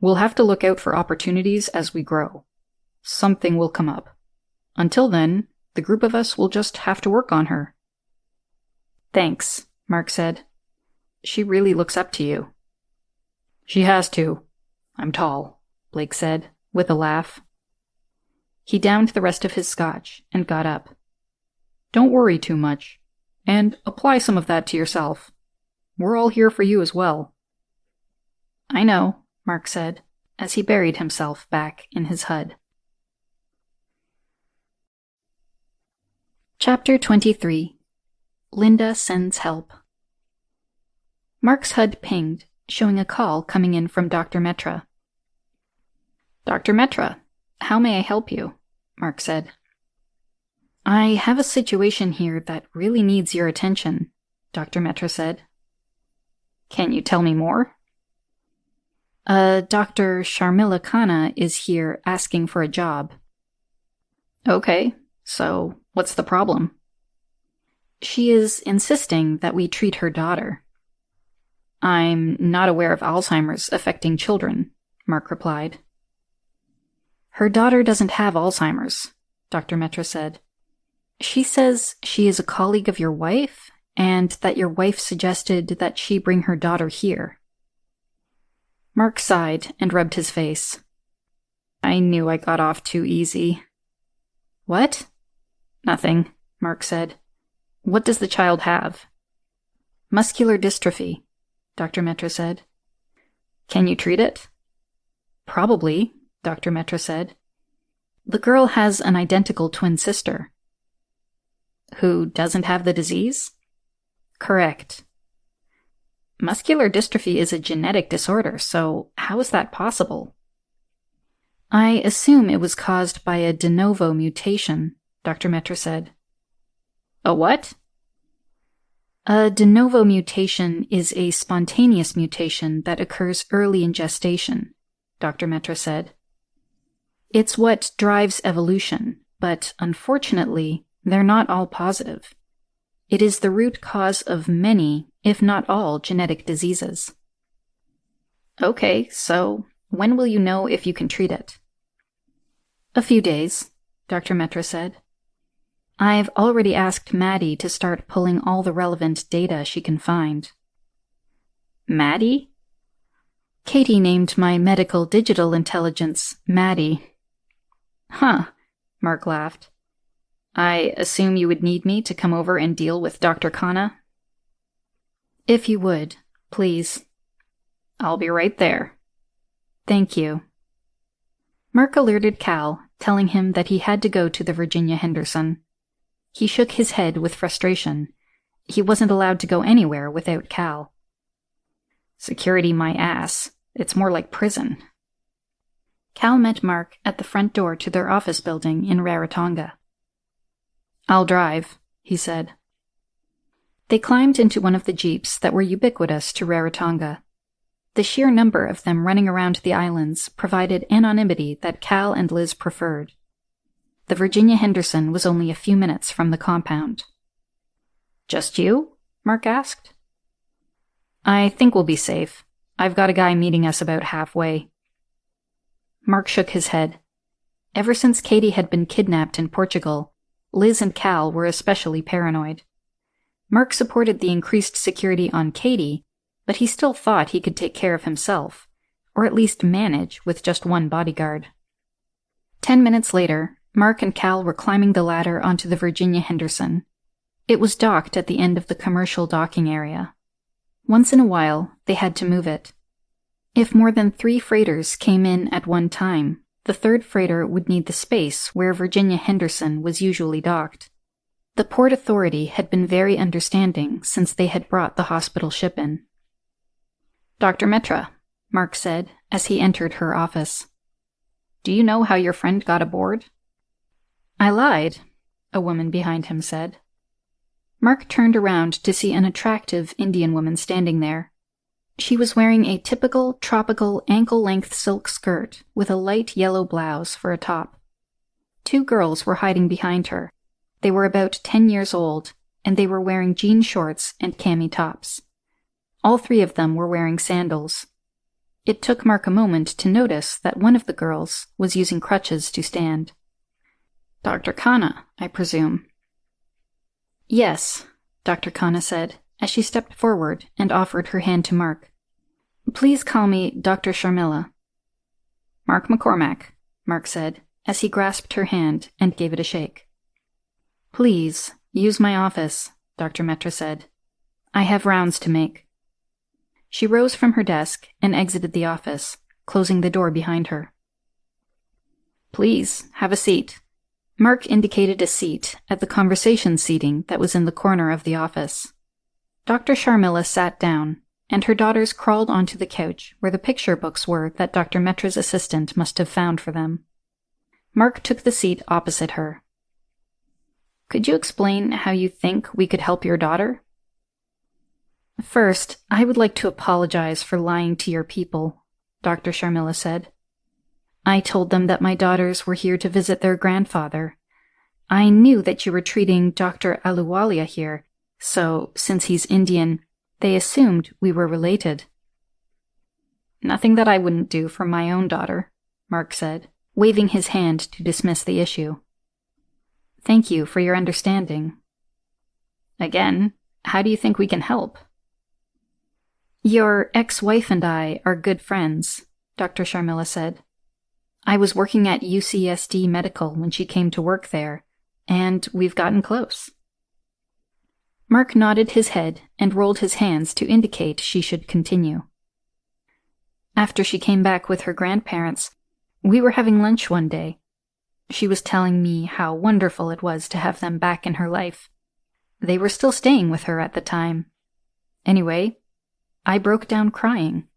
We'll have to look out for opportunities as we grow. Something will come up. Until then, the group of us will just have to work on her." "Thanks," Mark said. "She really looks up to you." "She has to. I'm tall," Blake said, with a laugh. He downed the rest of his scotch and got up. "Don't worry too much, and apply some of that to yourself. We're all here for you as well." "I know," Mark said, as he buried himself back in his HUD. Chapter 23. Linda Sends Help. Mark's HUD pinged, showing a call coming in from Dr. Metra. "Dr. Metra, how may I help you?" Mark said. "I have a situation here that really needs your attention," Dr. Metra said. "Can you tell me more?" Dr. Sharmila Khanna is here asking for a job." "Okay, so what's the problem?" "She is insisting that we treat her daughter." "I'm not aware of Alzheimer's affecting children," Mark replied. "Her daughter doesn't have Alzheimer's," Dr. Metra said. "She says she is a colleague of your wife, and that your wife suggested that she bring her daughter here." Mark sighed and rubbed his face. "I knew I got off too easy." "What?" "Nothing," Mark said. "What does the child have?" "Muscular dystrophy," Dr. Metra said. "Can you treat it?" "Probably," Dr. Metra said. "The girl has an identical twin sister." "Who doesn't have the disease?" "Correct." "Muscular dystrophy is a genetic disorder, so how is that possible?" "I assume it was caused by a de novo mutation," Dr. Metra said. "A what?" "A de novo mutation is a spontaneous mutation that occurs early in gestation," Dr. Metra said. "It's what drives evolution, but unfortunately, they're not all positive. It is the root cause of many, if not all, genetic diseases." "Okay, so when will you know if you can treat it?" "A few days," Dr. Metra said. "I've already asked Maddie to start pulling all the relevant data she can find." "Maddie?" "Katie named my medical digital intelligence Maddie." "Huh," Mark laughed. "I assume you would need me to come over and deal with Dr. Khanna?" "If you would, please." "I'll be right there." "Thank you." Mark alerted Cal, telling him that he had to go to the Virginia Henderson. He shook his head with frustration. He wasn't allowed to go anywhere without Cal. "Security my ass. It's more like prison." Cal met Mark at the front door to their office building in Rarotonga. "I'll drive," he said. They climbed into one of the jeeps that were ubiquitous to Rarotonga. The sheer number of them running around the islands provided anonymity that Cal and Liz preferred. The Virginia Henderson was only a few minutes from the compound. "Just you?" Mark asked. "I think we'll be safe. I've got a guy meeting us about halfway." Mark shook his head. Ever since Katie had been kidnapped in Portugal, Liz and Cal were especially paranoid. Mark supported the increased security on Katie, but he still thought he could take care of himself, or at least manage with just one bodyguard. 10 minutes later, Mark and Cal were climbing the ladder onto the Virginia Henderson. It was docked at the end of the commercial docking area. Once in a while, they had to move it. If more than 3 freighters came in at one time, the third freighter would need the space where Virginia Henderson was usually docked. The Port Authority had been very understanding since they had brought the hospital ship in. "Dr. Metra," Mark said as he entered her office. "Do you know how your friend got aboard?" "I lied," a woman behind him said. Mark turned around to see an attractive Indian woman standing there. She was wearing a typical tropical ankle-length silk skirt with a light yellow blouse for a top. 2 girls were hiding behind her. They were about 10 years old, and they were wearing jean shorts and cami tops. All 3 of them were wearing sandals. It took Mark a moment to notice that one of the girls was using crutches to stand. Dr. Khanna, I presume. Yes, Dr. Khanna said, as she stepped forward and offered her hand to Mark. Please call me Dr. Sharmila. Mark McCormack, Mark said, as he grasped her hand and gave it a shake. Please, use my office, Dr. Metra said. I have rounds to make. She rose from her desk and exited the office, closing the door behind her. Please, have a seat. Mark indicated a seat at the conversation seating that was in the corner of the office. Dr. Sharmila sat down, and her daughters crawled onto the couch where the picture books were that Dr. Metra's assistant must have found for them. Mark took the seat opposite her. Could you explain how you think we could help your daughter? First, I would like to apologize for lying to your people, Dr. Sharmila said. I told them that my daughters were here to visit their grandfather. I knew that you were treating Dr. Aluwalia here, so, since he's Indian, they assumed we were related. Nothing that I wouldn't do for my own daughter, Mark said, waving his hand to dismiss the issue. Thank you for your understanding. Again, how do you think we can help? Your ex-wife and I are good friends, Dr. Sharmila said. I was working at UCSD Medical when she came to work there, and we've gotten close. Mark nodded his head and rolled his hands to indicate she should continue. After she came back with her grandparents, we were having lunch one day. She was telling me how wonderful it was to have them back in her life. They were still staying with her at the time. Anyway, I broke down crying.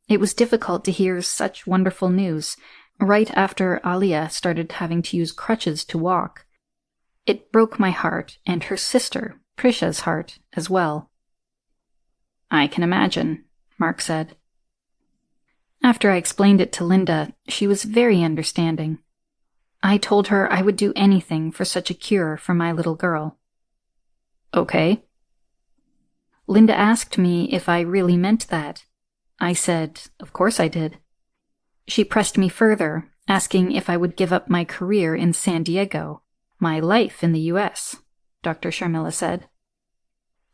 It was difficult to hear such wonderful news right after Alia started having to use crutches to walk. It broke my heart and her sister, Prisha's heart, as well. I can imagine, Mark said. After I explained it to Linda, she was very understanding. I told her I would do anything for such a cure for my little girl. Okay. Linda asked me if I really meant that. I said, of course I did. She pressed me further, asking if I would give up my career in San Diego, my life in the U.S., Dr. Sharmila said.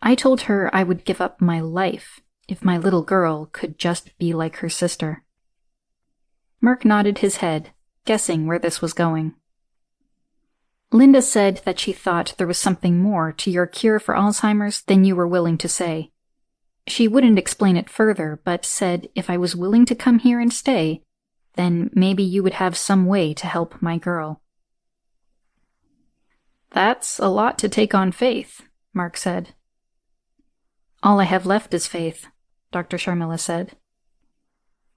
I told her I would give up my life if my little girl could just be like her sister. Mark nodded his head, guessing where this was going. Linda said that she thought there was something more to your cure for Alzheimer's than you were willing to say. She wouldn't explain it further, but said if I was willing to come here and stay, then maybe you would have some way to help my girl. That's a lot to take on faith, Mark said. All I have left is faith, Dr. Sharmila said.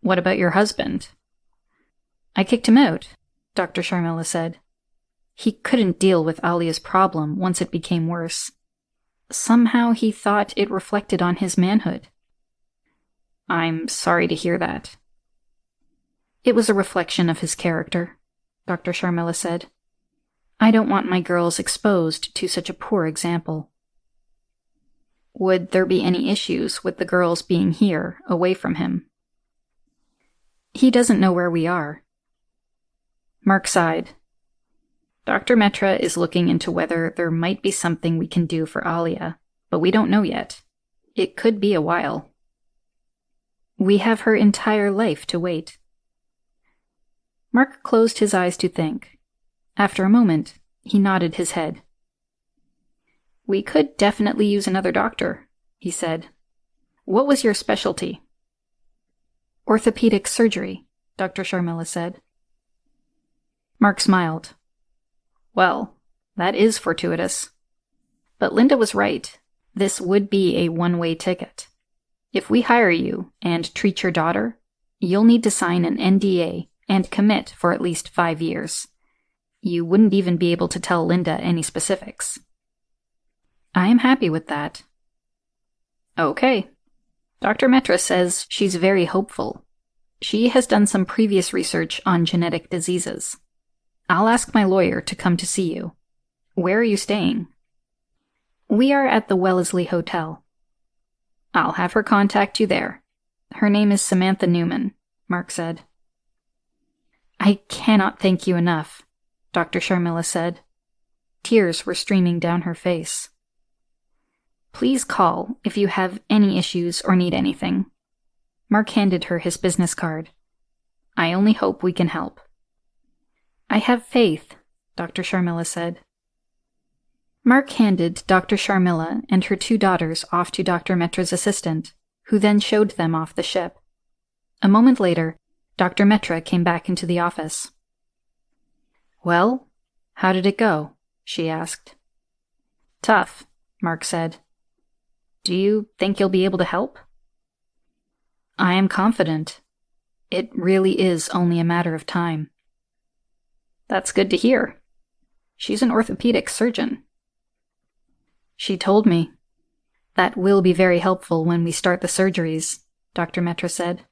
What about your husband? I kicked him out, Dr. Sharmila said. He couldn't deal with Alia's problem once it became worse. Somehow he thought it reflected on his manhood. I'm sorry to hear that. It was a reflection of his character, Dr. Sharmila said. I don't want my girls exposed to such a poor example. Would there be any issues with the girls being here, away from him? He doesn't know where we are. Mark sighed. Dr. Metra is looking into whether there might be something we can do for Alia, but we don't know yet. It could be a while. We have her entire life to wait. Mark closed his eyes to think. After a moment, he nodded his head. We could definitely use another doctor, he said. What was your specialty? Orthopedic surgery, Dr. Sharmila said. Mark smiled. Well, that is fortuitous. But Linda was right. This would be a one-way ticket. If we hire you and treat your daughter, you'll need to sign an NDA and commit for at least 5 years. You wouldn't even be able to tell Linda any specifics. I am happy with that. Okay. Dr. Metra says she's very hopeful. She has done some previous research on genetic diseases. I'll ask my lawyer to come to see you. Where are you staying? We are at the Wellesley Hotel. I'll have her contact you there. Her name is Samantha Newman, Mark said. I cannot thank you enough, Dr. Sharmila said. Tears were streaming down her face. Please call if you have any issues or need anything. Mark handed her his business card. I only hope we can help. I have faith, Dr. Sharmila said. Mark handed Dr. Sharmila and her 2 daughters off to Dr. Metra's assistant, who then showed them off the ship. A moment later, Dr. Metra came back into the office. Well, how did it go? She asked. Tough, Mark said. Do you think you'll be able to help? I am confident. It really is only a matter of time. That's good to hear. She's an orthopedic surgeon. She told me. That will be very helpful when we start the surgeries, Dr. Metra said.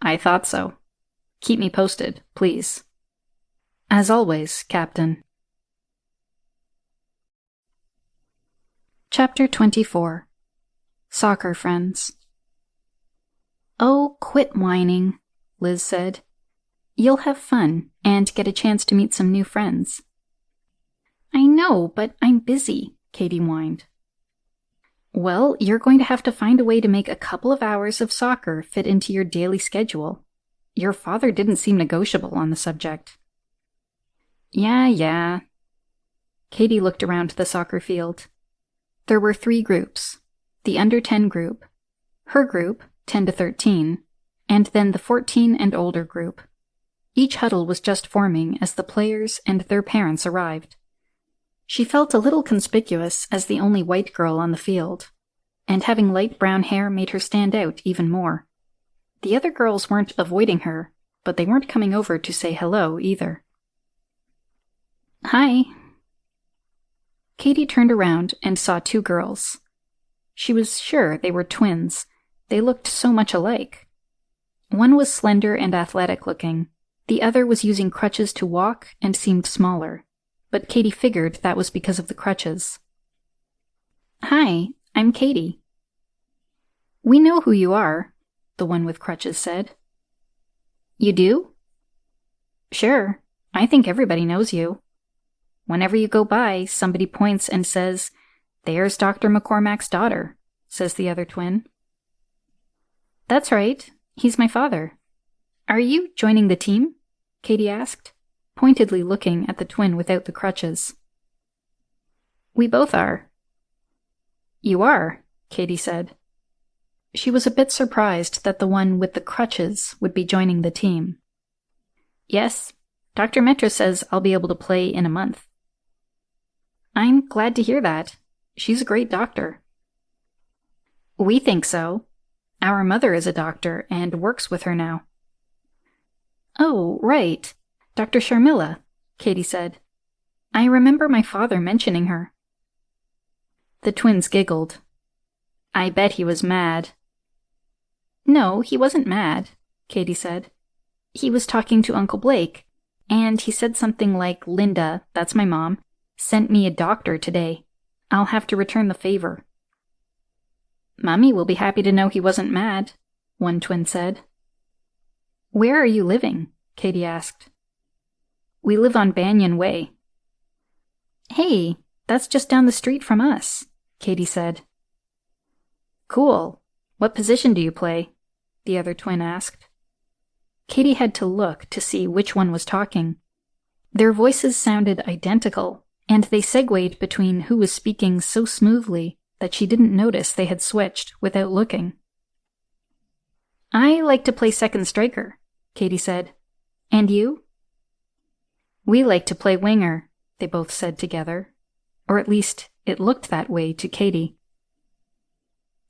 I thought so. Keep me posted, please. As always, Captain. Chapter 24. Soccer Friends. Oh, quit whining, Liz said. You'll have fun and get a chance to meet some new friends. I know, but I'm busy, Katie whined. Well, you're going to have to find a way to make a couple of hours of soccer fit into your daily schedule. Your father didn't seem negotiable on the subject. Yeah. Katie looked around the soccer field. There were 3 groups. The under 10 group, her group, 10 to 13, and then the 14 and older group. Each huddle was just forming as the players and their parents arrived. She felt a little conspicuous as the only white girl on the field, and having light brown hair made her stand out even more. The other girls weren't avoiding her, but they weren't coming over to say hello either. Hi. Katie turned around and saw 2 girls. She was sure they were twins. They looked so much alike. One was slender and athletic-looking. The other was using crutches to walk and seemed smaller, but Katie figured that was because of the crutches. Hi, I'm Katie. We know who you are, the one with crutches said. You do? Sure, I think everybody knows you. Whenever you go by, somebody points and says, "There's Dr. McCormack's daughter," says the other twin. That's right, he's my father. Are you joining the team? Katie asked, pointedly looking at the twin without the crutches. We both are. You are, Katie said. She was a bit surprised that the one with the crutches would be joining the team. Yes, Dr. Metra says I'll be able to play in a month. I'm glad to hear that. She's a great doctor. We think so. Our mother is a doctor and works with her now. Oh, right. Dr. Sharmila, Katie said. I remember my father mentioning her. The twins giggled. I bet he was mad. No, he wasn't mad, Katie said. He was talking to Uncle Blake, and he said something like, Linda, that's my mom, sent me a doctor today. I'll have to return the favor. Mommy will be happy to know he wasn't mad, one twin said. Where are you living? Katie asked. We live on Banyan Way. Hey, that's just down the street from us, Katie said. Cool. What position do you play? The other twin asked. Katie had to look to see which one was talking. Their voices sounded identical, and they segued between who was speaking so smoothly that she didn't notice they had switched without looking. I like to play second striker, Katie said. And you? We like to play winger, they both said together. Or at least, it looked that way to Katie.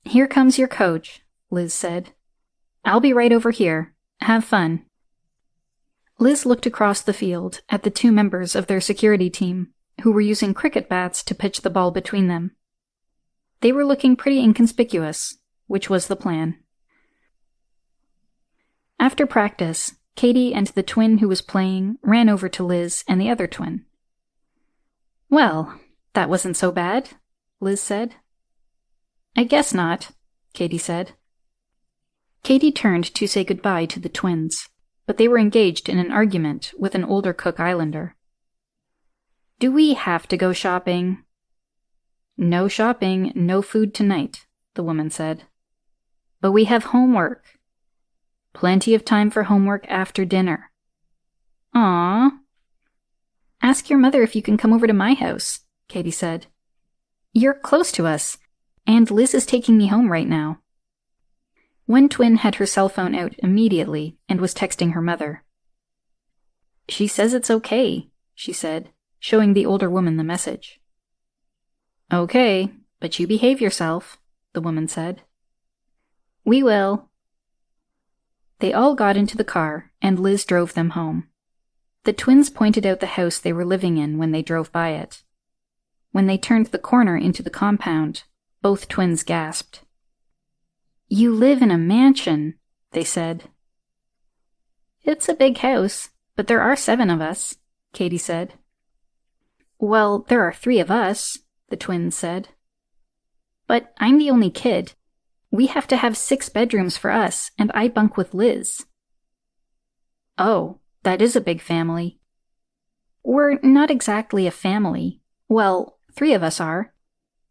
Here comes your coach, Liz said. I'll be right over here. Have fun. Liz looked across the field at the 2 members of their security team, who were using cricket bats to pitch the ball between them. They were looking pretty inconspicuous, which was the plan. After practice, Katie and the twin who was playing ran over to Liz and the other twin. Well, that wasn't so bad, Liz said. I guess not, Katie said. Katie turned to say goodbye to the twins, but they were engaged in an argument with an older Cook Islander. "Do we have to go shopping?" "No shopping, no food tonight," the woman said. "But we have homework." "Plenty of time for homework after dinner." "Aw." "Ask your mother if you can come over to my house," Katie said. "You're close to us, and Liz is taking me home right now." One twin had her cell phone out immediately and was texting her mother. "She says it's okay," she said, showing the older woman the message. "Okay, but you behave yourself," the woman said. "We will." They all got into the car, and Liz drove them home. The twins pointed out the house they were living in when they drove by it. When they turned the corner into the compound, both twins gasped. "You live in a mansion," they said. "It's a big house, but there are 7 of us," Katie said. "Well, there are 3 of us," the twins said. "But I'm the only kid. We have to have 6 bedrooms for us, and I bunk with Liz." "Oh, that is a big family." "We're not exactly a family. Well, 3 of us are.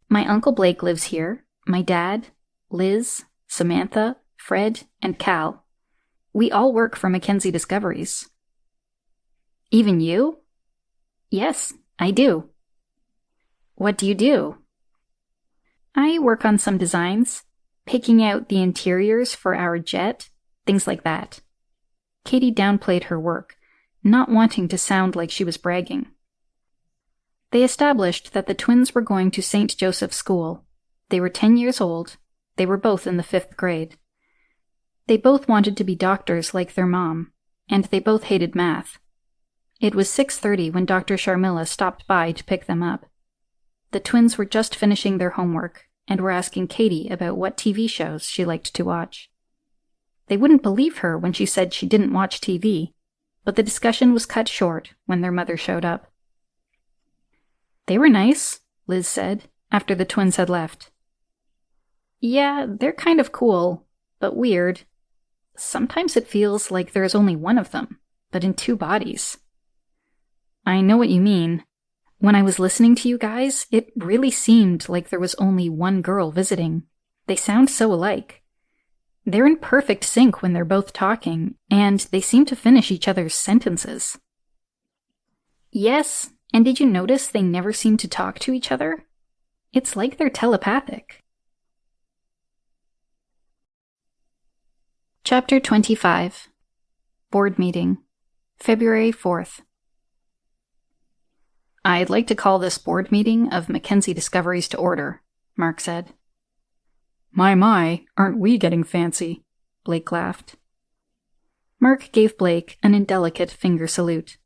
My Uncle Blake lives here, my dad, Liz, Samantha, Fred, and Cal. We all work for Mackenzie Discoveries." "Even you?" "Yes, I do." "What do you do?" "I work on some designs, picking out the interiors for our jet, things like that." Katie downplayed her work, not wanting to sound like she was bragging. They established that the twins were going to St. Joseph's School. They were 10 years old. They were both in the 5th grade. They both wanted to be doctors like their mom, and they both hated math. It was 6:30 when Dr. Sharmila stopped by to pick them up. The twins were just finishing their homework and were asking Katie about what TV shows she liked to watch. They wouldn't believe her when she said she didn't watch TV, but the discussion was cut short when their mother showed up. "They were nice," Liz said, after the twins had left. "Yeah, they're kind of cool, but weird. Sometimes it feels like there is only one of them, but in 2 bodies." "I know what you mean. When I was listening to you guys, it really seemed like there was only one girl visiting. They sound so alike. They're in perfect sync when they're both talking, and they seem to finish each other's sentences." "Yes, and did you notice they never seem to talk to each other? It's like they're telepathic." Chapter 25. Board Meeting, February 4th. "I'd like to call this board meeting of Mackenzie Discoveries to order," Mark said. My, aren't we getting fancy?" Blake laughed. Mark gave Blake an indelicate finger salute.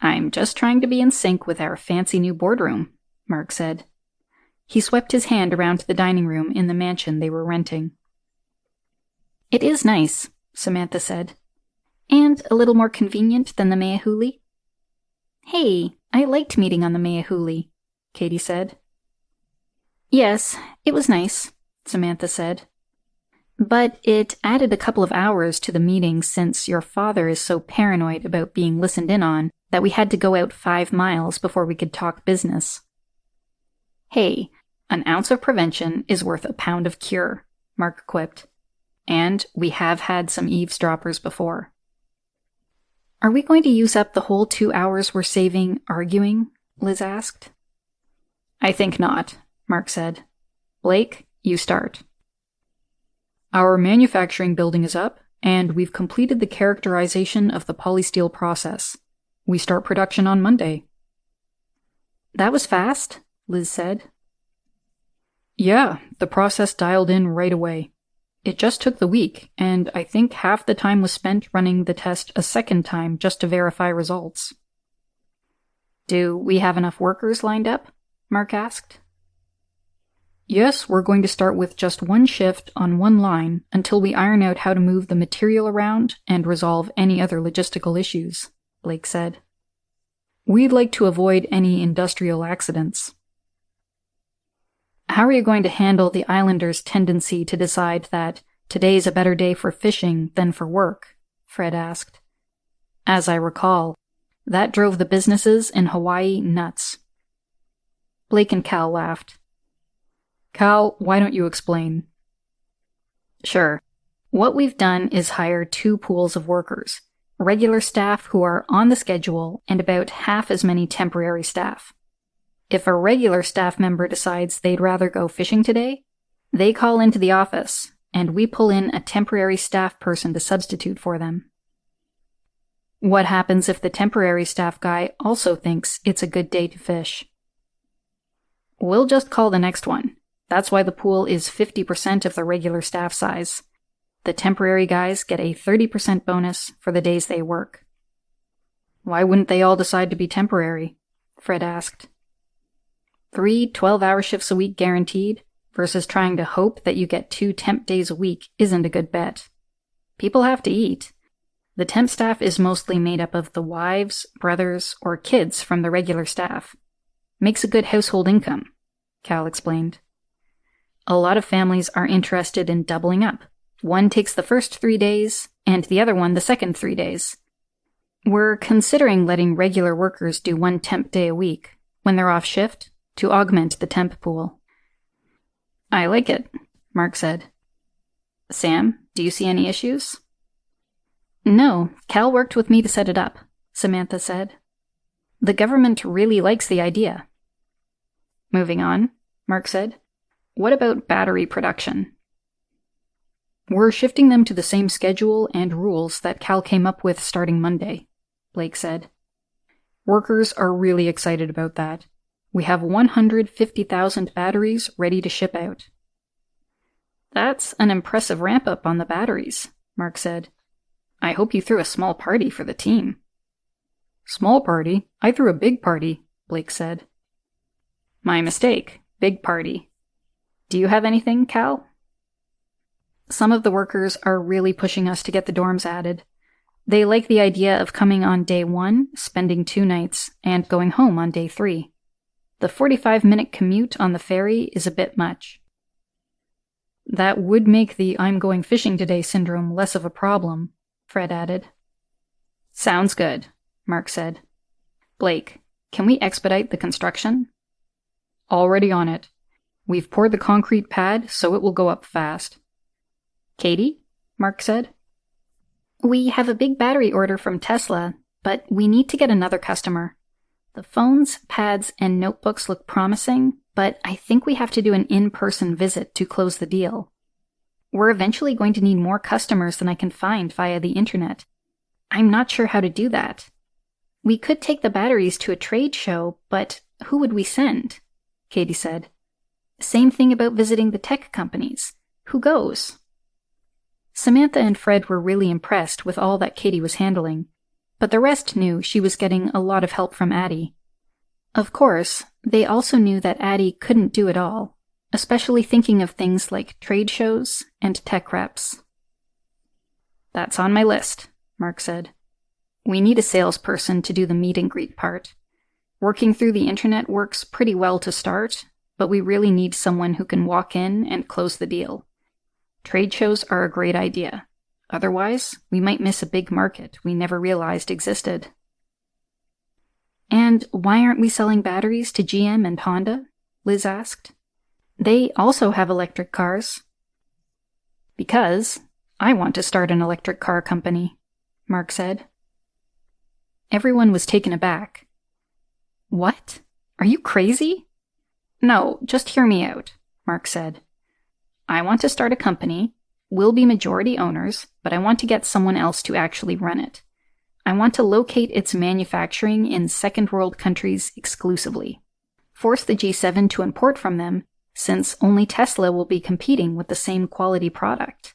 "I'm just trying to be in sync with our fancy new boardroom," Mark said. He swept his hand around the dining room in the mansion they were renting. "It is nice," Samantha said. "And a little more convenient than the Mayahuli." "Hey, I liked meeting on the Mayahuli," Katie said. "Yes, it was nice," Samantha said. "But it added a couple of hours to the meeting since your father is so paranoid about being listened in on that we had to go out 5 miles before we could talk business." "Hey, an ounce of prevention is worth a pound of cure," Mark quipped. "And we have had some eavesdroppers before." "Are we going to use up the whole 2 hours we're saving arguing?" Liz asked. "I think not," Mark said. "Blake, you start." "Our manufacturing building is up, and we've completed the characterization of the polysteel process. We start production on Monday." "That was fast," Liz said. "Yeah, the process dialed in right away. It just took the week, and I think half the time was spent running the test a second time just to verify results." "Do we have enough workers lined up?" Mark asked. "Yes, we're going to start with just 1 shift on 1 line until we iron out how to move the material around and resolve any other logistical issues," Blake said. "We'd like to avoid any industrial accidents." "How are you going to handle the Islanders' tendency to decide that today's a better day for fishing than for work? Fred asked. As I recall, that drove the businesses in Hawaii nuts. Blake and Cal laughed. Cal, why don't you explain? Sure. What we've done is hire 2 pools of workers, regular staff who are on the schedule and about half as many temporary staff. If a regular staff member decides they'd rather go fishing today, they call into the office, and we pull in a temporary staff person to substitute for them. What happens if the temporary staff guy also thinks it's a good day to fish? We'll just call the next one. That's why the pool is 50% of the regular staff size. The temporary guys get a 30% bonus for the days they work. Why wouldn't they all decide to be temporary? Fred asked. 3 12-hour shifts a week guaranteed versus trying to hope that you get 2 temp days a week isn't a good bet. People have to eat. The temp staff is mostly made up of the wives, brothers, or kids from the regular staff. Makes a good household income, Cal explained. A lot of families are interested in doubling up. One takes the first 3 days, and the other one the second 3 days. We're considering letting regular workers do 1 temp day a week, when they're off shift, to augment the temp pool. I like it, Mark said. Sam, do you see any issues? No, Cal worked with me to set it up, Samantha said. The government really likes the idea. Moving on, Mark said. What about battery production? We're shifting them to the same schedule and rules that Cal came up with starting Monday, Blake said. Workers are really excited about that. We have 150,000 batteries ready to ship out. That's an impressive ramp-up on the batteries, Mark said. I hope you threw a small party for the team. Small party? I threw a big party, Blake said. My mistake. Big party. Do you have anything, Cal? Some of the workers are really pushing us to get the dorms added. They like the idea of coming on day 1, spending 2 nights, and going home on day 3. The 45-minute commute on the ferry is a bit much. That would make the I'm going fishing today syndrome less of a problem, Fred added. Sounds good, Mark said. Blake, can we expedite the construction? Already on it. We've poured the concrete pad, so it will go up fast. Katie? Mark said. We have a big battery order from Tesla, but we need to get another customer. The phones, pads, and notebooks look promising, but I think we have to do an in-person visit to close the deal. We're eventually going to need more customers than I can find via the internet. I'm not sure how to do that. We could take the batteries to a trade show, but who would we send? Katie said. Same thing about visiting the tech companies. Who goes? Samantha and Fred were really impressed with all that Katie was handling, but the rest knew she was getting a lot of help from Addie. Of course, they also knew that Addie couldn't do it all, especially thinking of things like trade shows and tech reps. That's on my list, Mark said. We need a salesperson to do the meet and greet part. Working through the internet works pretty well to start, but we really need someone who can walk in and close the deal. Trade shows are a great idea. Otherwise, we might miss a big market we never realized existed. And why aren't we selling batteries to GM and Honda? Liz asked. They also have electric cars. Because I want to start an electric car company, Mark said. Everyone was taken aback. What? Are you crazy? No, just hear me out, Mark said. I want to start a company. We'll be majority owners, but I want to get someone else to actually run it. I want to locate its manufacturing in second world countries exclusively. Force the G7 to import from them, since only Tesla will be competing with the same quality product.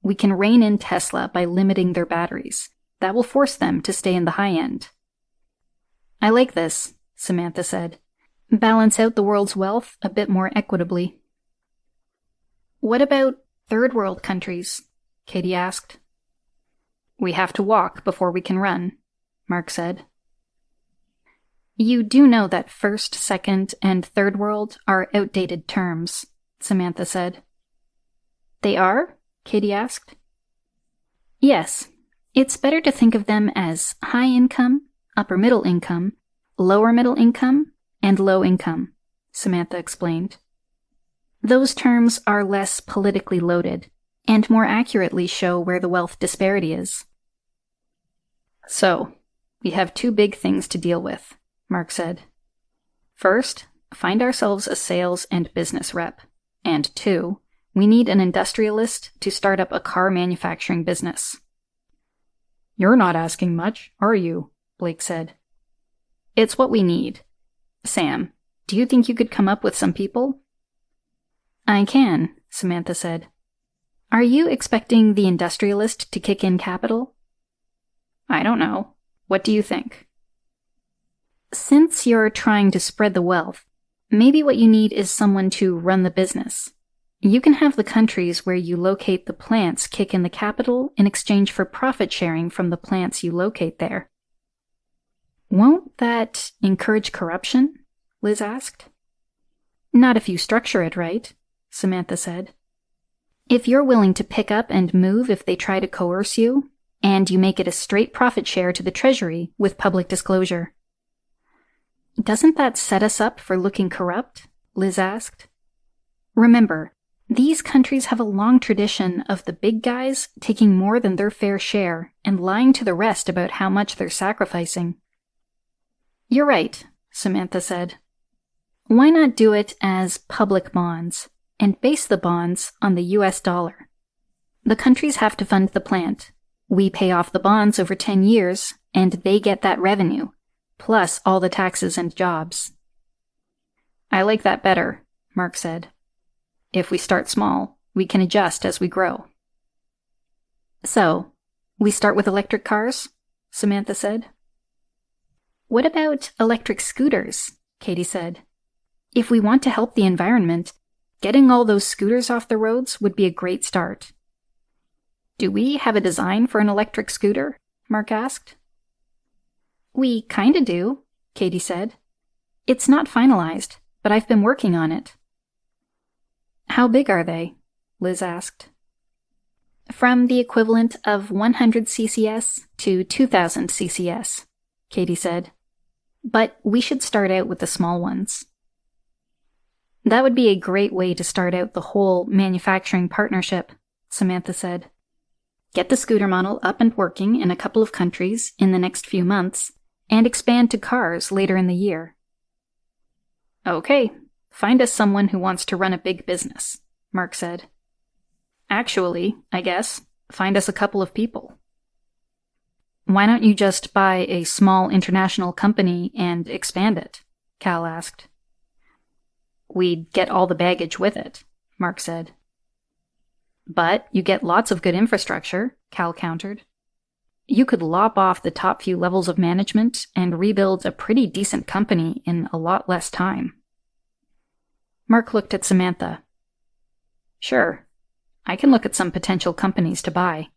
We can rein in Tesla by limiting their batteries. That will force them to stay in the high end. I like this, Samantha said. Balance out the world's wealth a bit more equitably. What about third world countries? Katie asked. We have to walk before we can run, Mark said. You do know that first, second, and third world are outdated terms, Samantha said. They are? Katie asked. Yes, it's better to think of them as high income, upper middle income, lower middle income, and low income, Samantha explained. Those terms are less politically loaded and more accurately show where the wealth disparity is. So, we have two big things to deal with, Mark said. First, find ourselves a sales and business rep. And two, we need an industrialist to start up a car manufacturing business. You're not asking much, are you? Blake said. It's what we need. Sam, do you think you could come up with some people? I can, Samantha said. Are you expecting the industrialist to kick in capital? I don't know. What do you think? Since you're trying to spread the wealth, maybe what you need is someone to run the business. You can have the countries where you locate the plants kick in the capital in exchange for profit sharing from the plants you locate there. Won't that encourage corruption? Liz asked. Not if you structure it right, Samantha said. If you're willing to pick up and move if they try to coerce you, and you make it a straight profit share to the Treasury with public disclosure. Doesn't that set us up for looking corrupt? Liz asked. Remember, these countries have a long tradition of the big guys taking more than their fair share and lying to the rest about how much they're sacrificing. You're right, Samantha said. Why not do it as public bonds and base the bonds on the US dollar? The countries have to fund the plant. We pay off the bonds over 10 years, and they get that revenue, plus all the taxes and jobs. I like that better, Mark said. If we start small, we can adjust as we grow. So, we start with electric cars? Samantha said. What about electric scooters? Katie said. If we want to help the environment, getting all those scooters off the roads would be a great start. Do we have a design for an electric scooter? Mark asked. We kinda do, Katie said. It's not finalized, but I've been working on it. How big are they? Liz asked. From the equivalent of 100 CCS to 2000 CCS, Katie said. But we should start out with the small ones. That would be a great way to start out the whole manufacturing partnership, Samantha said. Get the scooter model up and working in a couple of countries in the next few months, and expand to cars later in the year. Okay, find us someone who wants to run a big business, Mark said. Actually, I guess, find us a couple of people. Why don't you just buy a small international company and expand it? Cal asked. We'd get all the baggage with it, Mark said. But you get lots of good infrastructure, Cal countered. You could lop off the top few levels of management and rebuild a pretty decent company in a lot less time. Mark looked at Samantha. Sure, I can look at some potential companies to buy.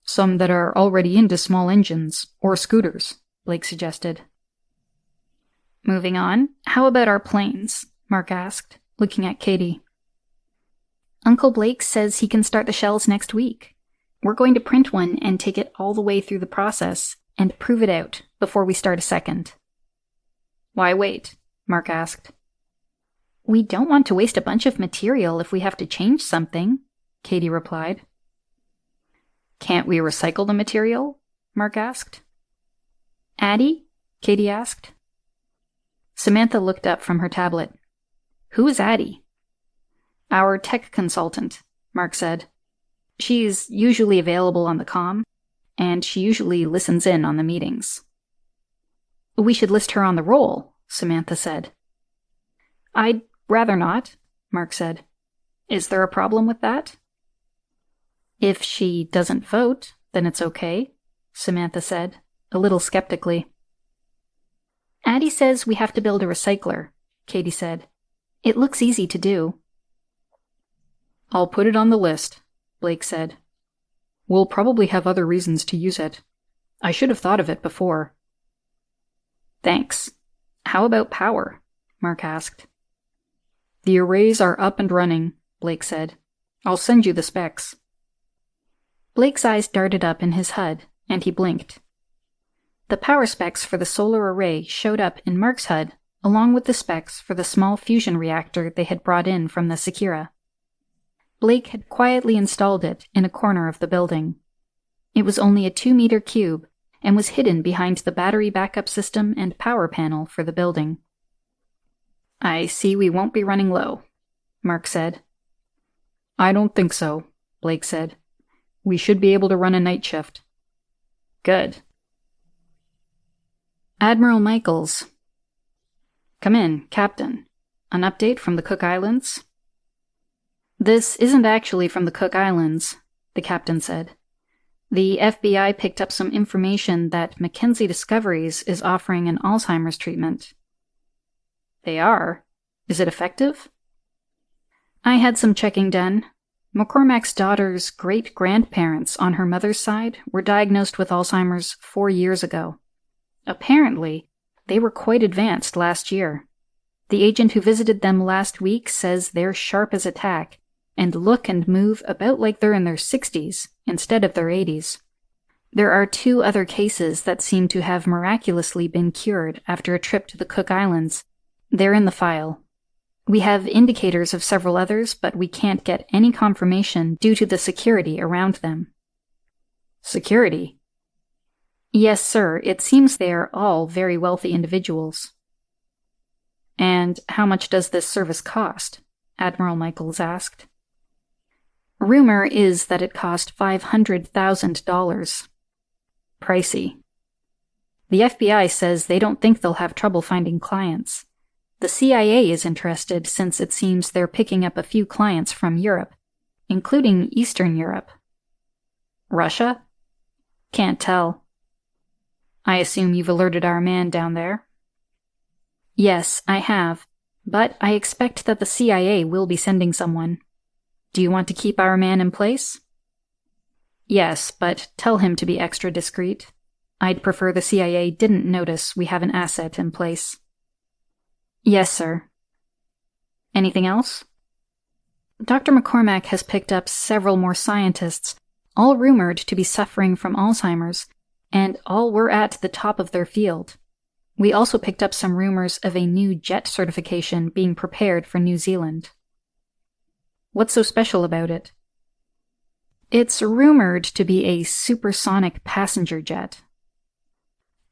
Some that are already into small engines or scooters, Blake suggested. Moving on, how about our planes? Mark asked, looking at Katie. Uncle Blake says he can start the shells next week. We're going to print one and take it all the way through the process and prove it out before we start a second. Why wait? Mark asked. We don't want to waste a bunch of material if we have to change something, Katie replied. Can't we recycle the material? Mark asked. Addie? Katie asked. Samantha looked up from her tablet. Who is Addie? Our tech consultant, Mark said. She's usually available on the comm, and she usually listens in on the meetings. We should list her on the roll, Samantha said. I'd rather not, Mark said. Is there a problem with that? If she doesn't vote, then it's okay, Samantha said, a little skeptically. Addie says we have to build a recycler, Katie said. It looks easy to do. I'll put it on the list, Blake said. We'll probably have other reasons to use it. I should have thought of it before. Thanks. How about power? Mark asked. The arrays are up and running, Blake said. I'll send you the specs. Blake's eyes darted up in his HUD, and he blinked. The power specs for the solar array showed up in Mark's HUD, along with the specs for the small fusion reactor they had brought in from the Secura. Blake had quietly installed it in a corner of the building. It was only a 2-meter cube, and was hidden behind the battery backup system and power panel for the building. I see we won't be running low, Mark said. I don't think so, Blake said. We should be able to run a night shift. Good. Admiral Michaels. Come in, Captain. An update from the Cook Islands? This isn't actually from the Cook Islands, the captain said. The FBI picked up some information that Mackenzie Discoveries is offering an Alzheimer's treatment. They are? Is it effective? I had some checking done. McCormack's daughter's great-grandparents on her mother's side were diagnosed with Alzheimer's 4 years ago. Apparently, they were quite advanced last year. The agent who visited them last week says they're sharp as a tack and look and move about like they're in their 60s instead of their 80s. There are 2 other cases that seem to have miraculously been cured after a trip to the Cook Islands. They're in the file. We have indicators of several others, but we can't get any confirmation due to the security around them. Security? Yes, sir. It seems they are all very wealthy individuals. And how much does this service cost? Admiral Michaels asked. Rumor is that it cost $500,000. Pricey. The FBI says they don't think they'll have trouble finding clients. The CIA is interested since it seems they're picking up a few clients from Europe, including Eastern Europe. Russia? Can't tell. I assume you've alerted our man down there? Yes, I have, but I expect that the CIA will be sending someone. Do you want to keep our man in place? Yes, but tell him to be extra discreet. I'd prefer the CIA didn't notice we have an asset in place. Yes, sir. Anything else? Dr. McCormack has picked up several more scientists, all rumored to be suffering from Alzheimer's, and all were at the top of their field. We also picked up some rumors of a new jet certification being prepared for New Zealand. What's so special about it? It's rumored to be a supersonic passenger jet.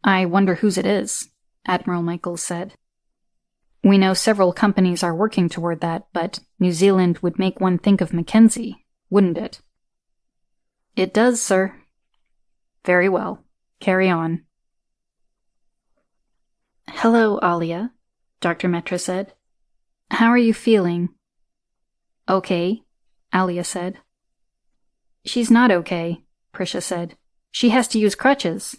I wonder whose it is, Admiral Michaels said. We know several companies are working toward that, but New Zealand would make one think of Mackenzie, wouldn't it? It does, sir. Very well. Carry on. Hello, Alia, Dr. Metra said. How are you feeling? Okay, Alia said. She's not okay, Prisha said. She has to use crutches.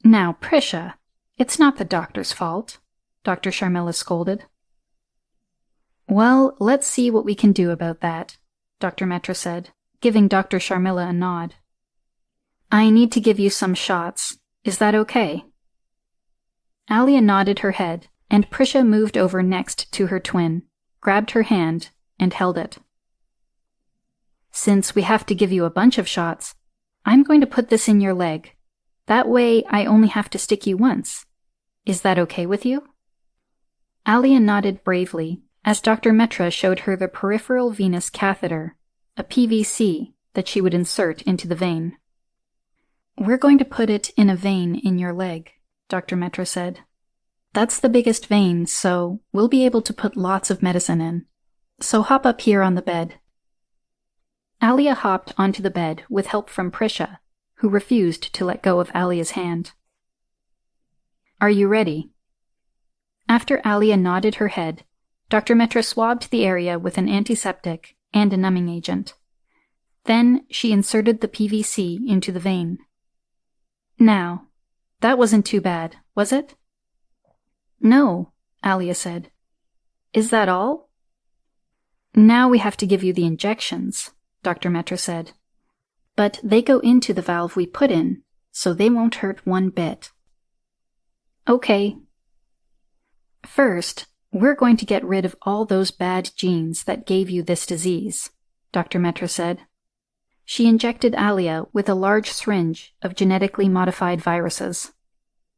Now, Prisha, it's not the doctor's fault, Dr. Sharmila scolded. Well, let's see what we can do about that, Dr. Metra said, giving Dr. Sharmila a nod. I need to give you some shots. Is that okay? Alia nodded her head, and Prisha moved over next to her twin, grabbed her hand, and held it. Since we have to give you a bunch of shots, I'm going to put this in your leg. That way I only have to stick you once. Is that okay with you? Alia nodded bravely as Dr. Metra showed her the peripheral venous catheter, a PVC that she would insert into the vein. We're going to put it in a vein in your leg, Dr. Metra said. That's the biggest vein, so we'll be able to put lots of medicine in. So hop up here on the bed. Alia hopped onto the bed with help from Prisha, who refused to let go of Alia's hand. Are you ready? After Alia nodded her head, Dr. Metra swabbed the area with an antiseptic and a numbing agent. Then she inserted the PVC into the vein. Now, that wasn't too bad, was it? No, Alia said. Is that all? Now we have to give you the injections, Dr. Metra said. But they go into the valve we put in, so they won't hurt one bit. Okay. First, we're going to get rid of all those bad genes that gave you this disease, Dr. Metra said. She injected Alia with a large syringe of genetically modified viruses.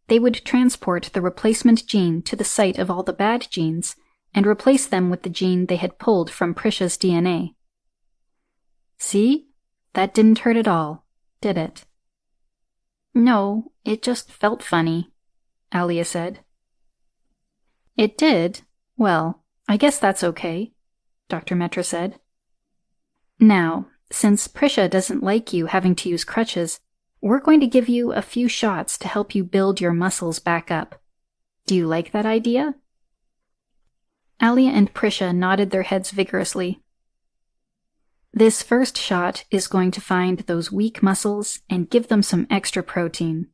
They would transport the replacement gene to the site of all the bad genes and replace them with the gene they had pulled from Prisha's DNA. See? That didn't hurt at all, did it? No, it just felt funny, Alia said. It did? Well, I guess that's okay, Dr. Metra said. Now, since Prisha doesn't like you having to use crutches, we're going to give you a few shots to help you build your muscles back up. Do you like that idea? Alia and Prisha nodded their heads vigorously. This first shot is going to find those weak muscles and give them some extra protein.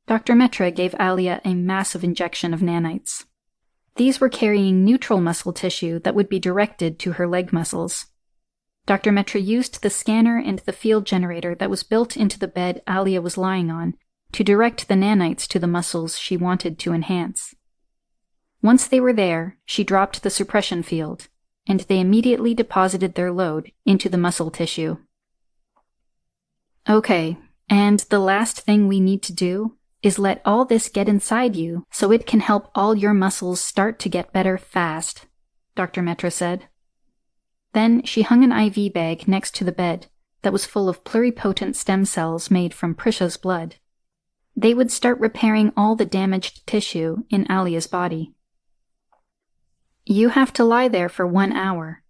Dr. Metra gave Alia a massive injection of nanites. These were carrying neutral muscle tissue that would be directed to her leg muscles. Dr. Metra used the scanner and the field generator that was built into the bed Alia was lying on to direct the nanites to the muscles she wanted to enhance. Once they were there, she dropped the suppression field, and they immediately deposited their load into the muscle tissue. Okay, and the last thing we need to do is let all this get inside you so it can help all your muscles start to get better fast, Dr. Metra said. Then she hung an IV bag next to the bed that was full of pluripotent stem cells made from Prisha's blood. They would start repairing all the damaged tissue in Alia's body. You have to lie there for 1 hour.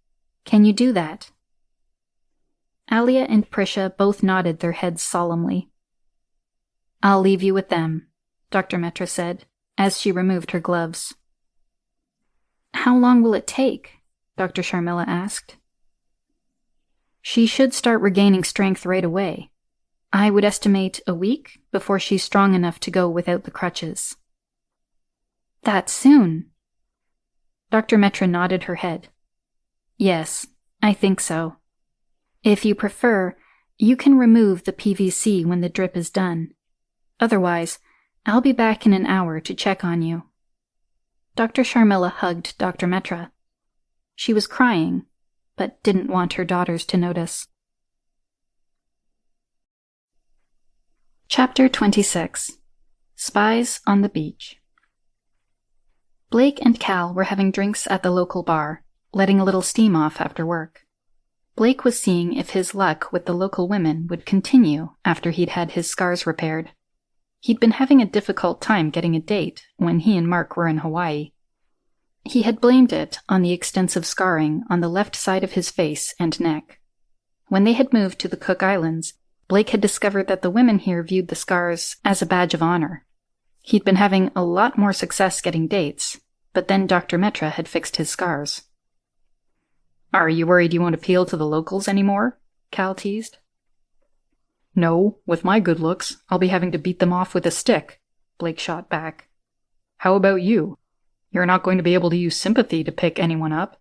Can you do that? Alia and Prisha both nodded their heads solemnly. I'll leave you with them, Dr. Metra said, as she removed her gloves. How long will it take? Dr. Sharmila asked. She should start regaining strength right away. I would estimate a week before she's strong enough to go without the crutches. That soon? Dr. Metra nodded her head. Yes, I think so. If you prefer, you can remove the PVC when the drip is done. Otherwise, I'll be back in an hour to check on you. Dr. Sharmila hugged Dr. Metra. She was crying, but didn't want her daughters to notice. Chapter 26. Spies on the Beach. Blake and Cal were having drinks at the local bar, letting a little steam off after work. Blake was seeing if his luck with the local women would continue after he'd had his scars repaired. He'd been having a difficult time getting a date when he and Mark were in Hawaii. He had blamed it on the extensive scarring on the left side of his face and neck. When they had moved to the Cook Islands, Blake had discovered that the women here viewed the scars as a badge of honor. He'd been having a lot more success getting dates, but then Dr. Metra had fixed his scars. Are you worried you won't appeal to the locals anymore? Cal teased. No, with my good looks, I'll be having to beat them off with a stick, Blake shot back. How about you? You're not going to be able to use sympathy to pick anyone up.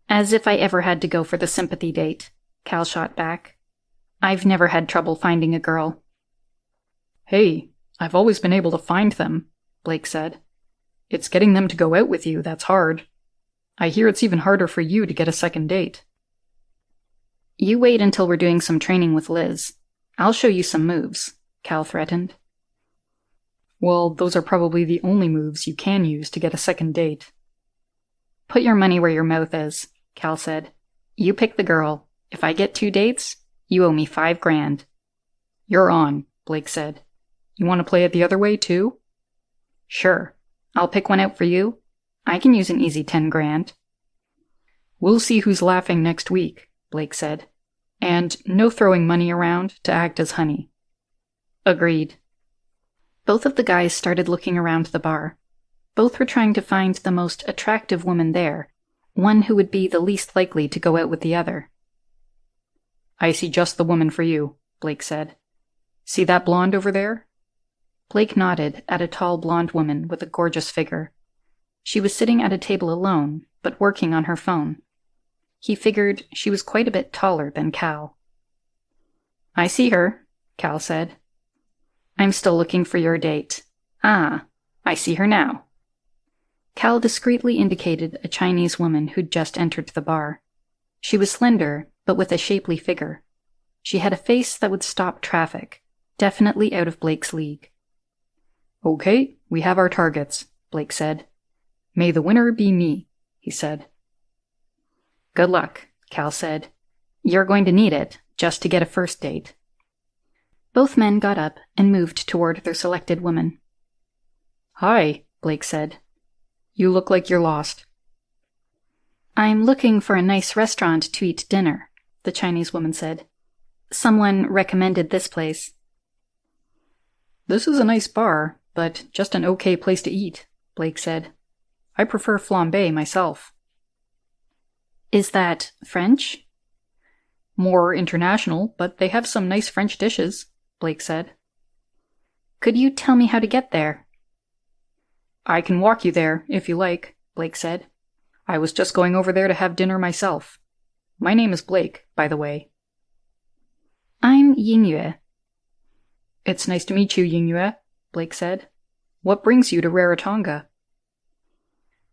As if I ever had to go for the sympathy date, Cal shot back. I've never had trouble finding a girl. Hey, I've always been able to find them, Blake said. It's getting them to go out with you that's hard. I hear it's even harder for you to get a second date. You wait until we're doing some training with Liz. I'll show you some moves, Cal threatened. Well, those are probably the only moves you can use to get a second date. Put your money where your mouth is, Cal said. You pick the girl. If I get 2 dates, you owe me $5,000. You're on, Blake said. You want to play it the other way, too? Sure. I'll pick one out for you. I can use an easy $10,000. We'll see who's laughing next week, Blake said. And no throwing money around to act as honey. Agreed. Both of the guys started looking around the bar. Both were trying to find the most attractive woman there, one who would be the least likely to go out with the other. I see just the woman for you, Blake said. See that blonde over there? Blake nodded at a tall blonde woman with a gorgeous figure. She was sitting at a table alone, but working on her phone. He figured she was quite a bit taller than Cal. I see her, Cal said. I'm still looking for your date. Ah, I see her now. Cal discreetly indicated a Chinese woman who'd just entered the bar. She was slender, but with a shapely figure. She had a face that would stop traffic, definitely out of Blake's league. "Okay, we have our targets," Blake said. "May the winner be me," he said. "Good luck," Cal said. "You're going to need it, just to get a first date." Both men got up and moved toward their selected woman. "Hi," Blake said. "You look like you're lost." "I'm looking for a nice restaurant to eat dinner," the Chinese woman said. "Someone recommended this place." "This is a nice bar, but just an okay place to eat," Blake said. "I prefer flambé myself." "Is that French?" "More international, but they have some nice French dishes," Blake said. "Could you tell me how to get there?" "I can walk you there, if you like," Blake said. "I was just going over there to have dinner myself. My name is Blake, by the way." "I'm Yingyue." "It's nice to meet you, Yingyue," Blake said. "What brings you to Rarotonga?"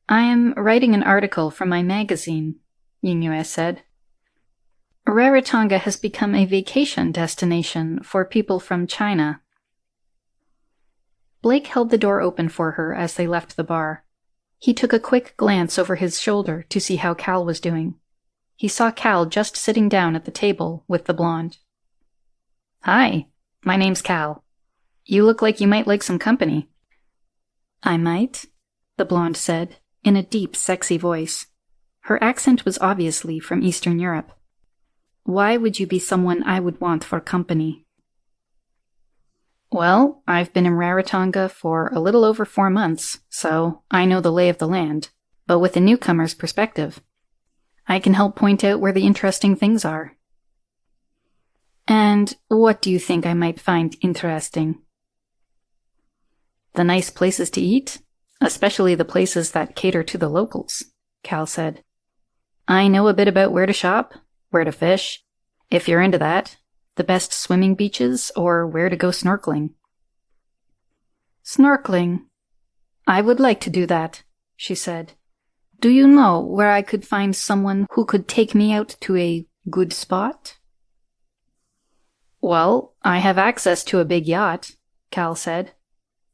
"I am writing an article for my magazine," Yingyue said. "Rarotonga has become a vacation destination for people from China." Blake held the door open for her as they left the bar. He took a quick glance over his shoulder to see how Cal was doing. He saw Cal just sitting down at the table with the blonde. "Hi, my name's Cal. You look like you might like some company." "I might," the blonde said, in a deep, sexy voice. Her accent was obviously from Eastern Europe. "Why would you be someone I would want for company?" "Well, I've been in Rarotonga for a little over 4 months, so I know the lay of the land, but with a newcomer's perspective. I can help point out where the interesting things are." "And what do you think I might find interesting?" "The nice places to eat, especially the places that cater to the locals," Cal said. "I know a bit about where to shop, where to fish, if you're into that, the best swimming beaches, or where to go snorkeling." "Snorkeling? I would like to do that," she said. "Do you know where I could find someone who could take me out to a good spot?" "Well, I have access to a big yacht," Cal said.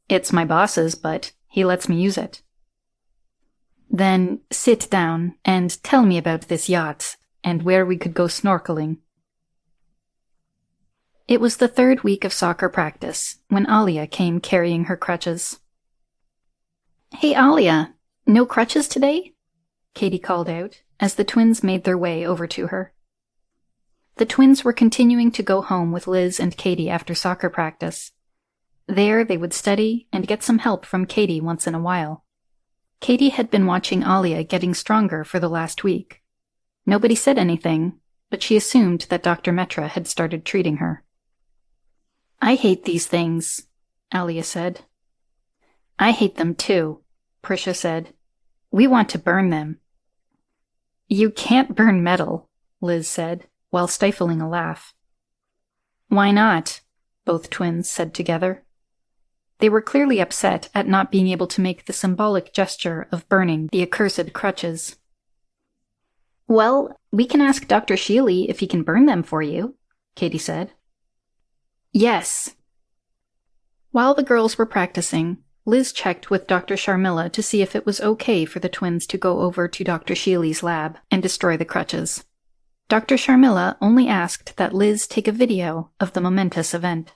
"It's my boss's, but he lets me use it." "Then sit down and tell me about this yacht and where we could go snorkeling." It was the 3rd week of soccer practice when Alia came carrying her crutches. "Hey, Alia, no crutches today?" Katie called out as the twins made their way over to her. The twins were continuing to go home with Liz and Katie after soccer practice. There they would study and get some help from Katie once in a while. Katie had been watching Alia getting stronger for the last week. Nobody said anything, but she assumed that Dr. Metra had started treating her. "I hate these things," Alia said. "I hate them too," Prisha said. "We want to burn them." "You can't burn metal," Liz said, while stifling a laugh. "Why not?" both twins said together. They were clearly upset at not being able to make the symbolic gesture of burning the accursed crutches. "Well, we can ask Dr. Sheely if he can burn them for you," Katie said. "Yes." While the girls were practicing, Liz checked with Dr. Sharmila to see if it was okay for the twins to go over to Dr. Sheely's lab and destroy the crutches. Dr. Sharmila only asked that Liz take a video of the momentous event.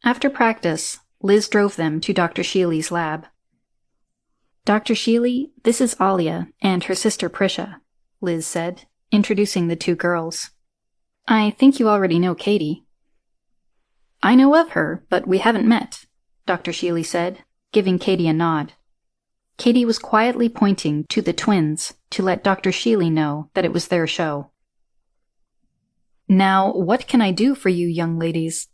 After practice, Liz drove them to Dr. Sheely's lab. "Dr. Sheely, this is Alia and her sister Prisha," Liz said, introducing the 2 girls. "I think you already know Katie." "I know of her, but we haven't met," Dr. Sheely said, giving Katie a nod. Katie was quietly pointing to the twins to let Dr. Sheely know that it was their show. "Now, what can I do for you young ladies?"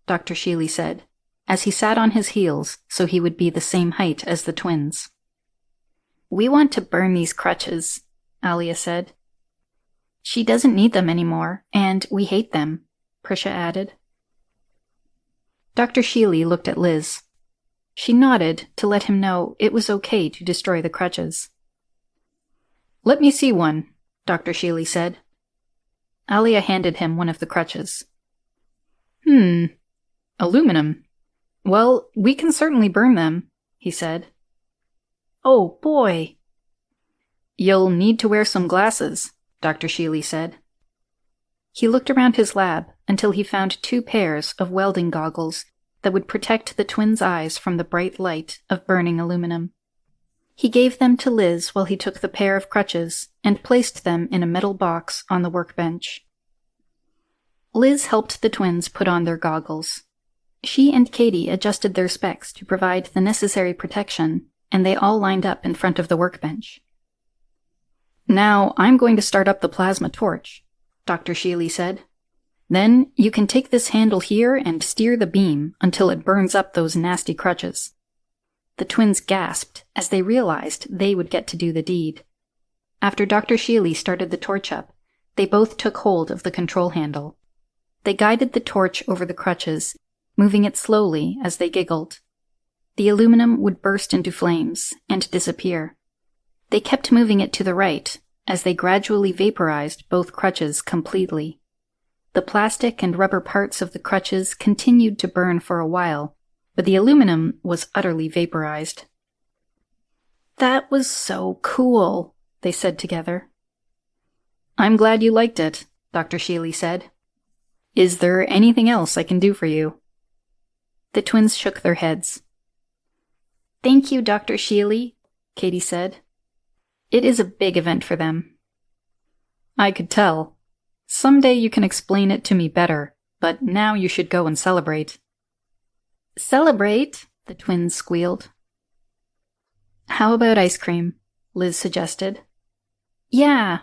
Dr. Sheely said, as he sat on his heels so he would be the same height as the twins. "We want to burn these crutches," Alia said. "She doesn't need them anymore, and we hate them," Prisha added. Dr. Sheely looked at Liz. She nodded to let him know it was okay to destroy the crutches. "Let me see one," Dr. Shealy said. Alia handed him one of the crutches. Aluminum. Well, we can certainly burn them, he said. Oh, boy. You'll need to wear some glasses, Dr. Shealy said. He looked around his lab until he found 2 pairs of welding goggles that would protect the twins' eyes from the bright light of burning aluminum. He gave them to Liz while he took the pair of crutches and placed them in a metal box on the workbench. Liz helped the twins put on their goggles. She and Katie adjusted their specs to provide the necessary protection, and they all lined up in front of the workbench. Now I'm going to start up the plasma torch, Dr. Shealy said. Then you can take this handle here and steer the beam until it burns up those nasty crutches. The twins gasped as they realized they would get to do the deed. After Dr. Shealy started the torch up, they both took hold of the control handle. They guided the torch over the crutches, moving it slowly as they giggled. The aluminum would burst into flames and disappear. They kept moving it to the right as they gradually vaporized both crutches completely. The plastic and rubber parts of the crutches continued to burn for a while, but the aluminum was utterly vaporized. That was so cool, they said together. I'm glad you liked it, Dr. Shealy said. Is there anything else I can do for you? The twins shook their heads. Thank you, Dr. Shealy, Katie said. It is a big event for them. I could tell. Someday you can explain it to me better, but now you should go and celebrate. Celebrate? The twins squealed. How about ice cream? Liz suggested. Yeah.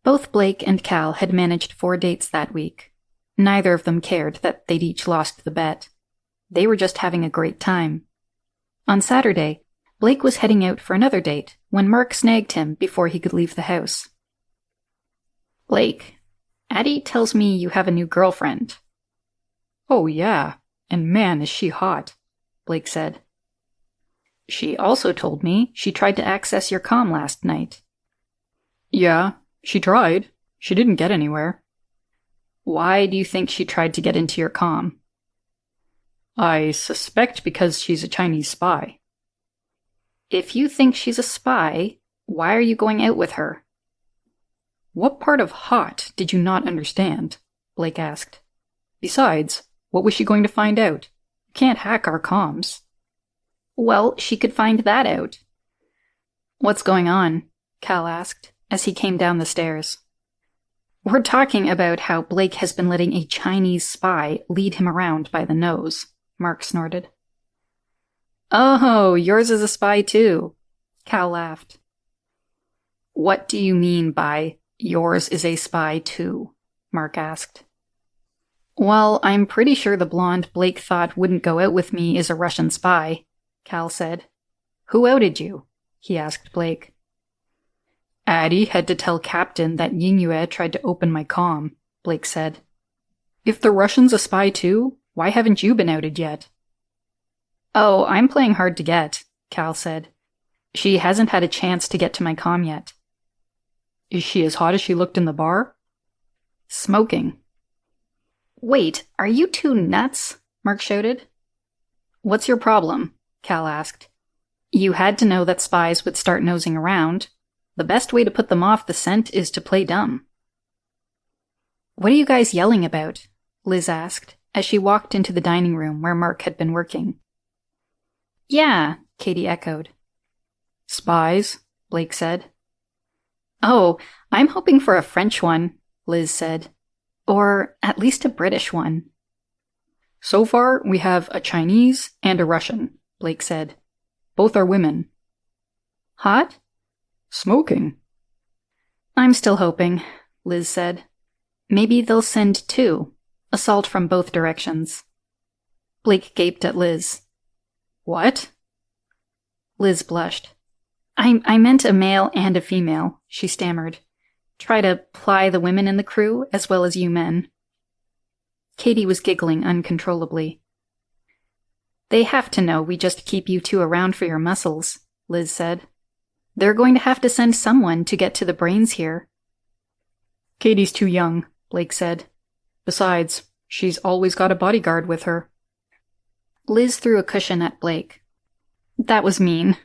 Both Blake and Cal had managed 4 dates that week. Neither of them cared that they'd each lost the bet. They were just having a great time. On Saturday, Blake was heading out for another date when Mark snagged him before he could leave the house. Blake, Addie tells me you have a new girlfriend. Oh yeah, and man is she hot, Blake said. She also told me she tried to access your comm last night. Yeah, she tried. She didn't get anywhere. Why do you think she tried to get into your comm? I suspect because she's a Chinese spy. If you think she's a spy, why are you going out with her? What part of hot did you not understand? Blake asked. Besides, what was she going to find out? You can't hack our comms. Well, she could find that out. What's going on? Cal asked as he came down the stairs. We're talking about how Blake has been letting a Chinese spy lead him around by the nose, Mark snorted. Oh, yours is a spy too, Cal laughed. What do you mean by yours is a spy too? Mark asked. Well, I'm pretty sure the blonde Blake thought wouldn't go out with me is a Russian spy, Cal said. Who outed you? He asked Blake. Addie had to tell Captain that Yingyue tried to open my comm, Blake said. If the Russian's a spy too, why haven't you been outed yet? Oh, I'm playing hard to get, Cal said. She hasn't had a chance to get to my comm yet. Is she as hot as she looked in the bar? Smoking. Wait, are you two nuts? Mark shouted. What's your problem? Cal asked. You had to know that spies would start nosing around. The best way to put them off the scent is to play dumb. What are you guys yelling about? Liz asked as she walked into the dining room where Mark had been working. Yeah, Katie echoed. Spies, Blake said. Oh, I'm hoping for a French one, Liz said. Or at least a British one. So far, we have a Chinese and a Russian, Blake said. Both are women. Hot? Smoking. I'm still hoping, Liz said. Maybe they'll send 2. Assault from both directions. Blake gaped at Liz. What? Liz blushed. I meant a male and a female, she stammered. Try to ply the women in the crew as well as you men. Katie was giggling uncontrollably. They have to know we just keep you 2 around for your muscles, Liz said. They're going to have to send someone to get to the brains here. Katie's too young, Blake said. Besides, she's always got a bodyguard with her. Liz threw a cushion at Blake. That was mean.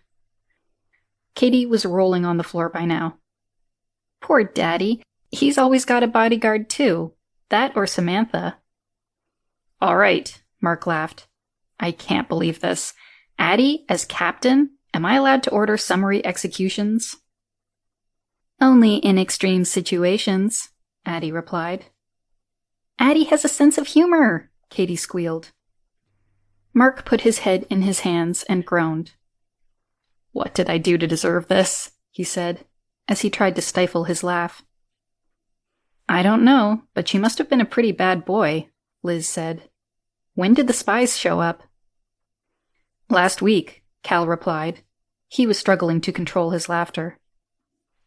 Katie was rolling on the floor by now. Poor Daddy. He's always got a bodyguard too. That or Samantha. All right, Mark laughed. I can't believe this. Addie, as captain, am I allowed to order summary executions? Only in extreme situations, Addie replied. Addie has a sense of humor, Katie squealed. Mark put his head in his hands and groaned. What did I do to deserve this? He said, as he tried to stifle his laugh. I don't know, but she must have been a pretty bad boy, Liz said. When did the spies show up? Last week, Cal replied. He was struggling to control his laughter.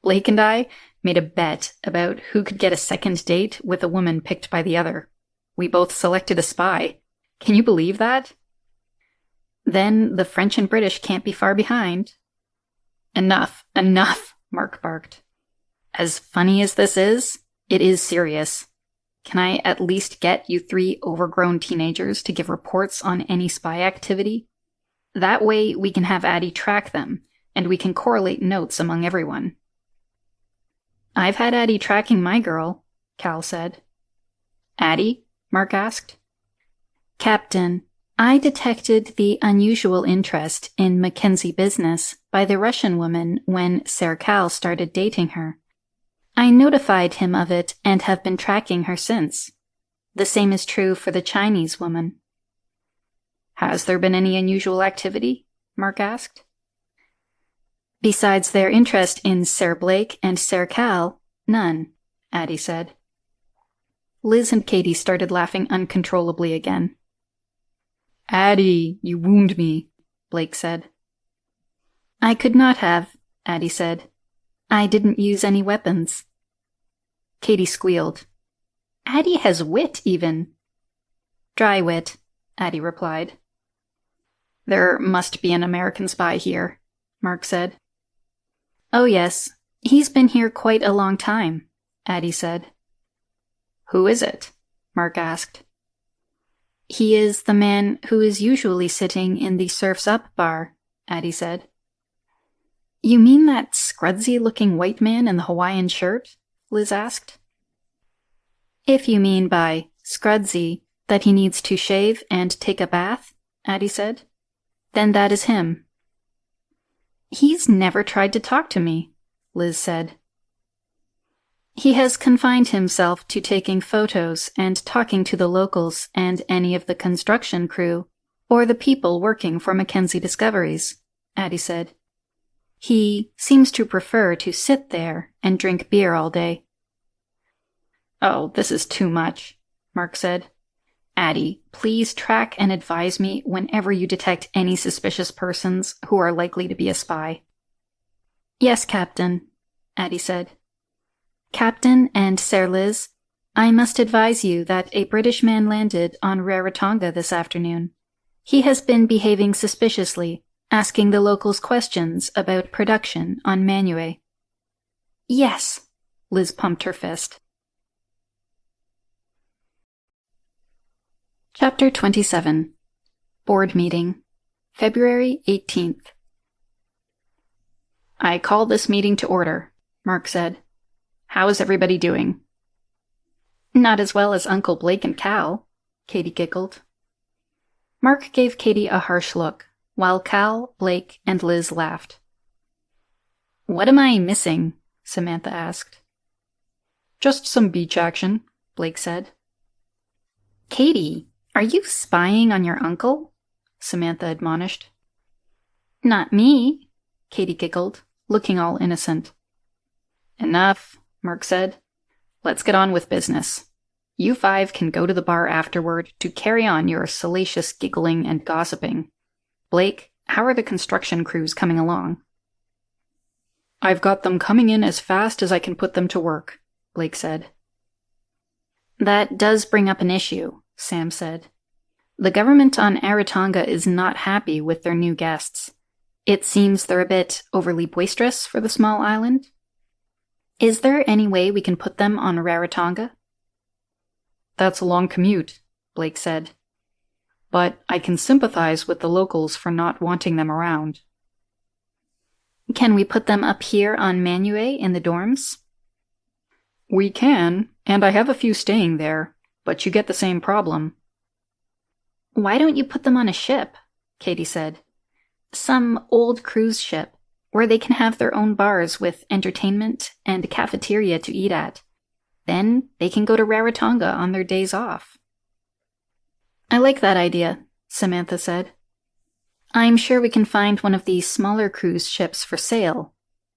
Blake and I made a bet about who could get a second date with a woman picked by the other. We both selected a spy. Can you believe that? Then the French and British can't be far behind. Enough, Mark barked. As funny as this is, it is serious. Can I at least get you 3 overgrown teenagers to give reports on any spy activity? That way we can have Addie track them, and we can correlate notes among everyone. I've had Addie tracking my girl, Cal said. Addie? Mark asked. Captain, I detected the unusual interest in Mackenzie business by the Russian woman when Sir Cal started dating her. I notified him of it and have been tracking her since. The same is true for the Chinese woman. Has there been any unusual activity? Mark asked. Besides their interest in Sir Blake and Sir Cal, none, Addie said. Liz and Katie started laughing uncontrollably again. Addie, you wound me, Blake said. I could not have, Addie said. I didn't use any weapons. Katie squealed. Addie has wit, even. Dry wit, Addie replied. There must be an American spy here, Mark said. Oh yes, he's been here quite a long time, Addie said. Who is it? Mark asked. He is the man who is usually sitting in the Surf's Up bar, Addie said. You mean that scrudsy-looking white man in the Hawaiian shirt? Liz asked. If you mean by scrudsy that he needs to shave and take a bath, Addie said, then that is him. He's never tried to talk to me, Liz said. He has confined himself to taking photos and talking to the locals and any of the construction crew or the people working for Mackenzie Discoveries, Addie said. He seems to prefer to sit there and drink beer all day. Oh, this is too much, Mark said. Addie, please track and advise me whenever you detect any suspicious persons who are likely to be a spy. Yes, Captain, Addie said. Captain and Sir Liz, I must advise you that a British man landed on Rarotonga this afternoon. He has been behaving suspiciously, asking the locals questions about production on Manue. Yes, Liz pumped her fist. Chapter 27. Board Meeting, February 18th. I call this meeting to order, Mark said. How is everybody doing? Not as well as Uncle Blake and Cal, Katie giggled. Mark gave Katie a harsh look, while Cal, Blake, and Liz laughed. What am I missing? Samantha asked. Just some beach action, Blake said. Katie, are you spying on your uncle? Samantha admonished. Not me, Katie giggled, looking all innocent. Enough, Mark said. Let's get on with business. You 5 can go to the bar afterward to carry on your salacious giggling and gossiping. Blake, how are the construction crews coming along? I've got them coming in as fast as I can put them to work, Blake said. That does bring up an issue, Sam said. The government on Rarotonga is not happy with their new guests. It seems they're a bit overly boisterous for the small island. Is there any way we can put them on Rarotonga? That's a long commute, Blake said. But I can sympathize with the locals for not wanting them around. Can we put them up here on Manue in the dorms? We can, and I have a few staying there, but you get the same problem. Why don't you put them on a ship? Katie said. Some old cruise ship, where they can have their own bars with entertainment and a cafeteria to eat at. Then they can go to Rarotonga on their days off. I like that idea, Samantha said. I'm sure we can find one of these smaller cruise ships for sale.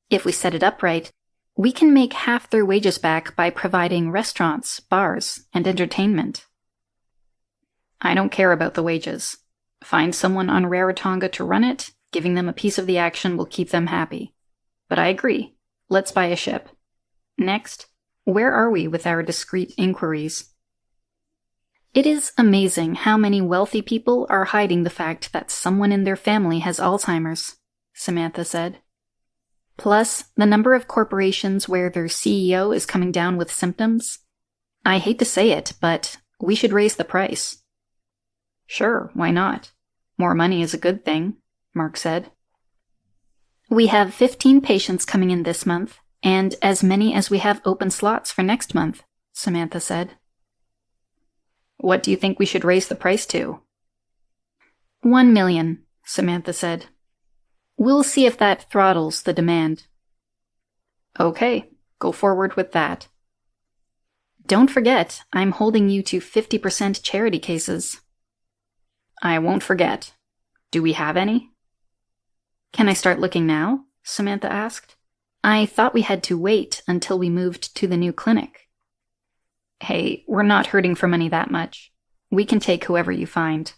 If we set it up right, we can make half their wages back by providing restaurants, bars, and entertainment. I don't care about the wages. Find someone on Rarotonga to run it, giving them a piece of the action will keep them happy. But I agree. Let's buy a ship. Next, where are we with our discreet inquiries? It is amazing how many wealthy people are hiding the fact that someone in their family has Alzheimer's, Samantha said. Plus, the number of corporations where their CEO is coming down with symptoms. I hate to say it, but we should raise the price. Sure, why not? More money is a good thing, Mark said. We have 15 patients coming in this month, and as many as we have open slots for next month, Samantha said. What do you think we should raise the price to? 1 million, Samantha said. We'll see if that throttles the demand. Okay, go forward with that. Don't forget, I'm holding you to 50% charity cases. I won't forget. Do we have any? Can I start looking now? Samantha asked. I thought we had to wait until we moved to the new clinic. Hey, we're not hurting for money that much. We can take whoever you find.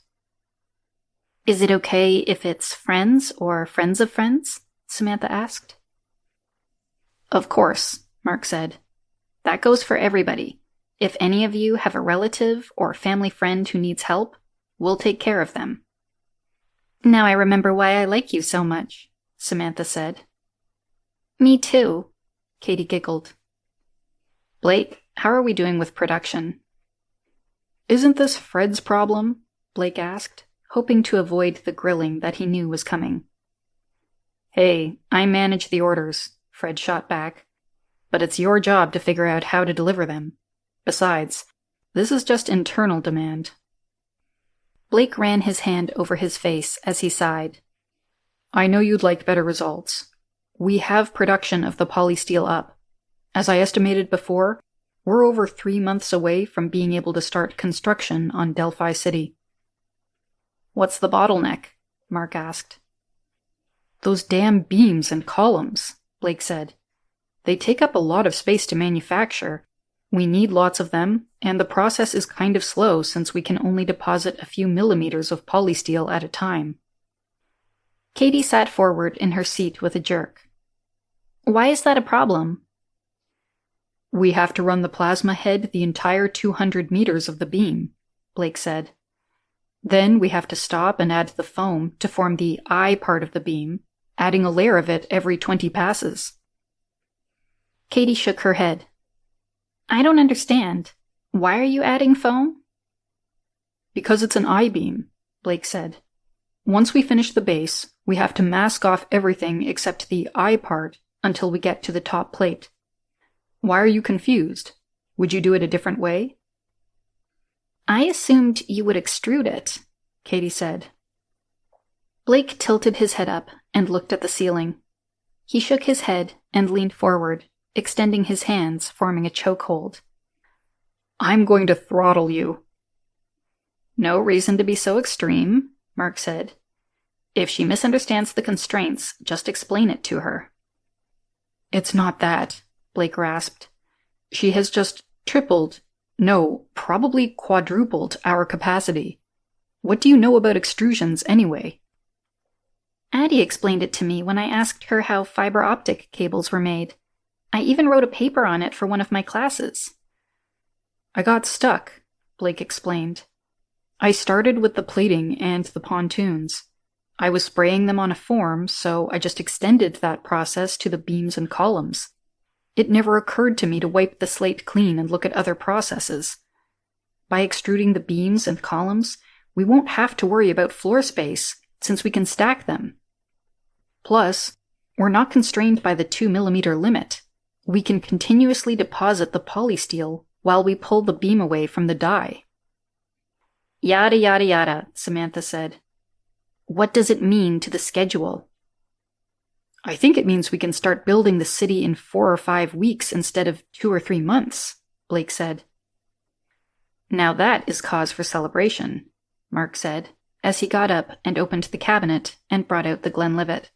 Is it okay if it's friends or friends of friends? Samantha asked. Of course, Mark said. That goes for everybody. If any of you have a relative or family friend who needs help, we'll take care of them. Now I remember why I like you so much, Samantha said. Me too, Katie giggled. Blake, how are we doing with production? Isn't this Fred's problem? Blake asked, hoping to avoid the grilling that he knew was coming. Hey, I manage the orders, Fred shot back. But it's your job to figure out how to deliver them. Besides, this is just internal demand. Blake ran his hand over his face as he sighed. I know you'd like better results. We have production of the polysteel up. As I estimated before, we're over 3 months away from being able to start construction on Delphi City. What's the bottleneck? Mark asked. Those damn beams and columns, Blake said. They take up a lot of space to manufacture. We need lots of them, and the process is kind of slow since we can only deposit a few millimeters of polysteel at a time. Katie sat forward in her seat with a jerk. Why is that a problem? We have to run the plasma head the entire 200 meters of the beam, Blake said. Then we have to stop and add the foam to form the eye part of the beam, adding a layer of it every 20 passes. Katie shook her head. I don't understand. Why are you adding foam? Because it's an I-beam, Blake said. Once we finish the base, we have to mask off everything except the eye part until we get to the top plate. Why are you confused? Would you do it a different way? I assumed you would extrude it, Katie said. Blake tilted his head up and looked at the ceiling. He shook his head and leaned forward, extending his hands, forming a chokehold. I'm going to throttle you. No reason to be so extreme, Mark said. If she misunderstands the constraints, just explain it to her. It's not that, Blake rasped. She has just tripled, no, probably quadrupled our capacity. What do you know about extrusions anyway? Addie explained it to me when I asked her how fiber optic cables were made. I even wrote a paper on it for one of my classes. I got stuck, Blake explained. I started with the plating and the pontoons. I was spraying them on a form, so I just extended that process to the beams and columns. It never occurred to me to wipe the slate clean and look at other processes. By extruding the beams and columns, we won't have to worry about floor space, since we can stack them. Plus, we're not constrained by the 2mm limit. We can continuously deposit the polysteel while we pull the beam away from the die. Yada yada yada, Samantha said. What does it mean to the schedule? I think it means we can start building the city in 4 or 5 weeks instead of 2 or 3 months, Blake said. Now that is cause for celebration, Mark said, as he got up and opened the cabinet and brought out the Glenlivet.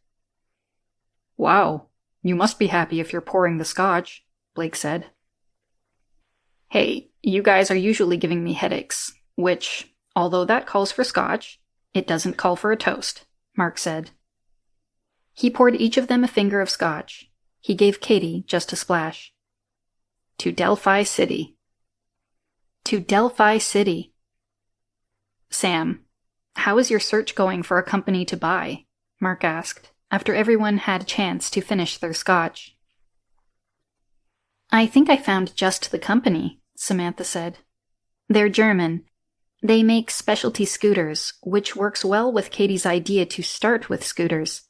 Wow, you must be happy if you're pouring the scotch, Blake said. Hey, you guys are usually giving me headaches, which, although that calls for scotch, it doesn't call for a toast, Mark said. He poured each of them a finger of scotch. He gave Katie just a splash. To Delphi City. To Delphi City. Sam, how is your search going for a company to buy? Mark asked, after everyone had a chance to finish their scotch. I think I found just the company, Samantha said. They're German. They make specialty scooters, which works well with Katie's idea to start with scooters.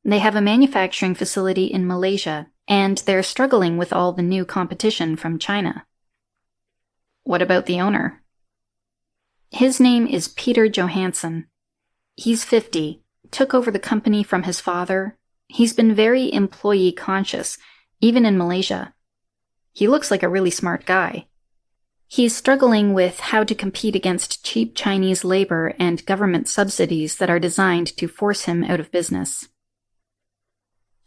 They have a manufacturing facility in Malaysia, and they're struggling with all the new competition from China. What about the owner? His name is Peter Johansson. He's 50, took over the company from his father. He's been very employee conscious, even in Malaysia. He looks like a really smart guy. He's struggling with how to compete against cheap Chinese labor and government subsidies that are designed to force him out of business.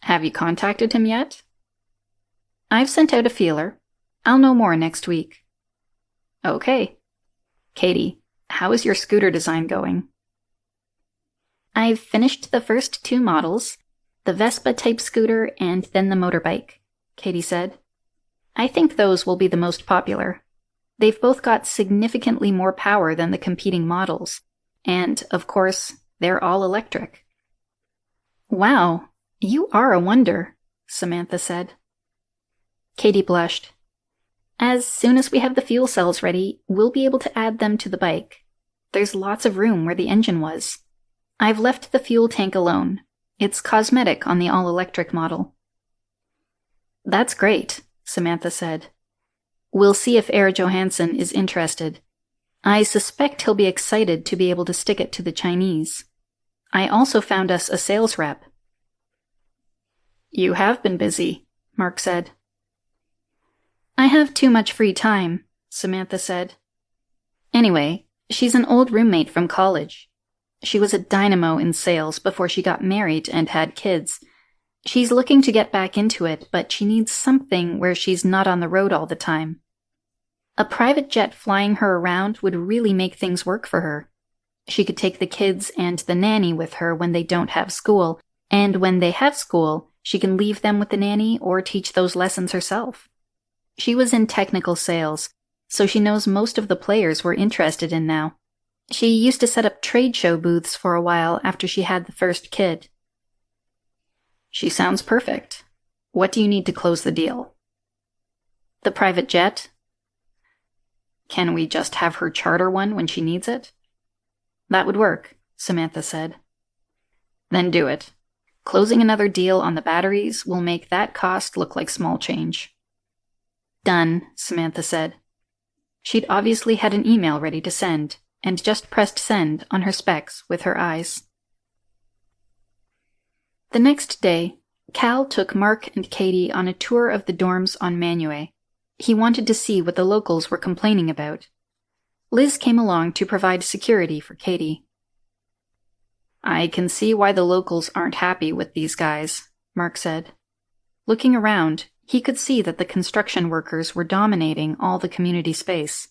Have you contacted him yet? I've sent out a feeler. I'll know more next week. Okay. Katie, how is your scooter design going? I've finished the first 2 models, the Vespa-type scooter and then the motorbike, Katie said. I think those will be the most popular. They've both got significantly more power than the competing models, and, of course, they're all electric. Wow, you are a wonder, Samantha said. Katie blushed. As soon as we have the fuel cells ready, we'll be able to add them to the bike. There's lots of room where the engine was. I've left the fuel tank alone. It's cosmetic on the all-electric model. That's great, Samantha said. We'll see if Herr Johansson is interested. I suspect he'll be excited to be able to stick it to the Chinese. I also found us a sales rep. You have been busy, Mark said. I have too much free time, Samantha said. Anyway, she's an old roommate from college. She was a dynamo in sales before she got married and had kids. She's looking to get back into it, but she needs something where she's not on the road all the time. A private jet flying her around would really make things work for her. She could take the kids and the nanny with her when they don't have school, and when they have school, she can leave them with the nanny or teach those lessons herself. She was in technical sales, so she knows most of the players we're interested in now. She used to set up trade show booths for a while after she had the first kid. She sounds perfect. What do you need to close the deal? The private jet? Can we just have her charter one when she needs it? That would work, Samantha said. Then do it. Closing another deal on the batteries will make that cost look like small change. Done, Samantha said. She'd obviously had an email ready to send, and just pressed send on her specs with her eyes. The next day, Cal took Mark and Katie on a tour of the dorms on Manue. He wanted to see what the locals were complaining about. Liz came along to provide security for Katie. I can see why the locals aren't happy with these guys, Mark said. Looking around, he could see that the construction workers were dominating all the community space.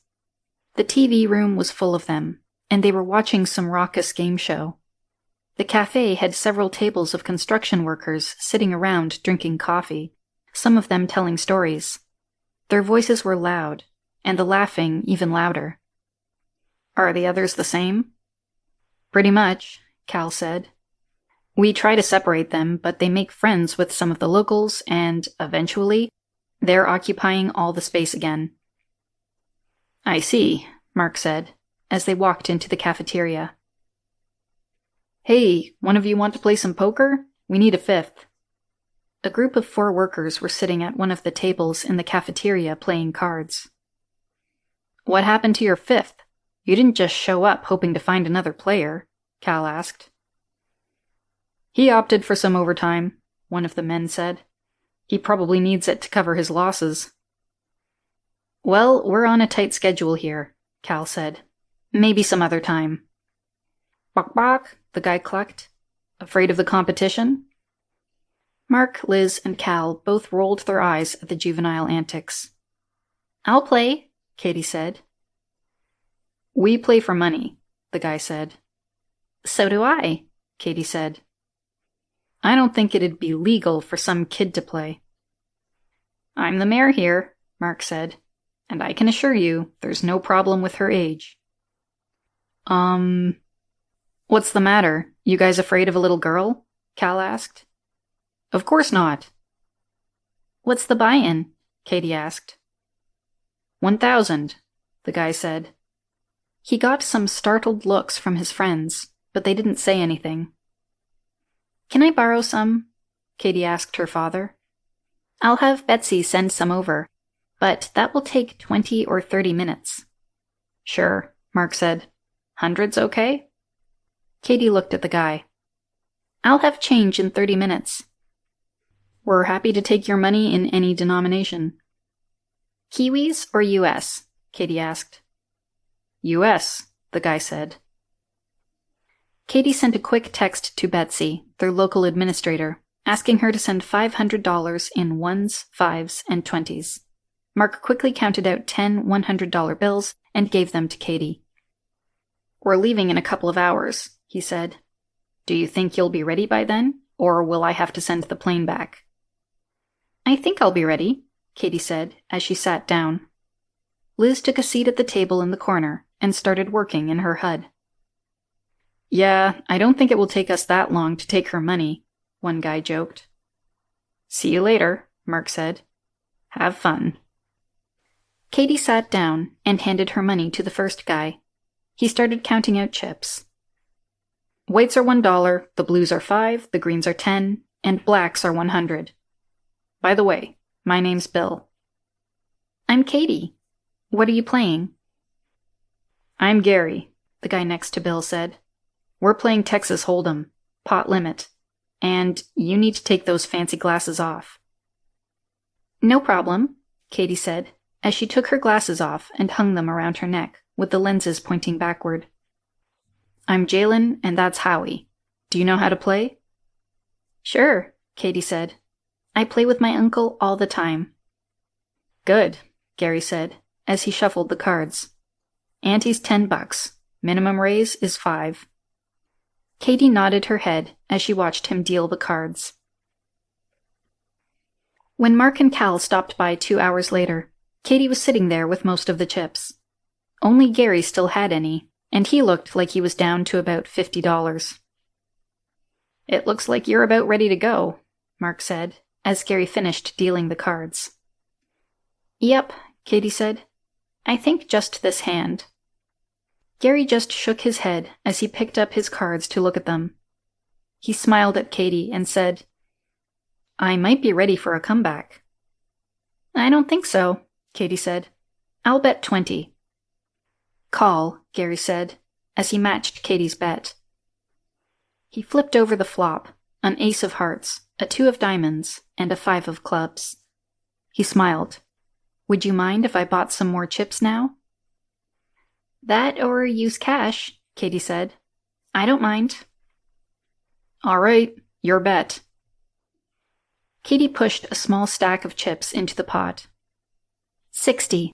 The TV room was full of them, and they were watching some raucous game show. The cafe had several tables of construction workers sitting around drinking coffee, some of them telling stories. Their voices were loud, and the laughing even louder. Are the others the same? Pretty much, Cal said. We try to separate them, but they make friends with some of the locals, and, eventually, they're occupying all the space again. I see, Mark said, as they walked into the cafeteria. Hey, one of you want to play some poker? We need a fifth. A group of 4 workers were sitting at one of the tables in the cafeteria playing cards. What happened to your fifth? You didn't just show up hoping to find another player, Cal asked. He opted for some overtime, one of the men said. He probably needs it to cover his losses. Well, we're on a tight schedule here, Cal said. Maybe some other time. Bok bok, the guy clucked. Afraid of the competition? Mark, Liz, and Cal both rolled their eyes at the juvenile antics. I'll play, Katie said. We play for money, the guy said. So do I, Katie said. I don't think it'd be legal for some kid to play. I'm the mayor here, Mark said, and I can assure you there's no problem with her age. What's the matter? You guys afraid of a little girl? Cal asked. Of course not. What's the buy-in? Katie asked. 1,000, the guy said. He got some startled looks from his friends, but they didn't say anything. Can I borrow some? Katie asked her father. I'll have Betsy send some over, but that will take 20 or 30 minutes. Sure, Mark said. 100's okay? Katie looked at the guy. I'll have change in 30 minutes. We're happy to take your money in any denomination. Kiwis or US? Katie asked. US, the guy said. Katie sent a quick text to Betsy, their local administrator, asking her to send $500 in 1s, 5s, and 20s. Mark quickly counted out 10 $100 bills and gave them to Katie. We're leaving in a couple of hours, he said. Do you think you'll be ready by then, or will I have to send the plane back? I think I'll be ready, Katie said as she sat down. Liz took a seat at the table in the corner and started working in her HUD. Yeah, I don't think it will take us that long to take her money, one guy joked. See you later, Mark said. Have fun. Katie sat down and handed her money to the first guy. He started counting out chips. Whites are $1, the blues are 5, the greens are 10, and blacks are 100. By the way, my name's Bill. I'm Katie. What are you playing? I'm Gary, the guy next to Bill said. We're playing Texas Hold'em, pot limit, and you need to take those fancy glasses off. No problem, Katie said, as she took her glasses off and hung them around her neck, with the lenses pointing backward. I'm Jalen, and that's Howie. Do you know how to play? Sure, Katie said. I play with my uncle all the time. Good, Gary said, as he shuffled the cards. Ante's $10. Minimum raise is 5. Katie nodded her head as she watched him deal the cards. When Mark and Cal stopped by 2 hours later, Katie was sitting there with most of the chips. Only Gary still had any, and he looked like he was down to about $50. It looks like you're about ready to go, Mark said, as Gary finished dealing the cards. Yep, Katie said. I think just this hand. Gary just shook his head as he picked up his cards to look at them. He smiled at Katie and said, I might be ready for a comeback. I don't think so, Katie said. I'll bet 20. Call, Gary said, as he matched Katie's bet. He flipped over the flop, an ace of hearts, a 2 of diamonds, and a 5 of clubs. He smiled. Would you mind if I bought some more chips now? That or use cash, Katie said. I don't mind. All right, your bet. Katie pushed a small stack of chips into the pot. 60.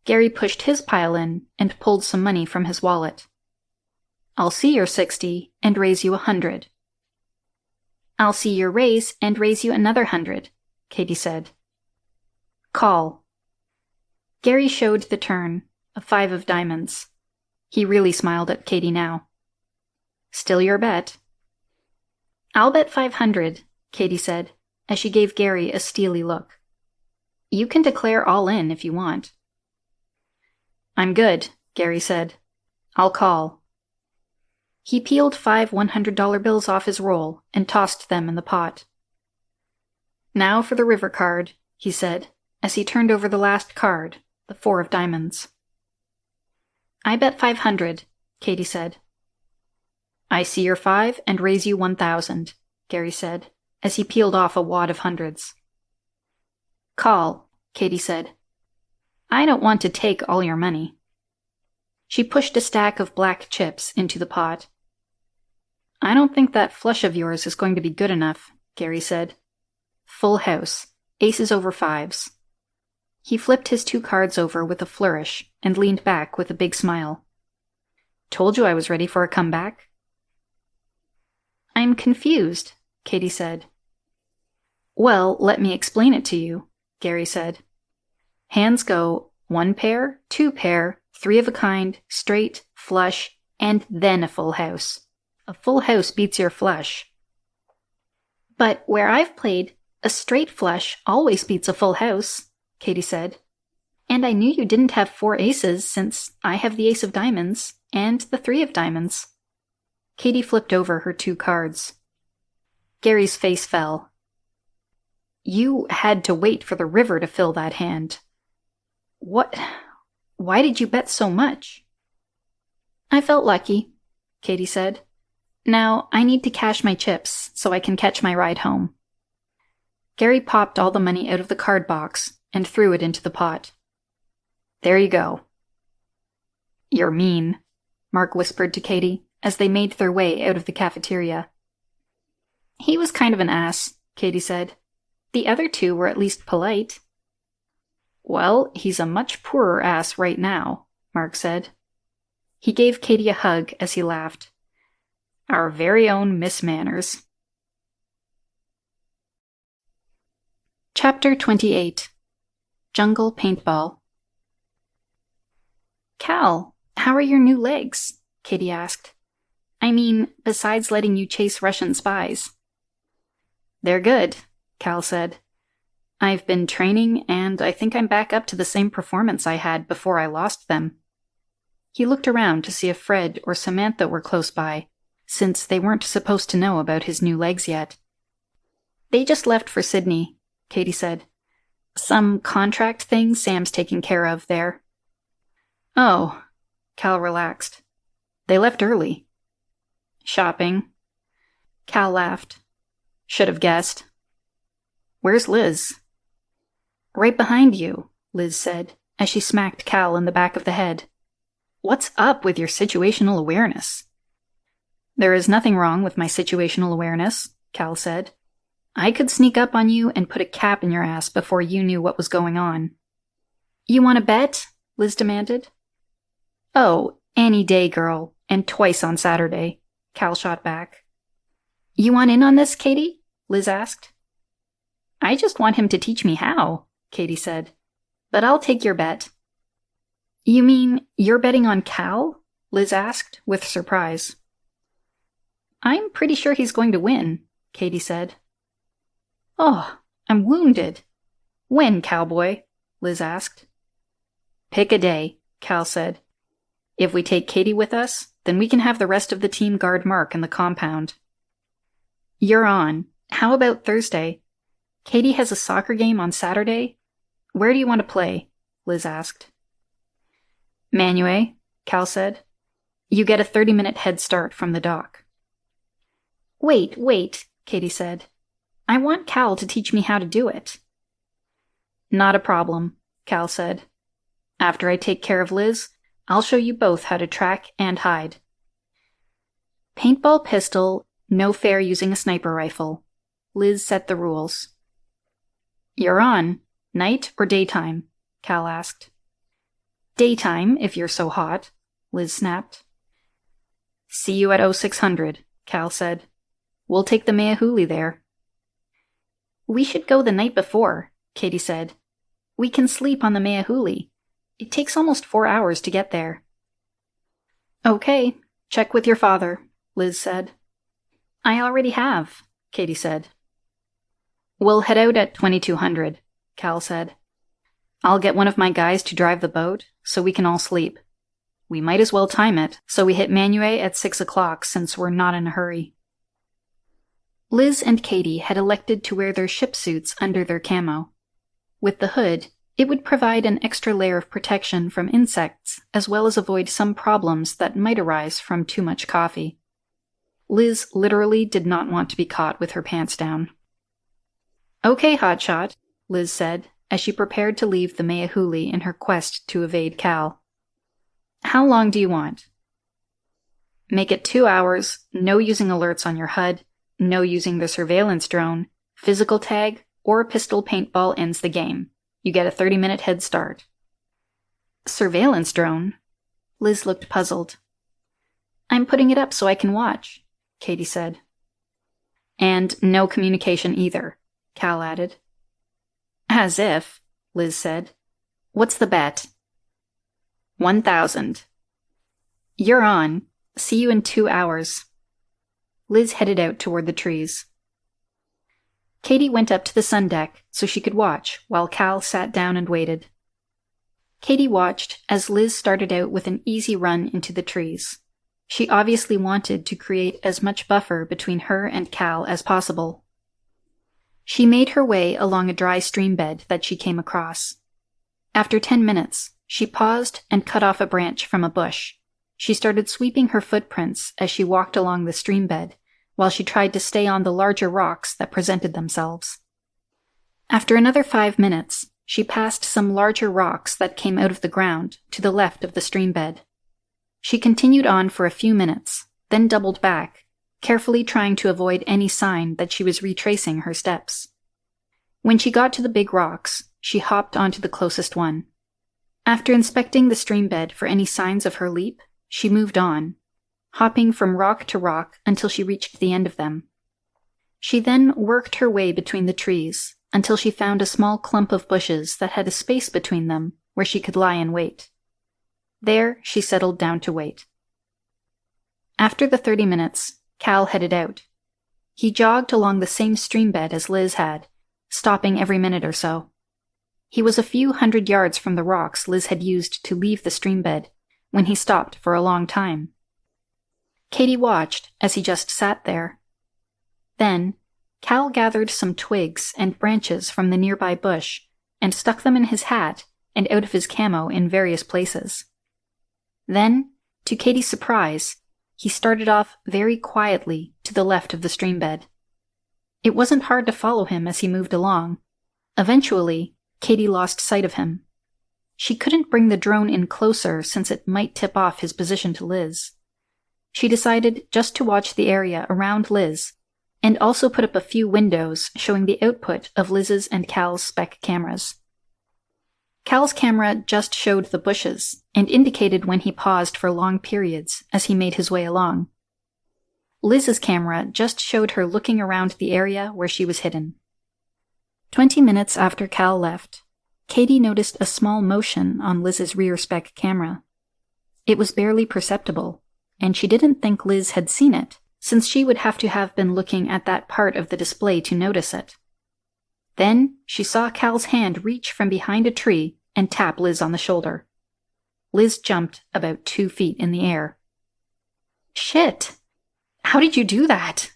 Gary pushed his pile in and pulled some money from his wallet. I'll see your 60 and raise you 100. I'll see your raise and raise you another 100, Katie said. Call. Gary showed the turn, a 5 of diamonds. He really smiled at Katie now. Still your bet. I'll bet 500, Katie said, as she gave Gary a steely look. You can declare all in if you want. I'm good, Gary said. I'll call. He peeled 5 $100 bills off his roll and tossed them in the pot. Now for the river card, he said, as he turned over the last card, the 4 of diamonds. I bet 500, Katie said. I see your 5 and raise you 1,000, Gary said, as he peeled off a wad of hundreds. Call, Katie said. I don't want to take all your money. She pushed a stack of black chips into the pot. I don't think that flush of yours is going to be good enough, Gary said. Full house, aces over 5s. He flipped his 2 cards over with a flourish and leaned back with a big smile. Told you I was ready for a comeback. I'm confused, Katie said. Well, let me explain it to you, Gary said. Hands go 1 pair, 2 pair, 3 of a kind, straight, flush, and then a full house. A full house beats your flush. But where I've played, a straight flush always beats a full house, Katie said. And I knew you didn't have 4 aces since I have the ace of diamonds and the 3 of diamonds. Katie flipped over her 2 cards. Gary's face fell. You had to wait for the river to fill that hand. What? Why did you bet so much? I felt lucky, Katie said. Now I need to cash my chips so I can catch my ride home. Gary popped all the money out of the card box and threw it into the pot. There you go. You're mean, Mark whispered to Katie as they made their way out of the cafeteria. He was kind of an ass, Katie said. The other 2 were at least polite. Well, he's a much poorer ass right now, Mark said. He gave Katie a hug as he laughed. Our very own Miss Manners. Chapter 28. Jungle Paintball. Cal, how are your new legs? Katie asked. I mean, besides letting you chase Russian spies. They're good, Cal said. I've been training, and I think I'm back up to the same performance I had before I lost them. He looked around to see if Fred or Samantha were close by, since they weren't supposed to know about his new legs yet. They just left for Sydney, Katie said. Some contract thing Sam's taking care of there. Oh, Cal relaxed. They left early. Shopping. Cal laughed. Should have guessed. Where's Liz? Right behind you, Liz said, as she smacked Cal in the back of the head. What's up with your situational awareness? There is nothing wrong with my situational awareness, Cal said. I could sneak up on you and put a cap in your ass before you knew what was going on. You want to bet? Liz demanded. Oh, any day, girl, and twice on Saturday, Cal shot back. You want in on this, Katie? Liz asked. I just want him to teach me how, Katie said. But I'll take your bet. You mean you're betting on Cal? Liz asked, with surprise. I'm pretty sure he's going to win, Katie said. Oh, I'm wounded. When, cowboy? Liz asked. Pick a day, Cal said. If we take Katie with us, then we can have the rest of the team guard Mark in the compound. You're on. How about Thursday? Katie has a soccer game on Saturday. Where do you want to play? Liz asked. Manue, Cal said. You get a 30-minute head start from the dock. Wait, Katie said. I want Cal to teach me how to do it. Not a problem, Cal said. After I take care of Liz, I'll show you both how to track and hide. Paintball pistol, no fair using a sniper rifle. Liz set the rules. You're on. Night or daytime? Cal asked. Daytime, if you're so hot, Liz snapped. See you at 0600, Cal said. We'll take the Meahuli there. We should go the night before, Katie said. We can sleep on the Meahuli. It takes almost 4 hours to get there. Okay, check with your father, Liz said. I already have, Katie said. We'll head out at 2200, Cal said. I'll get one of my guys to drive the boat so we can all sleep. We might as well time it so we hit Manue at 6 o'clock since we're not in a hurry. Liz and Katie had elected to wear their ship suits under their camo. With the hood, it would provide an extra layer of protection from insects as well as avoid some problems that might arise from too much coffee. Liz literally did not want to be caught with her pants down. Okay, hotshot, Liz said as she prepared to leave the Mayahuli in her quest to evade Cal. How long do you want? Make it 2 hours, no using alerts on your HUD, no using the surveillance drone, physical tag, or pistol paintball ends the game. You get a 30-minute head start. Surveillance drone? Liz looked puzzled. I'm putting it up so I can watch, Katie said. And no communication either, Cal added. As if, Liz said. What's the bet? 1,000. You're on. See you in 2 hours. Liz headed out toward the trees. Katie went up to the sun deck so she could watch while Cal sat down and waited. Katie watched as Liz started out with an easy run into the trees. She obviously wanted to create as much buffer between her and Cal as possible. She made her way along a dry stream bed that she came across. After 10 minutes, she paused and cut off a branch from a bush. She started sweeping her footprints as she walked along the stream bed, while she tried to stay on the larger rocks that presented themselves. After another 5 minutes, she passed some larger rocks that came out of the ground to the left of the stream bed. She continued on for a few minutes, then doubled back, carefully trying to avoid any sign that she was retracing her steps. When she got to the big rocks, she hopped onto the closest one. After inspecting the stream bed for any signs of her leap, she moved on, hopping from rock to rock until she reached the end of them. She then worked her way between the trees until she found a small clump of bushes that had a space between them where she could lie in wait. There, she settled down to wait. After the 30 minutes, Cal headed out. He jogged along the same stream bed as Liz had, stopping every minute or so. He was a few 100 yards from the rocks Liz had used to leave the stream bed when he stopped for a long time. Katie watched as he just sat there. Then, Cal gathered some twigs and branches from the nearby bush and stuck them in his hat and out of his camo in various places. Then, to Katie's surprise, he started off very quietly to the left of the stream bed. It wasn't hard to follow him as he moved along. Eventually, Katie lost sight of him. She couldn't bring the drone in closer since it might tip off his position to Liz. She decided just to watch the area around Liz, and also put up a few windows showing the output of Liz's and Cal's spec cameras. Cal's camera just showed the bushes, and indicated when he paused for long periods as he made his way along. Liz's camera just showed her looking around the area where she was hidden. 20 minutes after Cal left, Katie noticed a small motion on Liz's rear spec camera. It was barely perceptible, and she didn't think Liz had seen it, since she would have to have been looking at that part of the display to notice it. Then she saw Cal's hand reach from behind a tree and tap Liz on the shoulder. Liz jumped about 2 feet in the air. Shit! How did you do that?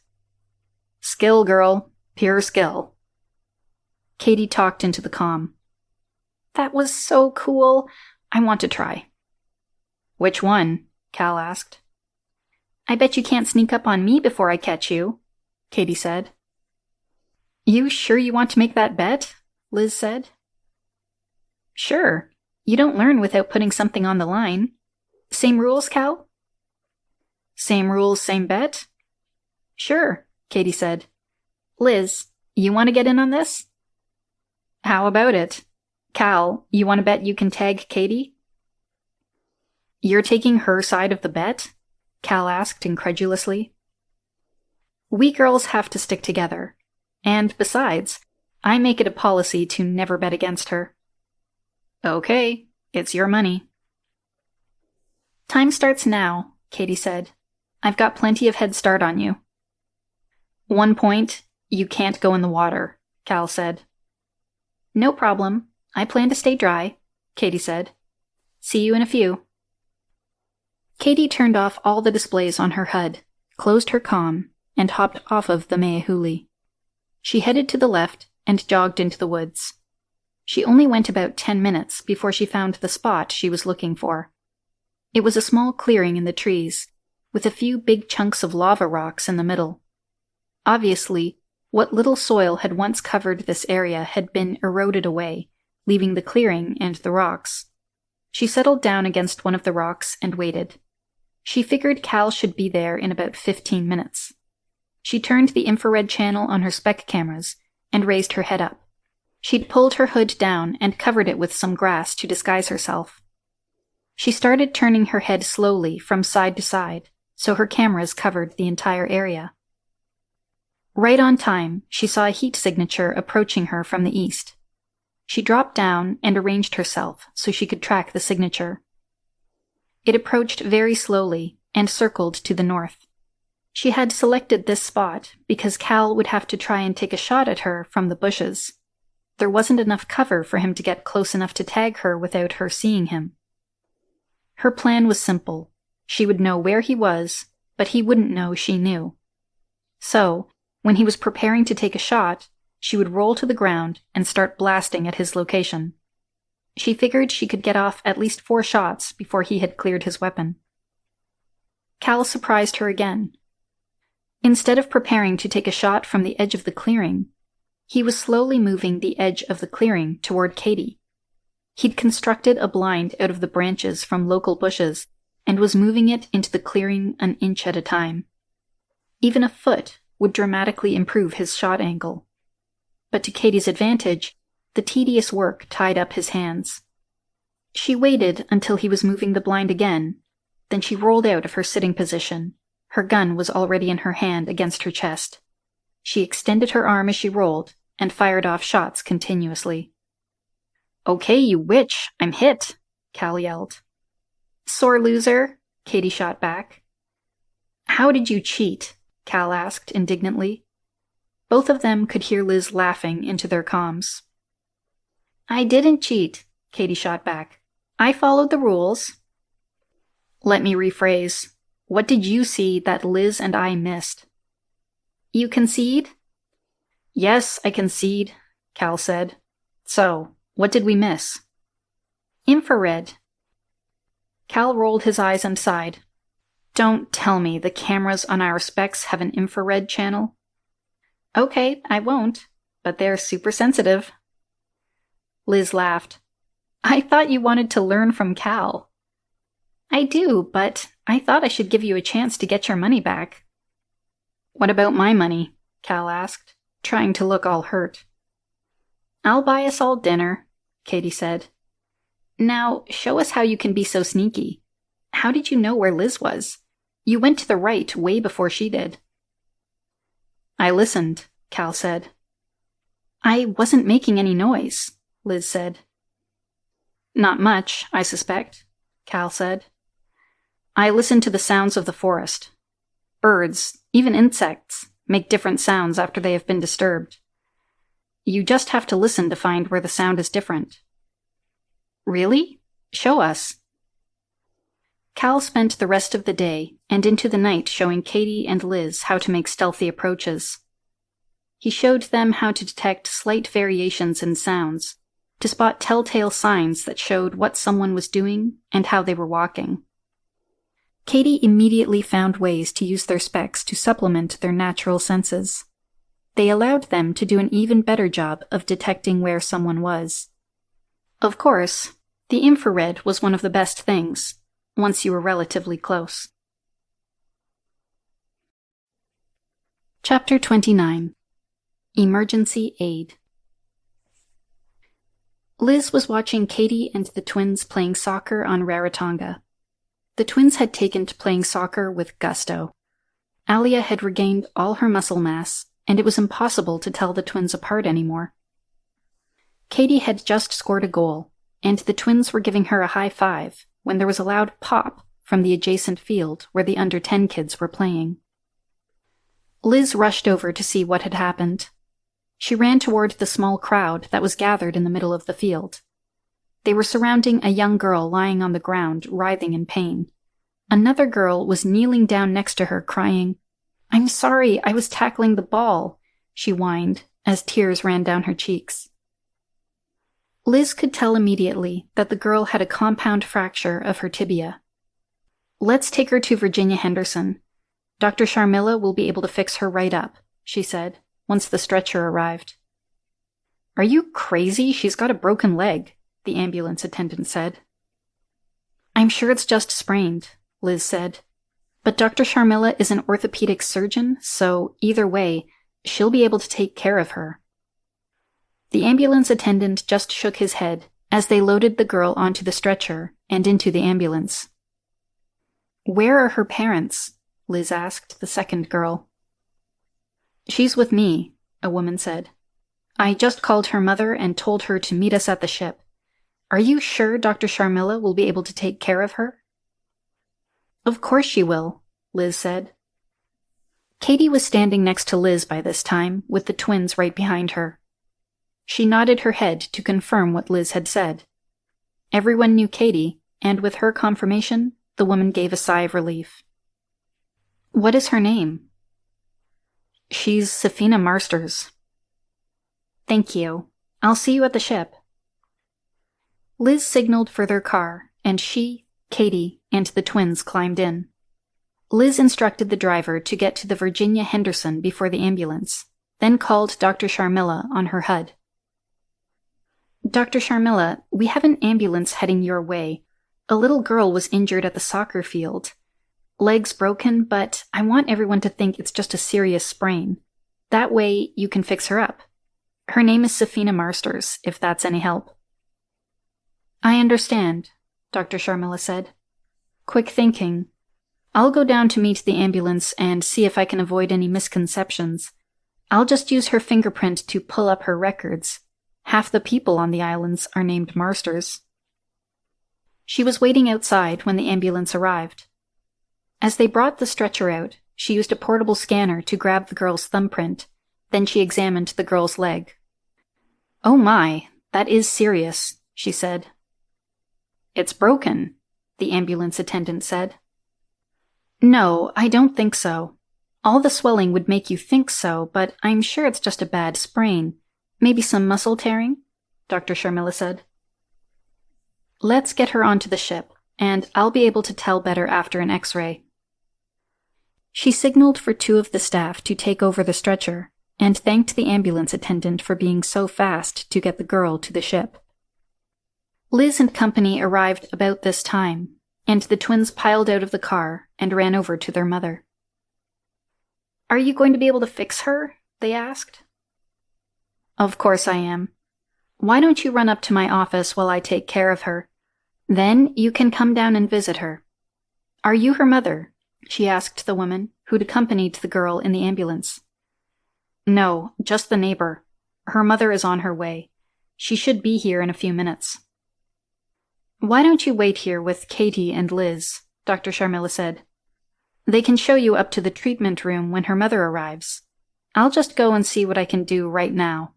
Skill, girl. Pure skill. Katie talked into the comm. That was so cool. I want to try. Which one? Cal asked. I bet you can't sneak up on me before I catch you, Katie said. You sure you want to make that bet? Liz said. Sure. You don't learn without putting something on the line. Same rules, Cal? Same rules, same bet? Sure, Katie said. Liz, you want to get in on this? How about it? Cal, you want to bet you can tag Katie? You're taking her side of the bet? Cal asked incredulously. We girls have to stick together. And besides, I make it a policy to never bet against her. Okay, it's your money. Time starts now, Katie said. I've got plenty of head start on you. 1 point, you can't go in the water, Cal said. No problem. I plan to stay dry, Katie said. See you in a few. Katie turned off all the displays on her HUD, closed her comm, and hopped off of the Meahuli. She headed to the left and jogged into the woods. She only went about 10 minutes before she found the spot she was looking for. It was a small clearing in the trees, with a few big chunks of lava rocks in the middle. Obviously, what little soil had once covered this area had been eroded away, leaving the clearing and the rocks. She settled down against one of the rocks and waited. She figured Cal should be there in about 15 minutes. She turned the infrared channel on her spec cameras and raised her head up. She'd pulled her hood down and covered it with some grass to disguise herself. She started turning her head slowly from side to side, so her cameras covered the entire area. Right on time, she saw a heat signature approaching her from the east. She dropped down and arranged herself so she could track the signature. It approached very slowly and circled to the north. She had selected this spot because Cal would have to try and take a shot at her from the bushes. There wasn't enough cover for him to get close enough to tag her without her seeing him. Her plan was simple. She would know where he was, but he wouldn't know she knew. So, when he was preparing to take a shot, she would roll to the ground and start blasting at his location. She figured she could get off at least 4 shots before he had cleared his weapon. Cal surprised her again. Instead of preparing to take a shot from the edge of the clearing, he was slowly moving the edge of the clearing toward Katie. He'd constructed a blind out of the branches from local bushes and was moving it into the clearing an inch at a time. Even a foot would dramatically improve his shot angle. But to Katie's advantage, the tedious work tied up his hands. She waited until he was moving the blind again, then she rolled out of her sitting position. Her gun was already in her hand against her chest. She extended her arm as she rolled and fired off shots continuously. Okay, you witch, I'm hit, Cal yelled. Sore loser, Katie shot back. How did you cheat? Cal asked indignantly. Both of them could hear Liz laughing into their comms. I didn't cheat, Katie shot back. I followed the rules. Let me rephrase. What did you see that Liz and I missed? You concede? Yes, I concede, Cal said. So, what did we miss? Infrared. Cal rolled his eyes and sighed. Don't tell me the cameras on our specs have an infrared channel. Okay, I won't, but they're super sensitive. Liz laughed. I thought you wanted to learn from Cal. I do, but I thought I should give you a chance to get your money back. What about my money? Cal asked, trying to look all hurt. I'll buy us all dinner, Katie said. Now, show us how you can be so sneaky. How did you know where Liz was? You went to the right way before she did. I listened, Cal said. I wasn't making any noise, Liz said. Not much, I suspect, Cal said. I listened to the sounds of the forest. Birds, even insects, make different sounds after they have been disturbed. You just have to listen to find where the sound is different. Really? Show us. Cal spent the rest of the day and into the night showing Katie and Liz how to make stealthy approaches. He showed them how to detect slight variations in sounds, to spot telltale signs that showed what someone was doing and how they were walking. Katie immediately found ways to use their specs to supplement their natural senses. They allowed them to do an even better job of detecting where someone was. Of course, the infrared was one of the best things, once you were relatively close. Chapter 29. Emergency Aid. Liz was watching Katie and the twins playing soccer on Rarotonga. The twins had taken to playing soccer with gusto. Alia had regained all her muscle mass, and it was impossible to tell the twins apart anymore. Katie had just scored a goal, and the twins were giving her a high five when there was a loud pop from the adjacent field where the under-10 kids were playing. Liz rushed over to see what had happened. She ran toward the small crowd that was gathered in the middle of the field. They were surrounding a young girl lying on the ground, writhing in pain. Another girl was kneeling down next to her, crying, "I'm sorry, I was tackling the ball," she whined as tears ran down her cheeks. Liz could tell immediately that the girl had a compound fracture of her tibia. "Let's take her to Virginia Henderson. Dr. Sharmila will be able to fix her right up," she said, once the stretcher arrived. "Are you crazy? She's got a broken leg," the ambulance attendant said. "I'm sure it's just sprained," Liz said. "But Dr. Sharmila is an orthopedic surgeon, so either way, she'll be able to take care of her." The ambulance attendant just shook his head as they loaded the girl onto the stretcher and into the ambulance. "Where are her parents?" Liz asked the second girl. "She's with me," a woman said. "I just called her mother and told her to meet us at the ship. Are you sure Dr. Sharmila will be able to take care of her?" "Of course she will," Liz said. Katie was standing next to Liz by this time, with the twins right behind her. She nodded her head to confirm what Liz had said. Everyone knew Katie, and with her confirmation, the woman gave a sigh of relief. "What is her name?" "She's Safina Marsters." "Thank you. I'll see you at the ship." Liz signaled for their car, and she, Katie, and the twins climbed in. Liz instructed the driver to get to the Virginia Henderson before the ambulance, then called Dr. Sharmila on her HUD. "Dr. Sharmila, we have an ambulance heading your way. A little girl was injured at the soccer field. Legs broken, but I want everyone to think it's just a serious sprain. That way, you can fix her up. Her name is Safina Marsters, if that's any help." "I understand," Dr. Sharmila said. "Quick thinking. I'll go down to meet the ambulance and see if I can avoid any misconceptions. I'll just use her fingerprint to pull up her records. Half the people on the islands are named Marsters." She was waiting outside when the ambulance arrived. As they brought the stretcher out, she used a portable scanner to grab the girl's thumbprint. Then she examined the girl's leg. "Oh my, that is serious," she said. "It's broken," the ambulance attendant said. "No, I don't think so. All the swelling would make you think so, but I'm sure it's just a bad sprain. Maybe some muscle tearing," Dr. Sharmila said. "Let's get her onto the ship, and I'll be able to tell better after an X-ray." She signaled for two of the staff to take over the stretcher, and thanked the ambulance attendant for being so fast to get the girl to the ship. Liz and company arrived about this time, and the twins piled out of the car and ran over to their mother. "Are you going to be able to fix her?" they asked. "Of course I am. Why don't you run up to my office while I take care of her? Then you can come down and visit her." "Are you her mother?" she asked the woman who'd accompanied the girl in the ambulance. "No, just the neighbor. Her mother is on her way. She should be here in a few minutes." "Why don't you wait here with Katie and Liz?" Dr. Sharmila said. "They can show you up to the treatment room when her mother arrives. I'll just go and see what I can do right now."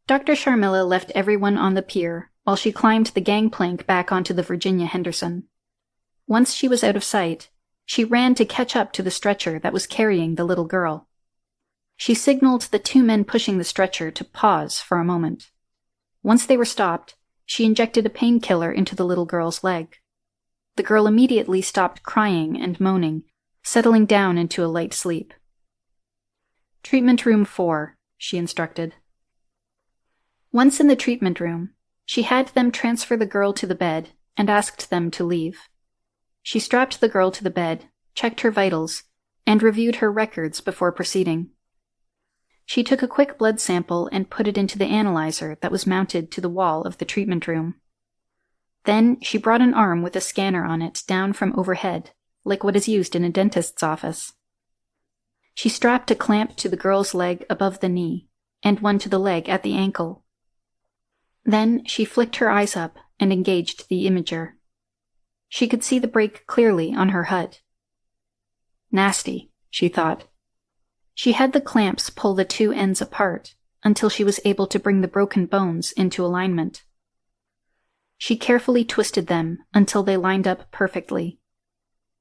Dr. Sharmila left everyone on the pier while she climbed the gangplank back onto the Virginia Henderson. Once she was out of sight, she ran to catch up to the stretcher that was carrying the little girl. She signaled the two men pushing the stretcher to pause for a moment. Once they were stopped, she injected a painkiller into the little girl's leg. The girl immediately stopped crying and moaning, settling down into a light sleep. "Treatment room 4, she instructed. Once in the treatment room, she had them transfer the girl to the bed and asked them to leave. She strapped the girl to the bed, checked her vitals, and reviewed her records before proceeding. She took a quick blood sample and put it into the analyzer that was mounted to the wall of the treatment room. Then she brought an arm with a scanner on it down from overhead, like what is used in a dentist's office. She strapped a clamp to the girl's leg above the knee, and one to the leg at the ankle. Then she flicked her eyes up and engaged the imager. She could see the break clearly on her HUD. Nasty, she thought. She had the clamps pull the two ends apart until she was able to bring the broken bones into alignment. She carefully twisted them until they lined up perfectly.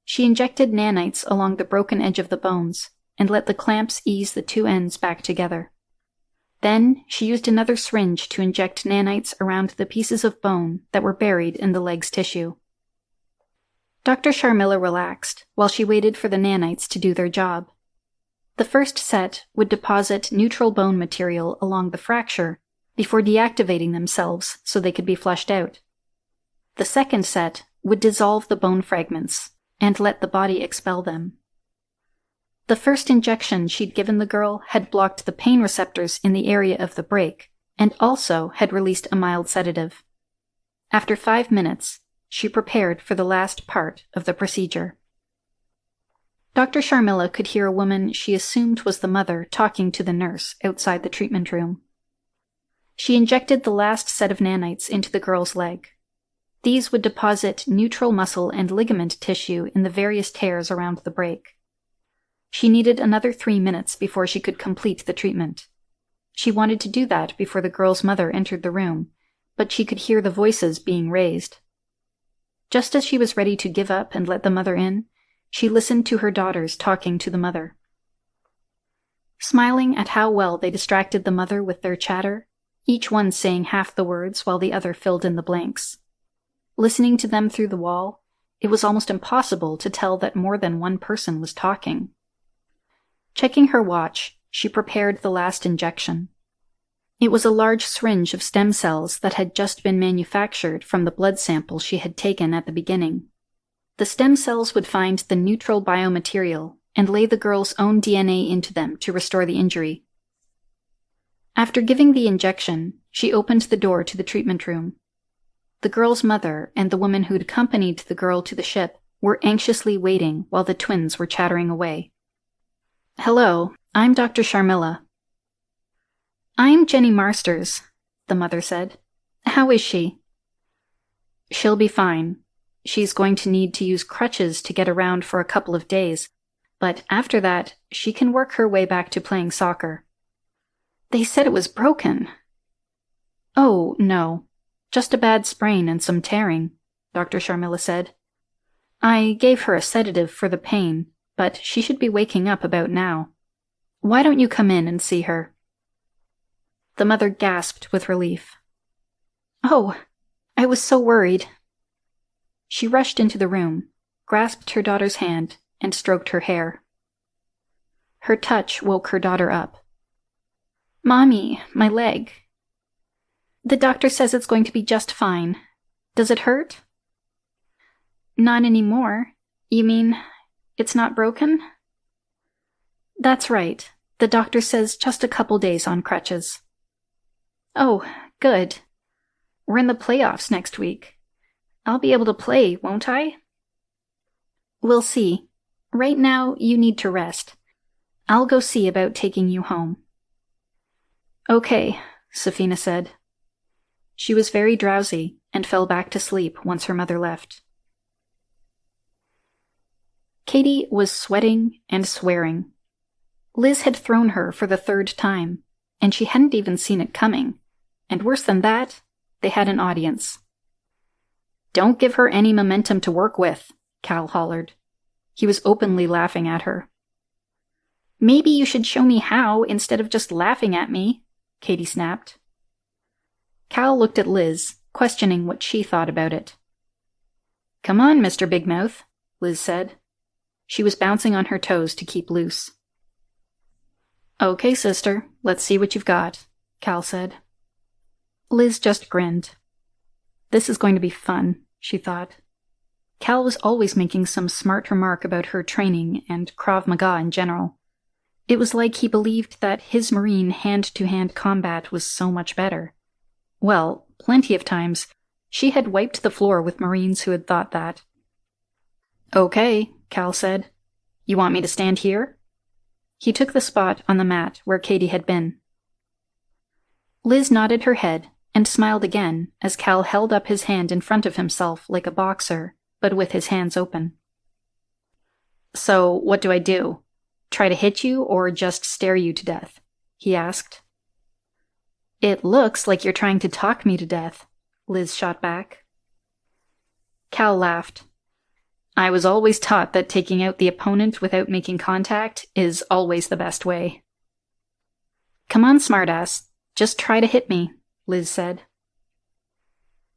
She injected nanites along the broken edge of the bones and let the clamps ease the two ends back together. Then she used another syringe to inject nanites around the pieces of bone that were buried in the leg's tissue. Dr. Sharmila relaxed while she waited for the nanites to do their job. The first set would deposit neutral bone material along the fracture before deactivating themselves so they could be flushed out. The second set would dissolve the bone fragments and let the body expel them. The first injection she'd given the girl had blocked the pain receptors in the area of the break and also had released a mild sedative. After 5 minutes, she prepared for the last part of the procedure. Dr. Sharmila could hear a woman she assumed was the mother talking to the nurse outside the treatment room. She injected the last set of nanites into the girl's leg. These would deposit neutral muscle and ligament tissue in the various tears around the break. She needed another 3 minutes before she could complete the treatment. She wanted to do that before the girl's mother entered the room, but she could hear the voices being raised. Just as she was ready to give up and let the mother in, she listened to her daughters talking to the mother. Smiling at how well they distracted the mother with their chatter, each one saying half the words while the other filled in the blanks. Listening to them through the wall, it was almost impossible to tell that more than one person was talking. Checking her watch, she prepared the last injection. It was a large syringe of stem cells that had just been manufactured from the blood sample she had taken at the beginning. The stem cells would find the neutral biomaterial and lay the girl's own DNA into them to restore the injury. After giving the injection, she opened the door to the treatment room. The girl's mother and the woman who'd accompanied the girl to the ship were anxiously waiting while the twins were chattering away. "Hello, I'm Dr. Sharmila." "I'm Jenny Marsters," the mother said. "How is she?" "She'll be fine. She's going to need to use crutches to get around for a couple of days, but after that, she can work her way back to playing soccer." "They said it was broken." "Oh, no. Just a bad sprain and some tearing," Dr. Sharmila said. "I gave her a sedative for the pain, but she should be waking up about now. Why don't you come in and see her?" The mother gasped with relief. "Oh, I was so worried." She rushed into the room, grasped her daughter's hand, and stroked her hair. Her touch woke her daughter up. "Mommy, my leg." "The doctor says it's going to be just fine. Does it hurt?" "Not anymore. You mean it's not broken?" "That's right. The doctor says just a couple days on crutches." "Oh, good. We're in the playoffs next week. I'll be able to play, won't I?" "We'll see. Right now, you need to rest. I'll go see about taking you home." "Okay," Safina said. She was very drowsy and fell back to sleep once her mother left. Katie was sweating and swearing. Liz had thrown her for the 3rd time, and she hadn't even seen it coming. And worse than that, they had an audience. "Don't give her any momentum to work with," Cal hollered. He was openly laughing at her. "Maybe you should show me how instead of just laughing at me," Katie snapped. Cal looked at Liz, questioning what she thought about it. "Come on, Mr. Big Mouth," Liz said. She was bouncing on her toes to keep loose. "Okay, sister, let's see what you've got," Cal said. Liz just grinned. This is going to be fun, she thought. Cal was always making some smart remark about her training and Krav Maga in general. It was like he believed that his Marine hand-to-hand combat was so much better. Well, plenty of times, she had wiped the floor with Marines who had thought that. "Okay," Cal said. "You want me to stand here?" He took the spot on the mat where Katie had been. Liz nodded her head and smiled again as Cal held up his hand in front of himself like a boxer, but with his hands open. "So, what do I do?" Try to hit you or just stare you to death? He asked. It looks like you're trying to talk me to death, Liz shot back. Cal laughed. I was always taught that taking out the opponent without making contact is always the best way. Come on, smartass. Just try to hit me, Liz said.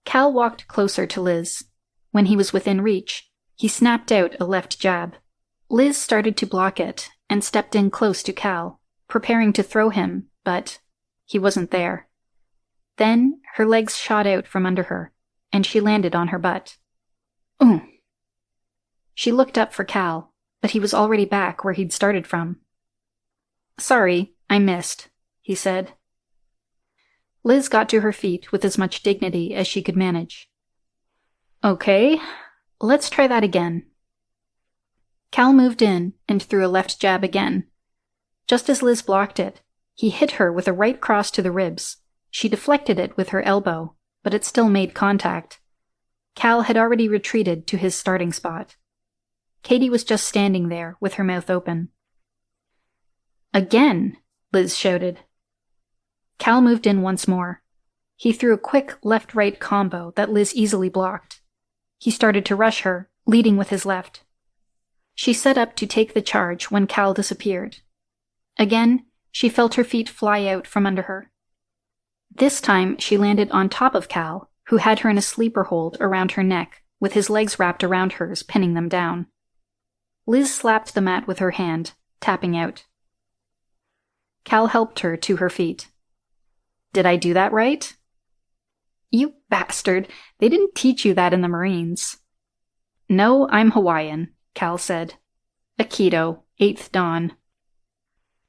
Cal walked closer to Liz. When he was within reach, he snapped out a left jab. Liz started to block it and stepped in close to Cal, preparing to throw him, but he wasn't there. Then her legs shot out from under her, and she landed on her butt. Ooh. She looked up for Cal, but he was already back where he'd started from. Sorry, I missed, he said. Liz got to her feet with as much dignity as she could manage. Okay, let's try that again. Cal moved in and threw a left jab again. Just as Liz blocked it, he hit her with a right cross to the ribs. She deflected it with her elbow, but it still made contact. Cal had already retreated to his starting spot. Katie was just standing there with her mouth open. Again, Liz shouted. Cal moved in once more. He threw a quick left-right combo that Liz easily blocked. He started to rush her, leading with his left. She set up to take the charge when Cal disappeared. Again, she felt her feet fly out from under her. This time, she landed on top of Cal, who had her in a sleeper hold around her neck, with his legs wrapped around hers, pinning them down. Liz slapped the mat with her hand, tapping out. Cal helped her to her feet. Did I do that right? You bastard. They didn't teach you that in the Marines. No, I'm Hawaiian, Cal said. Aikido, 8th Dan.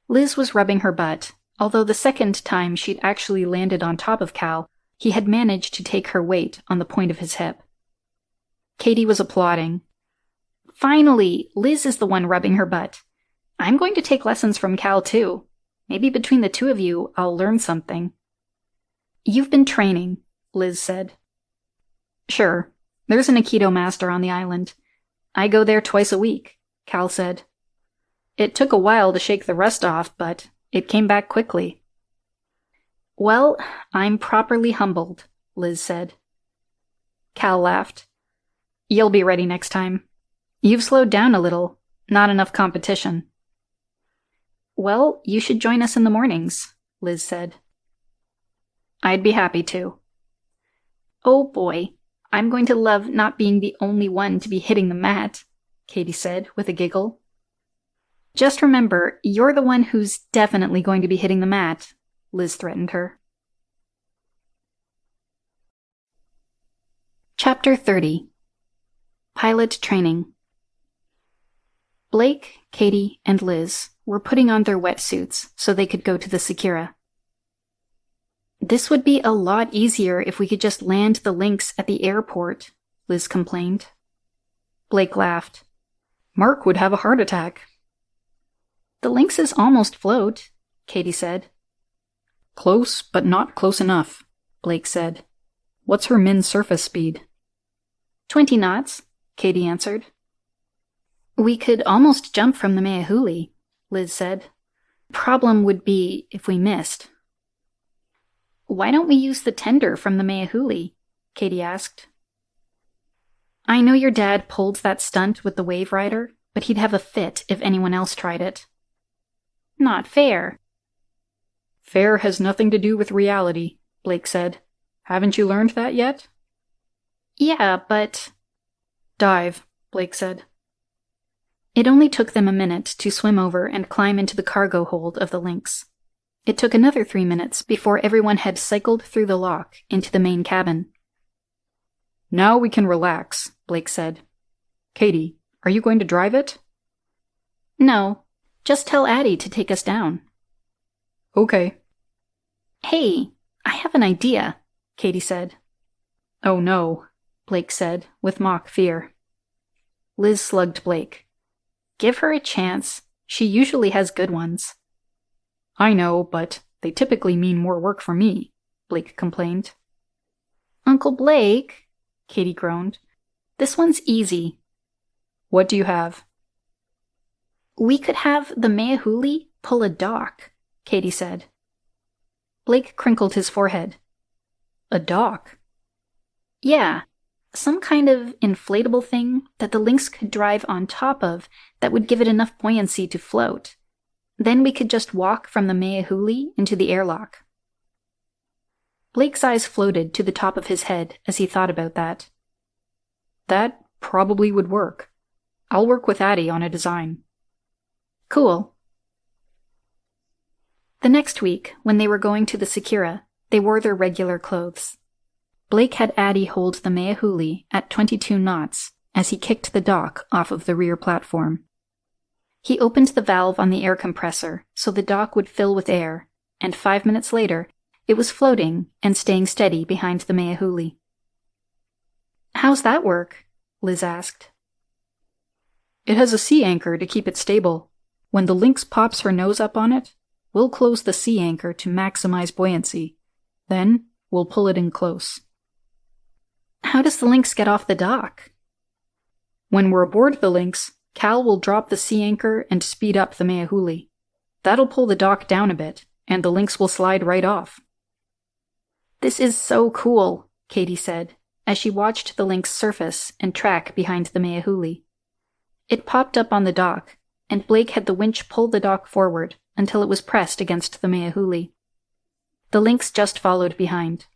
Liz was rubbing her butt, although the second time she'd actually landed on top of Cal, he had managed to take her weight on the point of his hip. Katie was applauding. Finally, Liz is the one rubbing her butt. I'm going to take lessons from Cal too. Maybe between the two of you, I'll learn something. You've been training, Liz said. Sure. There's an Aikido master on the island. I go there twice a week, Cal said. It took a while to shake the rust off, but it came back quickly. Well, I'm properly humbled, Liz said. Cal laughed. You'll be ready next time. You've slowed down a little. Not enough competition. Well, you should join us in the mornings, Liz said. I'd be happy to. Oh boy, I'm going to love not being the only one to be hitting the mat, Katie said with a giggle. Just remember, you're the one who's definitely going to be hitting the mat, Liz threatened her. Chapter 30. Pilot Training. Blake, Katie, and Liz were putting on their wetsuits so they could go to the Sakura. This would be a lot easier if we could just land the Lynx at the airport, Liz complained. Blake laughed. Mark would have a heart attack. The Lynxes almost float, Katie said. Close, but not close enough, Blake said. What's her min surface speed? 20 knots, Katie answered. We could almost jump from the Meahuli, Liz said. Problem would be if we missed. Why don't we use the tender from the Meahuli? Katie asked. I know your dad pulled that stunt with the Wave Rider, but he'd have a fit if anyone else tried it. Not fair. Fair has nothing to do with reality, Blake said. Haven't you learned that yet? Yeah, but... Dive, Blake said. It only took them a minute to swim over and climb into the cargo hold of the Lynx. It took another 3 minutes before everyone had cycled through the lock into the main cabin. Now we can relax, Blake said. Katie, are you going to drive it? No, just tell Addie to take us down. Okay. Hey, I have an idea, Katie said. Oh no, Blake said with mock fear. Liz slugged Blake. Give her a chance. She usually has good ones. I know, but they typically mean more work for me, Blake complained. Uncle Blake, Katie groaned. This one's easy. What do you have? We could have the Meahuli pull a dock, Katie said. Blake crinkled his forehead. A dock? Yeah, some kind of inflatable thing that the Lynx could drive on top of that would give it enough buoyancy to float. Then we could just walk from the Meahuli into the airlock. Blake's eyes floated to the top of his head as he thought about that. That probably would work. I'll work with Addie on a design. Cool. The next week, when they were going to the Sakura, they wore their regular clothes. Blake had Addie hold the Meahuli at 22 knots as he kicked the dock off of the rear platform. He opened the valve on the air compressor so the dock would fill with air, and 5 minutes later, it was floating and staying steady behind the Meahuli. How's that work? Liz asked. It has a sea anchor to keep it stable. When the Lynx pops her nose up on it, we'll close the sea anchor to maximize buoyancy. Then, we'll pull it in close. How does the Lynx get off the dock? When we're aboard the Lynx, Cal will drop the sea anchor and speed up the Meahuli. That'll pull the dock down a bit, and the Lynx will slide right off. This is so cool, Katie said, as she watched the Lynx surface and track behind the Meahuli. It popped up on the dock, and Blake had the winch pull the dock forward until it was pressed against the Meahuli. The Lynx just followed behind.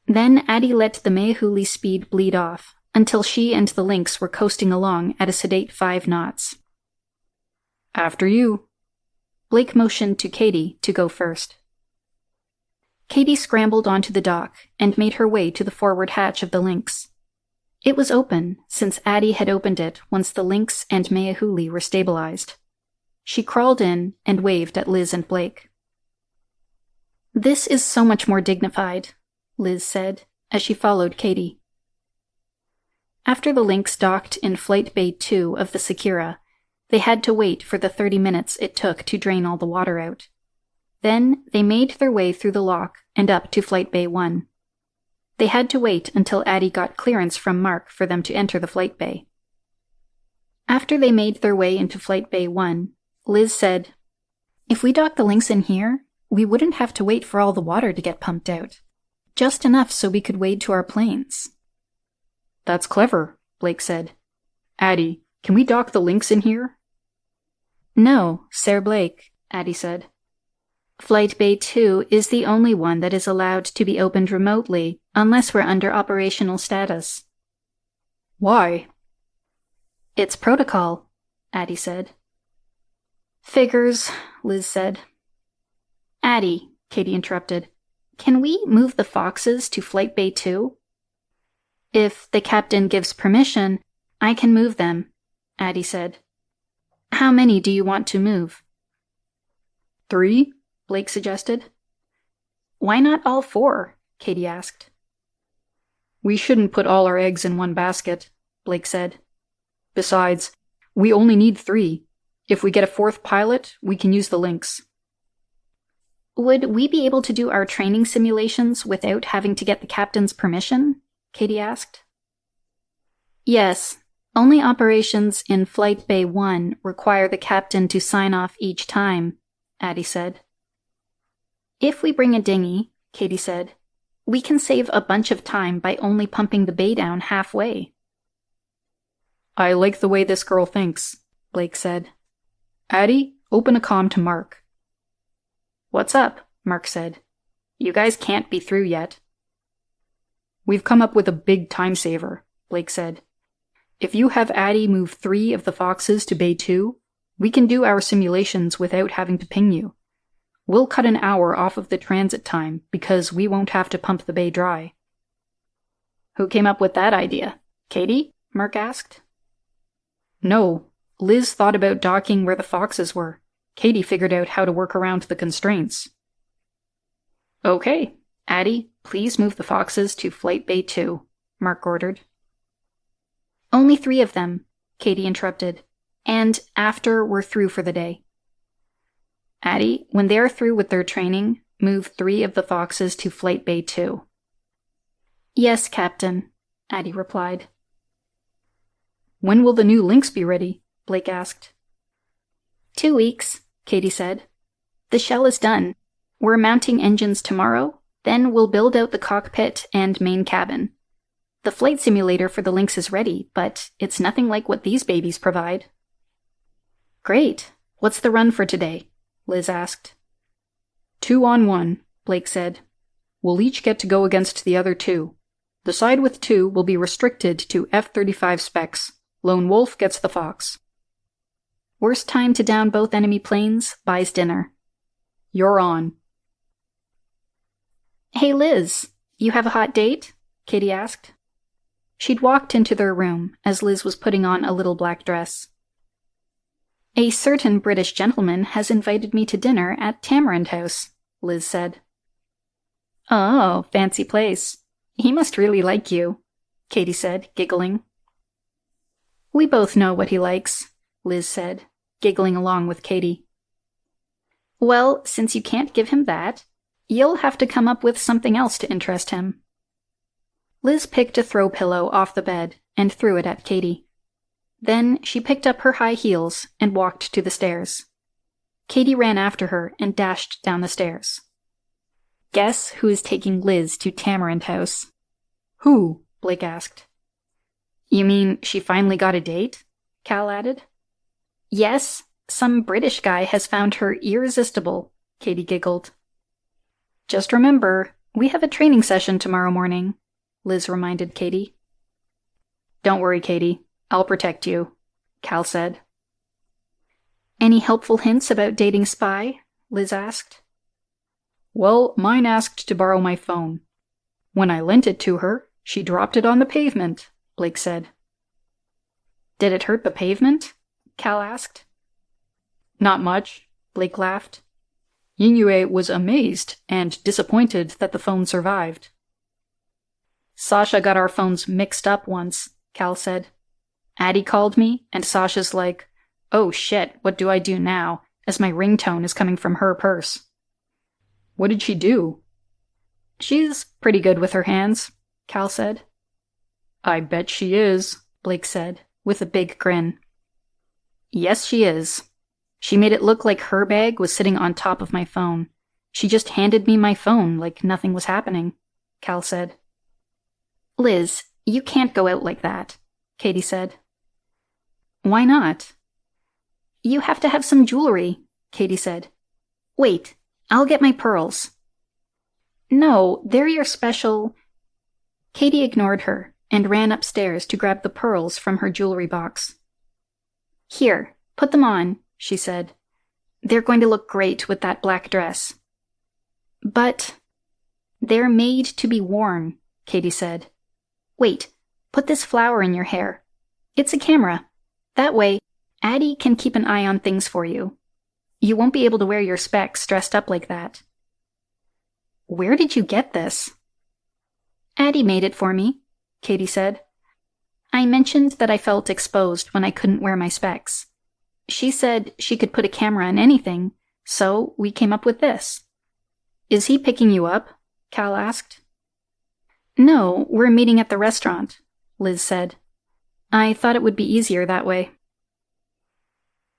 Then Addie let the Meahuli speed bleed off until she and the Lynx were coasting along at a sedate 5 knots. After you. Blake motioned to Katie to go first. Katie scrambled onto the dock and made her way to the forward hatch of the Lynx. It was open, since Addie had opened it once the Lynx and Meahuli were stabilized. She crawled in and waved at Liz and Blake. This is so much more dignified, Liz said, as she followed Katie. After the Lynx docked in Flight Bay 2 of the Sakura, they had to wait for the 30 minutes it took to drain all the water out. Then they made their way through the lock and up to Flight Bay 1. They had to wait until Addie got clearance from Mark for them to enter the flight bay. After they made their way into Flight Bay 1, Liz said, "If we dock the Lynx in here, we wouldn't have to wait for all the water to get pumped out. Just enough so we could wade to our planes." That's clever, Blake said. Addie, can we dock the Lynx in here? No, Sir Blake, Addie said. Flight Bay 2 is the only one that is allowed to be opened remotely unless we're under operational status. Why? It's protocol, Addie said. Figures, Liz said. Addie, Katie interrupted, can we move the Foxes to Flight Bay 2? If the captain gives permission, I can move them, Addie said. How many do you want to move? 3, Blake suggested. Why not all 4? Katie asked. We shouldn't put all our eggs in one basket, Blake said. Besides, we only need 3. If we get a 4th pilot, we can use the Lynx. Would we be able to do our training simulations without having to get the captain's permission? Katie asked. Yes, only operations in Flight Bay 1 require the captain to sign off each time, Addie said. If we bring a dinghy, Katie said, we can save a bunch of time by only pumping the bay down halfway. I like the way this girl thinks, Blake said. Addie, open a comm to Mark. What's up? Mark said. You guys can't be through yet. We've come up with a big time saver, Blake said. If you have Addie move 3 of the Foxes to Bay 2, we can do our simulations without having to ping you. We'll cut an hour off of the transit time because we won't have to pump the bay dry. Who came up with that idea? Katie? Mark asked. No, Liz thought about docking where the Foxes were. Katie figured out how to work around the constraints. Okay, Addie, please move the Foxes to Flight Bay 2, Mark ordered. Only 3 of them, Katie interrupted, and after we're through for the day. Addie, when they're through with their training, move 3 of the Foxes to Flight Bay 2. Yes, Captain, Addie replied. When will the new Lynx be ready? Blake asked. 2 weeks, Katie said. The shell is done. We're mounting engines tomorrow, then we'll build out the cockpit and main cabin. The flight simulator for the Lynx is ready, but it's nothing like what these babies provide. Great. What's the run for today? Liz asked. 2 on 1, Blake said. We'll each get to go against the other 2. The side with 2 will be restricted to F-35 specs. Lone Wolf gets the Fox. Worst time to down both enemy planes, buys dinner. You're on. Hey Liz, you have a hot date? Katie asked. She'd walked into their room as Liz was putting on a little black dress. A certain British gentleman has invited me to dinner at Tamarind House, Liz said. Oh, fancy place. He must really like you, Katie said, giggling. We both know what he likes, Liz said, giggling along with Katie. Well, since you can't give him that, you'll have to come up with something else to interest him. Liz picked a throw pillow off the bed and threw it at Katie. Then she picked up her high heels and walked to the stairs. Katie ran after her and dashed down the stairs. Guess who is taking Liz to Tamarind House? Who? Blake asked. You mean she finally got a date? Cal added. Yes, some British guy has found her irresistible, Katie giggled. Just remember, we have a training session tomorrow morning, Liz reminded Katie. Don't worry, Katie. I'll protect you, Cal said. Any helpful hints about dating Spy? Liz asked. Well, mine asked to borrow my phone. When I lent it to her, she dropped it on the pavement, Blake said. Did it hurt the pavement? Cal asked. Not much, Blake laughed. Yingyue was amazed and disappointed that the phone survived. Sasha got our phones mixed up once, Cal said. Addie called me, and Sasha's like, oh shit, what do I do now, as my ringtone is coming from her purse. What did she do? She's pretty good with her hands, Cal said. I bet she is, Blake said, with a big grin. Yes, she is. She made it look like her bag was sitting on top of my phone. She just handed me my phone like nothing was happening, Cal said. Liz, you can't go out like that, Katie said. Why not? You have to have some jewelry, Katie said. Wait, I'll get my pearls. No, they're your special... Katie ignored her and ran upstairs to grab the pearls from her jewelry box. Here, put them on, she said. They're going to look great with that black dress. But... They're made to be worn, Katie said. Wait, put this flower in your hair. It's a camera. That way, Addie can keep an eye on things for you. You won't be able to wear your specs dressed up like that. Where did you get this? Addie made it for me, Katie said. I mentioned that I felt exposed when I couldn't wear my specs. She said she could put a camera on anything, so we came up with this. Is he picking you up? Cal asked. No, we're meeting at the restaurant, Liz said. I thought it would be easier that way.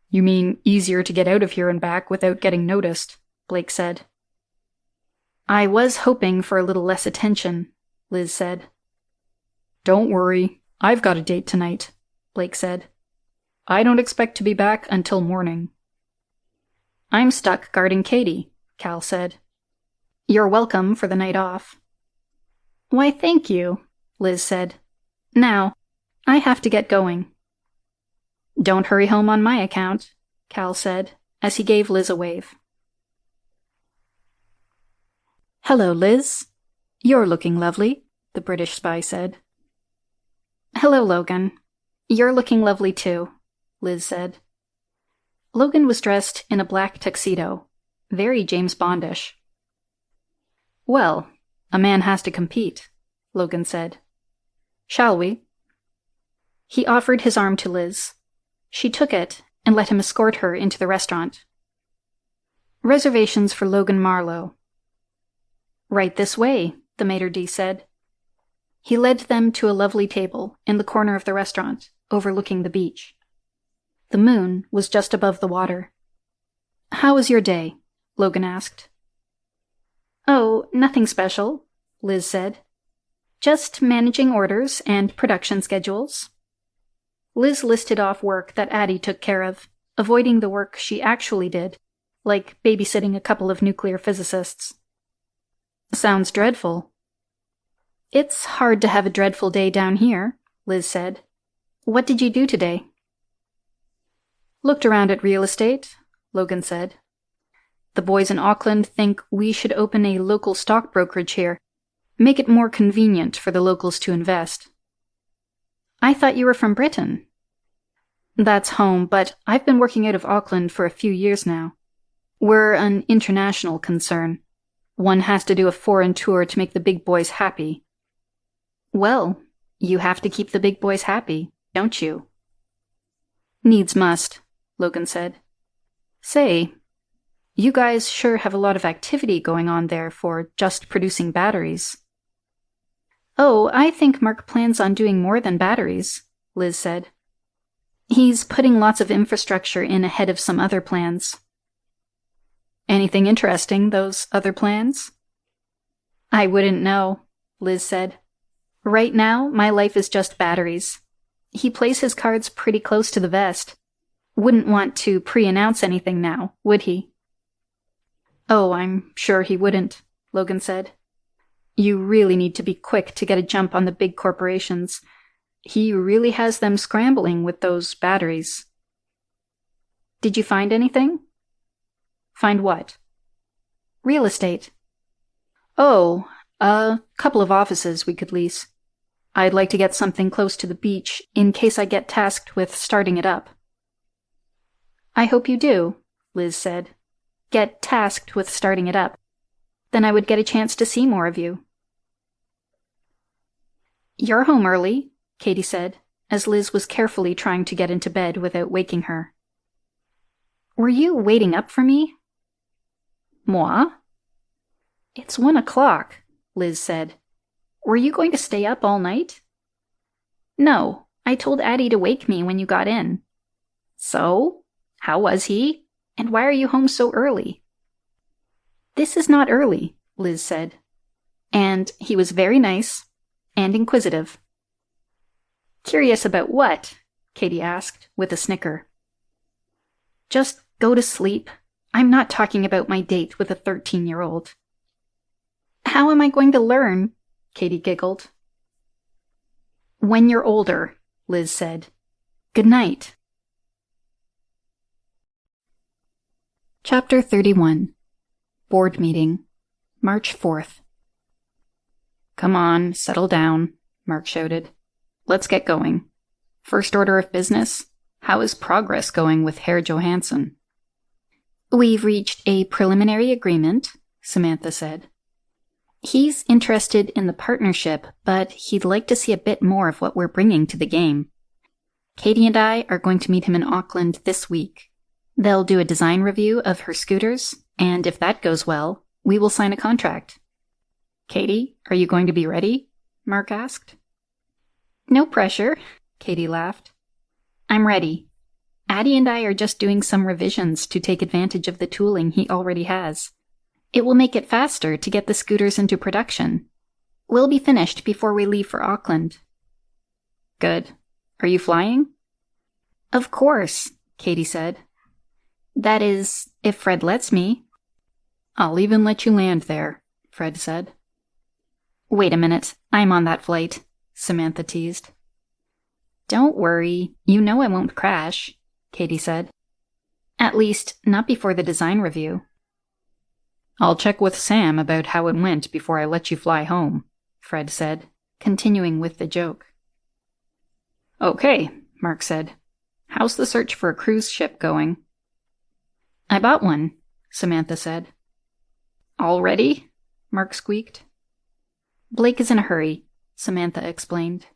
You mean easier to get out of here and back without getting noticed, Blake said. I was hoping for a little less attention, Liz said. Don't worry, I've got a date tonight, Blake said. I don't expect to be back until morning. I'm stuck guarding Katie, Cal said. You're welcome for the night off. Why, thank you, Liz said. Now, I have to get going. Don't hurry home on my account, Cal said, as he gave Liz a wave. Hello, Liz. You're looking lovely, the British spy said. Hello, Logan. You're looking lovely too, Liz said. Logan was dressed in a black tuxedo, very James Bondish. Well, a man has to compete, Logan said. Shall we? He offered his arm to Liz. She took it and let him escort her into the restaurant. Reservations for Logan Marlowe. Right this way, the maitre d' said. He led them to a lovely table in the corner of the restaurant, overlooking the beach. The moon was just above the water, How was your day? Logan asked. Oh, nothing special, Liz said. Just managing orders and production schedules. Liz listed off work that Addie took care of, avoiding the work she actually did, like babysitting a couple of nuclear physicists. Sounds dreadful. It's hard to have a dreadful day down here, Liz said. What did you do today? Looked around at real estate, Logan said. The boys in Auckland think we should open a local stock brokerage here. Make it more convenient for the locals to invest. I thought you were from Britain. That's home, but I've been working out of Auckland for a few years now. We're an international concern. One has to do a foreign tour to make the big boys happy. Well, you have to keep the big boys happy, don't you? Needs must, Logan said. Say, you guys sure have a lot of activity going on there for just producing batteries. Oh, I think Mark plans on doing more than batteries, Liz said. He's putting lots of infrastructure in ahead of some other plans. Anything interesting, those other plans? I wouldn't know, Liz said. Right now, my life is just batteries. He plays his cards pretty close to the vest. Wouldn't want to pre-announce anything now, would he? Oh, I'm sure he wouldn't, Logan said. You really need to be quick to get a jump on the big corporations. He really has them scrambling with those batteries. Did you find anything? Find what? Real estate. Oh, a couple of offices we could lease. I'd like to get something close to the beach in case I get tasked with starting it up. I hope you do, Liz said. Get tasked with starting it up. Then I would get a chance to see more of you. You're home early, Katie said, as Liz was carefully trying to get into bed without waking her. Were you waiting up for me? Moi? It's 1 o'clock, Liz said. Were you going to stay up all night? No, I told Addie to wake me when you got in. So? How was he? And why are you home so early? This is not early, Liz said. And he was very nice and inquisitive. Curious about what? Katie asked, with a snicker. Just go to sleep. I'm not talking about my date with a 13-year-old. How am I going to learn? Katie giggled. When you're older, Liz said. Good night. Chapter 31. Board Meeting, March 4th. Come on, settle down, Mark shouted. Let's get going. First order of business, how is progress going with Herr Johansson? We've reached a preliminary agreement, Samantha said. He's interested in the partnership, but he'd like to see a bit more of what we're bringing to the game. Katie and I are going to meet him in Auckland this week. They'll do a design review of her scooters, and if that goes well, we will sign a contract. Katie, are you going to be ready? Mark asked. No pressure, Katie laughed. I'm ready. Addie and I are just doing some revisions to take advantage of the tooling he already has. It will make it faster to get the scooters into production. We'll be finished before we leave for Auckland. Good. Are you flying? Of course, Katie said. That is, if Fred lets me. I'll even let you land there, Fred said. Wait a minute, I'm on that flight, Samantha teased. Don't worry, you know I won't crash, Katie said. At least, not before the design review. I'll check with Sam about how it went before I let you fly home, Fred said, continuing with the joke. Okay, Mark said. How's the search for a cruise ship going? I bought one, Samantha said. Already? Mark squeaked. Blake is in a hurry, Samantha explained.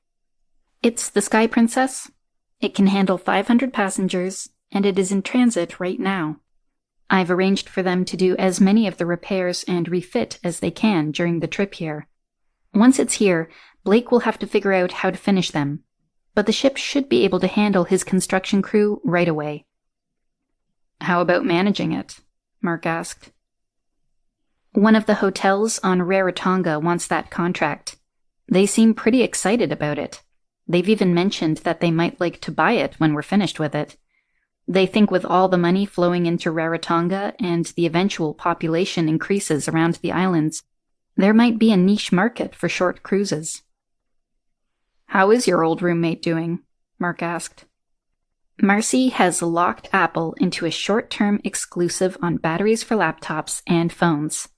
It's the Sky Princess. It can handle 500 passengers, and it is in transit right now. I've arranged for them to do as many of the repairs and refit as they can during the trip here. Once it's here, Blake will have to figure out how to finish them, but the ship should be able to handle his construction crew right away. How about managing it? Mark asked. One of the hotels on Rarotonga wants that contract. They seem pretty excited about it. They've even mentioned that they might like to buy it when we're finished with it. They think with all the money flowing into Rarotonga and the eventual population increases around the islands, there might be a niche market for short cruises. How is your old roommate doing? Mark asked. Marcy has locked Apple into a short-term exclusive on batteries for laptops and phones.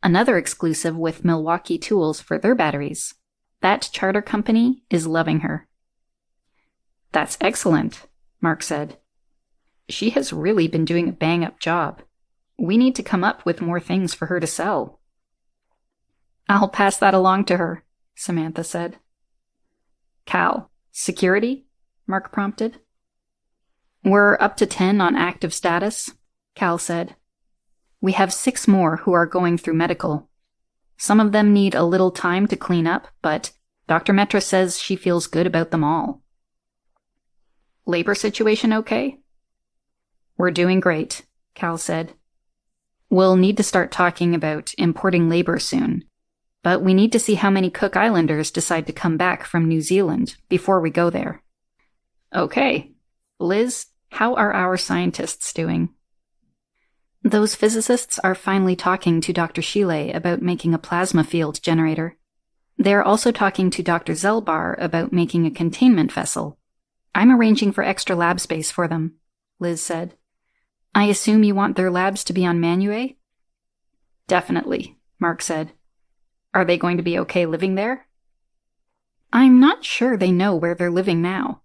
Another exclusive with Milwaukee Tools for their batteries. That charter company is loving her. That's excellent, Mark said. She has really been doing a bang-up job. We need to come up with more things for her to sell. I'll pass that along to her, Samantha said. Cal, security? Mark prompted. We're up to 10 on active status, Cal said. We have 6 more who are going through medical. Some of them need a little time to clean up, but Dr. Metra says she feels good about them all. Labor situation okay? We're doing great, Cal said. We'll need to start talking about importing labor soon, but we need to see how many Cook Islanders decide to come back from New Zealand before we go there. Okay. Liz, how are our scientists doing? Those physicists are finally talking to Dr. Sheeley about making a plasma field generator. They're also talking to Dr. Zelbar about making a containment vessel. I'm arranging for extra lab space for them, Liz said. I assume you want their labs to be on Manue? Definitely, Mark said. Are they going to be okay living there? I'm not sure they know where they're living now.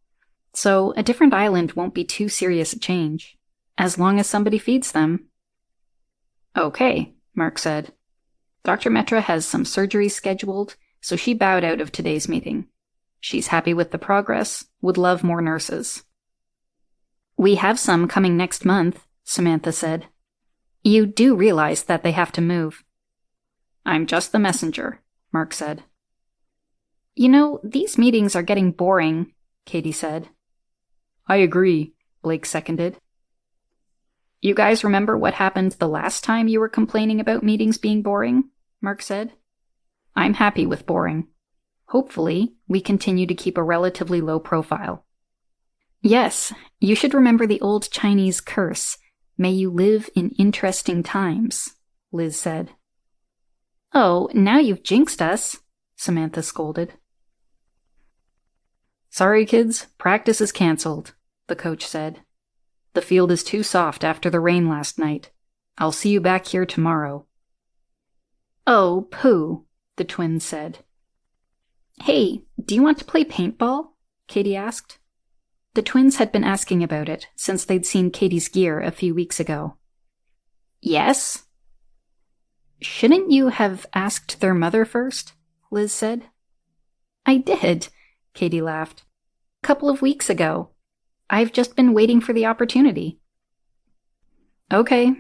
So a different island won't be too serious a change, as long as somebody feeds them. Okay, Mark said. Dr. Metra has some surgery scheduled, so she bowed out of today's meeting. She's happy with the progress, would love more nurses. We have some coming next month, Samantha said. You do realize that they have to move. I'm just the messenger, Mark said. You know, these meetings are getting boring, Katie said. I agree, Blake seconded. You guys remember what happened the last time you were complaining about meetings being boring? Mark said. I'm happy with boring. Hopefully, we continue to keep a relatively low profile. Yes, you should remember the old Chinese curse, may you live in interesting times, Liz said. Oh, now you've jinxed us, Samantha scolded. Sorry, kids, practice is cancelled, the coach said. The field is too soft after the rain last night. I'll see you back here tomorrow. Oh, pooh, the twins said. Hey, do you want to play paintball? Katie asked. The twins had been asking about it since they'd seen Katie's gear a few weeks ago. Yes. Shouldn't you have asked their mother first? Liz said. I did, Katie laughed. A couple of weeks ago. I've just been waiting for the opportunity. Okay.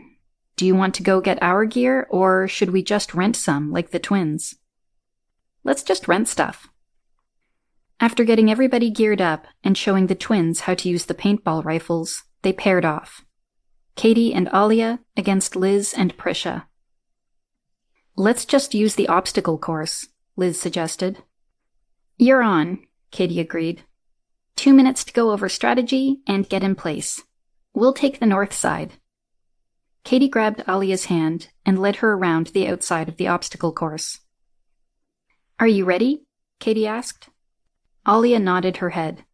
Do you want to go get our gear, or should we just rent some, like the twins? Let's just rent stuff. After getting everybody geared up and showing the twins how to use the paintball rifles, they paired off. Katie and Alia against Liz and Prisha. Let's just use the obstacle course, Liz suggested. You're on, Katie agreed. 2 minutes to go over strategy and get in place. We'll take the north side. Katie grabbed Alia's hand and led her around the outside of the obstacle course. Are you ready? Katie asked. Alia nodded her head.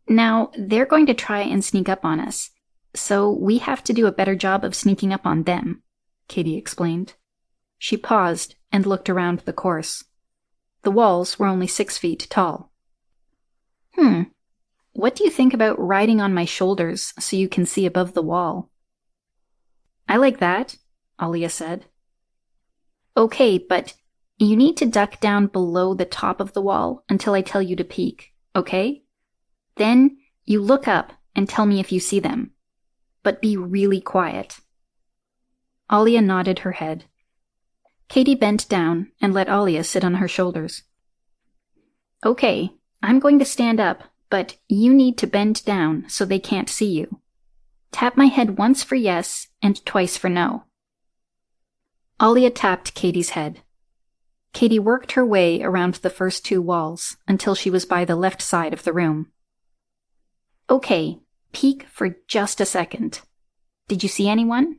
Now, they're going to try and sneak up on us, so we have to do a better job of sneaking up on them, Katie explained. She paused and looked around the course. The walls were only 6 feet tall. What do you think about riding on my shoulders so you can see above the wall? I like that, Alia said. Okay, but you need to duck down below the top of the wall until I tell you to peek, okay? Then you look up and tell me if you see them. But be really quiet. Alia nodded her head. Katie bent down and let Alia sit on her shoulders. Okay, I'm going to stand up, but you need to bend down so they can't see you. Tap my head once for yes and twice for no. Alia tapped Katie's head. Katie worked her way around the first 2 walls until she was by the left side of the room. Okay, peek for just a second. Did you see anyone?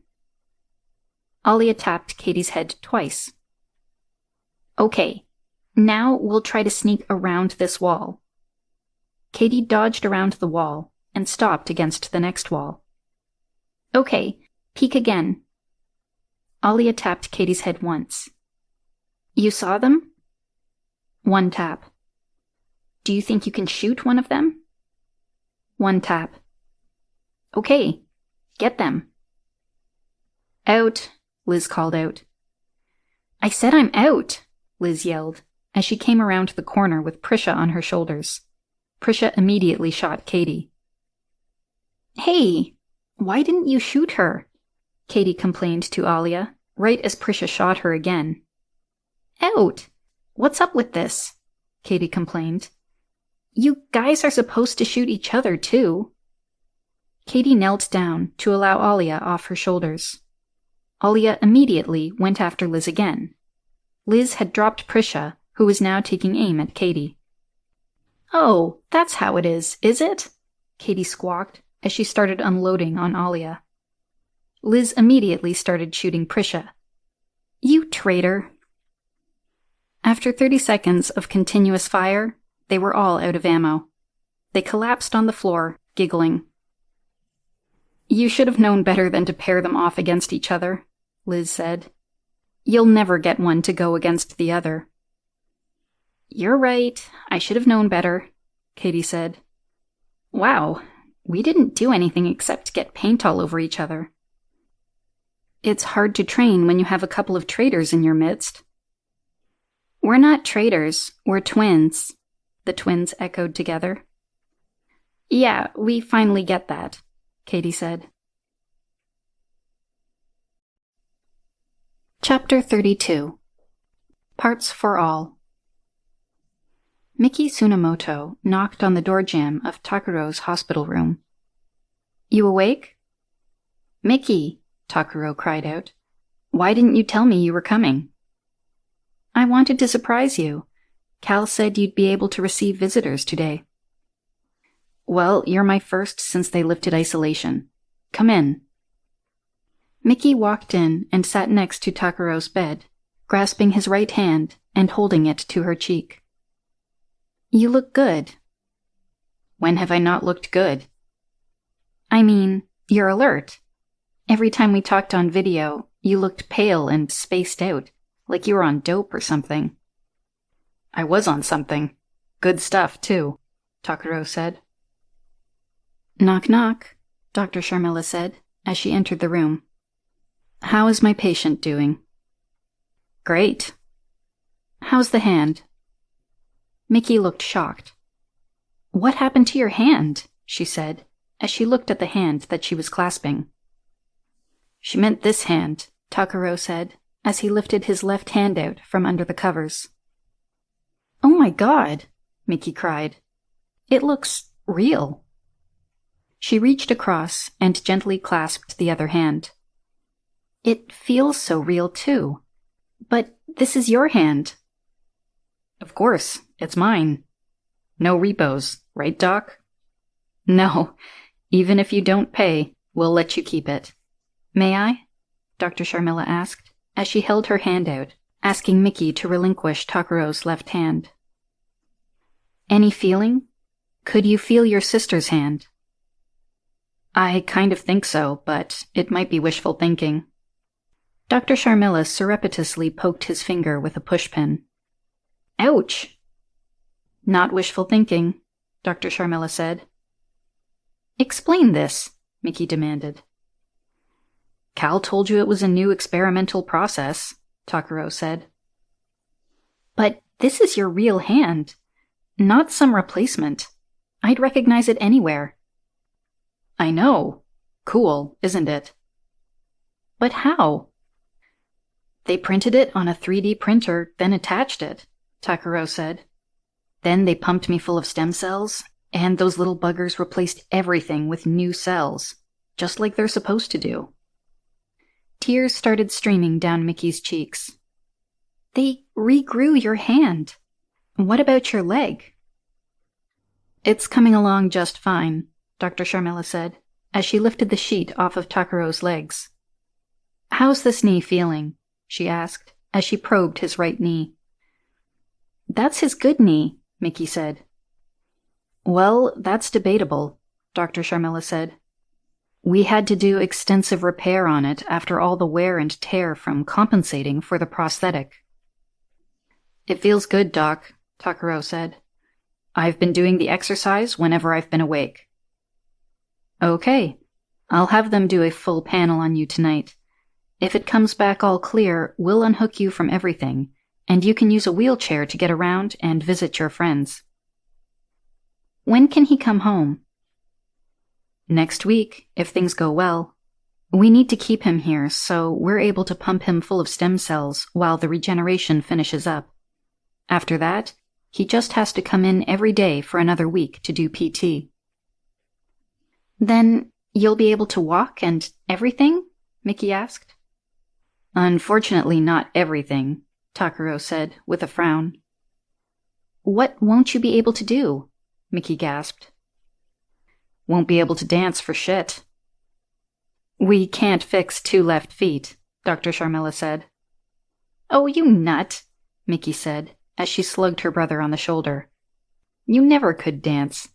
Alia tapped Katie's head twice. Okay, now we'll try to sneak around this wall. Katie dodged around the wall and stopped against the next wall. Okay, peek again. Alia tapped Katie's head once. You saw them? 1 tap. Do you think you can shoot one of them? 1 tap. Okay, get them. Out, Liz called out. I said I'm out, Liz yelled, as she came around the corner with Prisha on her shoulders. Prisha immediately shot Katie. Hey, why didn't you shoot her? Katie complained to Alia, right as Prisha shot her again. Out! What's up with this? Katie complained. You guys are supposed to shoot each other, too. Katie knelt down to allow Alia off her shoulders. Alia immediately went after Liz again. Liz had dropped Prisha, who was now taking aim at Katie. Oh, that's how it is it? Katie squawked as she started unloading on Alia. Liz immediately started shooting Prisha. You traitor! After 30 seconds of continuous fire, they were all out of ammo. They collapsed on the floor, giggling. You should have known better than to pair them off against each other, Liz said. You'll never get one to go against the other. You're right, I should have known better, Katie said. Wow, we didn't do anything except get paint all over each other. It's hard to train when you have a couple of traitors in your midst. We're not traitors, we're twins, the twins echoed together. Yeah, we finally get that, Katie said. Chapter 32. Parts for All. Miki Tsunamoto knocked on the door jamb of Takuro's hospital room. You awake? Miki, Takuro cried out. Why didn't you tell me you were coming? I wanted to surprise you. Cal said you'd be able to receive visitors today. Well, you're my first since they lifted isolation. Come in. Miki walked in and sat next to Takuro's bed, grasping his right hand and holding it to her cheek. You look good. When have I not looked good? I mean, you're alert. Every time we talked on video, you looked pale and spaced out, like you were on dope or something. I was on something. Good stuff, too, Takuro said. Knock, knock, Dr. Sharmila said, as she entered the room. How is my patient doing? Great. How's the hand? Miki looked shocked. What happened to your hand? She said, as she looked at the hand that she was clasping. She meant this hand, Takuro said, as he lifted his left hand out from under the covers. Oh my god, Miki cried. It looks real. She reached across and gently clasped the other hand. It feels so real, too. But this is your hand. Of course, it's mine. No repos, right, Doc? No, even if you don't pay, we'll let you keep it. May I? Dr. Sharmila asked, as she held her hand out, asking Miki to relinquish Takuro's left hand. Any feeling? Could you feel your sister's hand? I kind of think so, but it might be wishful thinking. Dr. Sharmila surreptitiously poked his finger with a pushpin. Ouch! Not wishful thinking, Dr. Sharmila said. Explain this, Miki demanded. Cal told you it was a new experimental process, Takuro said. But this is your real hand, not some replacement. I'd recognize it anywhere. I know. Cool, isn't it? But how? They printed it on a 3D printer, then attached it, Takuro said. Then they pumped me full of stem cells, and those little buggers replaced everything with new cells. just like they're supposed to do. Tears started streaming down Mickey's cheeks. They regrew your hand. What about your leg? It's coming along just fine, Dr. Sharmila said, as she lifted the sheet off of Takaro's legs. How's this knee feeling? She asked, as she probed his right knee. That's his good knee, Mickey said. Well, that's debatable, Dr. Sharmila said. We had to do extensive repair on it after all the wear and tear from compensating for the prosthetic. It feels good, Doc, Takaro said. I've been doing the exercise whenever I've been awake. Okay, I'll have them do a full panel on you tonight. If it comes back all clear, we'll unhook you from everything, and you can use a wheelchair to get around and visit your friends. When can he come home? Next week, if things go well. We need to keep him here, so we're able to pump him full of stem cells while the regeneration finishes up. After that, he just has to come in every day for another week to do PT. Then you'll be able to walk and everything? Mickey asked. Unfortunately, not everything, Takaro said with a frown. What won't you be able to do? Mickey gasped. Won't be able to dance for shit. We can't fix 2 left feet, Dr. Sharmila said. Oh, you nut, Mickey said, as she slugged her brother on the shoulder. You never could dance.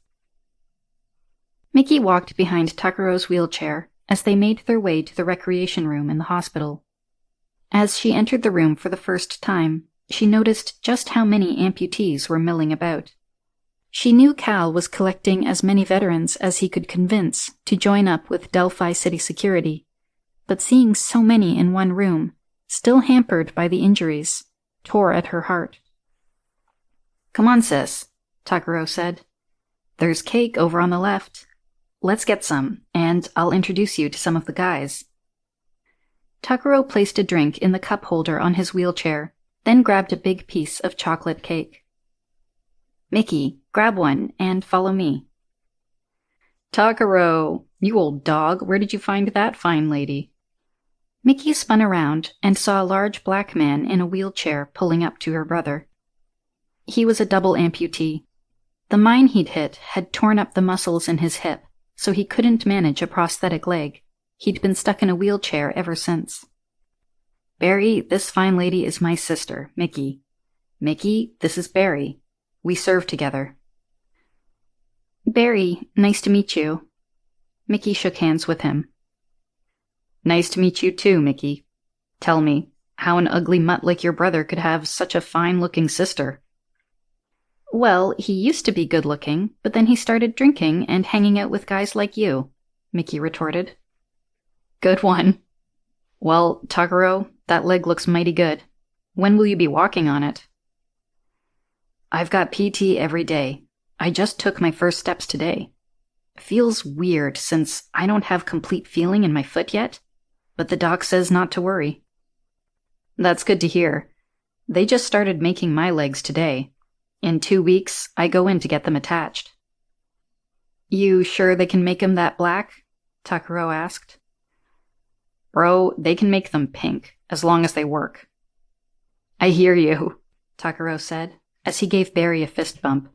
Mickey walked behind Takaro's wheelchair as they made their way to the recreation room in the hospital. As she entered the room for the first time, she noticed just how many amputees were milling about. She knew Cal was collecting as many veterans as he could convince to join up with Delphi City Security, but seeing so many in one room, still hampered by the injuries, tore at her heart. Come on, sis, Takaro said. There's cake over on the left. Let's get some, and I'll introduce you to some of the guys. Takaro placed a drink in the cup holder on his wheelchair, then grabbed a big piece of chocolate cake. Mickey, grab one and follow me. Takaro, you old dog, where did you find that fine lady? Mickey spun around and saw a large black man in a wheelchair pulling up to her brother. He was a double amputee. The mine he'd hit had torn up the muscles in his hip, so he couldn't manage a prosthetic leg. He'd been stuck in a wheelchair ever since. Barry, this fine lady is my sister, Mickey. Mickey, this is Barry. We serve together. Barry, nice to meet you. Mickey shook hands with him. Nice to meet you too, Mickey. Tell me, how an ugly mutt like your brother could have such a fine-looking sister? Well, he used to be good-looking, but then he started drinking and hanging out with guys like you, Mickey retorted. Good one. Well, Takaro, that leg looks mighty good. When will you be walking on it? I've got PT every day. I just took my first steps today. Feels weird since I don't have complete feeling in my foot yet, but the doc says not to worry. That's good to hear. They just started making my legs today. In 2 weeks, I go in to get them attached. You sure they can make them that black? Takaro asked. Bro, they can make them pink, as long as they work. I hear you, Takaro said, as he gave Barry a fist bump.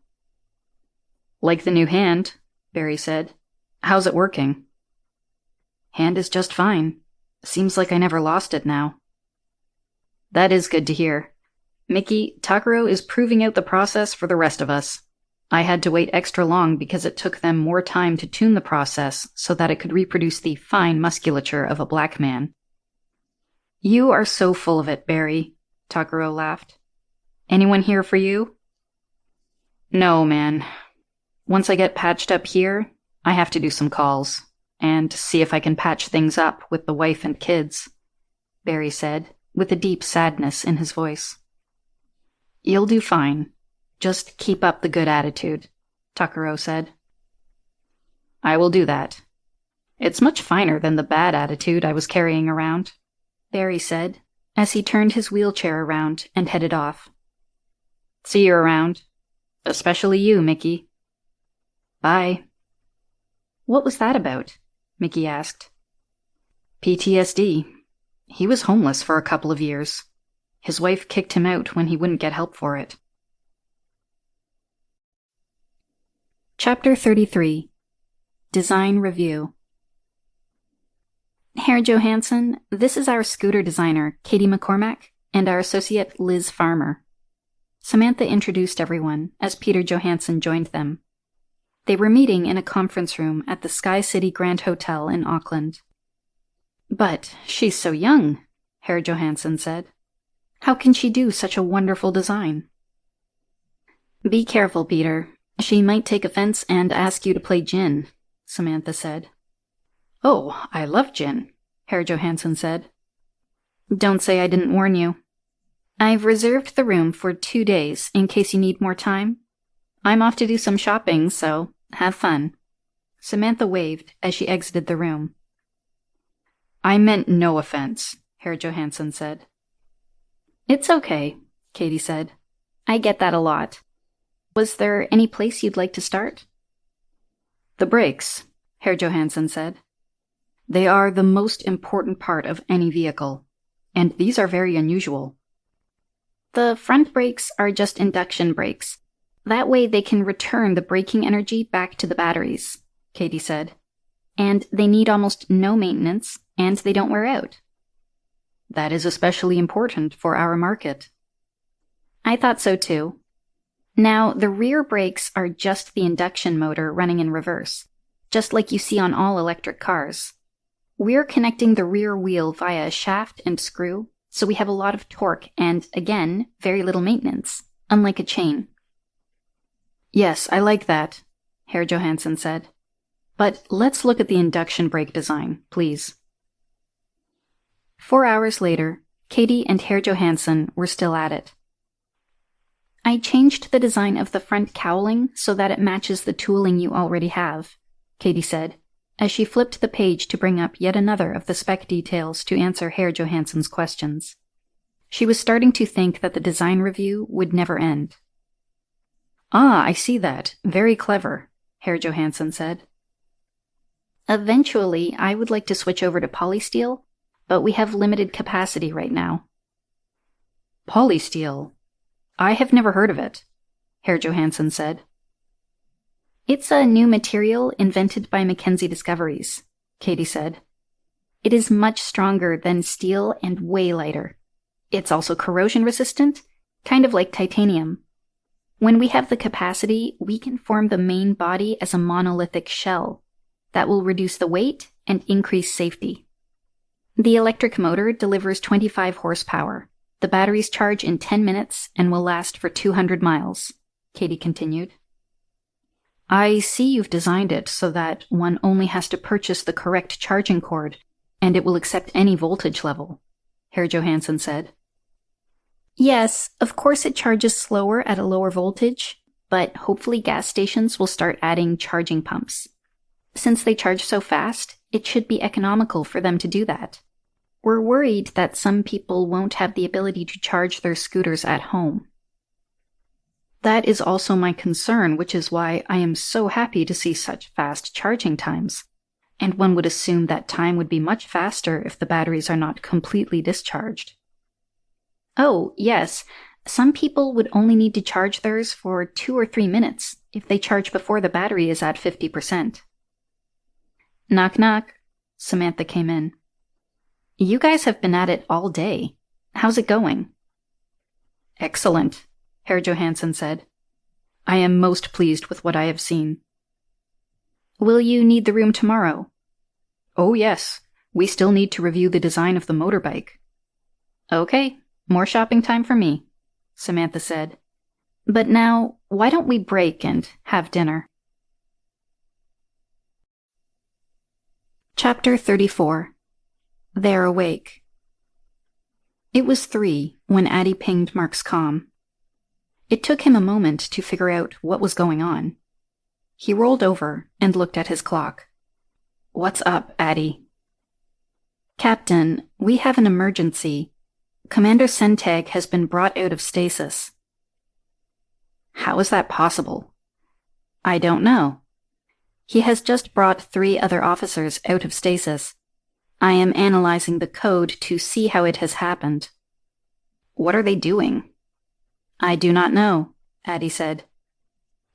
Like the new hand, Barry said. How's it working? Hand is just fine. Seems like I never lost it now. That is good to hear. Mickey, Takaro is proving out the process for the rest of us. I had to wait extra long because it took them more time to tune the process so that it could reproduce the fine musculature of a black man. You are so full of it, Barry, Takaro laughed. Anyone here for you? No, man. Once I get patched up here, I have to do some calls, and see if I can patch things up with the wife and kids, Barry said, with a deep sadness in his voice. You'll do fine. Just keep up the good attitude, Takaro said. I will do that. It's much finer than the bad attitude I was carrying around, Barry said, as he turned his wheelchair around and headed off. See you around. Especially you, Mickey. Bye. What was that about? Mickey asked. PTSD. He was homeless for a couple of years. His wife kicked him out when he wouldn't get help for it. Chapter 33. Design Review. Herr Johansson, this is our scooter designer, Katie McCormack, and our associate, Liz Farmer. Samantha introduced everyone as Peter Johansson joined them. They were meeting in a conference room at the Sky City Grand Hotel in Auckland. But she's so young, Herr Johansson said. How can she do such a wonderful design? Be careful, Peter. She might take offense and ask you to play gin, Samantha said. Oh, I love gin, Herr Johansson said. Don't say I didn't warn you. I've reserved the room for 2 days in case you need more time. I'm off to do some shopping, so have fun. Samantha waved as she exited the room. I meant no offense, Herr Johansson said. It's okay, Katie said. I get that a lot. Was there any place you'd like to start? The brakes, Herr Johansson said. They are the most important part of any vehicle, and these are very unusual. The front brakes are just induction brakes. That way they can return the braking energy back to the batteries, Katie said. And they need almost no maintenance, and they don't wear out. That is especially important for our market. I thought so too. Now, the rear brakes are just the induction motor running in reverse, just like you see on all electric cars. We're connecting the rear wheel via a shaft and screw, so we have a lot of torque and, again, very little maintenance, unlike a chain. Yes, I like that, Herr Johansson said. But let's look at the induction brake design, please. 4 hours later, Katie and Herr Johansson were still at it. I changed the design of the front cowling so that it matches the tooling you already have, Katie said, as she flipped the page to bring up yet another of the spec details to answer Herr Johansson's questions. She was starting to think that the design review would never end. Ah, I see that. Very clever, Herr Johansson said. Eventually, I would like to switch over to polysteel, but we have limited capacity right now. Polysteel? I have never heard of it, Herr Johansson said. It's a new material invented by Mackenzie Discoveries, Katie said. It is much stronger than steel and way lighter. It's also corrosion resistant, kind of like titanium. When we have the capacity, we can form the main body as a monolithic shell that will reduce the weight and increase safety. The electric motor delivers 25 horsepower. The batteries charge in 10 minutes and will last for 200 miles, Katie continued. I see you've designed it so that one only has to purchase the correct charging cord, and it will accept any voltage level, Herr Johansson said. Yes, of course it charges slower at a lower voltage, but hopefully gas stations will start adding charging pumps. Since they charge so fast, it should be economical for them to do that. We're worried that some people won't have the ability to charge their scooters at home. That is also my concern, which is why I am so happy to see such fast charging times. And one would assume that time would be much faster if the batteries are not completely discharged. Oh, yes. Some people would only need to charge theirs for 2 or 3 minutes if they charge before the battery is at 50%. Knock, knock. Samantha came in. You guys have been at it all day. How's it going? Excellent, Herr Johansson said. I am most pleased with what I have seen. Will you need the room tomorrow? Oh, yes. We still need to review the design of the motorbike. Okay, more shopping time for me, Samantha said. But now, why don't we break and have dinner? Chapter 34. They're awake. It was 3 when Addie pinged Mark's comm. It took him a moment to figure out what was going on. He rolled over and looked at his clock. What's up, Addie? Captain, we have an emergency. Commander Sentag has been brought out of stasis. How is that possible? I don't know. He has just brought 3 other officers out of stasis. I am analyzing the code to see how it has happened. What are they doing? I do not know, Addie said.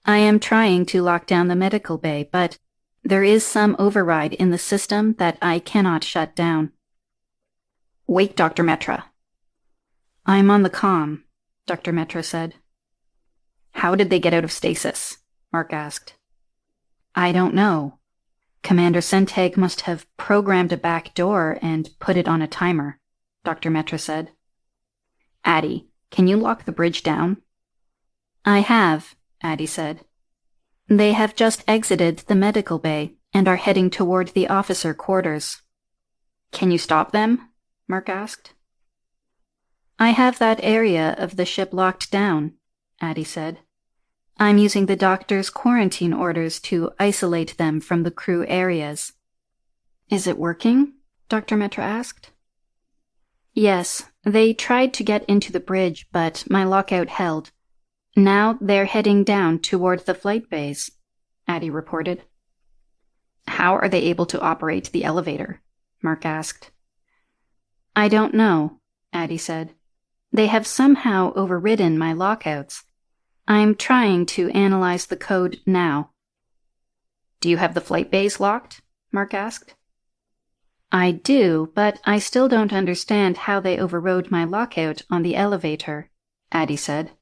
I am trying to lock down the medical bay, but there is some override in the system that I cannot shut down. Wake Dr. Metra. I'm on the comm, Dr. Metra said. How did they get out of stasis? Mark asked. I don't know. Commander Senteg must have programmed a back door and put it on a timer, Dr. Metra said. Addie, can you lock the bridge down? I have, Addie said. They have just exited the medical bay and are heading toward the officer quarters. Can you stop them? Mark asked. I have that area of the ship locked down, Addie said. I'm using the doctor's quarantine orders to isolate them from the crew areas. Is it working? Dr. Metra asked. Yes, they tried to get into the bridge, but my lockout held. Now they're heading down toward the flight bays, Addie reported. How are they able to operate the elevator? Mark asked. I don't know, Addie said. They have somehow overridden my lockouts. I'm trying to analyze the code now. Do you have the flight bays locked? Mark asked. I do, but I still don't understand how they overrode my lockout on the elevator, Addie said.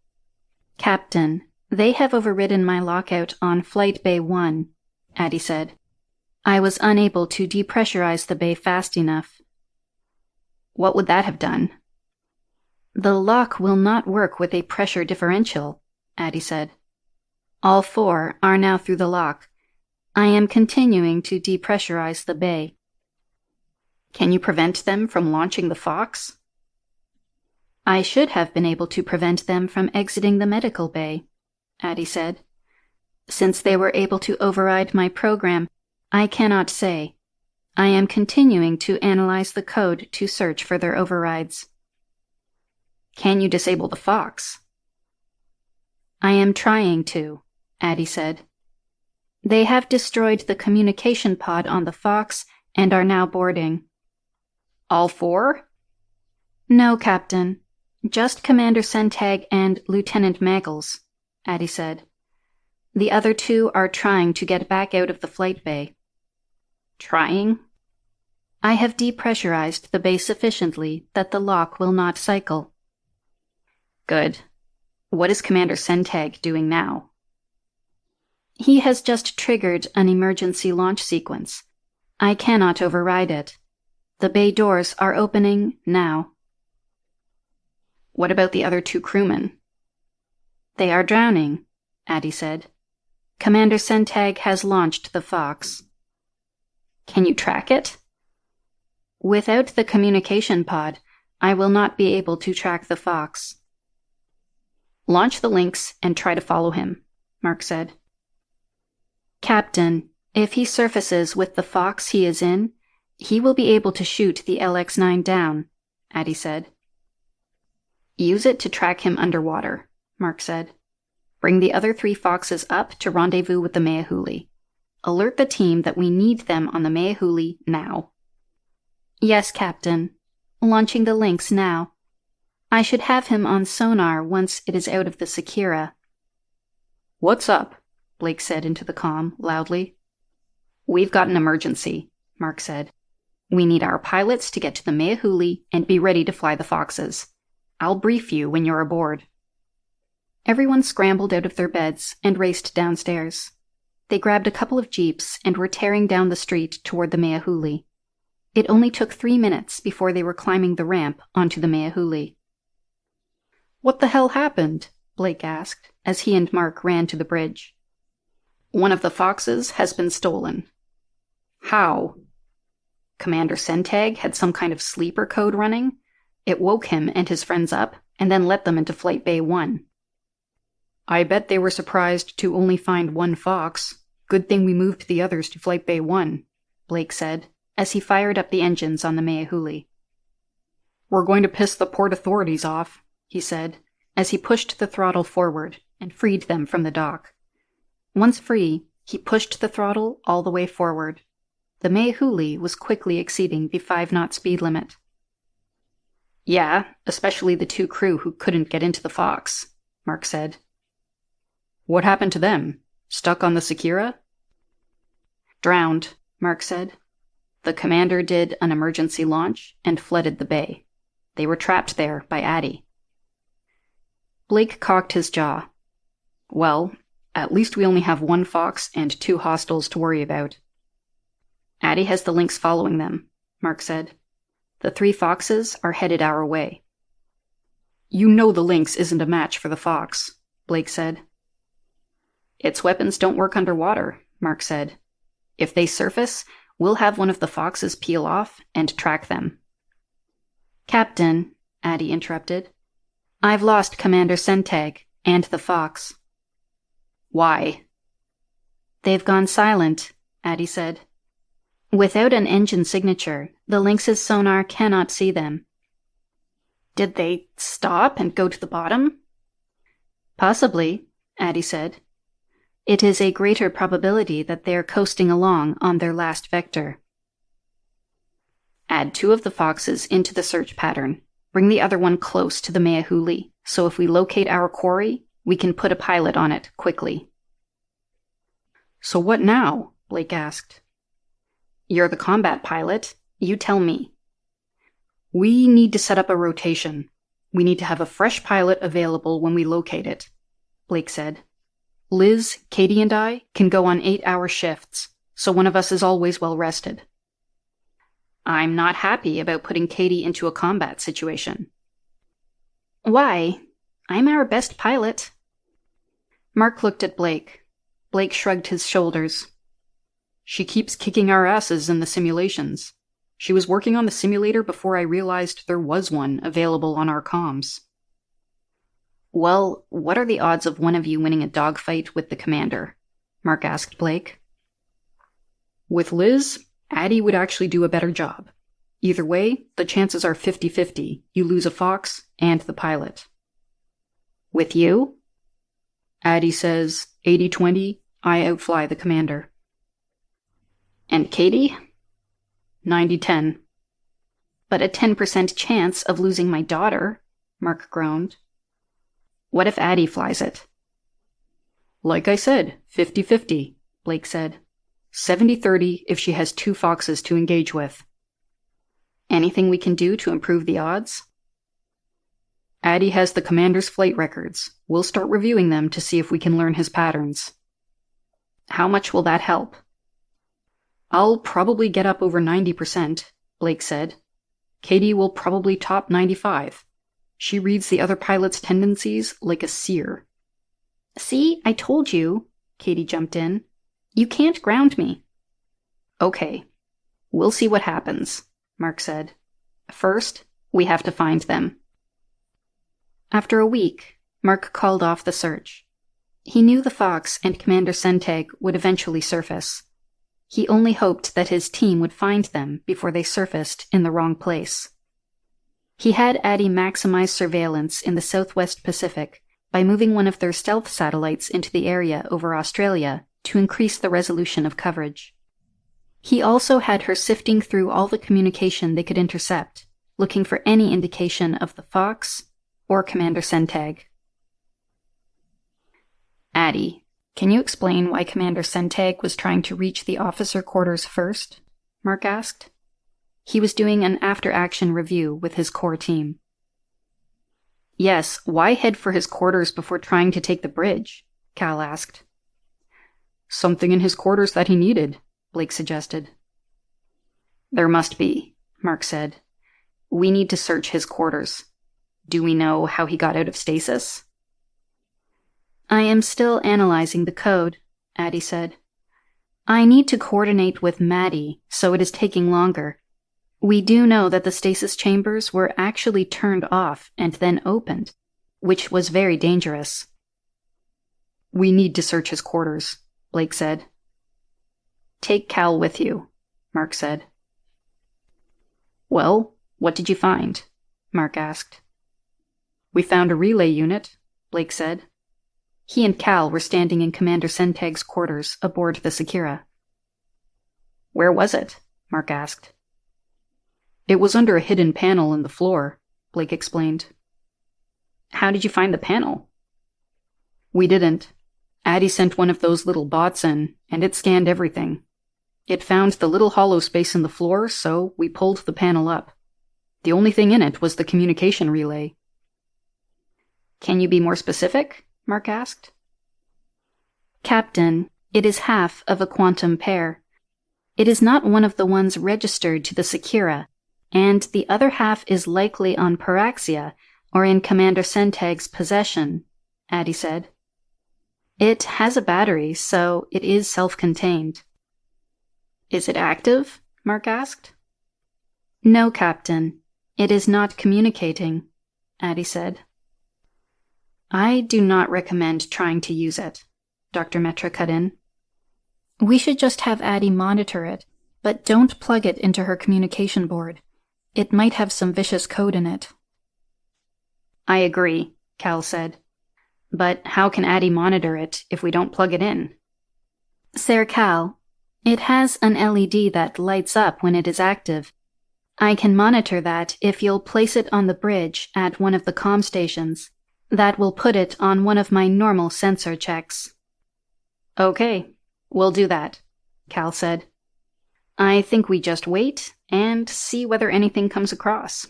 Captain, they have overridden my lockout on Flight Bay 1, Addie said. I was unable to depressurize the bay fast enough. What would that have done? The lock will not work with a pressure differential, Addie said. All 4 are now through the lock. I am continuing to depressurize the bay. Can you prevent them from launching the Fox? I should have been able to prevent them from exiting the medical bay, Addie said. Since they were able to override my program, I cannot say. I am continuing to analyze the code to search for their overrides. Can you disable the Fox? I am trying to, Addie said. They have destroyed the communication pod on the Fox and are now boarding. All 4? No, Captain. Just Commander Sentag and Lieutenant Maggles, Addie said. The other 2 are trying to get back out of the flight bay. Trying? I have depressurized the bay sufficiently that the lock will not cycle. Good. What is Commander Sentag doing now? He has just triggered an emergency launch sequence. I cannot override it. The bay doors are opening now. What about the other 2 crewmen? They are drowning, Addie said. Commander Sentag has launched the Fox. Can you track it? Without the communication pod, I will not be able to track the Fox. Launch the Lynx and try to follow him, Mark said. Captain, if he surfaces with the Fox he is in, he will be able to shoot the LX-9 down, Addie said. Use it to track him underwater, Mark said. Bring the other 3 Foxes up to rendezvous with the Meahuli. Alert the team that we need them on the Meahuli now. Yes, Captain. Launching the Lynx now. I should have him on sonar once it is out of the Secura. What's up? Blake said into the comm, loudly. We've got an emergency, Mark said. We need our pilots to get to the Meahuli and be ready to fly the Foxes. I'll brief you when you're aboard. Everyone scrambled out of their beds and raced downstairs. They grabbed a couple of jeeps and were tearing down the street toward the Meahuli. It only took 3 minutes before they were climbing the ramp onto the Meahuli. What the hell happened? Blake asked, as he and Mark ran to the bridge. One of the Foxes has been stolen. How? Commander Sentag had some kind of sleeper code running. It woke him and his friends up, and then let them into Flight Bay 1. I bet they were surprised to only find 1 Fox. Good thing we moved the others to Flight Bay 1, Blake said, as he fired up the engines on the Meahuli. We're going to piss the port authorities off, he said, as he pushed the throttle forward and freed them from the dock. Once free, He pushed the throttle all the way forward. The Mayhuli was quickly exceeding the 5-knot speed limit. Yeah, especially the 2 crew who couldn't get into the Fox, Mark said. What happened to them? Stuck on the Sakura? Drowned, Mark said. The commander did an emergency launch and flooded the bay. They were trapped there by Addie. Blake cocked his jaw. Well, at least we only have 1 Fox and 2 hostiles to worry about. Addie has the Lynx following them, Mark said. The 3 Foxes are headed our way. You know the Lynx isn't a match for the Fox, Blake said. Its weapons don't work underwater, Mark said. If they surface, we'll have one of the Foxes peel off and track them. Captain, Addie interrupted, I've lost Commander Sentag and the Fox. Why? They've gone silent, Addie said. Without an engine signature, the Lynx's sonar cannot see them. Did they stop and go to the bottom? Possibly, Addie said. It is a greater probability that they are coasting along on their last vector. Add 2 of the Foxes into the search pattern. Bring the other one close to the Mayhuli, so if we locate our quarry, we can put a pilot on it quickly. So what now? Blake asked. You're the combat pilot. You tell me. We need to set up a rotation. We need to have a fresh pilot available when we locate it, Blake said. Liz, Katie, and I can go on 8-hour shifts, so one of us is always well rested. I'm not happy about putting Katie into a combat situation. Why? I'm our best pilot. Mark looked at Blake. Blake shrugged his shoulders. She keeps kicking our asses in the simulations. She was working on the simulator before I realized there was one available on our comms. Well, what are the odds of one of you winning a dogfight with the commander? Mark asked Blake. With Liz, Addie would actually do a better job. Either way, the chances are 50-50. You lose a Fox and the pilot. With you? Addie says 80-20, I outfly the commander. And Katie? 90-10. But a 10% chance of losing my daughter, Mark groaned. What if Addie flies it? Like I said, 50-50, Blake said. 70-30 if she has 2 Foxes to engage with. Anything we can do to improve the odds? Addie has the commander's flight records. We'll start reviewing them to see if we can learn his patterns. How much will that help? I'll probably get up over 90%, Blake said. Katie will probably top 95. She reads the other pilot's tendencies like a seer. See, I told you, Katie jumped in. You can't ground me. Okay, we'll see what happens, Mark said. First, we have to find them. After a week, Mark called off the search. He knew the Fox and Commander Sentag would eventually surface. He only hoped that his team would find them before they surfaced in the wrong place. He had Addie maximize surveillance in the southwest Pacific by moving one of their stealth satellites into the area over Australia to increase the resolution of coverage. He also had her sifting through all the communication they could intercept, looking for any indication of the Fox or Commander Sentag. Addie, can you explain why Commander Sentag was trying to reach the officer quarters first? Mark asked. He was doing an after-action review with his core team. Yes, why head for his quarters before trying to take the bridge? Cal asked. Something in his quarters that he needed, Blake suggested. There must be, Mark said. We need to search his quarters. Do we know how he got out of stasis? I am still analyzing the code, Addie said. I need to coordinate with Maddie, so it is taking longer. We do know that the stasis chambers were actually turned off and then opened, which was very dangerous. We need to search his quarters, Blake said. Take Cal with you, Mark said. Well, what did you find? Mark asked. We found a relay unit, Blake said. He and Cal were standing in Commander Sentag's quarters aboard the Sakura. "Where was it?" Mark asked. "It was under a hidden panel in the floor," Blake explained. "How did you find the panel?" "We didn't. Addie sent one of those little bots in, and it scanned everything. It found the little hollow space in the floor, so we pulled the panel up. The only thing in it was the communication relay." "Can you be more specific?" Mark asked. "Captain, it is half of a quantum pair. It is not one of the ones registered to the Sakura, and the other half is likely on Paraxia or in Commander Sentag's possession," Addie said. "It has a battery, so it is self-contained." "Is it active?" Mark asked. "No, Captain. It is not communicating," Addie said. "I do not recommend trying to use it," Dr. Metra cut in. "We should just have Addie monitor it, but don't plug it into her communication board. It might have some vicious code in it." "I agree," Cal said. "But how can Addie monitor it if we don't plug it in?" "Sir Cal, it has an LED that lights up when it is active. I can monitor that if you'll place it on the bridge at one of the comm stations. That will put it on one of my normal sensor checks." "Okay, we'll do that," Cal said. "I think we just wait and see whether anything comes across."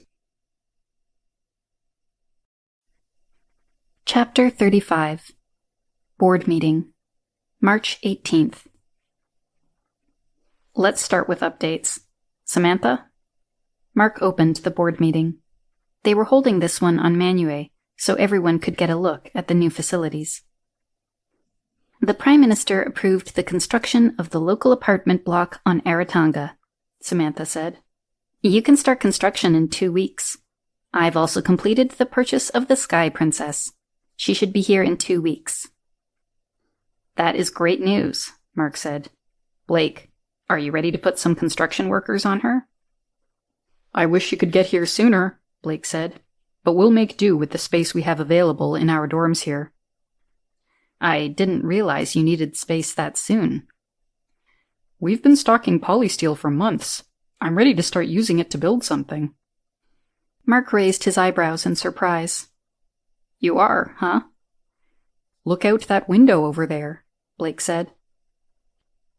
Chapter 35. Board Meeting. March 18th. Let's start with updates. Samantha? Mark opened the board meeting. They were holding this one on Manue, so everyone could get a look at the new facilities. "The Prime Minister approved the construction of the local apartment block on Aratanga," Samantha said. "You can start construction in 2 weeks. I've also completed the purchase of the Sky Princess. She should be here in 2 weeks." "That is great news," Mark said. "Blake, are you ready to put some construction workers on her?" "I wish she could get here sooner," Blake said, "but we'll make do with the space we have available in our dorms here." "I didn't realize you needed space that soon." "We've been stocking polysteel for months. I'm ready to start using it to build something." Mark raised his eyebrows in surprise. "You are, huh?" "Look out that window over there," Blake said.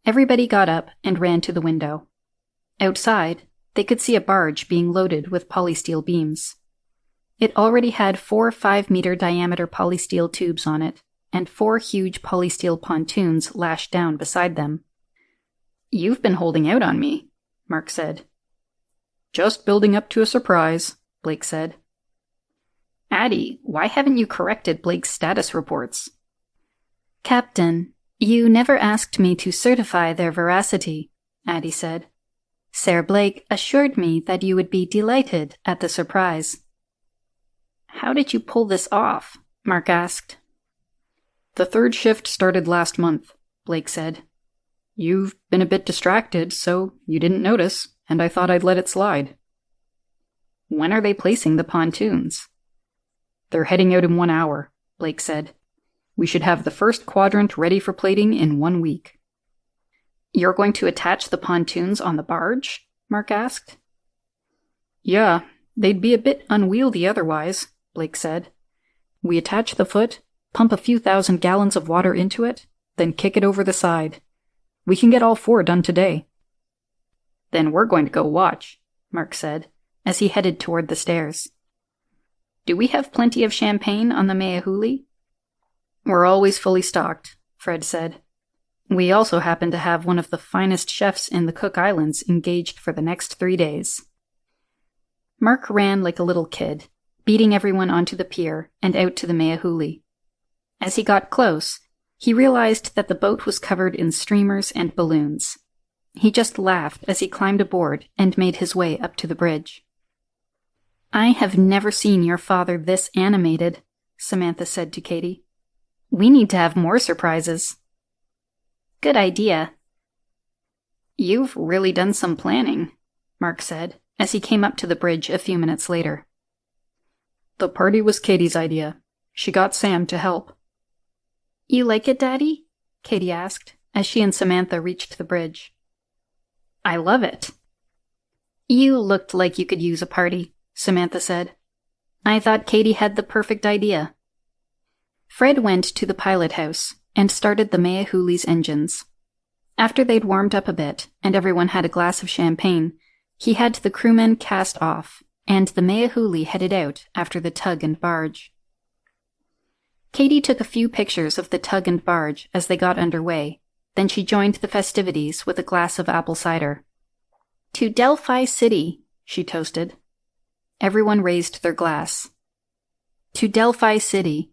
Everybody got up and ran to the window. Outside, they could see a barge being loaded with polysteel beams. It already had 4 5-meter diameter polysteel tubes on it, and 4 huge polysteel pontoons lashed down beside them. "You've been holding out on me," Mark said. "Just building up to a surprise," Blake said. "Addie, why haven't you corrected Blake's status reports?" "Captain, you never asked me to certify their veracity," Addie said. "Sir Blake assured me that you would be delighted at the surprise." "How did you pull this off?" Mark asked. "The 3rd shift started last month," Blake said. "You've been a bit distracted, so you didn't notice, and I thought I'd let it slide." "When are they placing the pontoons?" "They're heading out in 1 hour," Blake said. "We should have the first quadrant ready for plating in 1 week." "You're going to attach the pontoons on the barge?" Mark asked. "Yeah, they'd be a bit unwieldy otherwise," Blake said. "We attach the foot, pump a few thousand gallons of water into it, then kick it over the side. We can get all 4 done today." "Then we're going to go watch," Mark said, as he headed toward the stairs. "Do we have plenty of champagne on the Meahuli?" "We're always fully stocked," Fred said. "We also happen to have one of the finest chefs in the Cook Islands engaged for the next 3 days." Mark ran like a little kid, beating everyone onto the pier and out to the Meahuli. As he got close, he realized that the boat was covered in streamers and balloons. He just laughed as he climbed aboard and made his way up to the bridge. "I have never seen your father this animated," Samantha said to Katie. "We need to have more surprises." "Good idea." "You've really done some planning," Mark said, as he came up to the bridge a few minutes later. "The party was Katie's idea. She got Sam to help." You like it, Daddy? Katie asked, as she and Samantha reached the bridge. I love it. You looked like you could use a party, Samantha said. I thought Katie had the perfect idea. Fred went to the pilot house and started the Mea-Hooli's engines. After they'd warmed up a bit and everyone had a glass of champagne, he had the crewmen cast off, and the Mea-Hooli headed out after the tug and barge. Katie took a few pictures of the tug and barge as they got underway, then she joined the festivities with a glass of apple cider. To Delphi City, she toasted. Everyone raised their glass. To Delphi City.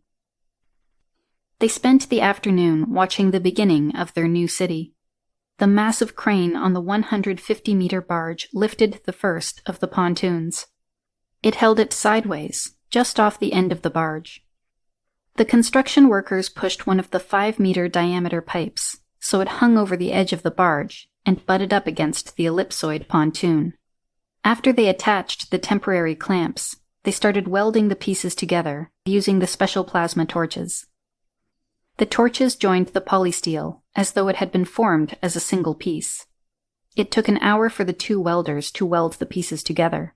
They spent the afternoon watching the beginning of their new city. The massive crane on the 150-meter barge lifted the first of the pontoons. It held it sideways, just off the end of the barge. The construction workers pushed one of the 5-meter diameter pipes, so it hung over the edge of the barge and butted up against the ellipsoid pontoon. After they attached the temporary clamps, they started welding the pieces together using the special plasma torches. The torches joined the polysteel as though it had been formed as a single piece. It took an hour for the two welders to weld the pieces together.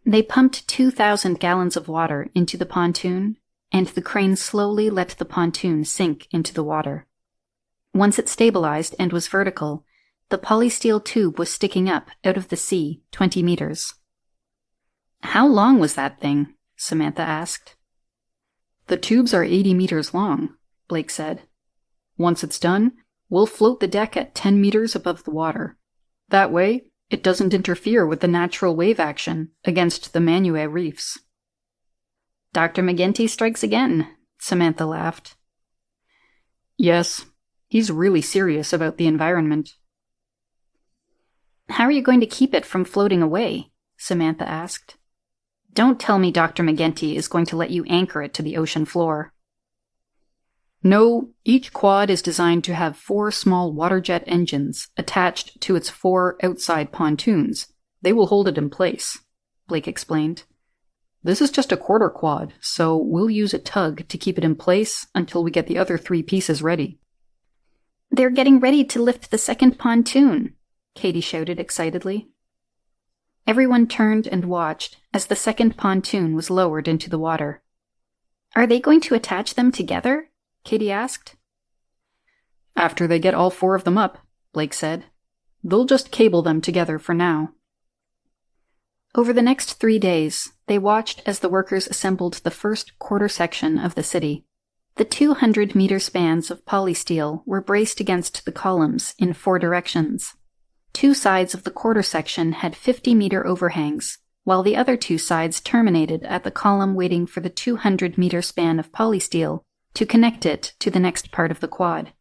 They pumped 2,000 gallons of water into the pontoon, and the crane slowly let the pontoon sink into the water. Once it stabilized and was vertical, the polysteel tube was sticking up out of the sea 20 meters. How long was that thing? Samantha asked. The tubes are 80 meters long, Blake said. Once it's done, we'll float the deck at 10 meters above the water. That way, it doesn't interfere with the natural wave action against the Manu'a reefs. Dr. McGinty strikes again, Samantha laughed. Yes, he's really serious about the environment. How are you going to keep it from floating away? Samantha asked. Don't tell me Dr. McGinty is going to let you anchor it to the ocean floor. No, each quad is designed to have 4 small water jet engines attached to its 4 outside pontoons. They will hold it in place, Blake explained. This is just a quarter quad, so we'll use a tug to keep it in place until we get the other 3 pieces ready. They're getting ready to lift the second pontoon, Katie shouted excitedly. Everyone turned and watched as the second pontoon was lowered into the water. Are they going to attach them together? Katie asked. After they get all 4 of them up, Blake said. They'll just cable them together for now. Over the next 3 days, they watched as the workers assembled the first quarter section of the city. The 200-meter spans of polysteel were braced against the columns in 4 directions. 2 sides of the quarter section had 50-meter overhangs, while the other 2 sides terminated at the column waiting for the 200-meter span of polysteel to connect it to the next part of the quad.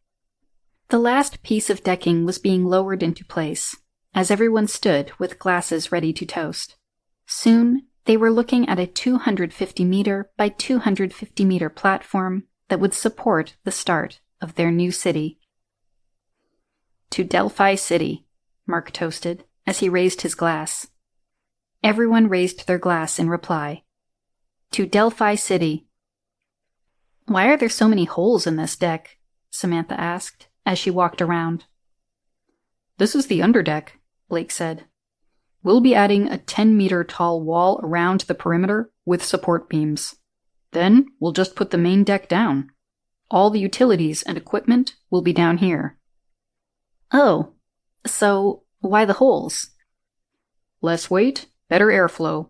The last piece of decking was being lowered into place, as everyone stood with glasses ready to toast. Soon, they were looking at a 250-meter by 250-meter platform that would support the start of their new city. To Delphi City, Mark toasted as he raised his glass. Everyone raised their glass in reply. To Delphi City. Why are there so many holes in this deck? Samantha asked as she walked around. This is the underdeck, Blake said. We'll be adding a 10-meter tall wall around the perimeter with support beams. Then we'll just put the main deck down. All the utilities and equipment will be down here. Oh, so why the holes? Less weight, better airflow.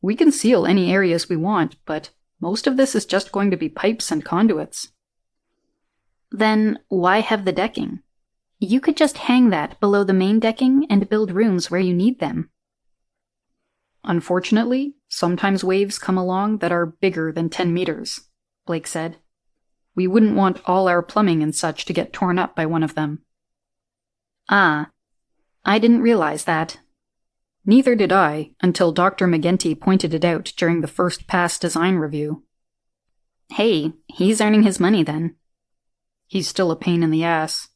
We can seal any areas we want, but most of this is just going to be pipes and conduits. Then why have the decking? You could just hang that below the main decking and build rooms where you need them. Unfortunately, sometimes waves come along that are bigger than 10 meters, Blake said. We wouldn't want all our plumbing and such to get torn up by one of them. Ah, I didn't realize that. Neither did I, until Dr. McGinty pointed it out during the first pass design review. Hey, he's earning his money then. He's still a pain in the ass.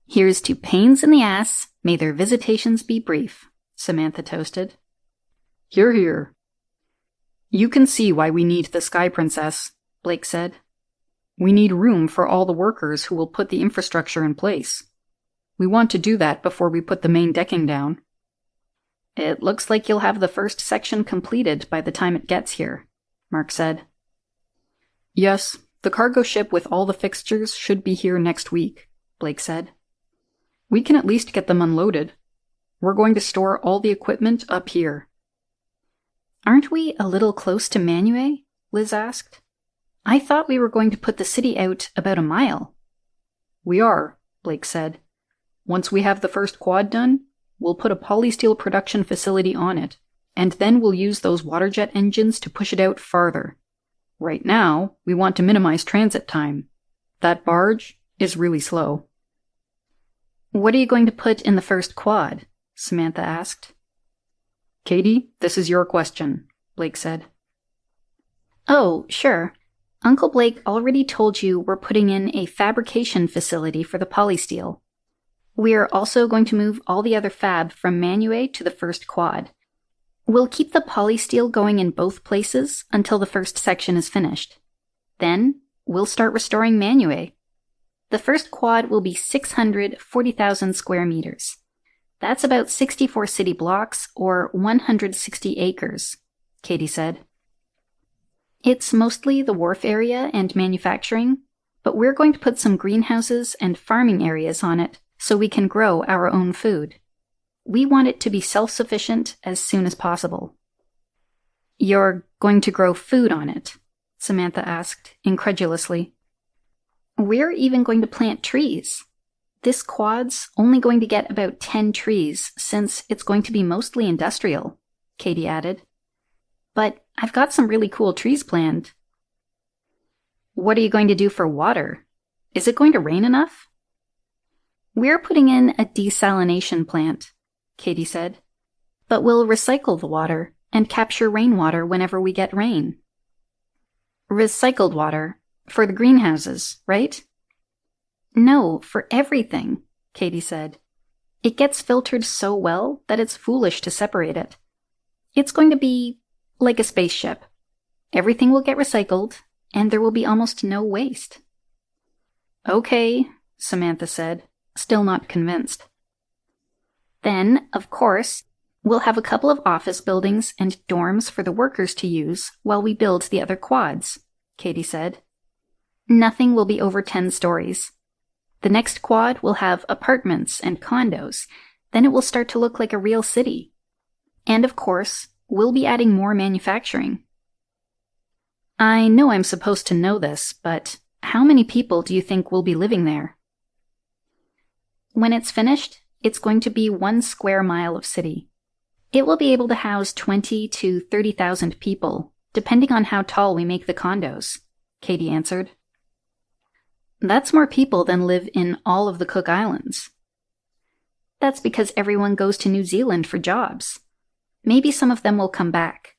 Here's to pains in the ass, may their visitations be brief, Samantha toasted. Hear, hear. You can see why we need the Sky Princess, Blake said. We need room for all the workers who will put the infrastructure in place. We want to do that before we put the main decking down. It looks like you'll have the first section completed by the time it gets here, Mark said. Yes, the cargo ship with all the fixtures should be here next week, Blake said. We can at least get them unloaded. We're going to store all the equipment up here. Aren't we a little close to Manue? Liz asked. I thought we were going to put the city out about a mile. We are, Blake said. Once we have the first quad done, we'll put a polysteel production facility on it, and then we'll use those water jet engines to push it out farther. Right now, we want to minimize transit time. That barge is really slow. What are you going to put in the first quad? Samantha asked. Katie, this is your question, Blake said. Oh, sure. Uncle Blake already told you we're putting in a fabrication facility for the polysteel. We're also going to move all the other fab from Manue to the first quad. We'll keep the polysteel going in both places until the first section is finished. Then, we'll start restoring Manue. The first quad will be 640,000 square meters. That's about 64 city blocks or 160 acres, Katie said. It's mostly the wharf area and manufacturing, but we're going to put some greenhouses and farming areas on it so we can grow our own food. We want it to be self-sufficient as soon as possible. You're going to grow food on it? Samantha asked, incredulously. We're even going to plant trees. This quad's only going to get about 10 trees since it's going to be mostly industrial, Katie added. But I've got some really cool trees planned. What are you going to do for water? Is it going to rain enough? We're putting in a desalination plant, Katie said. But we'll recycle the water and capture rainwater whenever we get rain. Recycled water for the greenhouses, right? No, for everything, Katie said. It gets filtered so well that it's foolish to separate it. It's going to be like a spaceship. Everything will get recycled, and there will be almost no waste. Okay, Samantha said, still not convinced. Then, of course, we'll have a couple of office buildings and dorms for the workers to use while we build the other quads, Katie said. Nothing will be over 10 stories. The next quad will have apartments and condos. Then it will start to look like a real city. And of course, we'll be adding more manufacturing. I know I'm supposed to know this, but how many people do you think will be living there? When it's finished, it's going to be 1 square mile of city. It will be able to house 20 to 30,000 people, depending on how tall we make the condos, Katie answered. That's more people than live in all of the Cook Islands. That's because everyone goes to New Zealand for jobs. Maybe some of them will come back.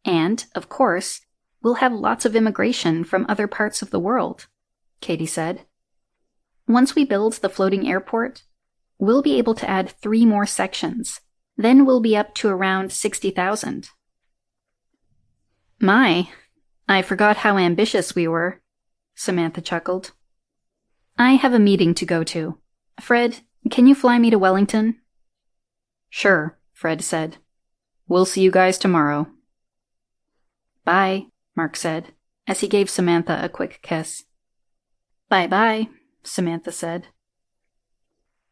And, of course, we'll have lots of immigration from other parts of the world, Katie said. Once we build the floating airport, we'll be able to add 3 more sections. Then we'll be up to around 60,000. My, I forgot how ambitious we were, Samantha chuckled. I have a meeting to go to. Fred, can you fly me to Wellington? Sure, Fred said. We'll see you guys tomorrow. Bye, Mark said, as he gave Samantha a quick kiss. Bye-bye, Samantha said.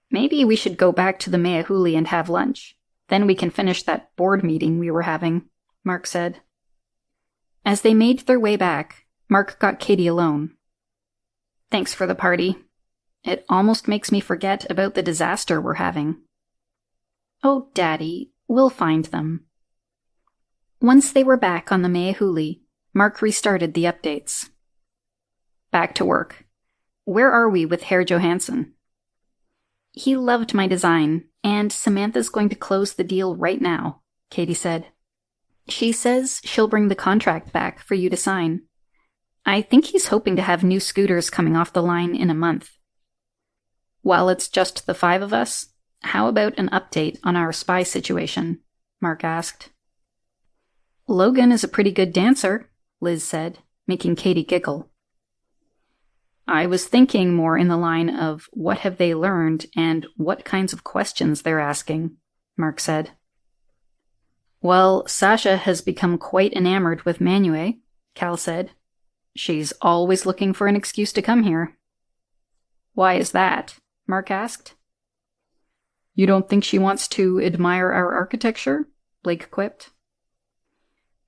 Maybe we should go back to the Meahuli and have lunch. Then we can finish that board meeting we were having, Mark said. As they made their way back, Mark got Katie alone. Thanks for the party. It almost makes me forget about the disaster we're having. Oh, Daddy, we'll find them. Once they were back on the Meahuli, Mark restarted the updates. Back to work. Where are we with Herr Johansson? He loved my design, and Samantha's going to close the deal right now, Katie said. She says she'll bring the contract back for you to sign. I think he's hoping to have new scooters coming off the line in a month. While it's just the 5 of us, how about an update on our spy situation? Mark asked. Logan is a pretty good dancer, Liz said, making Katie giggle. I was thinking more in the line of what have they learned and what kinds of questions they're asking, Mark said. Well, Sasha has become quite enamored with Manue, Cal said. She's always looking for an excuse to come here. Why is that? Mark asked. You don't think she wants to admire our architecture? Blake quipped.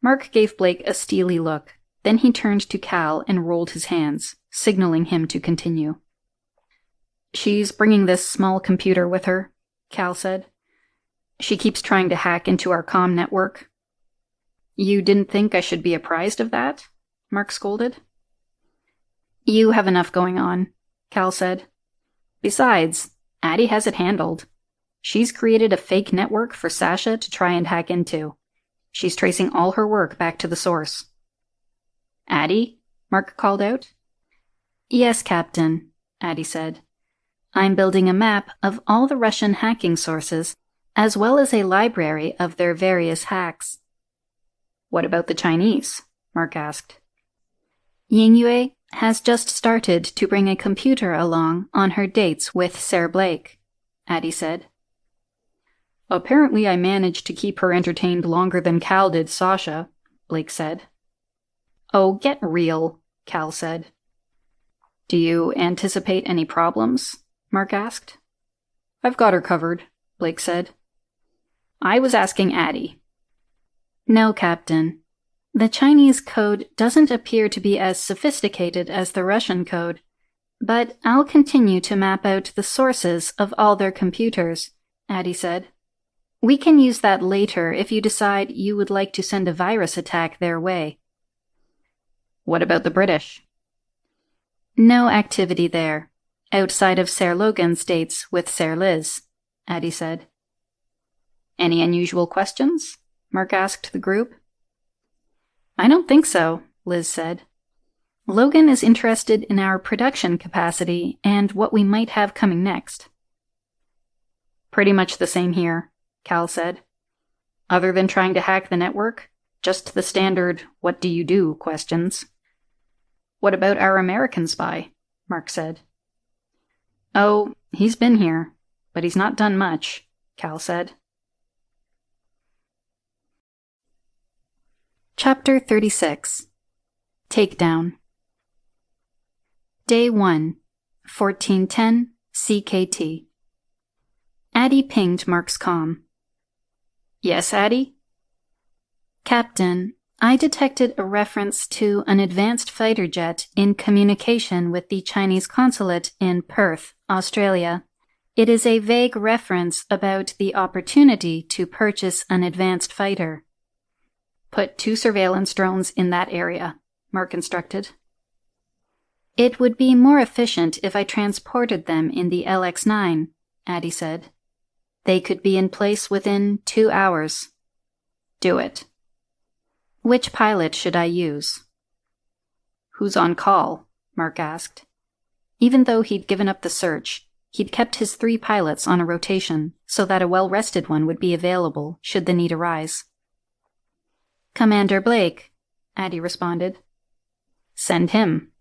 Mark gave Blake a steely look. Then he turned to Cal and rolled his hands, signaling him to continue. She's bringing this small computer with her, Cal said. She keeps trying to hack into our comm network. You didn't think I should be apprised of that? Mark scolded. You have enough going on, Cal said. Besides, Addie has it handled. She's created a fake network for Sasha to try and hack into. She's tracing all her work back to the source. Addie? Mark called out. Yes, Captain, Addie said. I'm building a map of all the Russian hacking sources, as well as a library of their various hacks. What about the Chinese? Mark asked. Yingyue has just started to bring a computer along on her dates with Sir Blake, Addie said. Apparently I managed to keep her entertained longer than Cal did Sasha, Blake said. Oh, get real, Cal said. Do you anticipate any problems? Mark asked. I've got her covered, Blake said. I was asking Addie. No, Captain. The Chinese code doesn't appear to be as sophisticated as the Russian code, but I'll continue to map out the sources of all their computers, Addie said. We can use that later if you decide you would like to send a virus attack their way. What about the British? No activity there, outside of Sir Logan's dates with Sir Liz, Addie said. Any unusual questions? Mark asked the group. I don't think so, Liz said. Logan is interested in our production capacity and what we might have coming next. Pretty much the same here, Cal said. Other than trying to hack the network, just the standard what do you do questions. What about our American spy? Mark said. Oh, he's been here, but he's not done much, Cal said. Chapter 36. Takedown. Day 1, 1410 CKT. Addie pinged Mark's comm. Yes, Addie? Captain, I detected a reference to an advanced fighter jet in communication with the Chinese consulate in Perth, Australia. It is a vague reference about the opportunity to purchase an advanced fighter. Put 2 surveillance drones in that area, Mark instructed. It would be more efficient if I transported them in the LX-9, Addie said. They could be in place within 2 hours. Do it. Which pilot should I use? Who's on call? Mark asked. Even though he'd given up the search, he'd kept his 3 pilots on a rotation so that a well-rested one would be available should the need arise. Commander Blake, Addie responded. Send him.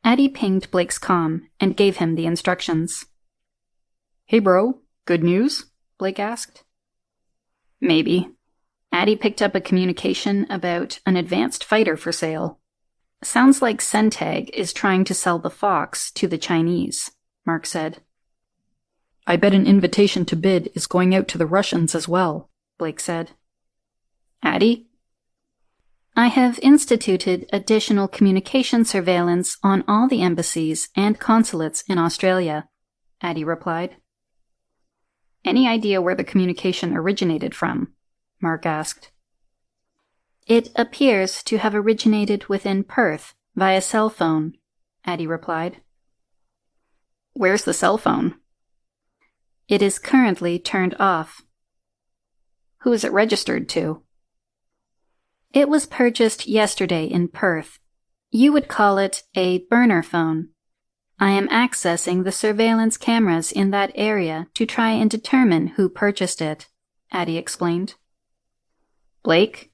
Addie pinged Blake's comm and gave him the instructions. Hey bro, good news? Blake asked. Maybe. Addie picked up a communication about an advanced fighter for sale. Sounds like Sentag is trying to sell the Fox to the Chinese, Mark said. I bet an invitation to bid is going out to the Russians as well, Blake said. Addie? I have instituted additional communication surveillance on all the embassies and consulates in Australia, Addie replied. Any idea where the communication originated from? Mark asked. It appears to have originated within Perth via cell phone, Addie replied. Where's the cell phone? It is currently turned off. Who is it registered to? It was purchased yesterday in Perth. You would call it a burner phone. I am accessing the surveillance cameras in that area to try and determine who purchased it, Addie explained. Blake?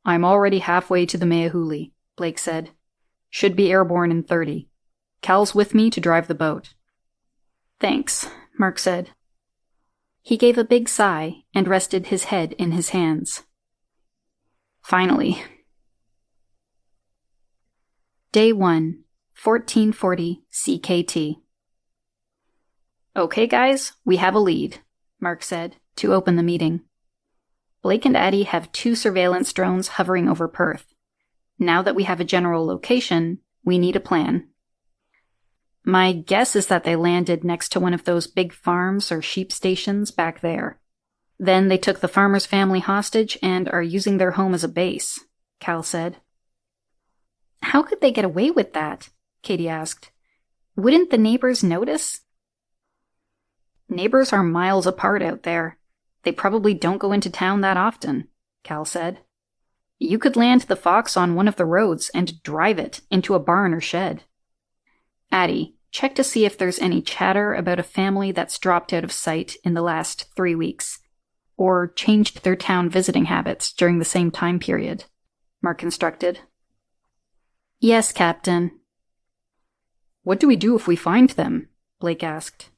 I'm already halfway to the Meahuli, Blake said. Should be airborne in 30. Cal's with me to drive the boat. Thanks, Mark said. He gave a big sigh and rested his head in his hands. Finally. Day 1, 1440 CKT. Okay, guys, we have a lead, Mark said, to open the meeting. Blake and Addie have 2 surveillance drones hovering over Perth. Now that we have a general location, we need a plan. My guess is that they landed next to one of those big farms or sheep stations back there. Then they took the farmer's family hostage and are using their home as a base, Cal said. How could they get away with that? Katie asked. Wouldn't the neighbors notice? Neighbors are miles apart out there. They probably don't go into town that often, Cal said. You could land the Fox on one of the roads and drive it into a barn or shed. Addie, check to see if there's any chatter about a family that's dropped out of sight in the last 3 weeks, or changed their town visiting habits during the same time period, Mark instructed. Yes, Captain. What do we do if we find them? Blake asked.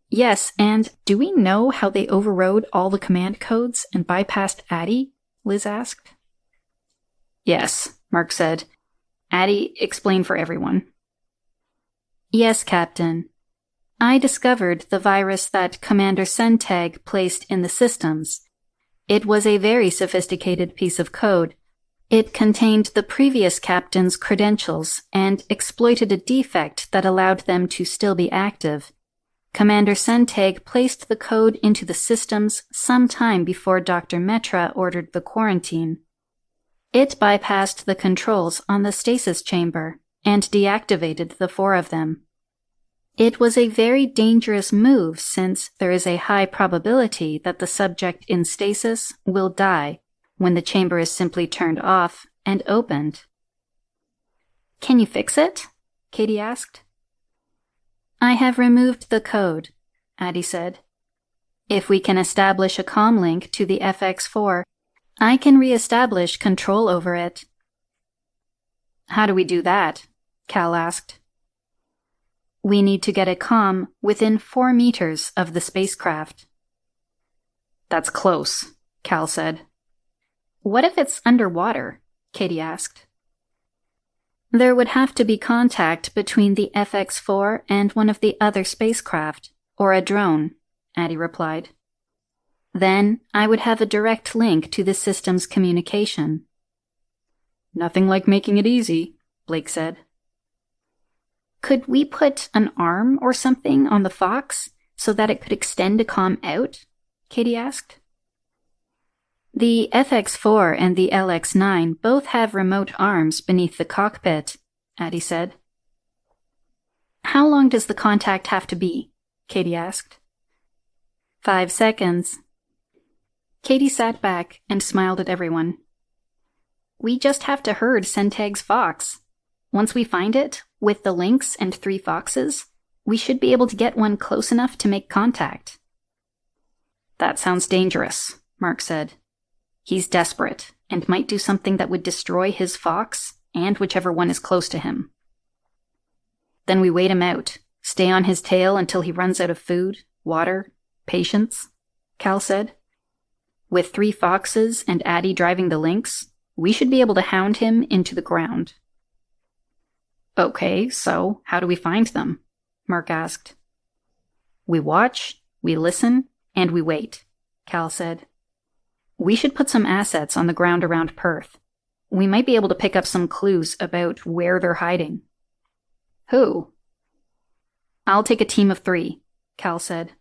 Yes, and do we know how they overrode all the command codes and bypassed Addie? Liz asked. Yes, Mark said. Addie, explain for everyone. Yes, Captain. I discovered the virus that Commander Sentag placed in the systems. It was a very sophisticated piece of code. It contained the previous captain's credentials and exploited a defect that allowed them to still be active. Commander Sentag placed the code into the systems sometime before Dr. Metra ordered the quarantine. It bypassed the controls on the stasis chamber and deactivated the 4 of them. It was a very dangerous move since there is a high probability that the subject in stasis will die when the chamber is simply turned off and opened. Can you fix it? Katie asked. I have removed the code, Addie said. If we can establish a comm link to the FX4, I can re-establish control over it. How do we do that? Cal asked. We need to get a comm within 4 meters of the spacecraft. That's close, Cal said. What if it's underwater? Katie asked. There would have to be contact between the FX4 and one of the other spacecraft, or a drone, Addie replied. Then I would have a direct link to the system's communication. Nothing like making it easy, Blake said. Could we put an arm or something on the Fox so that it could extend a comm out? Katie asked. The FX4 and the LX9 both have remote arms beneath the cockpit, Addie said. How long does the contact have to be? Katie asked. 5 seconds. Katie sat back and smiled at everyone. We just have to herd Sentag's Fox. Once we find it, with the links and 3 foxes, we should be able to get one close enough to make contact. That sounds dangerous, Mark said. He's desperate and might do something that would destroy his Fox and whichever one is close to him. Then we wait him out, stay on his tail until he runs out of food, water, patience, Cal said. With 3 foxes and Addie driving the lynx, we should be able to hound him into the ground. Okay, so how do we find them? Mark asked. We watch, we listen, and we wait, Cal said. We should put some assets on the ground around Perth. We might be able to pick up some clues about where they're hiding. Who? I'll take a team of 3, Cal said.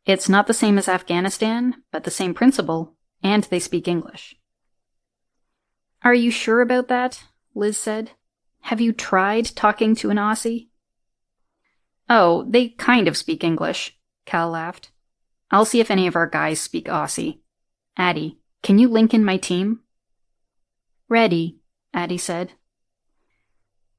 It's not the same as Afghanistan, but the same principle, and they speak English. Are you sure about that? Liz said. Have you tried talking to an Aussie? Oh, they kind of speak English, Cal laughed. I'll see if any of our guys speak Aussie. Addie, can you link in my team? Ready, Addie said.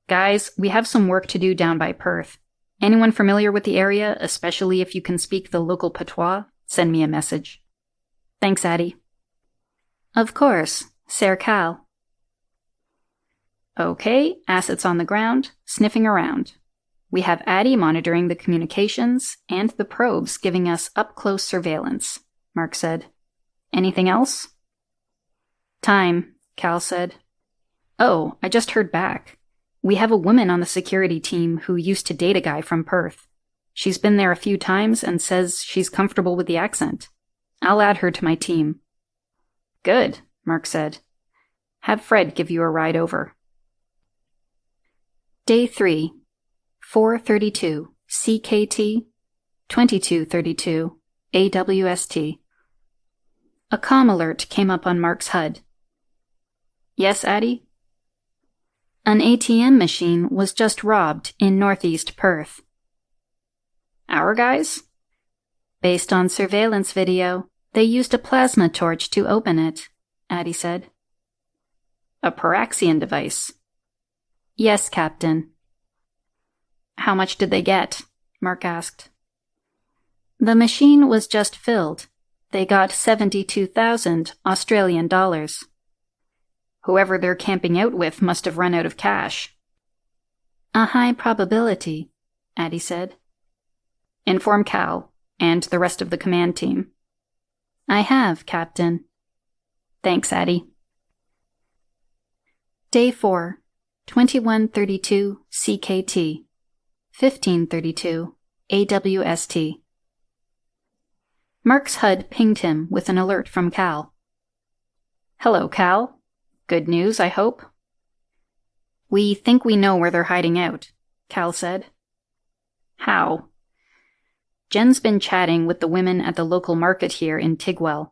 Guys, we have some work to do down by Perth. Anyone familiar with the area, especially if you can speak the local patois, send me a message. Thanks, Addie. Of course, Ser Cal. Okay, assets on the ground, sniffing around. We have Addie monitoring the communications and the probes giving us up-close surveillance, Mark said. Anything else? Time, Cal said. Oh, I just heard back. We have a woman on the security team who used to date a guy from Perth. She's been there a few times and says she's comfortable with the accent. I'll add her to my team. Good, Mark said. Have Fred give you a ride over. Day 3, 4:32 CKT, 22:32 AWST. A comm alert came up on Mark's HUD. Yes, Addie? An ATM machine was just robbed in northeast Perth. Our guys? Based on surveillance video, they used a plasma torch to open it, Addie said. A Paraxian device? Yes, Captain. How much did they get? Mark asked. The machine was just filled. They got 72,000 Australian dollars. Whoever they're camping out with must have run out of cash. A high probability, Addie said. Inform Cal and the rest of the command team. I have, Captain. Thanks, Addie. Day 4, 21:32 CKT, 15:32 AWST. Mark's HUD pinged him with an alert from Cal. Hello, Cal. Good news, I hope. We think we know where they're hiding out, Cal said. How? Jen's been chatting with the women at the local market here in Tigwell.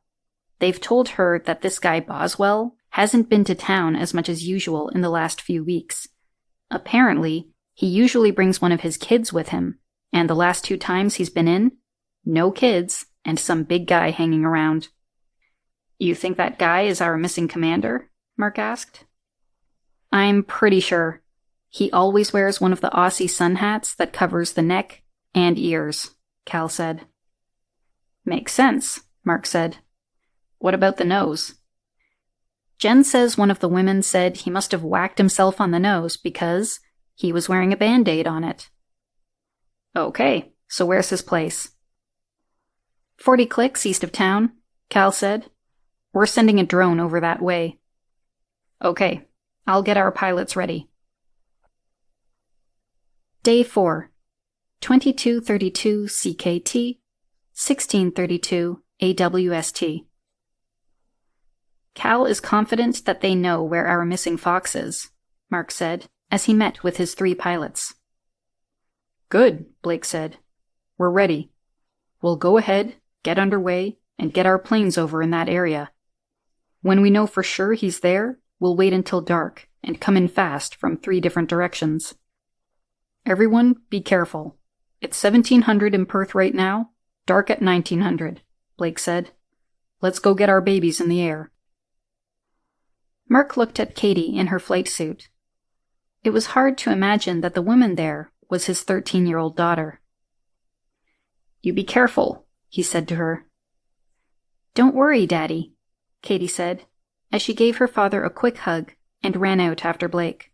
They've told her that this guy Boswell hasn't been to town as much as usual in the last few weeks. Apparently, he usually brings one of his kids with him, and the last 2 times he's been in, no kids and some big guy hanging around. You think that guy is our missing commander? Mark asked. I'm pretty sure. He always wears one of the Aussie sun hats that covers the neck and ears, Cal said. Makes sense, Mark said. What about the nose? Jen says one of the women said he must have whacked himself on the nose because he was wearing a Band-Aid on it. Okay, so where's his place? 40 clicks east of town, Cal said. We're sending a drone over that way. Okay, I'll get our pilots ready. Day 4, 22:32 CKT, 16:32 AWST. Cal is confident that they know where our missing fox is, Mark said, as he met with his 3 pilots. Good, Blake said. We're ready. We'll go ahead, get underway, and get our planes over in that area. When we know for sure he's there, we'll wait until dark and come in fast from 3 different directions. Everyone, be careful. It's 1700 in Perth right now, dark at 1900, Blake said. Let's go get our babies in the air. Mark looked at Katie in her flight suit. It was hard to imagine that the woman there was his 13-year-old daughter. You be careful, he said to her. Don't worry, Daddy, Katie said, as she gave her father a quick hug and ran out after Blake.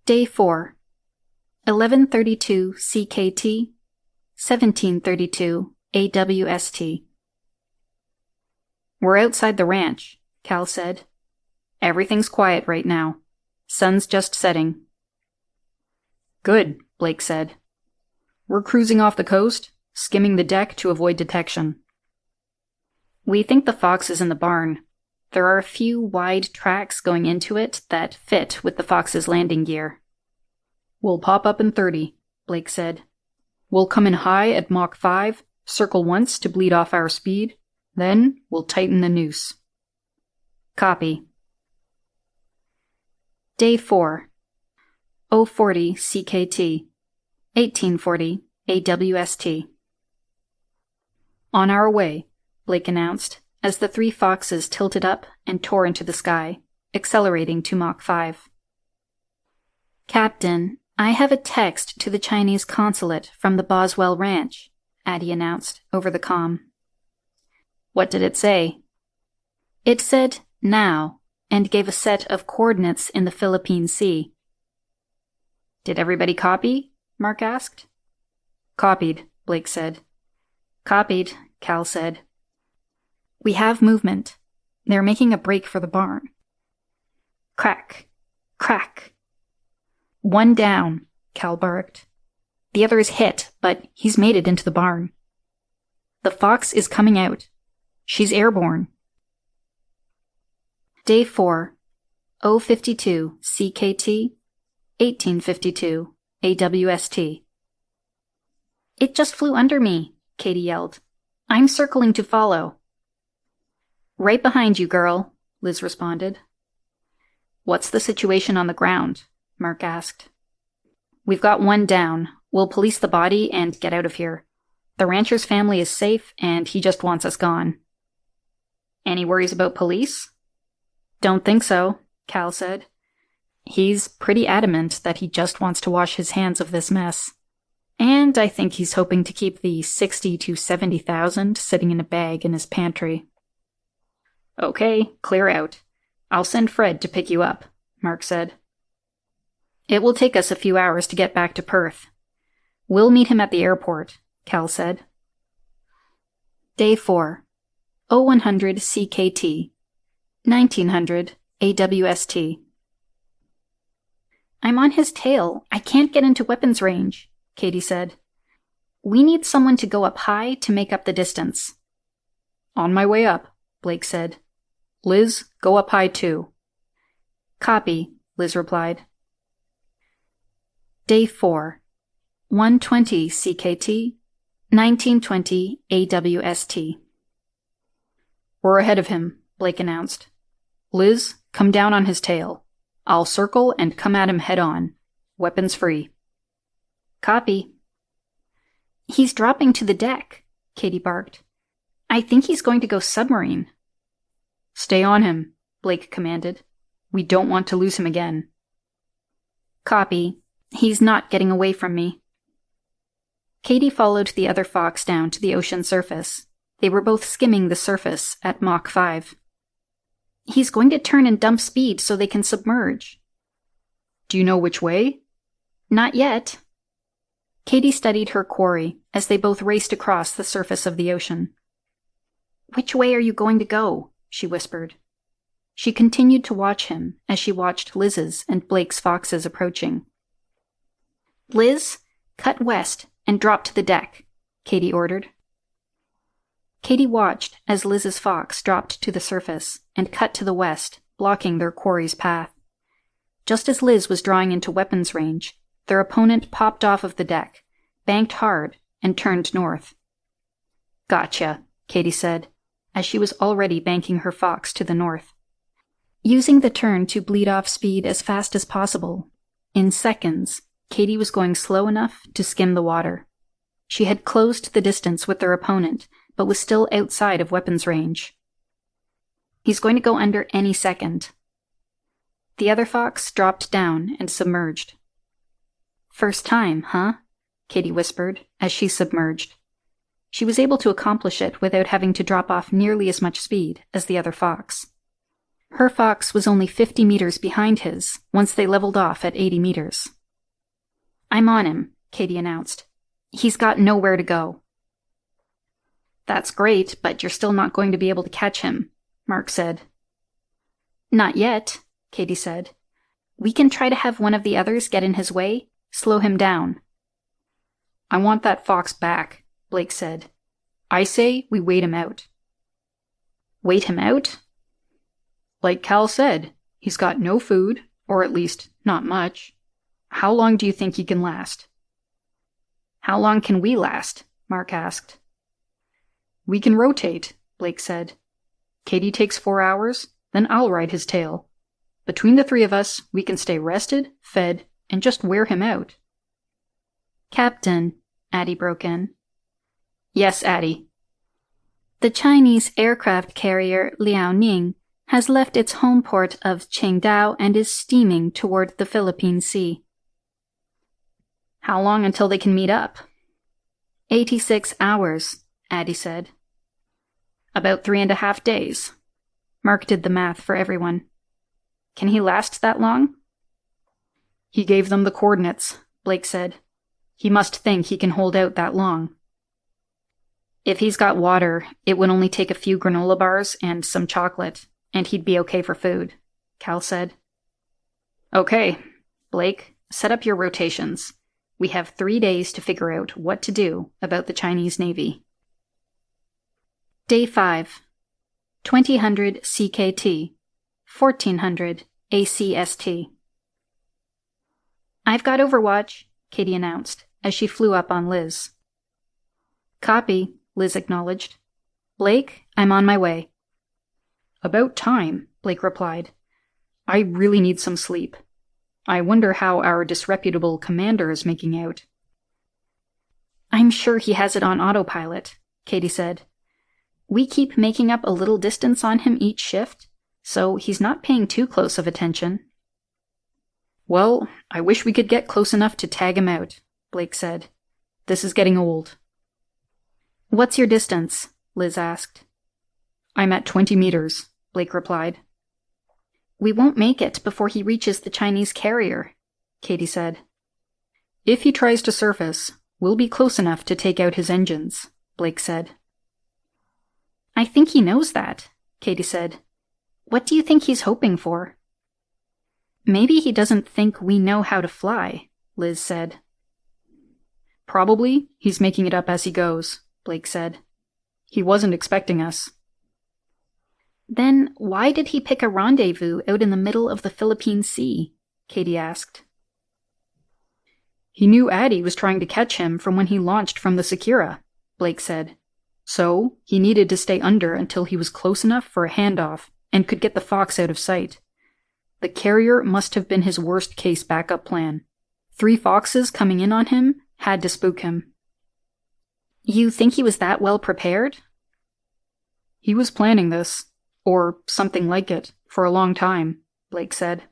Day 4, 11:32 CKT, 17:32 AWST. We're outside the ranch, Cal said. Everything's quiet right now. Sun's just setting. Good, Blake said. We're cruising off the coast, skimming the deck to avoid detection. We think the fox is in the barn. There are a few wide tracks going into it that fit with the fox's landing gear. We'll pop up in 30, Blake said. We'll come in high at Mach 5, circle once to bleed off our speed, then we'll tighten the noose. Copy. Day 4, 040 CKT, 1840 AWST. On our way, Blake announced, as the 3 foxes tilted up and tore into the sky, accelerating to Mach 5. Captain, I have a text to the Chinese consulate from the Boswell Ranch, Addie announced over the comm. What did it say? It said, now, and gave a set of coordinates in the Philippine Sea. Did everybody copy? Mark asked. Copied, Blake said. Copied, Cal said. We have movement. They're making a break for the barn. Crack. Crack. One down, Cal barked. The other is hit, but he's made it into the barn. The fox is coming out. She's airborne. Day 4. 052 CKT, 1852 AWST. It just flew under me, Katie yelled. I'm circling to follow. Right behind you, girl, Liz responded. What's the situation on the ground? Mark asked. We've got one down. We'll police the body and get out of here. The rancher's family is safe, and he just wants us gone. Any worries about police? Don't think so, Cal said. He's pretty adamant that he just wants to wash his hands of this mess. And I think he's hoping to keep the 60 to 70,000 sitting in a bag in his pantry. Okay, clear out. I'll send Fred to pick you up, Mark said. It will take us a few hours to get back to Perth. We'll meet him at the airport, Cal said. Day 4. 0100 CKT, 1900 AWST. I'm on his tail. I can't get into weapons range, Katie said. We need someone to go up high to make up the distance. On my way up, Blake said. Liz, go up high too. Copy, Liz replied. Day 4. 120 CKT, 1920 AWST. We're ahead of him, Blake announced. Liz, come down on his tail. I'll circle and come at him head on. Weapons free. Copy. He's dropping to the deck, Katie barked. I think he's going to go submarine. Stay on him, Blake commanded. We don't want to lose him again. Copy. He's not getting away from me. Katie followed the other fox down to the ocean surface. They were both skimming the surface at Mach 5. He's going to turn and dump speed so they can submerge. Do you know which way? Not yet. Katie studied her quarry as they both raced across the surface of the ocean. Which way are you going to go? She whispered. She continued to watch him as she watched Liz's and Blake's foxes approaching. Liz, cut west and drop to the deck, Katie ordered. Katie watched as Liz's fox dropped to the surface and cut to the west, blocking their quarry's path. Just as Liz was drawing into weapons range, their opponent popped off of the deck, banked hard, and turned north. Gotcha, Katie said, as she was already banking her fox to the north. Using the turn to bleed off speed as fast as possible, in seconds, Katie was going slow enough to skim the water. She had closed the distance with their opponent, but was still outside of weapons range. He's going to go under any second. The other fox dropped down and submerged. First time, huh? Katie whispered as she submerged. She was able to accomplish it without having to drop off nearly as much speed as the other fox. Her fox was only 50 meters behind his once they leveled off at 80 meters. I'm on him, Katie announced. He's got nowhere to go. That's great, but you're still not going to be able to catch him, Mark said. Not yet, Katie said. We can try to have one of the others get in his way, slow him down. I want that fox back, Blake said. I say we wait him out. Wait him out? Like Cal said, he's got no food, or at least not much. How long do you think he can last? How long can we last? Mark asked. We can rotate, Blake said. Katie takes 4 hours, then I'll ride his tail. Between the three of us, we can stay rested, fed, and just wear him out. Captain, Addie broke in. Yes, Addie. The Chinese aircraft carrier Liaoning has left its home port of Qingdao and is steaming toward the Philippine Sea. How long until they can meet up? 86 hours, Addie said. About 3.5 days. Mark did the math for everyone. Can he last that long? He gave them the coordinates, Blake said. He must think he can hold out that long. If he's got water, it would only take a few granola bars and some chocolate, and he'd be okay for food, Cal said. Okay, Blake, set up your rotations. We have 3 days to figure out what to do about the Chinese Navy. Day 5. 2000 CKT, 1400 ACST. I've got Overwatch, Katie announced, as she flew up on Liz. Copy, Liz acknowledged. Blake, I'm on my way. About time, Blake replied. I really need some sleep. I wonder how our disreputable commander is making out. I'm sure he has it on autopilot, Katie said. We keep making up a little distance on him each shift, so he's not paying too close of attention. Well, I wish we could get close enough to tag him out, Blake said. This is getting old. What's your distance? Liz asked. I'm at 20 meters, Blake replied. We won't make it before he reaches the Chinese carrier, Katie said. If he tries to surface, we'll be close enough to take out his engines, Blake said. I think he knows that, Katie said. What do you think he's hoping for? Maybe he doesn't think we know how to fly, Liz said. Probably he's making it up as he goes, Blake said. He wasn't expecting us. Then why did he pick a rendezvous out in the middle of the Philippine Sea? Katie asked. He knew Addie was trying to catch him from when he launched from the Sakura, Blake said. So he needed to stay under until he was close enough for a handoff and could get the Fox out of sight. The carrier must have been his worst-case backup plan. 3 Foxes coming in on him had to spook him. You think he was that well prepared? He was planning this, or something like it, for a long time, Blake said.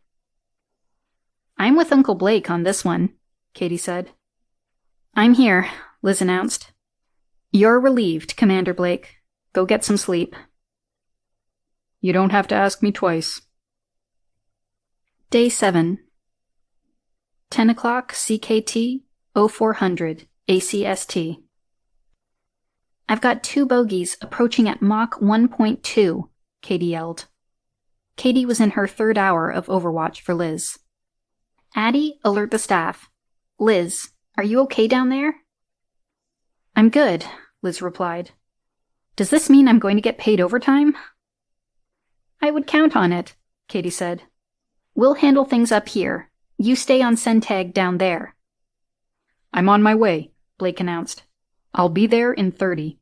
I'm with Uncle Blake on this one, Katie said. I'm here, Liz announced. You're relieved, Commander Blake. Go get some sleep. You don't have to ask me twice. Day 7. 10 o'clock CKT, 0400 ACST. I've got 2 bogies approaching at Mach 1.2, Katie yelled. Katie was in her 3rd hour of Overwatch for Liz. Addie, alert the staff. Liz, are you okay down there? I'm good, Liz replied. Does this mean I'm going to get paid overtime? I would count on it, Katie said. We'll handle things up here. You stay on Sentag down there. I'm on my way, Blake announced. I'll be there in 30.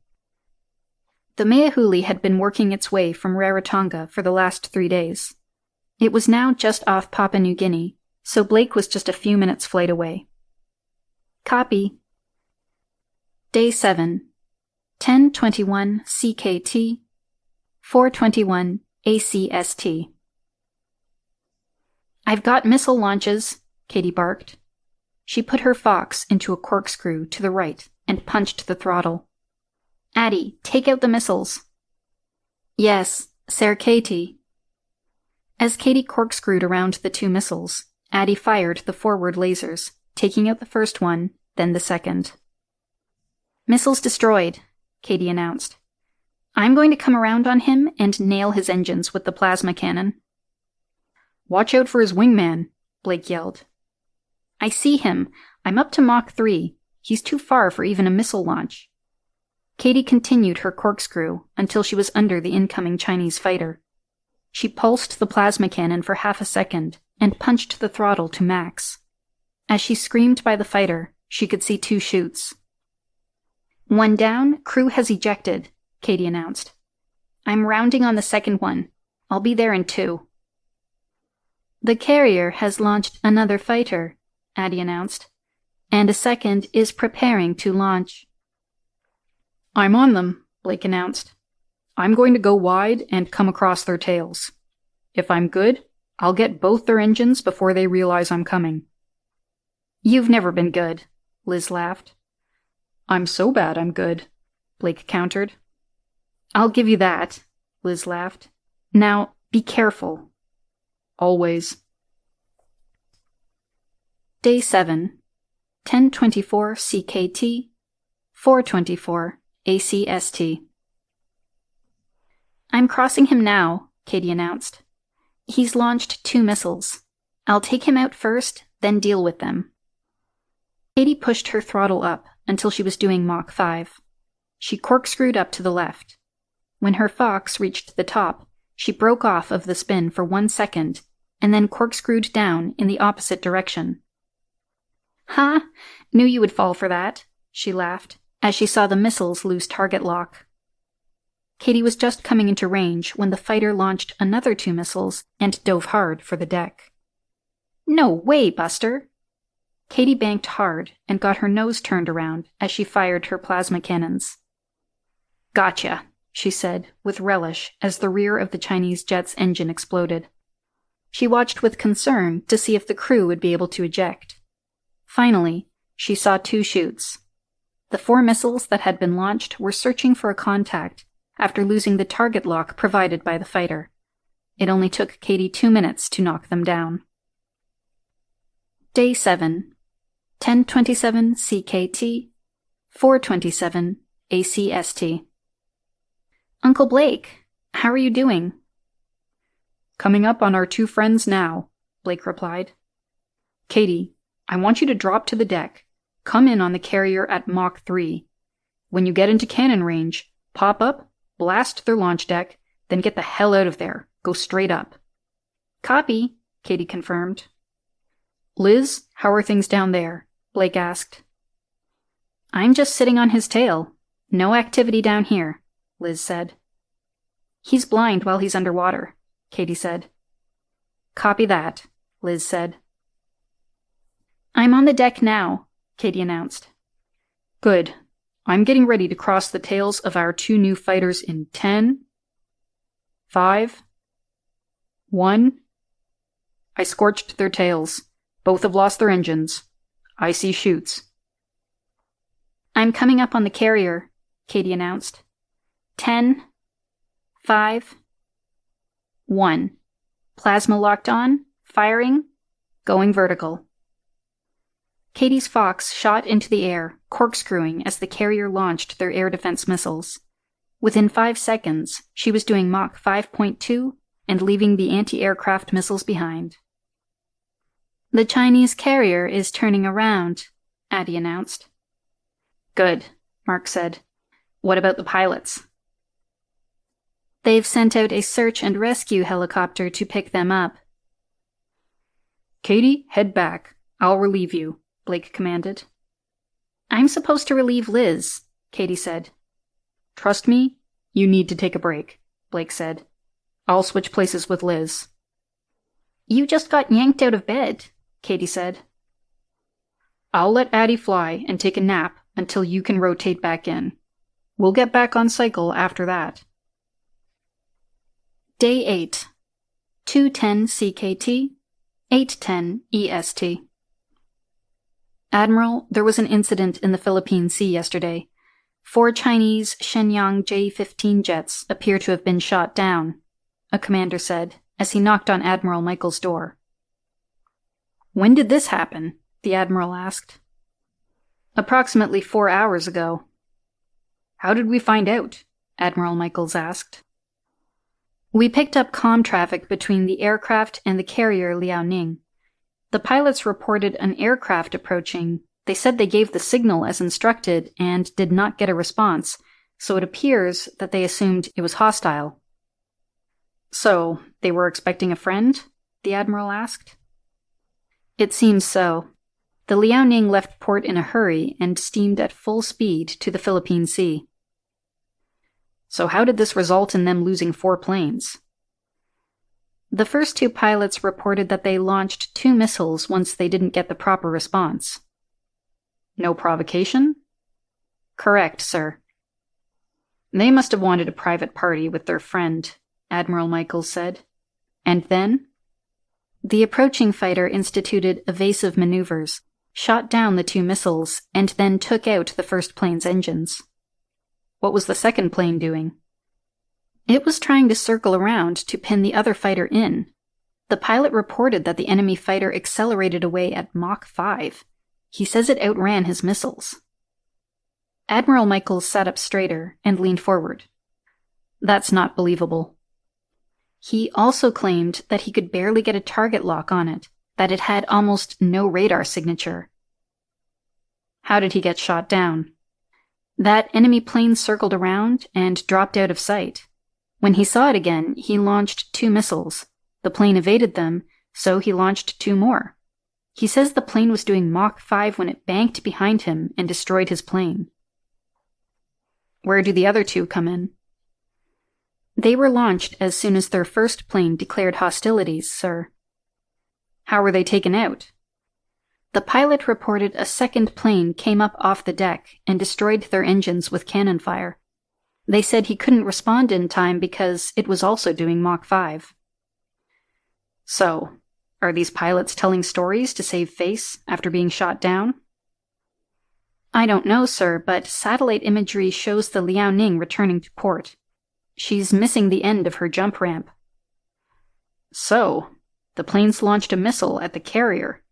The Meahuli had been working its way from Rarotonga for the last 3 days. It was now just off Papua New Guinea, so Blake was just a few minutes' flight away. Copy. Day 7. 10:21 CKT, 4:21 ACST. I've got missile launches, Katie barked. She put her Fox into a corkscrew to the right and punched the throttle. Addie, take out the missiles. Yes, Sir Katie. As Katie corkscrewed around the 2 missiles, Addie fired the forward lasers, taking out the first one, then the second. Missiles destroyed, Katie announced. I'm going to come around on him and nail his engines with the plasma cannon. Watch out for his wingman, Blake yelled. I see him. I'm up to Mach 3. He's too far for even a missile launch. Katie continued her corkscrew until she was under the incoming Chinese fighter. She pulsed the plasma cannon for half a second and punched the throttle to max. As she screamed by the fighter, she could see 2 chutes. One down, crew has ejected, Katie announced. I'm rounding on the second one. I'll be there in 2. The carrier has launched another fighter, Addie announced, and a second is preparing to launch. I'm on them, Blake announced. I'm going to go wide and come across their tails. If I'm good, I'll get both their engines before they realize I'm coming. You've never been good, Liz laughed. I'm so bad I'm good, Blake countered. I'll give you that, Liz laughed. Now, be careful. Always. Day 7. 1024 CKT, 424 ACST. I'm crossing him now, Katie announced. He's launched 2 missiles. I'll take him out first, then deal with them. Katie pushed her throttle up until she was doing Mach 5. She corkscrewed up to the left. When her fox reached the top, she broke off of the spin for 1 second and then corkscrewed down in the opposite direction. "Ha! Knew you would fall for that," she laughed, as she saw the missiles lose target lock. Katie was just coming into range when the fighter launched another 2 missiles and dove hard for the deck. "No way, Buster!" Katie banked hard and got her nose turned around as she fired her plasma cannons. "Gotcha," she said with relish as the rear of the Chinese jet's engine exploded. She watched with concern to see if the crew would be able to eject. Finally, she saw 2 chutes. The 4 missiles that had been launched were searching for a contact after losing the target lock provided by the fighter. It only took Katie 2 minutes to knock them down. Day 7. 1027 CKT, 427 ACST. Uncle Blake, how are you doing? Coming up on our 2 friends now, Blake replied. Katie, I want you to drop to the deck. Come in on the carrier at Mach 3. When you get into cannon range, pop up, blast their launch deck, then get the hell out of there. Go straight up. Copy, Katie confirmed. Liz, how are things down there? Blake asked. I'm just sitting on his tail. No activity down here, Liz said. He's blind while he's underwater, Katie said. Copy that, Liz said. I'm on the deck now, Katie announced. Good. I'm getting ready to cross the tails of our 2 new fighters in 10, 5, 1. I scorched their tails. Both have lost their engines. I see chutes. I'm coming up on the carrier, Katie announced. 10, 5, 1. Plasma locked on, firing, going vertical. Katie's Fox shot into the air, corkscrewing as the carrier launched their air defense missiles. Within 5 seconds, she was doing Mach 5.2 and leaving the anti-aircraft missiles behind. The Chinese carrier is turning around, Addie announced. Good, Mark said. What about the pilots? They've sent out a search and rescue helicopter to pick them up. Katie, head back. I'll relieve you, Blake commanded. I'm supposed to relieve Liz, Katie said. Trust me, you need to take a break, Blake said. I'll switch places with Liz. You just got yanked out of bed, Katie said. I'll let Addie fly and take a nap until you can rotate back in. We'll get back on cycle after that. Day 8. 210 CKT, 810 EST. Admiral, there was an incident in the Philippine Sea yesterday. 4 Chinese Shenyang J-15 jets appear to have been shot down, a commander said, as he knocked on Admiral Michael's door. When did this happen? The Admiral asked. Approximately 4 hours ago. How did we find out? Admiral Michaels asked. We picked up comm traffic between the aircraft and the carrier Liaoning. The pilots reported an aircraft approaching. They said they gave the signal as instructed and did not get a response, so it appears that they assumed it was hostile. So, they were expecting a friend? The Admiral asked. It seems so. The Liaoning left port in a hurry and steamed at full speed to the Philippine Sea. So how did this result in them losing 4 planes? The first 2 pilots reported that they launched 2 missiles once they didn't get the proper response. No provocation? Correct, sir. They must have wanted a private party with their friend, Admiral Michaels said. And then? The approaching fighter instituted evasive maneuvers, shot down the 2 missiles, and then took out the first plane's engines. What was the second plane doing? It was trying to circle around to pin the other fighter in. The pilot reported that the enemy fighter accelerated away at Mach 5. He says it outran his missiles. Admiral Michaels sat up straighter and leaned forward. That's not believable. He also claimed that he could barely get a target lock on it, that it had almost no radar signature. How did he get shot down? That enemy plane circled around and dropped out of sight. When he saw it again, he launched 2 missiles. The plane evaded them, so he launched 2 more. He says the plane was doing Mach 5 when it banked behind him and destroyed his plane. Where do the other 2 come in? They were launched as soon as their first plane declared hostilities, sir. How were they taken out? The pilot reported a second plane came up off the deck and destroyed their engines with cannon fire. They said he couldn't respond in time because it was also doing Mach 5. So, are these pilots telling stories to save face after being shot down? I don't know, sir, but satellite imagery shows the Liaoning returning to port. She's missing the end of her jump ramp. So, the planes launched a missile at the carrier.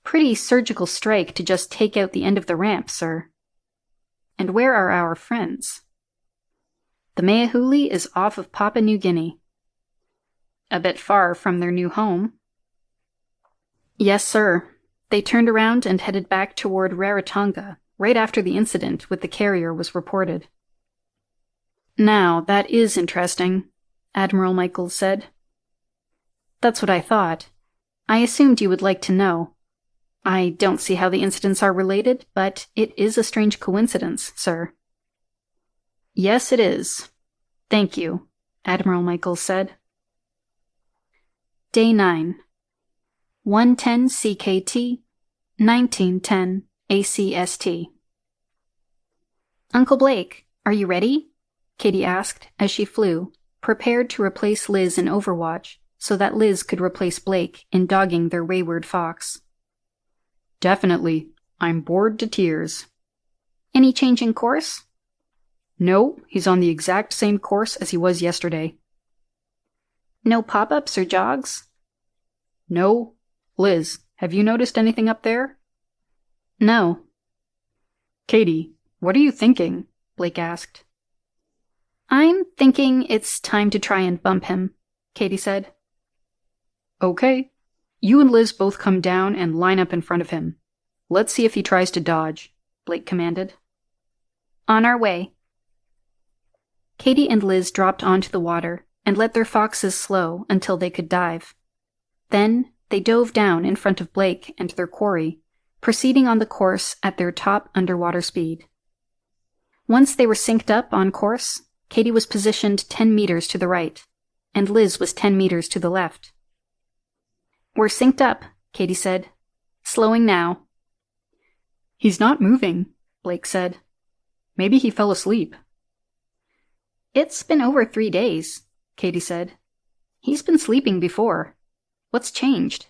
Pretty surgical strike to just take out the end of the ramp, sir. And where are our friends? The Meahuli is off of Papua New Guinea. A bit far from their new home. Yes, sir. They turned around and headed back toward Rarotonga right after the incident with the carrier was reported. Now, that is interesting, Admiral Michaels said. That's what I thought. I assumed you would like to know. I don't see how the incidents are related, but it is a strange coincidence, sir. Yes, it is. Thank you, Admiral Michaels said. Day 9. 110 CKT, 1910 ACST. Uncle Blake, are you ready? Katie asked as she flew, prepared to replace Liz in Overwatch so that Liz could replace Blake in dogging their wayward fox. Definitely. I'm bored to tears. Any change in course? No, he's on the exact same course as he was yesterday. No pop-ups or jogs? No. Liz, have you noticed anything up there? No. Katie, what are you thinking? Blake asked. I'm thinking it's time to try and bump him, Katie said. Okay. You and Liz both come down and line up in front of him. Let's see if he tries to dodge, Blake commanded. On our way. Katie and Liz dropped onto the water and let their foxes slow until they could dive. Then they dove down in front of Blake and their quarry, proceeding on the course at their top underwater speed. Once they were synced up on course, Katie was positioned 10 meters to the right, and Liz was 10 meters to the left. We're synced up, Katie said. Slowing now. He's not moving, Blake said. Maybe he fell asleep. It's been over 3 days, Katie said. He's been sleeping before. What's changed?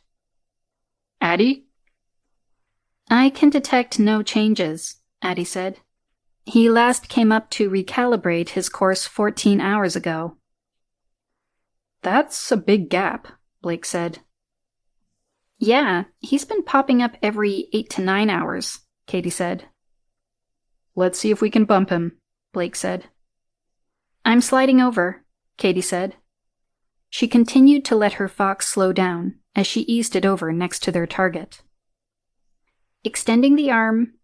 Addie? I can detect no changes, Addie said. He last came up to recalibrate his course 14 hours ago. That's a big gap, Blake said. Yeah, he's been popping up every 8 to 9 hours, Katie said. Let's see if we can bump him, Blake said. I'm sliding over, Katie said. She continued to let her fox slow down as she eased it over next to their target. Extending the arm.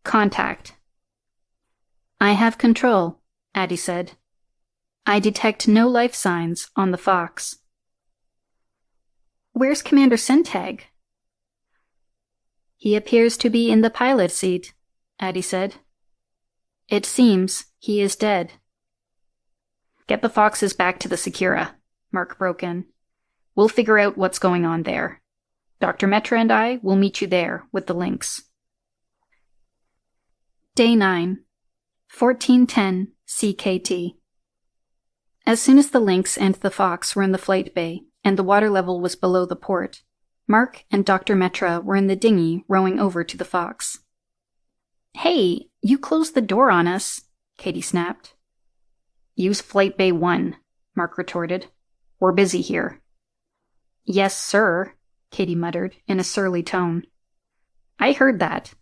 Contact. I have control, Addie said. I detect no life signs on the fox. Where's Commander Sentag? He appears to be in the pilot seat, Addie said. It seems he is dead. Get the foxes back to the Secura, Mark broke in. We'll figure out what's going on there. Dr. Metra and I will meet you there with the links. Day 9. 1410 CKT. As soon as the lynx and the fox were in the flight bay and the water level was below the port, Mark and Dr. Metra were in the dinghy rowing over to the fox. Hey, you closed the door on us, Katie snapped. Use Flight Bay 1, Mark retorted. We're busy here. Yes, sir, Katie muttered in a surly tone. I heard that.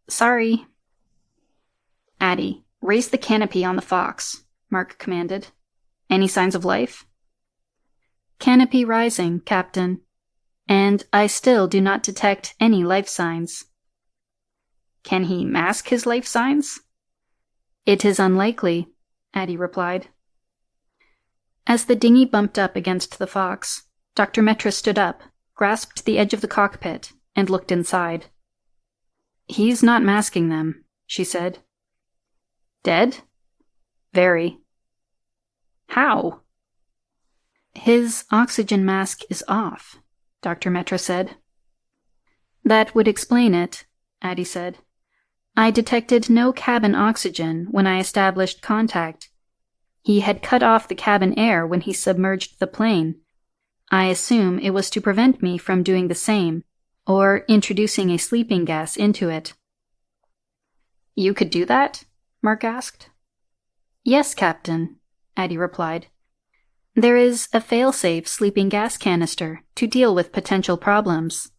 Sorry. Addie, raise the canopy on the Fox, Mark commanded. Any signs of life? Canopy rising, Captain. And I still do not detect any life signs. Can he mask his life signs? It is unlikely, Addie replied. As the dinghy bumped up against the Fox, Dr. Metra stood up, grasped the edge of the cockpit, and looked inside. He's not masking them, she said. Dead? Very. How? His oxygen mask is off, Dr. Metra said. That would explain it, Addie said. I detected no cabin oxygen when I established contact. He had cut off the cabin air when he submerged the plane. I assume it was to prevent me from doing the same, or introducing a sleeping gas into it. You could do that? Mark asked. Yes, Captain, Addie replied. There is a fail-safe sleeping gas canister to deal with potential problems.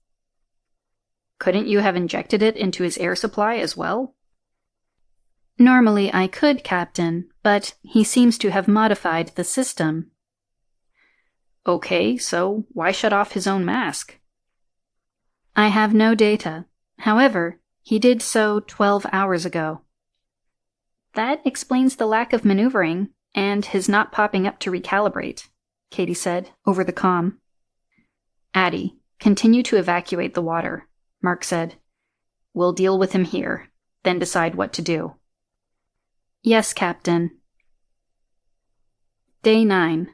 Couldn't you have injected it into his air supply as well? Normally I could, Captain, but he seems to have modified the system. Okay, so why shut off his own mask? I have no data. However, he did so 12 hours ago. That explains the lack of maneuvering and his not popping up to recalibrate, Katie said over the comm. Addie, continue to evacuate the water, Mark said. We'll deal with him here, then decide what to do. Yes, Captain. Day 9,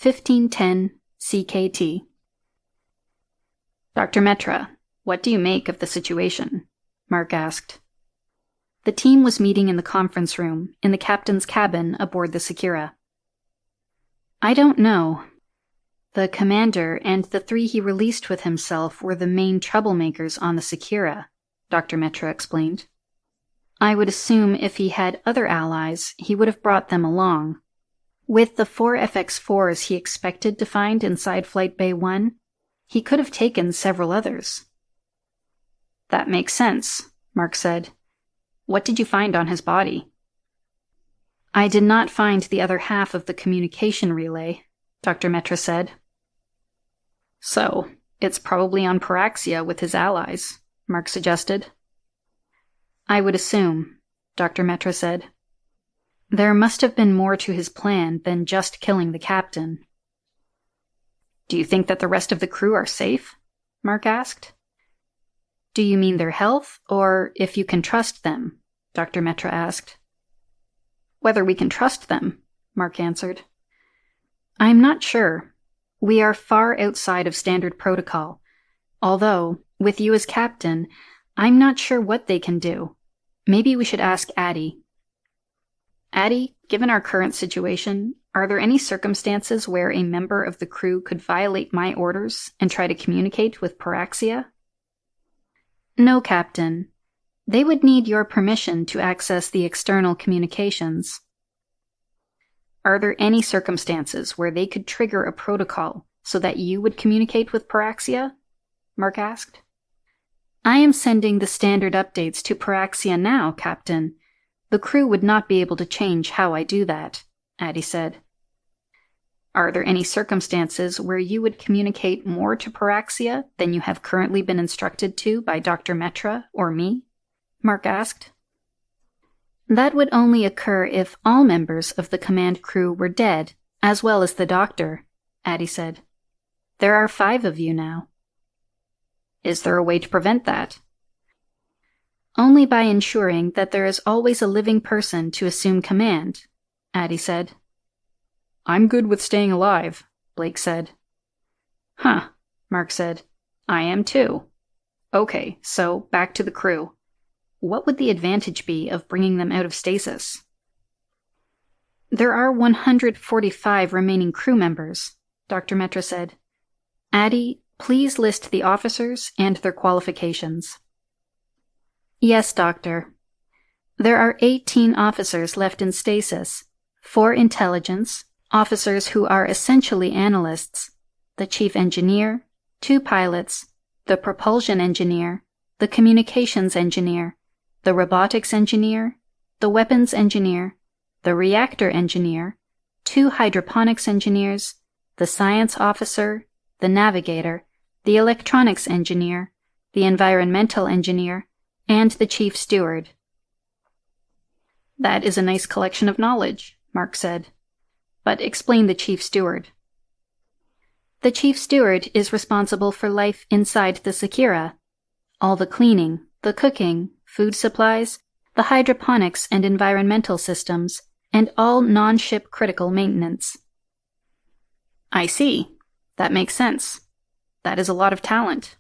1510 CKT. Dr. Metra, what do you make of the situation? Mark asked. The team was meeting in the conference room in the captain's cabin aboard the Secura. I don't know. The commander and the 3 he released with himself were the main troublemakers on the Secura, Dr. Metra explained. I would assume if he had other allies, he would have brought them along. With the 4 FX-4s he expected to find inside Flight Bay 1, he could have taken several others. That makes sense, Mark said. What did you find on his body? I did not find the other half of the communication relay, Dr. Metra said. So, it's probably on Paraxia with his allies, Mark suggested. I would assume, Dr. Metra said. There must have been more to his plan than just killing the captain. Do you think that the rest of the crew are safe? Mark asked. Do you mean their health, or if you can trust them? Dr. Metra asked. Whether we can trust them, Mark answered. I'm not sure. We are far outside of standard protocol. Although, with you as captain, I'm not sure what they can do. Maybe we should ask Addie. Addie, given our current situation, are there any circumstances where a member of the crew could violate my orders and try to communicate with Paraxia? No, Captain. They would need your permission to access the external communications. Are there any circumstances where they could trigger a protocol so that you would communicate with Paraxia? Mark asked. I am sending the standard updates to Paraxia now, Captain. The crew would not be able to change how I do that, Addie said. Are there any circumstances where you would communicate more to Paraxia than you have currently been instructed to by Dr. Metra or me? Mark asked. That would only occur if all members of the command crew were dead, as well as the doctor, Addie said. There are 5 of you now. Is there a way to prevent that? Only by ensuring that there is always a living person to assume command, Addie said. I'm good with staying alive, Blake said. Huh, Mark said. I am too. Okay, so back to the crew. What would the advantage be of bringing them out of stasis? There are 145 remaining crew members, Dr. Metra said. Addie, please list the officers and their qualifications. Yes, Doctor. There are 18 officers left in stasis, 4 intelligence, officers who are essentially analysts, the chief engineer, 2 pilots, the propulsion engineer, the communications engineer, the robotics engineer, the weapons engineer, the reactor engineer, 2 hydroponics engineers, the science officer, the navigator, the electronics engineer, the environmental engineer, and the chief steward. That is a nice collection of knowledge, Mark said. But explain the chief steward. The chief steward is responsible for life inside the Sakura. All the cleaning, the cooking, food supplies, the hydroponics and environmental systems, and all non-ship critical maintenance. I see. That makes sense. That is a lot of talent.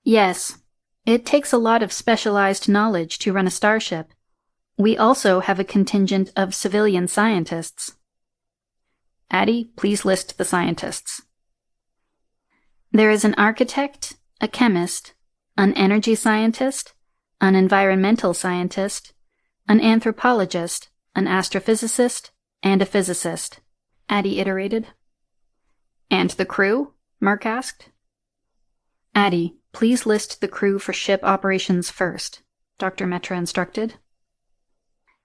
Yes. It takes a lot of specialized knowledge to run a starship. We also have a contingent of civilian scientists. Addie, please list the scientists. There is an architect, a chemist, an energy scientist, an environmental scientist, an anthropologist, an astrophysicist, and a physicist, Addie iterated. And the crew? Mark asked. Addie, please list the crew for ship operations first, Dr. Metra instructed.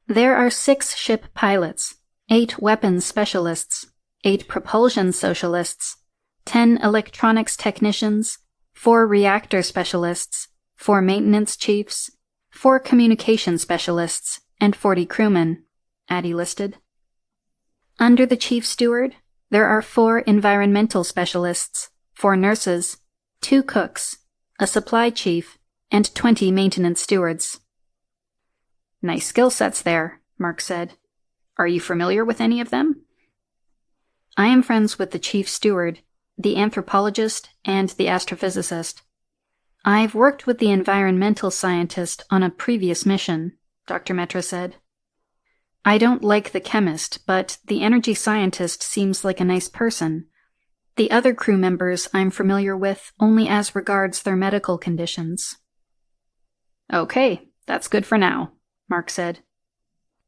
There are 6 ship pilots, 8 weapons specialists, 8 propulsion socialists, 10 electronics technicians, 4 reactor specialists, 4 maintenance chiefs, 4 communication specialists, and 40 crewmen, Addie listed. Under the chief steward, there are 4 environmental specialists, 4 nurses, 2 cooks, a supply chief, and 20 maintenance stewards. Nice skill sets there, Mark said. Are you familiar with any of them? I am friends with the chief steward, the anthropologist, and the astrophysicist. I've worked with the environmental scientist on a previous mission, Dr. Metra said. I don't like the chemist, but the energy scientist seems like a nice person. The other crew members I'm familiar with only as regards their medical conditions. Okay, that's good for now, Mark said.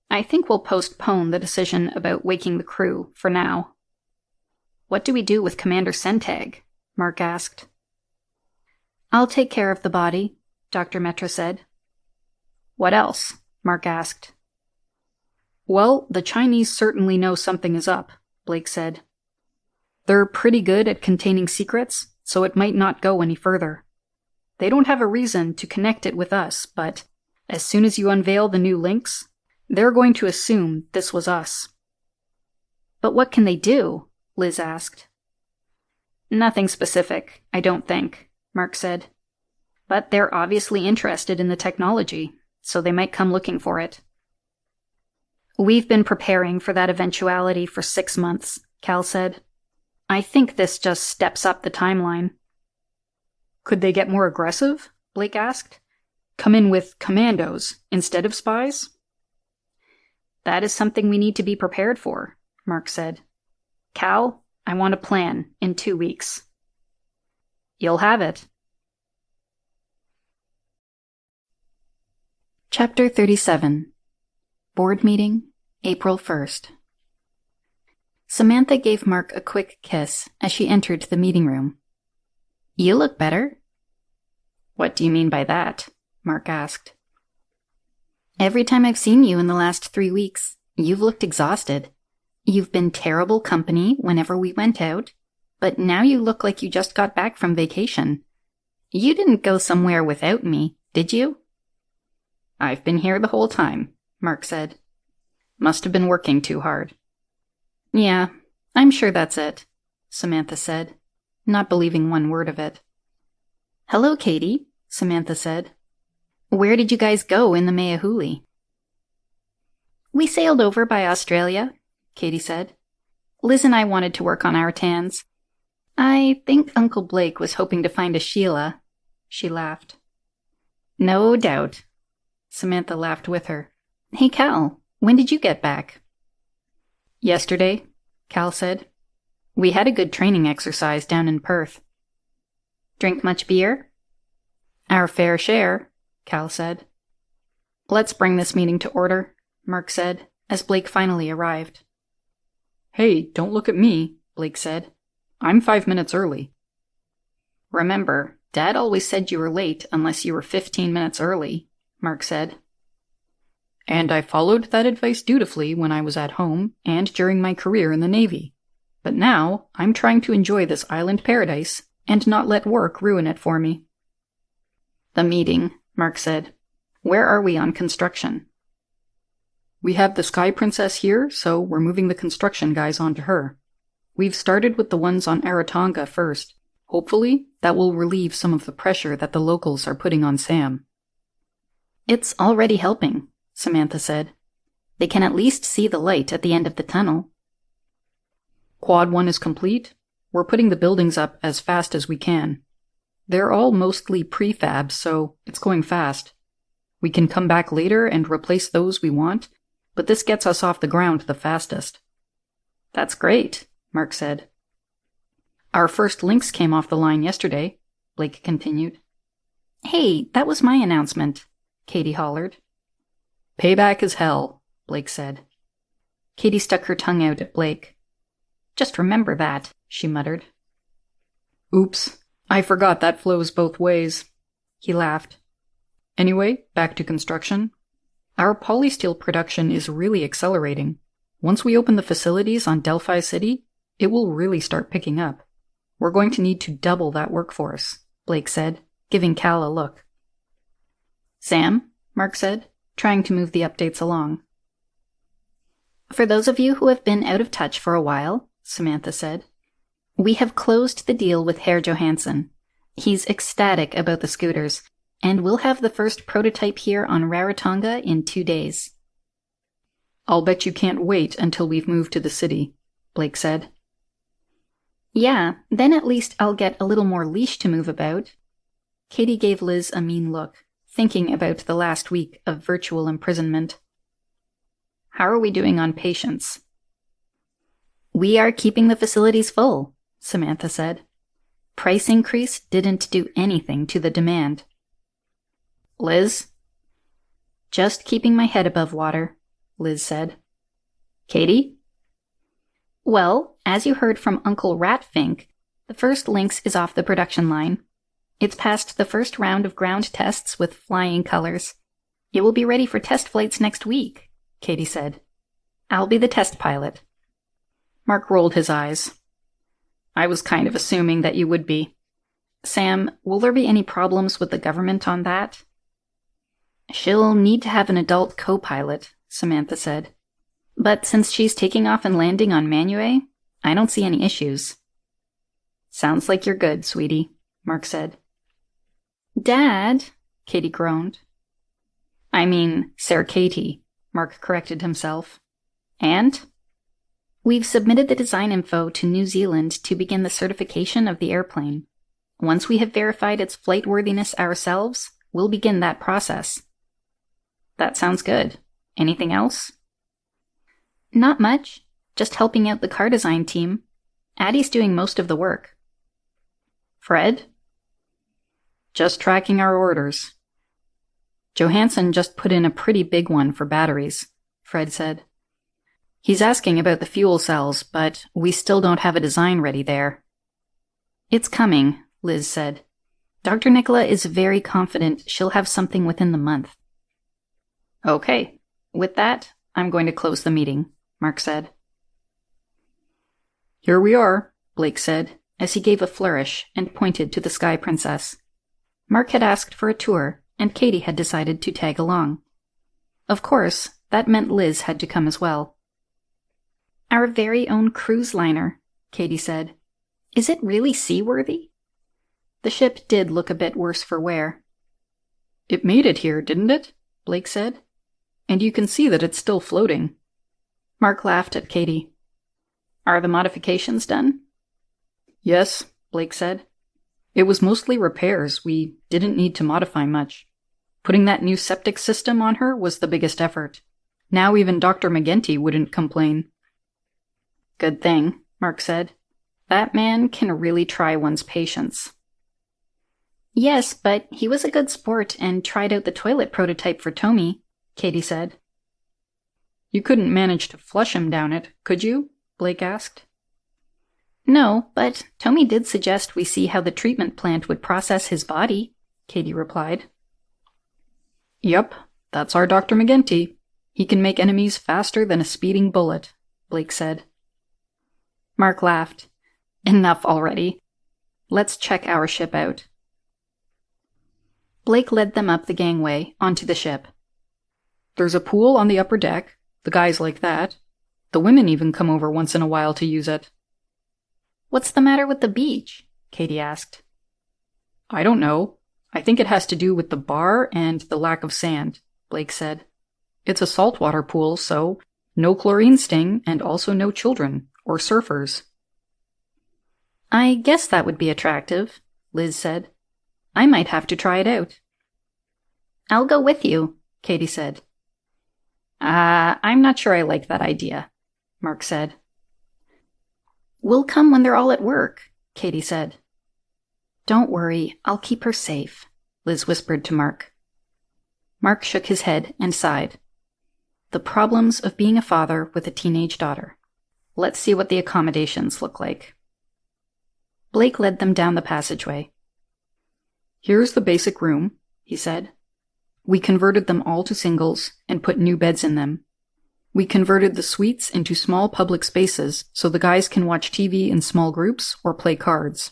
I think we'll postpone the decision about waking the crew for now. What do we do with Commander Sentag? Mark asked. I'll take care of the body, Dr. Metra said. What else? Mark asked. Well, the Chinese certainly know something is up, Blake said. They're pretty good at containing secrets, so it might not go any further. They don't have a reason to connect it with us, but as soon as you unveil the new links, they're going to assume this was us. But what can they do? Liz asked. Nothing specific, I don't think, Mark said. But they're obviously interested in the technology, so they might come looking for it. We've been preparing for that eventuality for 6 months, Cal said. I think this just steps up the timeline. Could they get more aggressive? Blake asked. Come in with commandos instead of spies? That is something we need to be prepared for, Mark said. Cal, I want a plan in 2 weeks. You'll have it. Chapter 37. Board Meeting, April 1st. Samantha gave Mark a quick kiss as she entered the meeting room. You look better. What do you mean by that? Mark asked. Every time I've seen you in the last 3 weeks, you've looked exhausted. You've been terrible company whenever we went out, but now you look like you just got back from vacation. You didn't go somewhere without me, did you? I've been here the whole time, Mark said. Must have been working too hard. Yeah, I'm sure that's it, Samantha said, not believing one word of it. Hello, Katie, Samantha said. Where did you guys go in the Mayahuli? We sailed over by Australia, Katie said. Liz and I wanted to work on our tans. I think Uncle Blake was hoping to find a Sheila. She laughed. No doubt. Samantha laughed with her. Hey, Cal, when did you get back? Yesterday, Cal said. We had a good training exercise down in Perth. Drink much beer? Our fair share, Cal said. Let's bring this meeting to order, Mark said, as Blake finally arrived. Hey, don't look at me, Blake said. I'm 5 minutes early. Remember, Dad always said you were late unless you were 15 minutes early, Mark said. And I followed that advice dutifully when I was at home and during my career in the Navy. But now, I'm trying to enjoy this island paradise and not let work ruin it for me. The meeting, Mark said. Where are we on construction? We have the Sky Princess here, so we're moving the construction guys onto her. We've started with the ones on Aratonga first. Hopefully, that will relieve some of the pressure that the locals are putting on Sam. It's already helping, Samantha said. They can at least see the light at the end of the tunnel. Quad 1 is complete. We're putting the buildings up as fast as we can. They're all mostly prefabs, so it's going fast. We can come back later and replace those we want, but this gets us off the ground the fastest. That's great, Mark said. Our first links came off the line yesterday, Blake continued. Hey, that was my announcement, Katie hollered. Payback is hell, Blake said. Katie stuck her tongue out at Blake. Just remember that, she muttered. Oops, I forgot that flows both ways. He laughed. Anyway, back to construction. Our polysteel production is really accelerating. Once we open the facilities on Delphi City, it will really start picking up. We're going to need to double that workforce, Blake said, giving Cal a look. Sam, Mark said, trying to move the updates along. For those of you who have been out of touch for a while, Samantha said, we have closed the deal with Herr Johansson. He's ecstatic about the scooters, and we'll have the first prototype here on Rarotonga in 2 days. I'll bet you can't wait until we've moved to the city, Blake said. Yeah, then at least I'll get a little more leash to move about. Katie gave Liz a mean look, thinking about the last week of virtual imprisonment. How are we doing on patients? We are keeping the facilities full, Samantha said. Price increase didn't do anything to the demand. Liz? Just keeping my head above water, Liz said. Katie? Well, as you heard from Uncle Ratfink, the first Lynx is off the production line. It's passed the first round of ground tests with flying colors. It will be ready for test flights next week, Katie said. I'll be the test pilot. Mark rolled his eyes. I was kind of assuming that you would be. Sam, will there be any problems with the government on that? She'll need to have an adult co-pilot, Samantha said. But since she's taking off and landing on Manue, I don't see any issues. Sounds like you're good, sweetie, Mark said. Dad, Katie groaned. I mean, Sir Katie, Mark corrected himself. And? We've submitted the design info to New Zealand to begin the certification of the airplane. Once we have verified its flight worthiness ourselves, we'll begin that process. That sounds good. Anything else? Not much. Just helping out the car design team. Addie's doing most of the work. Fred? Just tracking our orders. Johansson just put in a pretty big one for batteries, Fred said. He's asking about the fuel cells, but we still don't have a design ready there. It's coming, Liz said. Dr. Nicola is very confident she'll have something within the month. Okay. With that, I'm going to close the meeting, Mark said. Here we are, Blake said, as he gave a flourish and pointed to the Sky Princess. Mark had asked for a tour, and Katie had decided to tag along. Of course, that meant Liz had to come as well. Our very own cruise liner, Katie said. Is it really seaworthy? The ship did look a bit worse for wear. It made it here, didn't it? Blake said. And you can see that it's still floating. Mark laughed at Katie. Are the modifications done? Yes, Blake said. It was mostly repairs. We didn't need to modify much. Putting that new septic system on her was the biggest effort. Now even Dr. McGinty wouldn't complain. Good thing, Mark said. That man can really try one's patience. Yes, but he was a good sport and tried out the toilet prototype for Tommy, Katie said. You couldn't manage to flush him down it, could you? Blake asked. No, but Tommy did suggest we see how the treatment plant would process his body, Katie replied. Yup, that's our Dr. McGinty. He can make enemies faster than a speeding bullet, Blake said. Mark laughed. Enough already. Let's check our ship out. Blake led them up the gangway onto the ship. There's a pool on the upper deck. The guys like that. The women even come over once in a while to use it. What's the matter with the beach? Katie asked. I don't know. I think it has to do with the bar and the lack of sand, Blake said. It's a saltwater pool, so no chlorine sting and also no children or surfers. I guess that would be attractive, Liz said. I might have to try it out. I'll go with you, Katie said. I'm not sure I like that idea, Mark said. We'll come when they're all at work, Katie said. Don't worry, I'll keep her safe, Liz whispered to Mark. Mark shook his head and sighed. The problems of being a father with a teenage daughter. Let's see what the accommodations look like. Blake led them down the passageway. Here's the basic room, he said. We converted them all to singles and put new beds in them. We converted the suites into small public spaces so the guys can watch TV in small groups or play cards.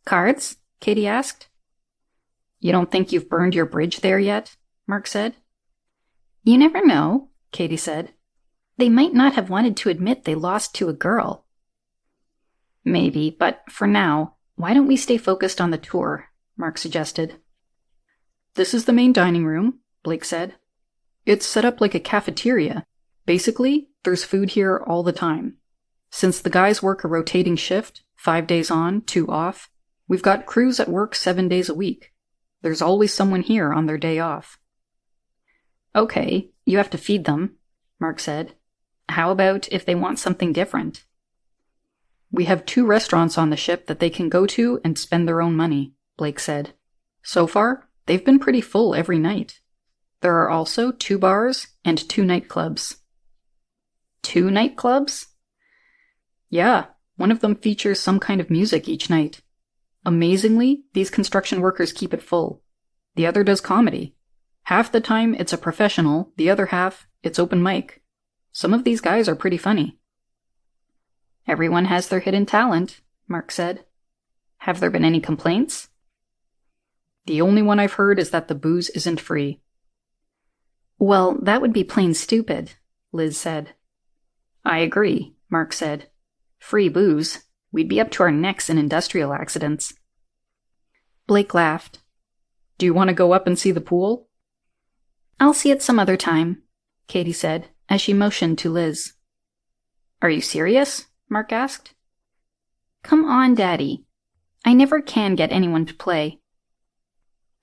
Cards? Katie asked. You don't think you've burned your bridge there yet? Mark said. You never know, Katie said. They might not have wanted to admit they lost to a girl. Maybe, but for now, why don't we stay focused on the tour? Mark suggested. This is the main dining room, Blake said. It's set up like a cafeteria. Basically, there's food here all the time. Since the guys work a rotating shift, 5 days on, 2 off, we've got crews at work 7 days a week. There's always someone here on their day off. Okay, you have to feed them, Mark said. How about if they want something different? We have 2 restaurants on the ship that they can go to and spend their own money, Blake said. So far, they've been pretty full every night. There are also 2 bars and 2 nightclubs. 2 nightclubs? Yeah, one of them features some kind of music each night. Amazingly, these construction workers keep it full. The other does comedy. Half the time it's a professional, the other half it's open mic. Some of these guys are pretty funny. Everyone has their hidden talent, Mark said. Have there been any complaints? The only one I've heard is that the booze isn't free. Well, that would be plain stupid, Liz said. I agree, Mark said. Free booze. We'd be up to our necks in industrial accidents. Blake laughed. Do you want to go up and see the pool? I'll see it some other time, Katie said, as she motioned to Liz. Are you serious? Mark asked. Come on, Daddy. I never can get anyone to play.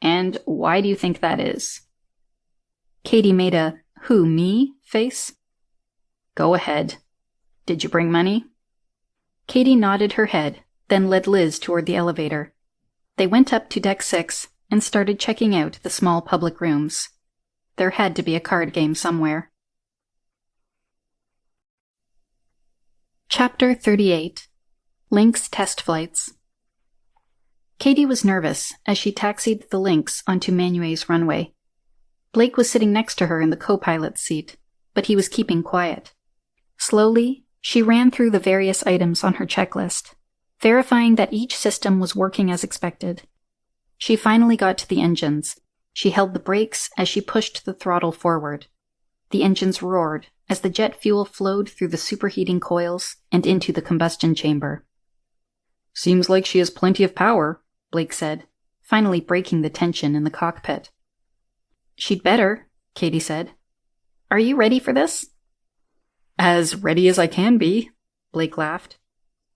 And why do you think that is? Katie made a who, me face. Go ahead. Did you bring money? Katie nodded her head, then led Liz toward the elevator. They went up to deck 6 and started checking out the small public rooms. There had to be a card game somewhere. Chapter 38. Lynx Test Flights. Katie was nervous as she taxied the Lynx onto Manua's runway. Blake was sitting next to her in the co-pilot's seat, but he was keeping quiet. Slowly, she ran through the various items on her checklist, verifying that each system was working as expected. She finally got to the engines. She held the brakes as she pushed the throttle forward. The engines roared as the jet fuel flowed through the superheating coils and into the combustion chamber. Seems like she has plenty of power, Blake said, finally breaking the tension in the cockpit. She'd better, Katie said. Are you ready for this? As ready as I can be, Blake laughed.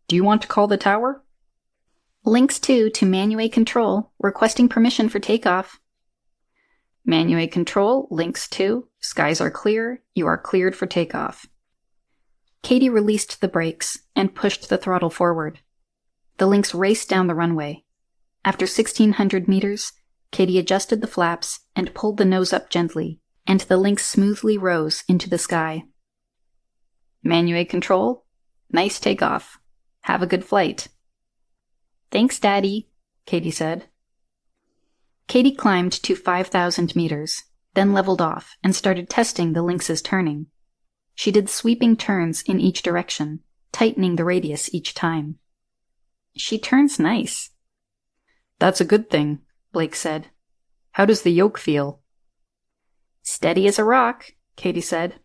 Do you want to call the tower? Lynx 2 to Manua Control, requesting permission for takeoff. Manua Control, Lynx 2, skies are clear, you are cleared for takeoff. Katie released the brakes and pushed the throttle forward. The Lynx raced down the runway. After 1,600 meters, Katie adjusted the flaps and pulled the nose up gently, and the Lynx smoothly rose into the sky. Manua Control, nice takeoff. Have a good flight. Thanks, Daddy, Katie said. Katie climbed to 5,000 meters, then leveled off and started testing the Lynx's turning. She did sweeping turns in each direction, tightening the radius each time. She turns nice. That's a good thing, Blake said. How does the yoke feel? Steady as a rock, Katie said.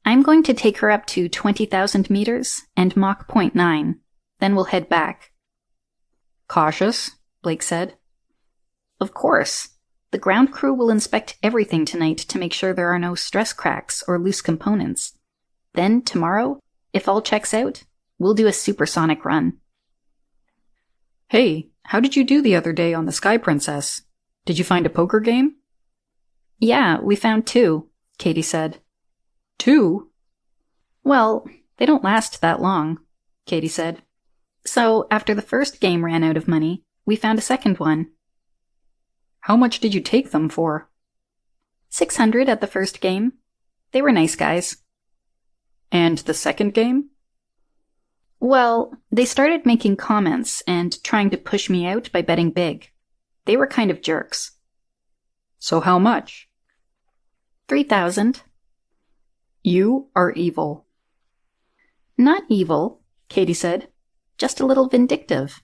I'm going to take her up to 20,000 meters and Mach 0.9. Then we'll head back. Cautious, Blake said. Of course. The ground crew will inspect everything tonight to make sure there are no stress cracks or loose components. Then, tomorrow, if all checks out, we'll do a supersonic run. Hey, how did you do the other day on the Sky Princess? Did you find a poker game? Yeah, we found 2, Katie said. 2? Well, they don't last that long, Katie said. So, after the first game ran out of money, we found a second one. How much did you take them for? 600 at the first game. They were nice guys. And the second game? Well, they started making comments and trying to push me out by betting big. They were kind of jerks. So how much? 3,000. You are evil. Not evil, Katie said. Just a little vindictive.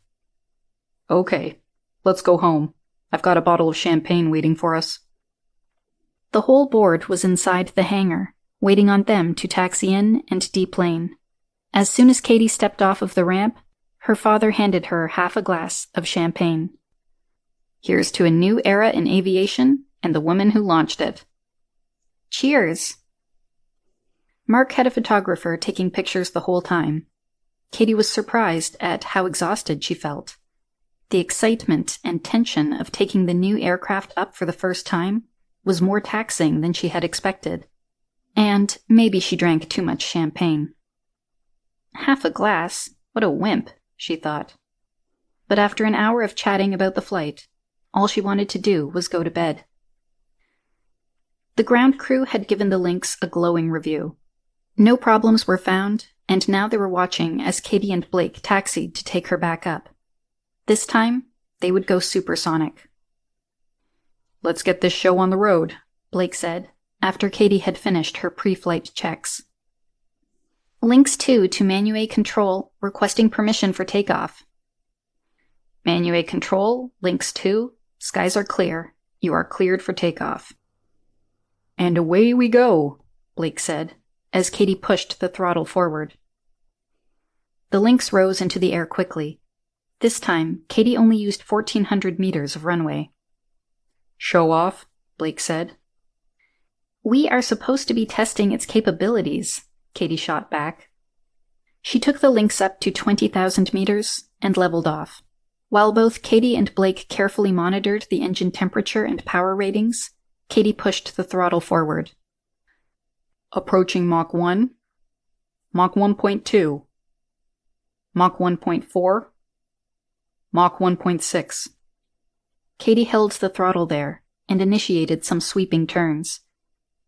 Okay, let's go home. I've got a bottle of champagne waiting for us. The whole board was inside the hangar, waiting on them to taxi in and deplane. As soon as Katie stepped off of the ramp, her father handed her half a glass of champagne. Here's to a new era in aviation and the woman who launched it. Cheers! Mark had a photographer taking pictures the whole time. Katie was surprised at how exhausted she felt. The excitement and tension of taking the new aircraft up for the first time was more taxing than she had expected. And maybe she drank too much champagne. Half a glass? What a wimp, she thought. But after an hour of chatting about the flight, all she wanted to do was go to bed. The ground crew had given the Lynx a glowing review. No problems were found, and now they were watching as Katie and Blake taxied to take her back up. This time, they would go supersonic. Let's get this show on the road, Blake said, after Katie had finished her pre-flight checks. Lynx 2 to Manue Control, requesting permission for takeoff. Manue Control, Lynx 2, skies are clear. You are cleared for takeoff. And away we go, Blake said, as Katie pushed the throttle forward. The Lynx rose into the air quickly. This time, Katie only used 1,400 meters of runway. Show off, Blake said. We are supposed to be testing its capabilities, Katie shot back. She took the Lynx up to 20,000 meters and leveled off. While both Katie and Blake carefully monitored the engine temperature and power ratings, Katie pushed the throttle forward. Approaching Mach 1, Mach 1.2, Mach 1.4, Mach 1.6. Katie held the throttle there and initiated some sweeping turns.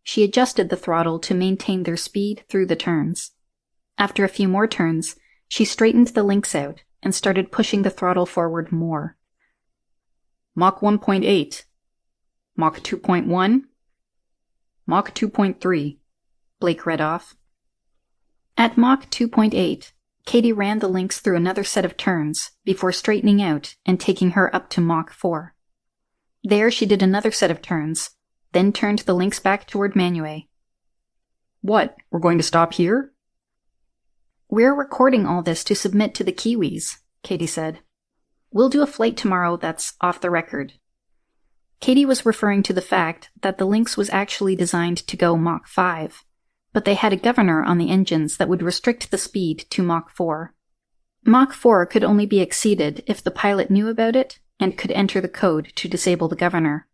She adjusted the throttle to maintain their speed through the turns. After a few more turns, she straightened the Lynx out and started pushing the throttle forward more. Mach 1.8, Mach 2.1, Mach 2.3, Blake read off. At Mach 2.8, Katie ran the Lynx through another set of turns before straightening out and taking her up to Mach 4. There she did another set of turns, then turned the Lynx back toward Manue. What, we're going to stop here? We're recording all this to submit to the Kiwis, Katie said. We'll do a flight tomorrow that's off the record. Katie was referring to the fact that the Lynx was actually designed to go Mach 5, but they had a governor on the engines that would restrict the speed to Mach 4. Mach 4 could only be exceeded if the pilot knew about it and could enter the code to disable the governor.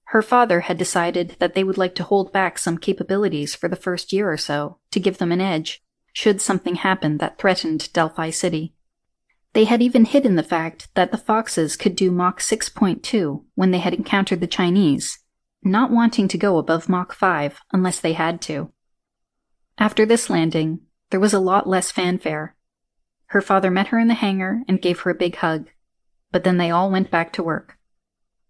Her father had decided that they would like to hold back some capabilities for the first year or so to give them an edge, should something happen that threatened Delphi City. They had even hidden the fact that the Foxes could do Mach 6.2 when they had encountered the Chinese, not wanting to go above Mach 5 unless they had to. After this landing, there was a lot less fanfare. Her father met her in the hangar and gave her a big hug, but then they all went back to work.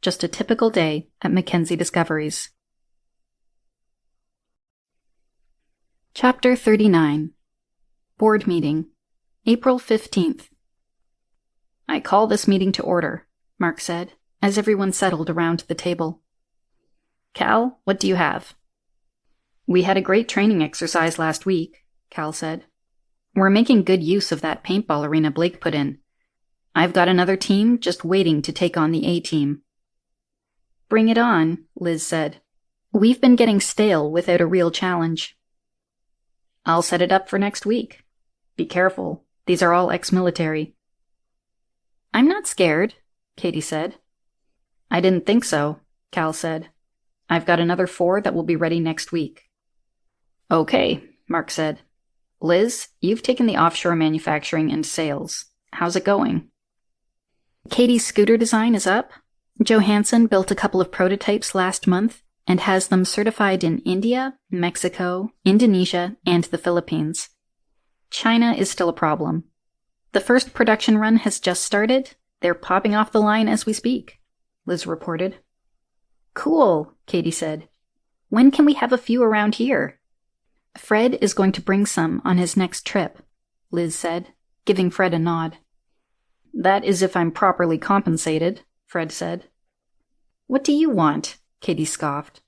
Just a typical day at Mackenzie Discoveries. Chapter 39. Board Meeting, April 15th. I call this meeting to order, Mark said, as everyone settled around the table. Cal, what do you have? We had a great training exercise last week, Cal said. We're making good use of that paintball arena Blake put in. I've got another team just waiting to take on the A-team. Bring it on, Liz said. We've been getting stale without a real challenge. I'll set it up for next week. Be careful. These are all ex-military. I'm not scared, Katie said. I didn't think so, Cal said. I've got another 4 that will be ready next week. Okay, Mark said. Liz, you've taken the offshore manufacturing and sales. How's it going? Katie's scooter design is up. Johansson built a couple of prototypes last month and has them certified in India, Mexico, Indonesia, and the Philippines. China is still a problem. The first production run has just started. They're popping off the line as we speak, Liz reported. Cool, Katie said. When can we have a few around here? Fred is going to bring some on his next trip, Liz said, giving Fred a nod. That is if I'm properly compensated, Fred said. What do you want? Katie scoffed.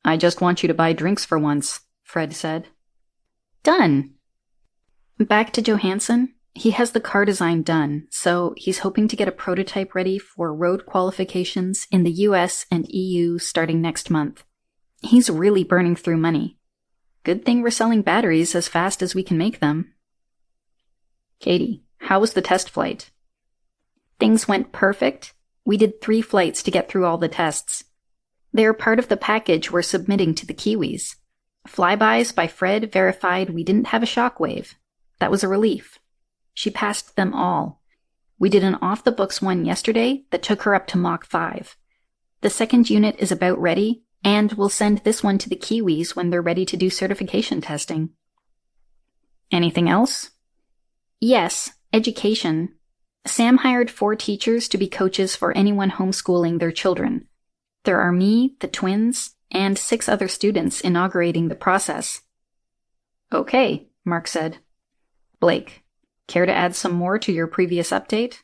I just want you to buy drinks for once, Fred said. Done. Back to Johansson. He has the car design done, so he's hoping to get a prototype ready for road qualifications in the US and EU starting next month. He's really burning through money. Good thing we're selling batteries as fast as we can make them. Katie, how was the test flight? Things went perfect. We did 3 flights to get through all the tests. They're part of the package we're submitting to the Kiwis. Flybys by Fred verified we didn't have a shockwave. That was a relief. She passed them all. We did an off-the-books one yesterday that took her up to Mach 5. The second unit is about ready, and we'll send this one to the Kiwis when they're ready to do certification testing. Anything else? Yes, education. Sam hired 4 teachers to be coaches for anyone homeschooling their children. There are me, the twins, and 6 other students inaugurating the process. Okay, Mark said. Blake, care to add some more to your previous update?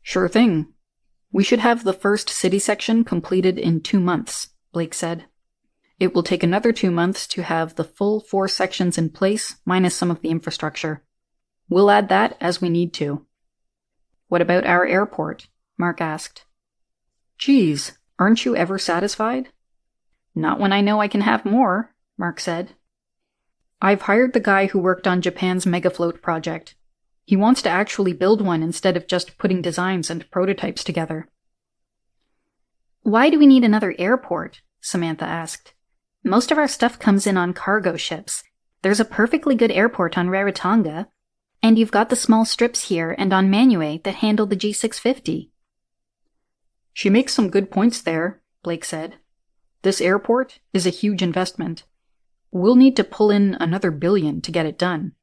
Sure thing. We should have the first city section completed in 2 months, Blake said. It will take another 2 months to have the full 4 sections in place, minus some of the infrastructure. We'll add that as we need to. What about our airport? Mark asked. Geez, aren't you ever satisfied? Not when I know I can have more, Mark said. I've hired the guy who worked on Japan's Megafloat project. He wants to actually build one instead of just putting designs and prototypes together. Why do we need another airport? Samantha asked. Most of our stuff comes in on cargo ships. There's a perfectly good airport on Rarotonga. And you've got the small strips here and on Manue that handle the G650. She makes some good points there, Blake said. This airport is a huge investment. We'll need to pull in another $1 billion to get it done.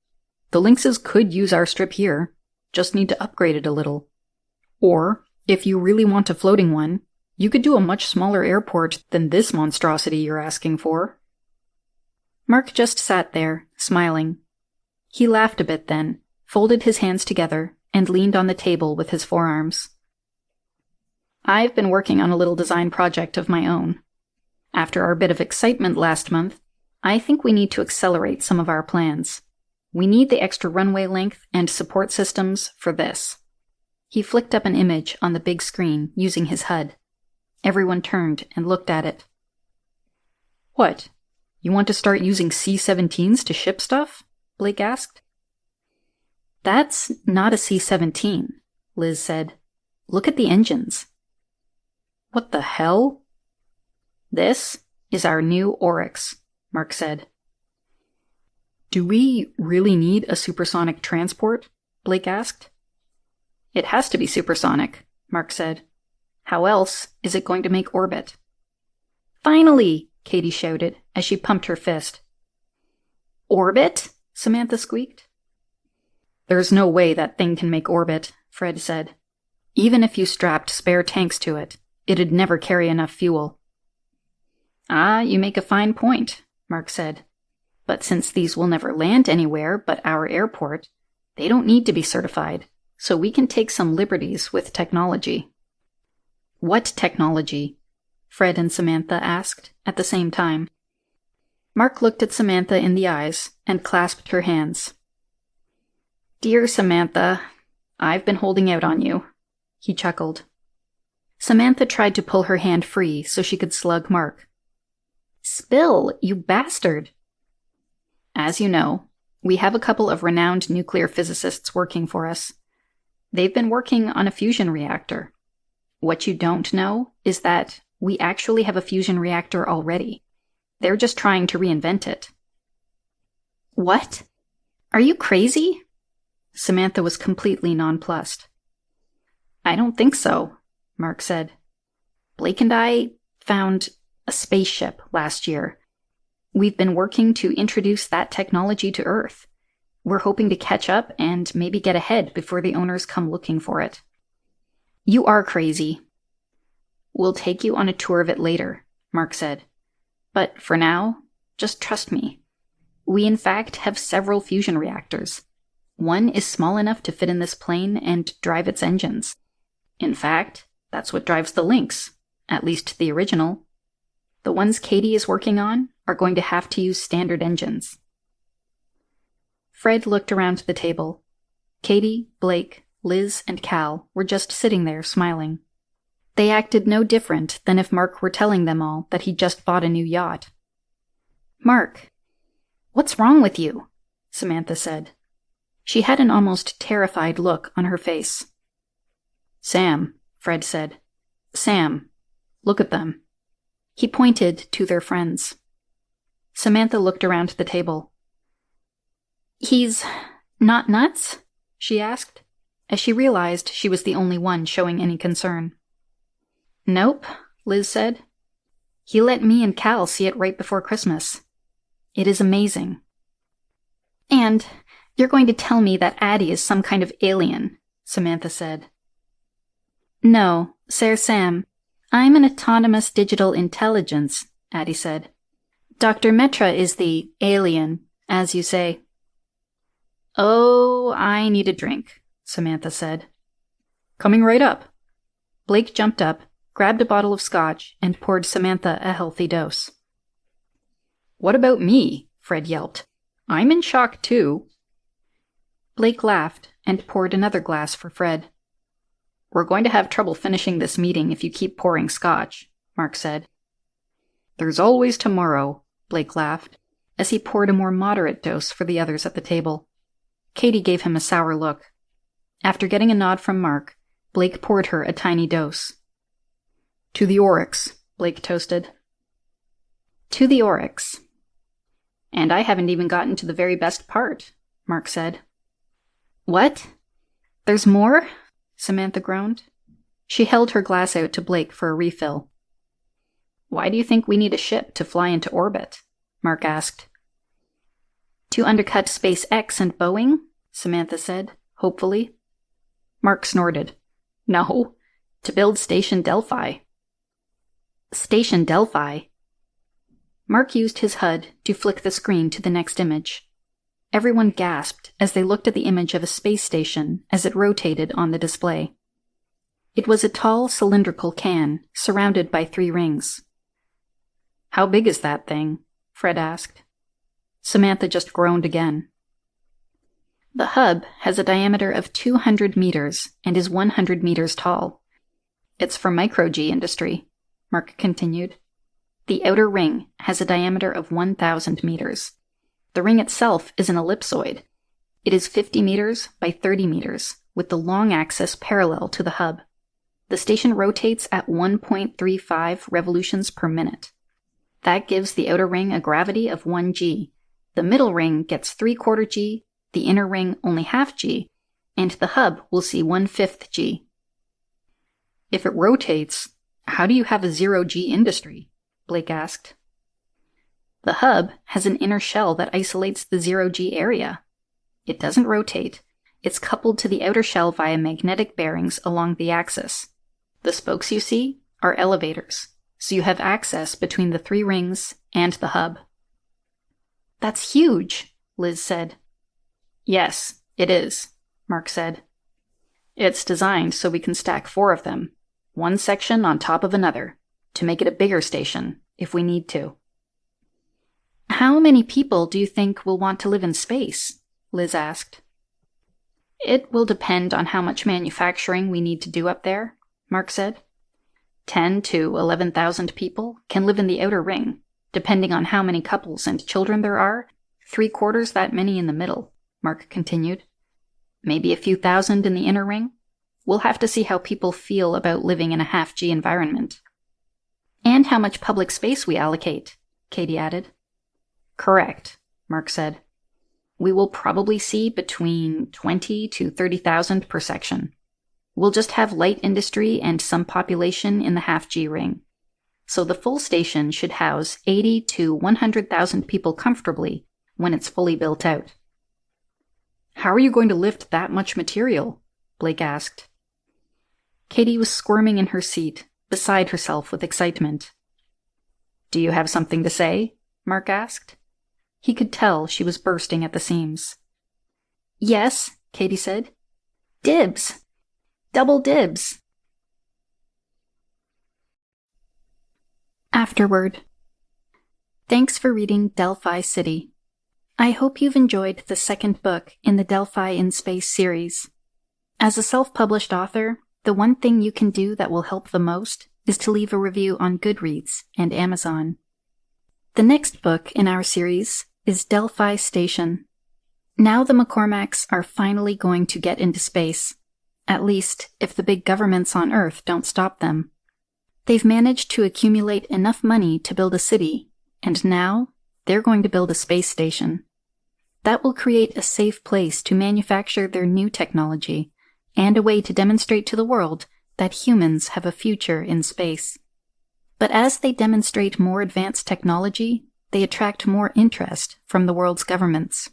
The Lynxes could use our strip here, just need to upgrade it a little. Or, if you really want a floating one, you could do a much smaller airport than this monstrosity you're asking for. Mark just sat there, smiling. He laughed a bit then, folded his hands together, and leaned on the table with his forearms. I've been working on a little design project of my own. After our bit of excitement last month, I think we need to accelerate some of our plans. We need the extra runway length and support systems for this. He flicked up an image on the big screen using his HUD. Everyone turned and looked at it. What? You want to start using C-17s to ship stuff? Blake asked. That's not a C-17, Liz said. Look at the engines. What the hell? This is our new Oryx, Mark said. Do we really need a supersonic transport? Blake asked. It has to be supersonic, Mark said. How else is it going to make orbit? Finally, Katie shouted as she pumped her fist. Orbit? Samantha squeaked. There's no way that thing can make orbit, Fred said. Even if you strapped spare tanks to it, it'd never carry enough fuel. Ah, you make a fine point, Mark said. But since these will never land anywhere but our airport, they don't need to be certified, so we can take some liberties with technology. What technology? Fred and Samantha asked at the same time. Mark looked at Samantha in the eyes and clasped her hands. Dear Samantha, I've been holding out on you, he chuckled. Samantha tried to pull her hand free so she could slug Mark. Spill, you bastard! As you know, we have a couple of renowned nuclear physicists working for us. They've been working on a fusion reactor. What you don't know is that we actually have a fusion reactor already. They're just trying to reinvent it. What? Are you crazy? Samantha was completely nonplussed. I don't think so, Mark said. Blake and I found a spaceship last year. We've been working to introduce that technology to Earth. We're hoping to catch up and maybe get ahead before the owners come looking for it. You are crazy. We'll take you on a tour of it later, Mark said. But for now, just trust me. We in fact have several fusion reactors. One is small enough to fit in this plane and drive its engines. In fact, that's what drives the Lynx, at least the original. The ones Katie is working on are going to have to use standard engines. Fred looked around the table. Katie, Blake, Liz, and Cal were just sitting there smiling. They acted no different than if Mark were telling them all that he'd just bought a new yacht. Mark, what's wrong with you? Samantha said. She had an almost terrified look on her face. Sam, Fred said. Sam, look at them. He pointed to their friends. Samantha looked around the table. He's not nuts? She asked, as she realized she was the only one showing any concern. Nope, Liz said. He let me and Cal see it right before Christmas. It is amazing. And you're going to tell me that Addie is some kind of alien, Samantha said. No, Sir Sam. I'm an autonomous digital intelligence, Addie said. Dr. Metra is the alien, as you say. Oh, I need a drink, Samantha said. Coming right up. Blake jumped up, grabbed a bottle of scotch, and poured Samantha a healthy dose. What about me? Fred yelped. I'm in shock too. Blake laughed and poured another glass for Fred. We're going to have trouble finishing this meeting if you keep pouring scotch, Mark said. There's always tomorrow, Blake laughed, as he poured a more moderate dose for the others at the table. Katie gave him a sour look. After getting a nod from Mark, Blake poured her a tiny dose. To the Oryx, Blake toasted. To the Oryx. And I haven't even gotten to the very best part, Mark said. What? There's more? Samantha groaned. She held her glass out to Blake for a refill. Why do you think we need a ship to fly into orbit? Mark asked. To undercut SpaceX and Boeing? Samantha said, hopefully. Mark snorted. No, to build Station Delphi. Station Delphi? Mark used his HUD to flick the screen to the next image. Everyone gasped as they looked at the image of a space station as it rotated on the display. It was a tall, cylindrical can, surrounded by 3 rings. How big is that thing? Fred asked. Samantha just groaned again. The hub has a diameter of 200 meters and is 100 meters tall. It's for micro-G industry, Mark continued. The outer ring has a diameter of 1,000 meters. The ring itself is an ellipsoid. It is 50 meters by 30 meters, with the long axis parallel to the hub. The station rotates at 1.35 revolutions per minute. That gives the outer ring a gravity of 1 g. The middle ring gets 3/4 g, the inner ring only half g, and the hub will see 1/5 g. If it rotates, how do you have a 0-g industry? Blake asked. The hub has an inner shell that isolates the 0-g area. It doesn't rotate. It's coupled to the outer shell via magnetic bearings along the axis. The spokes you see are elevators, so you have access between the 3 rings and the hub. That's huge, Liz said. Yes, it is, Mark said. It's designed so we can stack 4 of them, one section on top of another, to make it a bigger station, if we need to. How many people do you think will want to live in space? Liz asked. It will depend on how much manufacturing we need to do up there, Mark said. 10 to 11,000 people can live in the outer ring, depending on how many couples and children there are, 3/4 that many in the middle, Mark continued. Maybe a few thousand in the inner ring. We'll have to see how people feel about living in a half-G environment. And how much public space we allocate, Katie added. Correct, Mark said. We will probably see between 20 to 30,000 per section. We'll just have light industry and some population in the half-G ring. So the full station should house 80 to 100,000 people comfortably when it's fully built out. How are you going to lift that much material? Blake asked. Katie was squirming in her seat, beside herself with excitement. Do you have something to say? Mark asked. He could tell she was bursting at the seams. Yes, Katie said. Dibs. Double dibs. Afterward. Thanks for reading Delphi City. I hope you've enjoyed the second book in the Delphi in Space series. As a self-published author, the one thing you can do that will help the most is to leave a review on Goodreads and Amazon. The next book in our series is Delphi Station. Now the McCormacks are finally going to get into space, at least if the big governments on Earth don't stop them. They've managed to accumulate enough money to build a city, and now they're going to build a space station. That will create a safe place to manufacture their new technology, and a way to demonstrate to the world that humans have a future in space. But as they demonstrate more advanced technology, they attract more interest from the world's governments.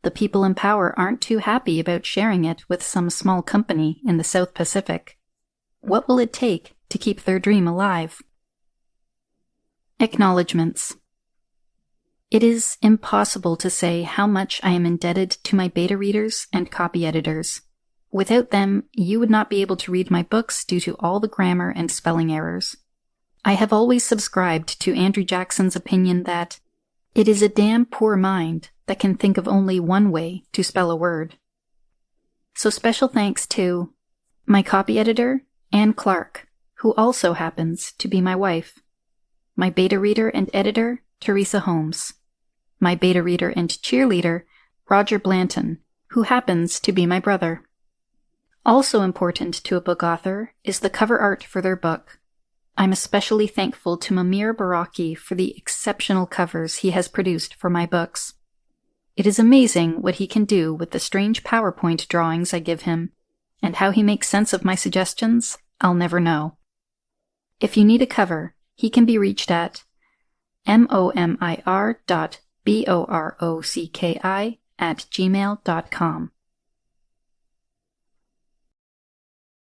The people in power aren't too happy about sharing it with some small company in the South Pacific. What will it take to keep their dream alive? Acknowledgements. It is impossible to say how much I am indebted to my beta readers and copy editors. Without them, you would not be able to read my books due to all the grammar and spelling errors. I have always subscribed to Andrew Jackson's opinion that it is a damn poor mind that can think of only one way to spell a word. So special thanks to my copy editor, Anne Clark, who also happens to be my wife, my beta reader and editor, Teresa Holmes, my beta reader and cheerleader, Roger Blanton, who happens to be my brother. Also important to a book author is the cover art for their book. I'm especially thankful to Mamir Baraki for the exceptional covers he has produced for my books. It is amazing what he can do with the strange PowerPoint drawings I give him, and how he makes sense of my suggestions, I'll never know. If you need a cover, he can be reached at momir.borocki@gmail.com.